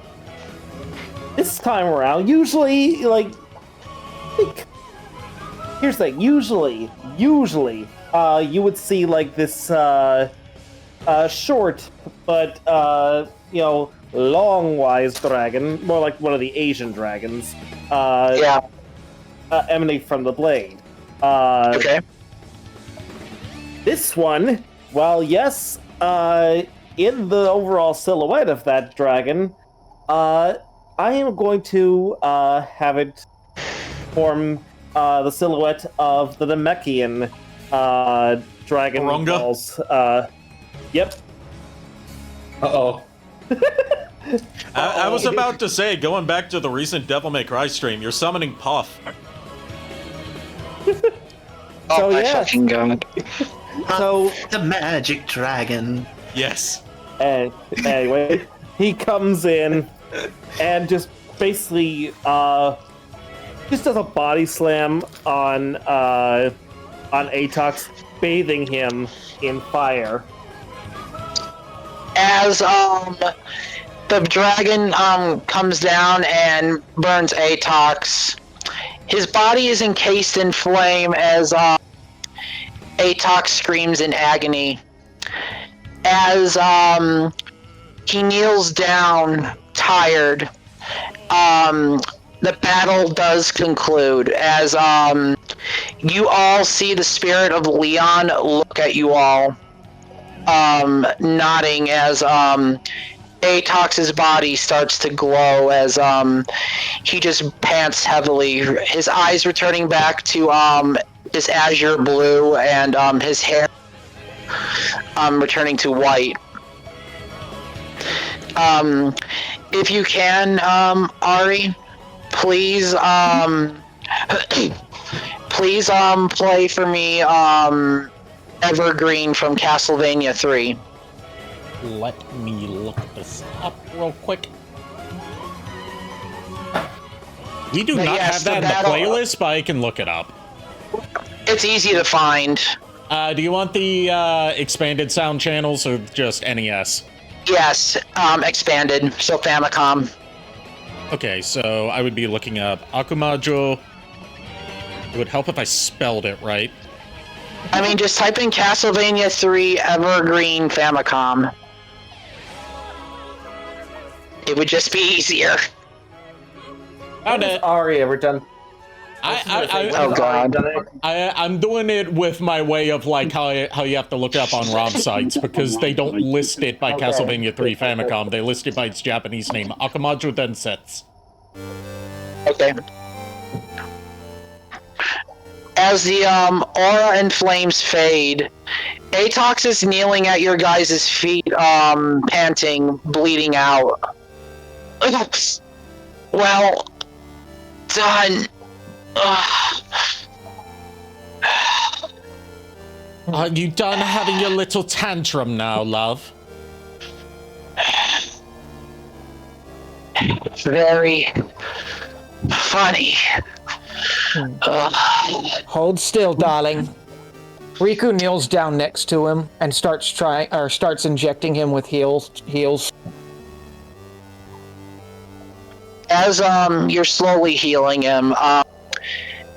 this time around, usually, here's the thing, usually, you would see, this, short, but, long-wise dragon, more like one of the Asian dragons, emanate from the blade. Okay. This one, while yes, in the overall silhouette of that dragon, I am going to have it form the silhouette of the Namekian dragon balls. Yep. Uh-oh. I was about to say, going back to the recent Devil May Cry stream, you're summoning Puff. Oh my fucking god. So the magic dragon. Yes. Anyway, he comes in and just basically just does a body slam on Atox, bathing him in fire. As the dragon comes down and burns Atox, his body is encased in flame as Atox screams in agony. As he kneels down, tired, the battle does conclude as you all see the spirit of Leon look at you all, nodding as Atox's body starts to glow as he just pants heavily, his eyes returning back to his azure blue and his hair returning to white. If you can, Ari, please please play for me Evergreen from Castlevania 3. Let me look this up real quick. We do not have that in the playlist, but I can look it up. It's easy to find. Do you want the expanded sound channels or just NES? Yes, expanded, so Famicom. Okay, so I would be looking up Akumajo. It would help if I spelled it right. I mean, just type in Castlevania 3 Evergreen Famicom. It would just be easier. What has Ari ever done? Oh god. I'm doing it with my way of like how you have to look it up on ROM sites because they don't list it by Castlevania 3 Famicom. They list it by its Japanese name, Akumajo Densetsu. Okay. As the aura and flames fade, Atox is kneeling at your guys' feet, panting, bleeding out. Well done. Are you done having your little tantrum now, love? very funny. Hold still, darling. Riku kneels down next to him and starts injecting him with heals. As you're slowly healing him,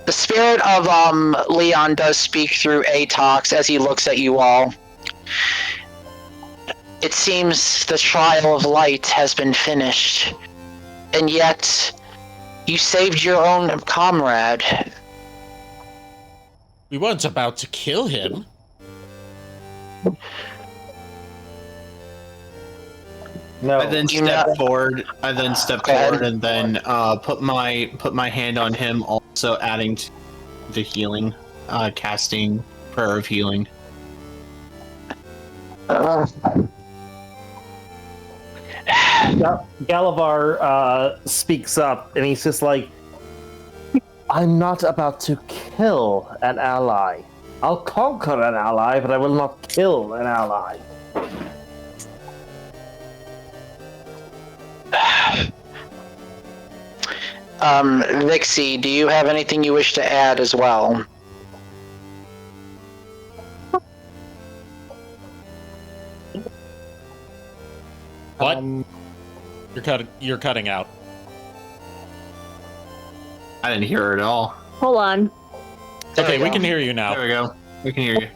the spirit of Leon does speak through Atox as he looks at you all. It seems the trial of light has been finished, and yet you saved your own comrade. We weren't about to kill him. No. I then step forward. And then put my hand on him, also adding to the healing, casting prayer of healing. Galavar speaks up, and he's just like, I'm not about to kill an ally. I'll conquer an ally, but I will not kill an ally. Vixie, do you have anything you wish to add as well? What? You're cutting out. I didn't hear her at all. Hold on. Okay, we can hear you now. There we go. We can hear you.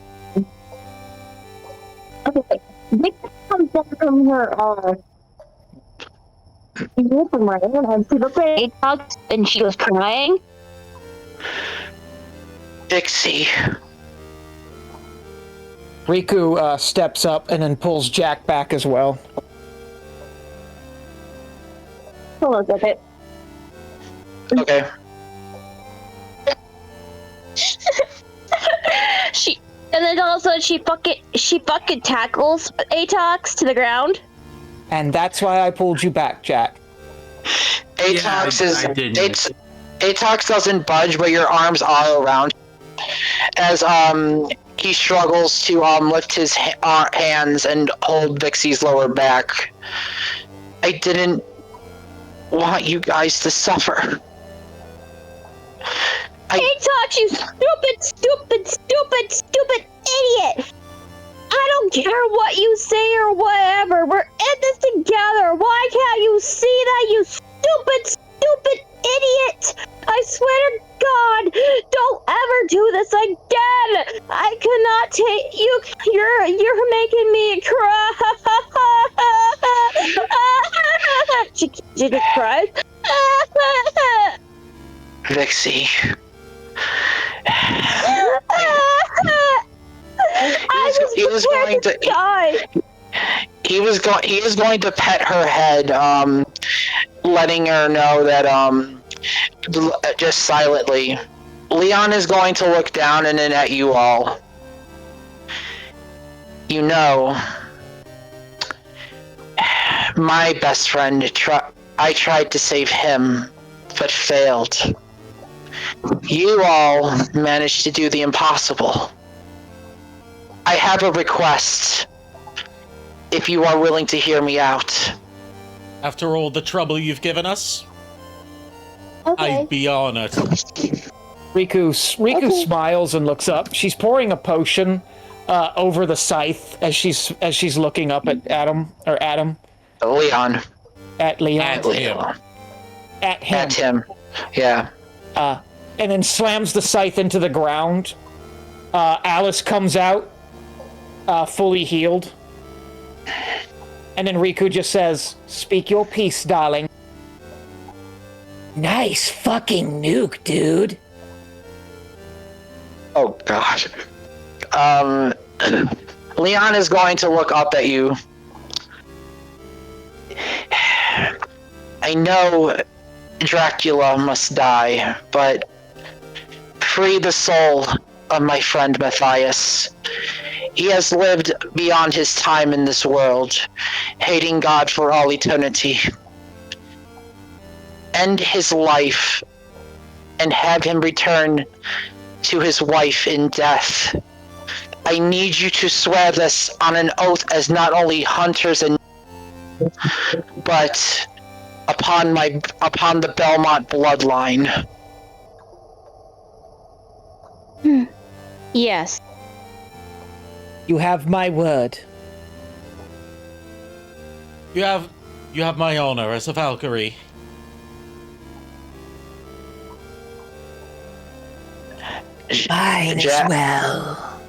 Okay. Nick comes down from her, and she looked at Atox and she was crying. Vixie. Riku steps up and then pulls Jack back as well. Hold on a second. Okay. And then also she fucking tackles Atox to the ground. And that's why I pulled you back, Jack. Atox doesn't budge, but your arms are around as he struggles to lift his hands and hold Vixie's lower back. I didn't want you guys to suffer. Atox, you stupid idiot! I don't care what you say or whatever. We're in this together. Why can't you see that, you stupid idiot? I swear to God, don't ever do this again. I cannot take you. You're making me cry. She just cries. Vixie. He was going to pet her head, letting her know that just silently. Leon is going to look down and then at you all. You know, my best friend, I tried to save him, but failed. You all managed to do the impossible. I have a request, if you are willing to hear me out. After all the trouble you've given us, Okay. I'd be honored. Riku smiles and looks up. She's pouring a potion over the scythe as she's looking up at Adam. Leon. At Leon. At him. Yeah. And then slams the scythe into the ground. Alice comes out, fully healed. And then Riku just says, "Speak your piece, darling." Nice fucking nuke, dude. Oh, gosh. Leon is going to look up at you. I know Dracula must die, but free the soul of my friend Matthias. He has lived beyond his time in this world, hating God for all eternity. End his life and have him return to his wife in death. I need you to swear this on an oath as not only hunters but upon the Belmont bloodline? Yes. You have my word. You have my honor as a Valkyrie. Mine as well.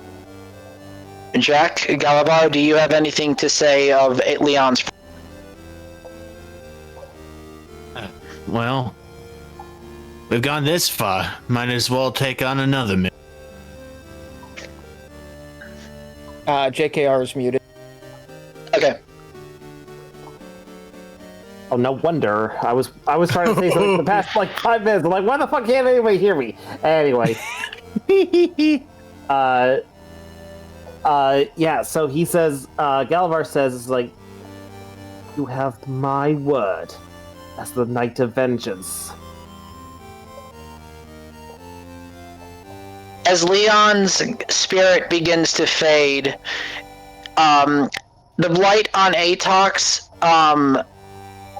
Jack, Galabar, do you have anything to say of Leon's? Well, we've gone this far. Might as well take on another mission. JKR is muted. Okay. Oh, no wonder. I was trying to say something for the past like 5 minutes. I'm like, why the fuck can't anybody hear me? Anyway. Yeah, so he says, Galavar says, it's like, you have my word as the Knight of Vengeance. As Leon's spirit begins to fade, the light on Atox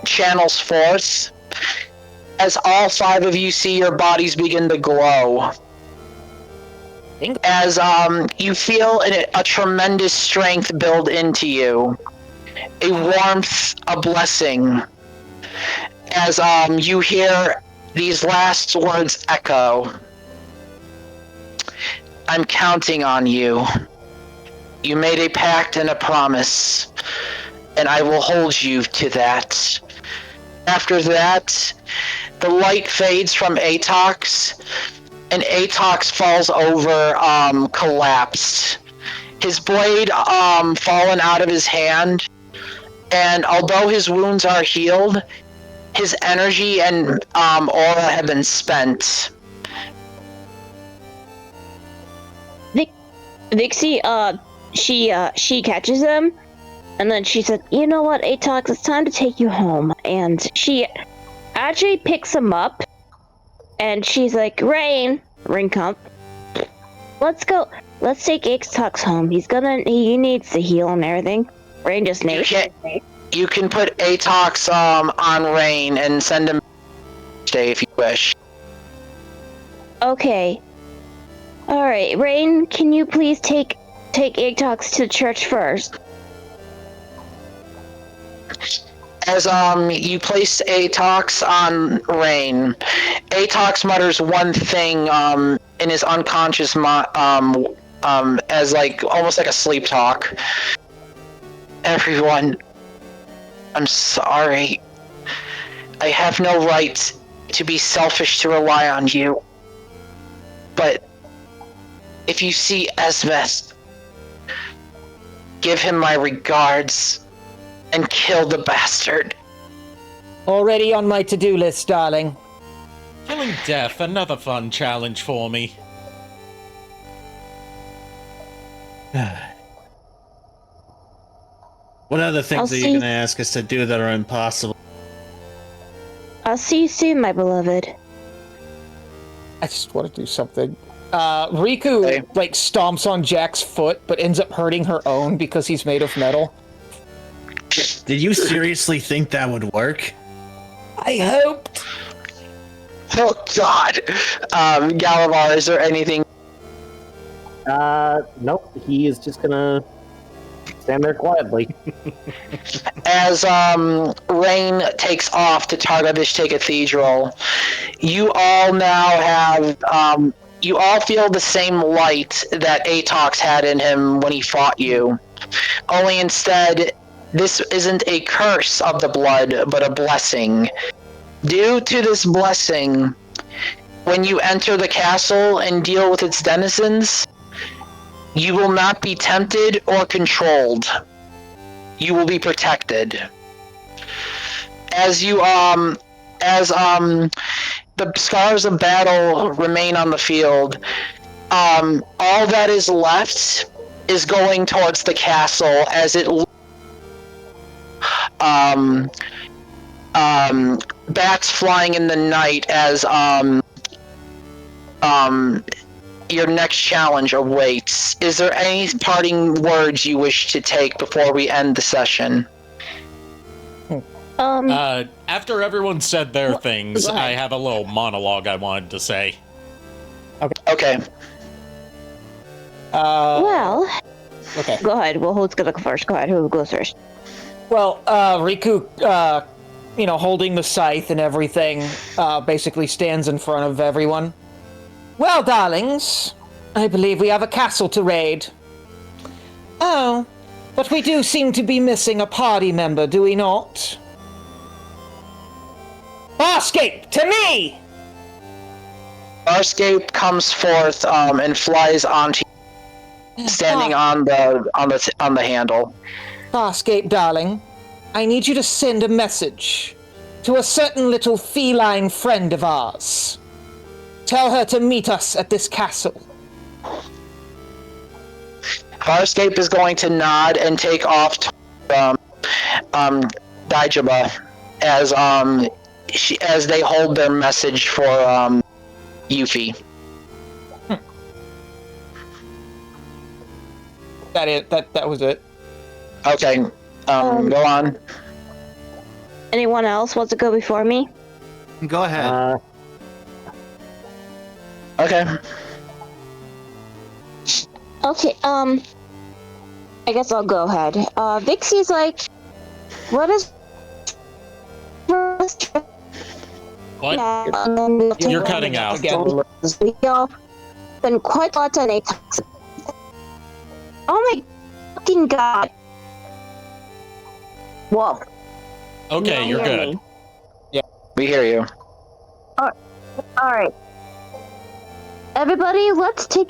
channels forth as all 5 of you see your bodies begin to glow. As you feel a tremendous strength build into you, a warmth, a blessing, as you hear these last words echo. I'm counting on you. You made a pact and a promise, and I will hold you to that. After that, the light fades from Atox, and Atox falls over, collapsed. His blade fallen out of his hand, and although his wounds are healed, his energy and aura have been spent. Vixie, she catches him, and then she said, "You know what, Atox, it's time to take you home." And she actually picks him up, and she's like, Rain, come. Let's go. Let's take Atox home. He needs to heal and everything. Rain just needs. You can put Atox on Rain and send him stay if you wish. Okay. Alright, Rain, can you please take Atox to church first? As you place Atox on Rain, Atox mutters one thing in his unconscious as like almost like a sleep talk. Everyone, I'm sorry. I have no right to be selfish to rely on you. But if you see Esmeth, give him my regards and kill the bastard. Already on my to-do list, darling. Killing Death, another fun challenge for me. What other things are you going to ask us to do that are impossible? I'll see you soon, my beloved. I just want to do something. Riku, like, stomps on Jack's foot, but ends up hurting her own because he's made of metal. Did you seriously think that would work? I hoped. Oh, God. Galavar, is there anything? Nope. He is just gonna stand there quietly. As Rain takes off to Targoviste Cathedral, you all now have you all feel the same light that Atox had in him when he fought you. Only instead, this isn't a curse of the blood, but a blessing. Due to this blessing, when you enter the castle and deal with its denizens, you will not be tempted or controlled. You will be protected. As the scars of battle remain on the field, all that is left is going towards the castle as it bats flying in the night as your next challenge awaits. Is there any parting words you wish to take before we end the session? After everyone said their things, I have a little monologue I wanted to say. Okay. Well, Okay. go ahead. Well, who's gonna go first? Go ahead. Who goes first? Well, Riku, holding the scythe and everything, basically stands in front of everyone. Well, darlings, I believe we have a castle to raid. Oh, but we do seem to be missing a party member, do we not? Farscape, to me! Farscape comes forth and flies onto you, standing on the handle. Farscape, darling, I need you to send a message to a certain little feline friend of ours. Tell her to meet us at this castle. Farscape is going to nod and take off to Daijaba as they hold their message for Yuffie. That was it. Okay, go on. Anyone else wants to go before me? Go ahead. Okay. Okay, I guess I'll go ahead. Vixie's like, what is... What? You're cutting out. Been quite a lot on Atox. Oh my fucking god. Whoa. Okay, you're good. Me. Yeah, we hear you. Alright. Everybody, let us take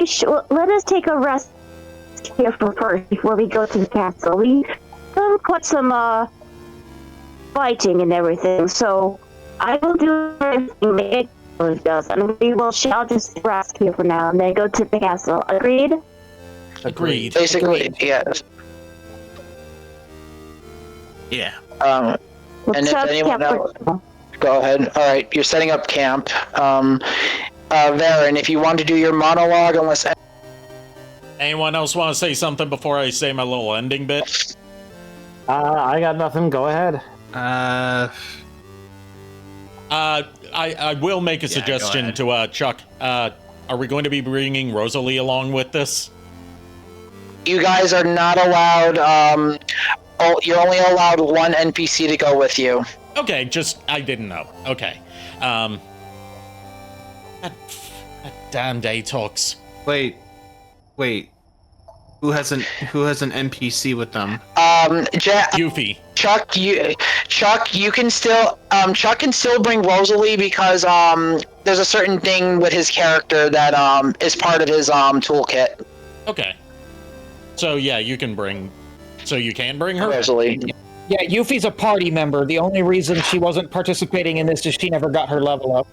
a rest here first before we go to the castle. We done quite some fighting and everything, so I will do everything it does, and we shall just rest here for now and then go to the castle. Agreed? Agreed. Basically, yes. Yeah. And if anyone else, go ahead. All right, you're setting up camp. Varen, if you want to do your monologue, unless anyone else want to say something before I say my little ending bit? I got nothing. Go ahead. I will make a suggestion to Chuck. Are we going to be bringing Rosalie along with this? You guys are not allowed. You're only allowed one NPC to go with you. Okay, I didn't know. Okay. That damned Atox. Wait. Who has an NPC with them? Yuffie. Chuck, you can still Chuck can still bring Rosalie because there's a certain thing with his character that is part of his toolkit. Okay. So yeah, you can bring her? Rosalie. Yeah, Yuffie's a party member. The only reason she wasn't participating in this is she never got her level up.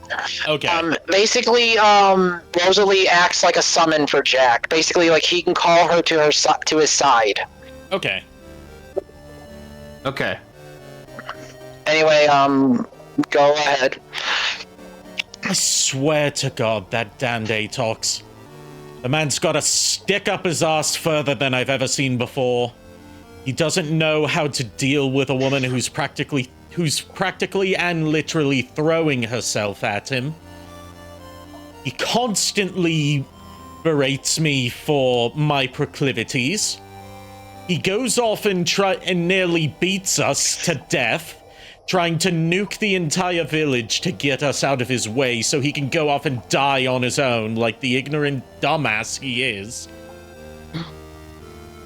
Okay. Basically, Rosalie acts like a summon for Jack. Basically, like he can call her to his side. Okay. Okay. Anyway, go ahead. I swear to God, that damned Atox. The man's got a stick up his ass further than I've ever seen before. He doesn't know how to deal with a woman who's practically and literally throwing herself at him. He constantly berates me for my proclivities. He goes off and nearly beats us to death, trying to nuke the entire village to get us out of his way so he can go off and die on his own like the ignorant dumbass he is.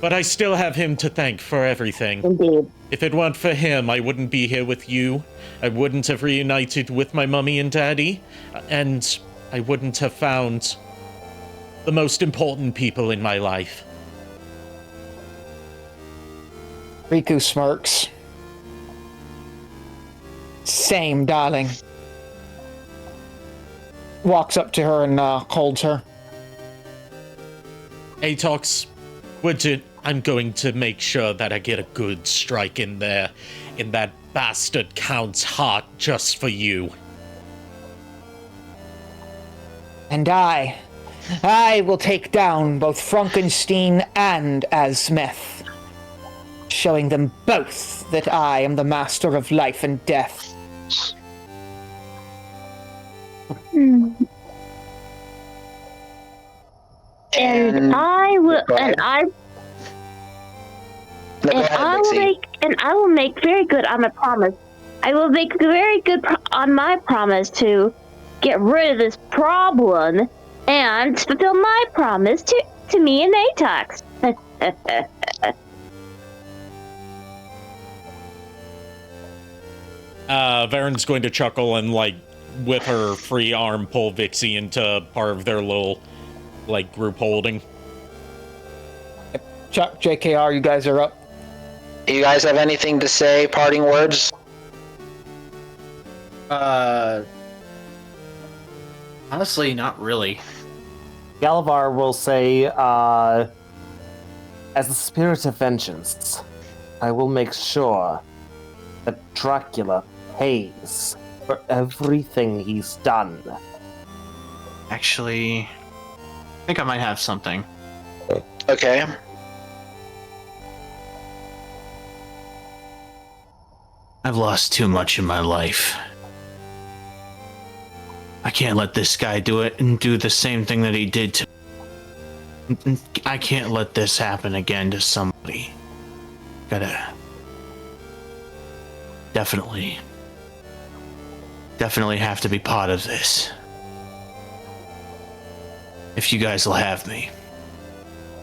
But I still have him to thank for everything. Indeed. If it weren't for him, I wouldn't be here with you. I wouldn't have reunited with my mummy and daddy. And I wouldn't have found the most important people in my life. Riku smirks. Same, darling. Walks up to her and holds her. Atox, I'm going to make sure that I get a good strike in there, in that bastard Count's heart just for you. And I will take down both Frankenstein and Esmeth. showing them both that I am the master of life and death. And I will make very good on my promise. I will make very good on my promise to get rid of this problem and fulfill my promise to me and Atox. Varen's going to chuckle and, like, with her free arm, pull Vixie into part of their little, like, group holding. Chuck, JKR, you guys are up. You guys have anything to say? Parting words? Honestly, not really. Galavar will say, as the spirit of vengeance, I will make sure that Dracula pays for everything he's done. Actually, I think I might have something. Okay. I've lost too much in my life. I can't let this guy do it and do the same thing that he did to me. I can't let this happen again to somebody. Gotta... Definitely have to be part of this. If you guys will have me.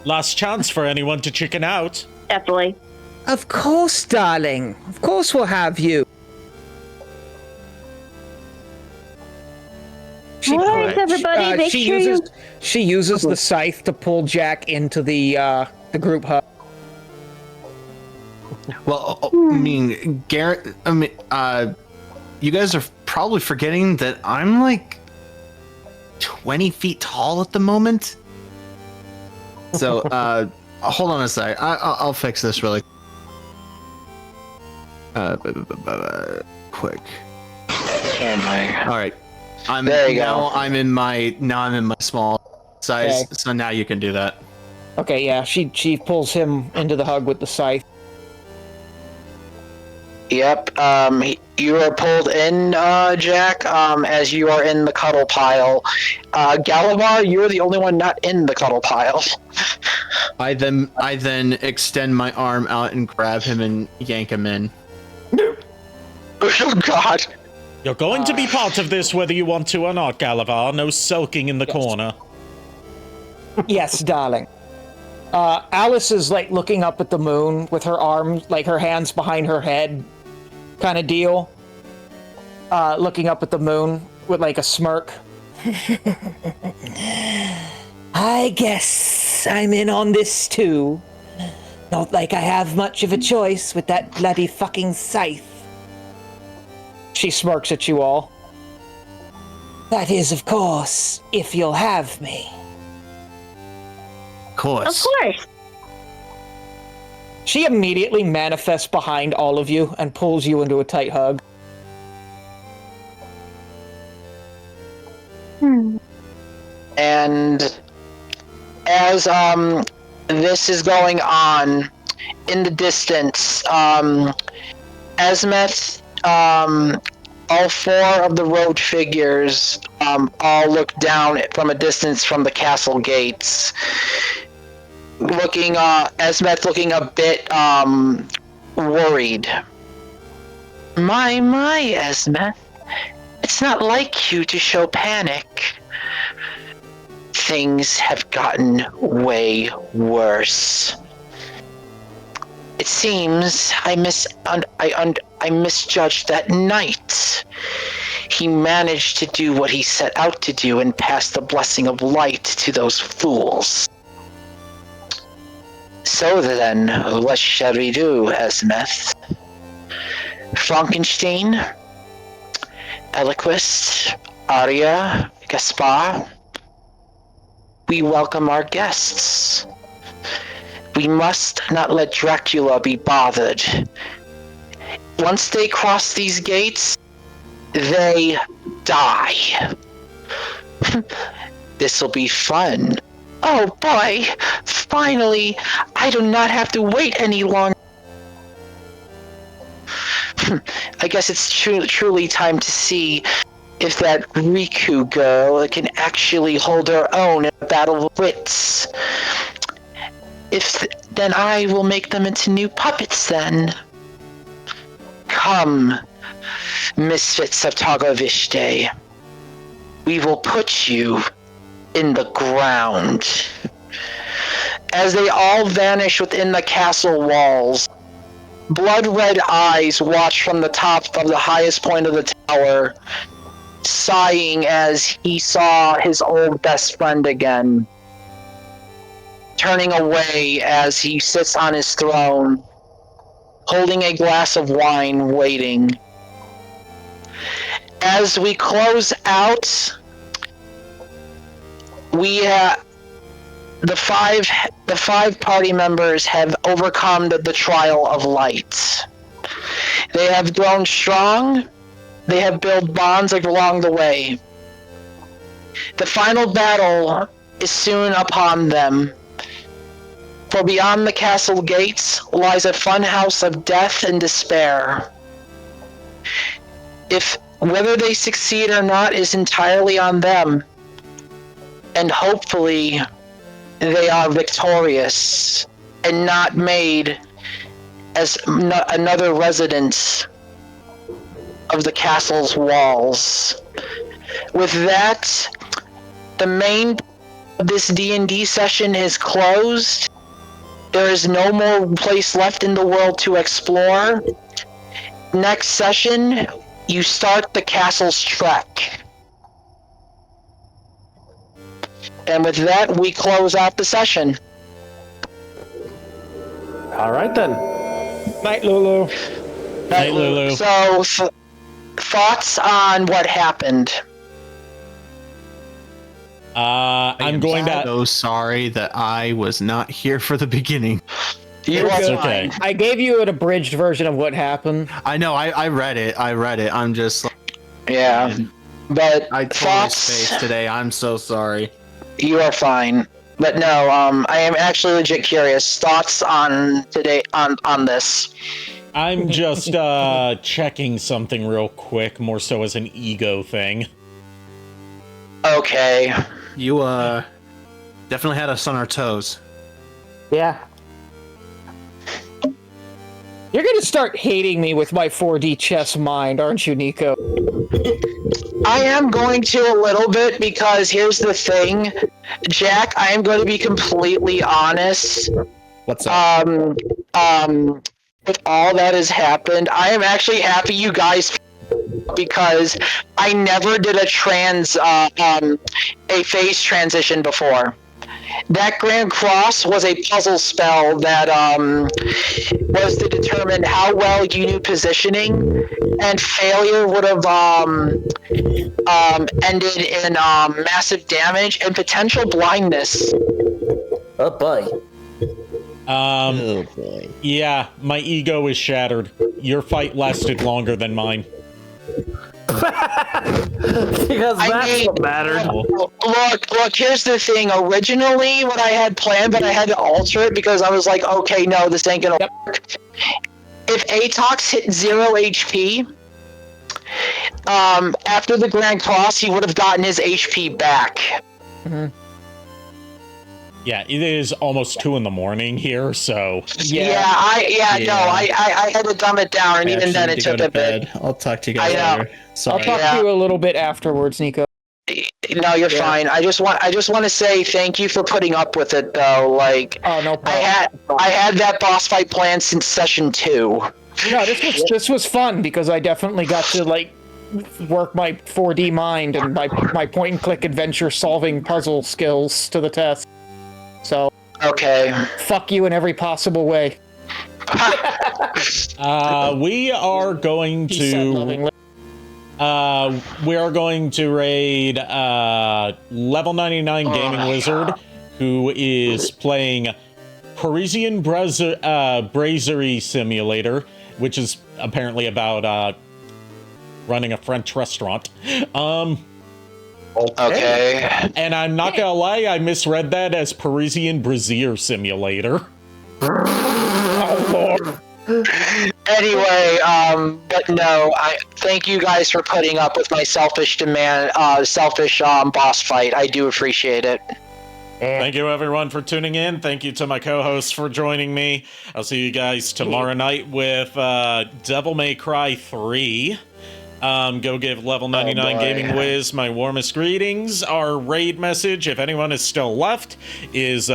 Last chance for anyone to chicken out. Definitely. Of course, darling. Of course we'll have you. Alright, everybody, make sure she uses the scythe to pull Jack into the group hug. Well, I mean, Garrett, you guys are probably forgetting that I'm like 20 feet tall at the moment. So, hold on a sec. I'll fix this really quick. Oh my. All right. I'm in my small size, Okay. so now you can do that. Okay, yeah, she pulls him into the hug with the scythe. Yep. You are pulled in, Jack, as you are in the cuddle pile. Galavar, you're the only one not in the cuddle pile. I then extend my arm out and grab him and yank him in. Oh God. You're going to be part of this whether you want to or not, Galavar. No sulking in the corner. Yes, darling. Alice is like looking up at the moon with her arms, like her hands behind her head, kind of deal. Looking up at the moon with like a smirk. I guess I'm in on this too. Not like I have much of a choice with that bloody fucking scythe. She smirks at you all. That is, of course, if you'll have me. Of course. Of course. She immediately manifests behind all of you and pulls you into a tight hug. And as this is going on in the distance, Esmeth, all four of the road figures all look down from a distance from the castle gates. Esmeth looking a bit worried. My, Esmeth. It's not like you to show panic. Things have gotten way worse. It seems I misjudged that knight. He managed to do what he set out to do and pass the blessing of light to those fools. So then, what shall we do, Esmeth? Frankenstein? Eliquist? Arya? Gaspar? We welcome our guests. We must not let Dracula be bothered. Once they cross these gates, they die. This'll be fun. Oh boy! Finally, I do not have to wait any longer. I guess it's truly time to see if that Riku girl can actually hold her own in a battle of wits. Then I will make them into new puppets then. Come, Misfits of Targoviste. We will put you in the ground. As they all vanish within the castle walls, blood-red eyes watch from the top of the highest point of the tower, sighing as he saw his old best friend again, turning away as he sits on his throne, holding a glass of wine, waiting. As we close out, the five party members have overcome the trial of light. They have grown strong. They have built bonds along the way. The final battle is soon upon them. For beyond the castle gates lies a funhouse of death and despair. Whether they succeed or not is entirely on them. And hopefully they are victorious and not made as another resident of the castle's walls. With that, the main of this D&D session is closed. There is no more place left in the world to explore. Next session, you start the castle's trek. And with that, we close out the session. All right then. Night, Lulu. Night, Lulu. So, thoughts on what happened? I'm going to. So sorry that I was not here for the beginning. It's okay. I gave you an abridged version of what happened. I know. I read it. I'm just. Yeah, but I totally spaced today. I'm so sorry. You are fine. But no, I am actually legit curious. Thoughts on today on this? I'm just checking something real quick, more so as an ego thing. Okay. You definitely had us on our toes. Yeah. You're gonna start hating me with my 4D chess mind, aren't you, Nico? I am going to a little bit, because here's the thing, Jack, I am going to be completely honest. What's up? With all that has happened, I am actually happy you guys, because I never did a phase transition before. That Grand Cross was a puzzle spell that was to determine how well you knew positioning, and failure would have ended in massive damage and potential blindness. Oh boy. Oh boy. Yeah, my ego is shattered. Your fight lasted longer than mine. Because that's what mattered. Look, here's the thing. Originally, what I had planned, but I had to alter it because I was like, okay, no, this ain't gonna work. If Atox hit 0 HP, after the Grand Cross, he would have gotten his HP back. Mm-hmm. Yeah, it is almost 2 a.m. here, so... I had to dumb it down, and even then it took a bit. I'll talk to you guys later. Sorry. I'll talk to you a little bit afterwards, Nico. No, you're fine. I just want to say thank you for putting up with it, though. Like, oh, no problem. I had that boss fight planned since session 2. No, this was fun because I definitely got to work my 4D mind and my point and click adventure solving puzzle skills to the test. So okay, fuck you in every possible way. We are going to raid level 99 gaming wizard, who is playing Parisian Brasserie Simulator, which is apparently about running a French restaurant. Okay. And I'm not gonna lie, I misread that as Parisian Brazier Simulator. Oh, Lord. Anyway, but no, I thank you guys for putting up with my selfish boss fight. I do appreciate it. Thank you, everyone, for tuning in. Thank you to my co-hosts for joining me. I'll see you guys tomorrow night with Devil May Cry 3. Go give Level 99 Gaming Wiz my warmest greetings. Our raid message, if anyone is still left, is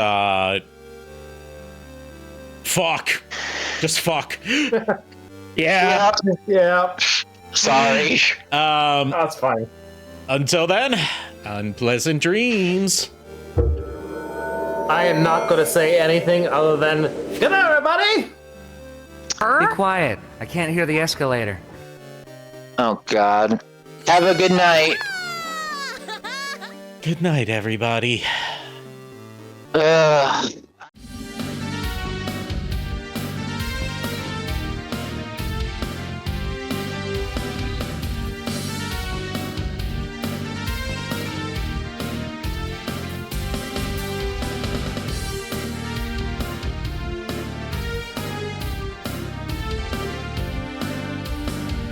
fuck. Just fuck. Yeah. Sorry. That's fine. Until then, unpleasant dreams. I am not going to say anything other than good night, everybody. Be quiet. I can't hear the escalator. Oh God. Have a good night. Good night, everybody. Ugh.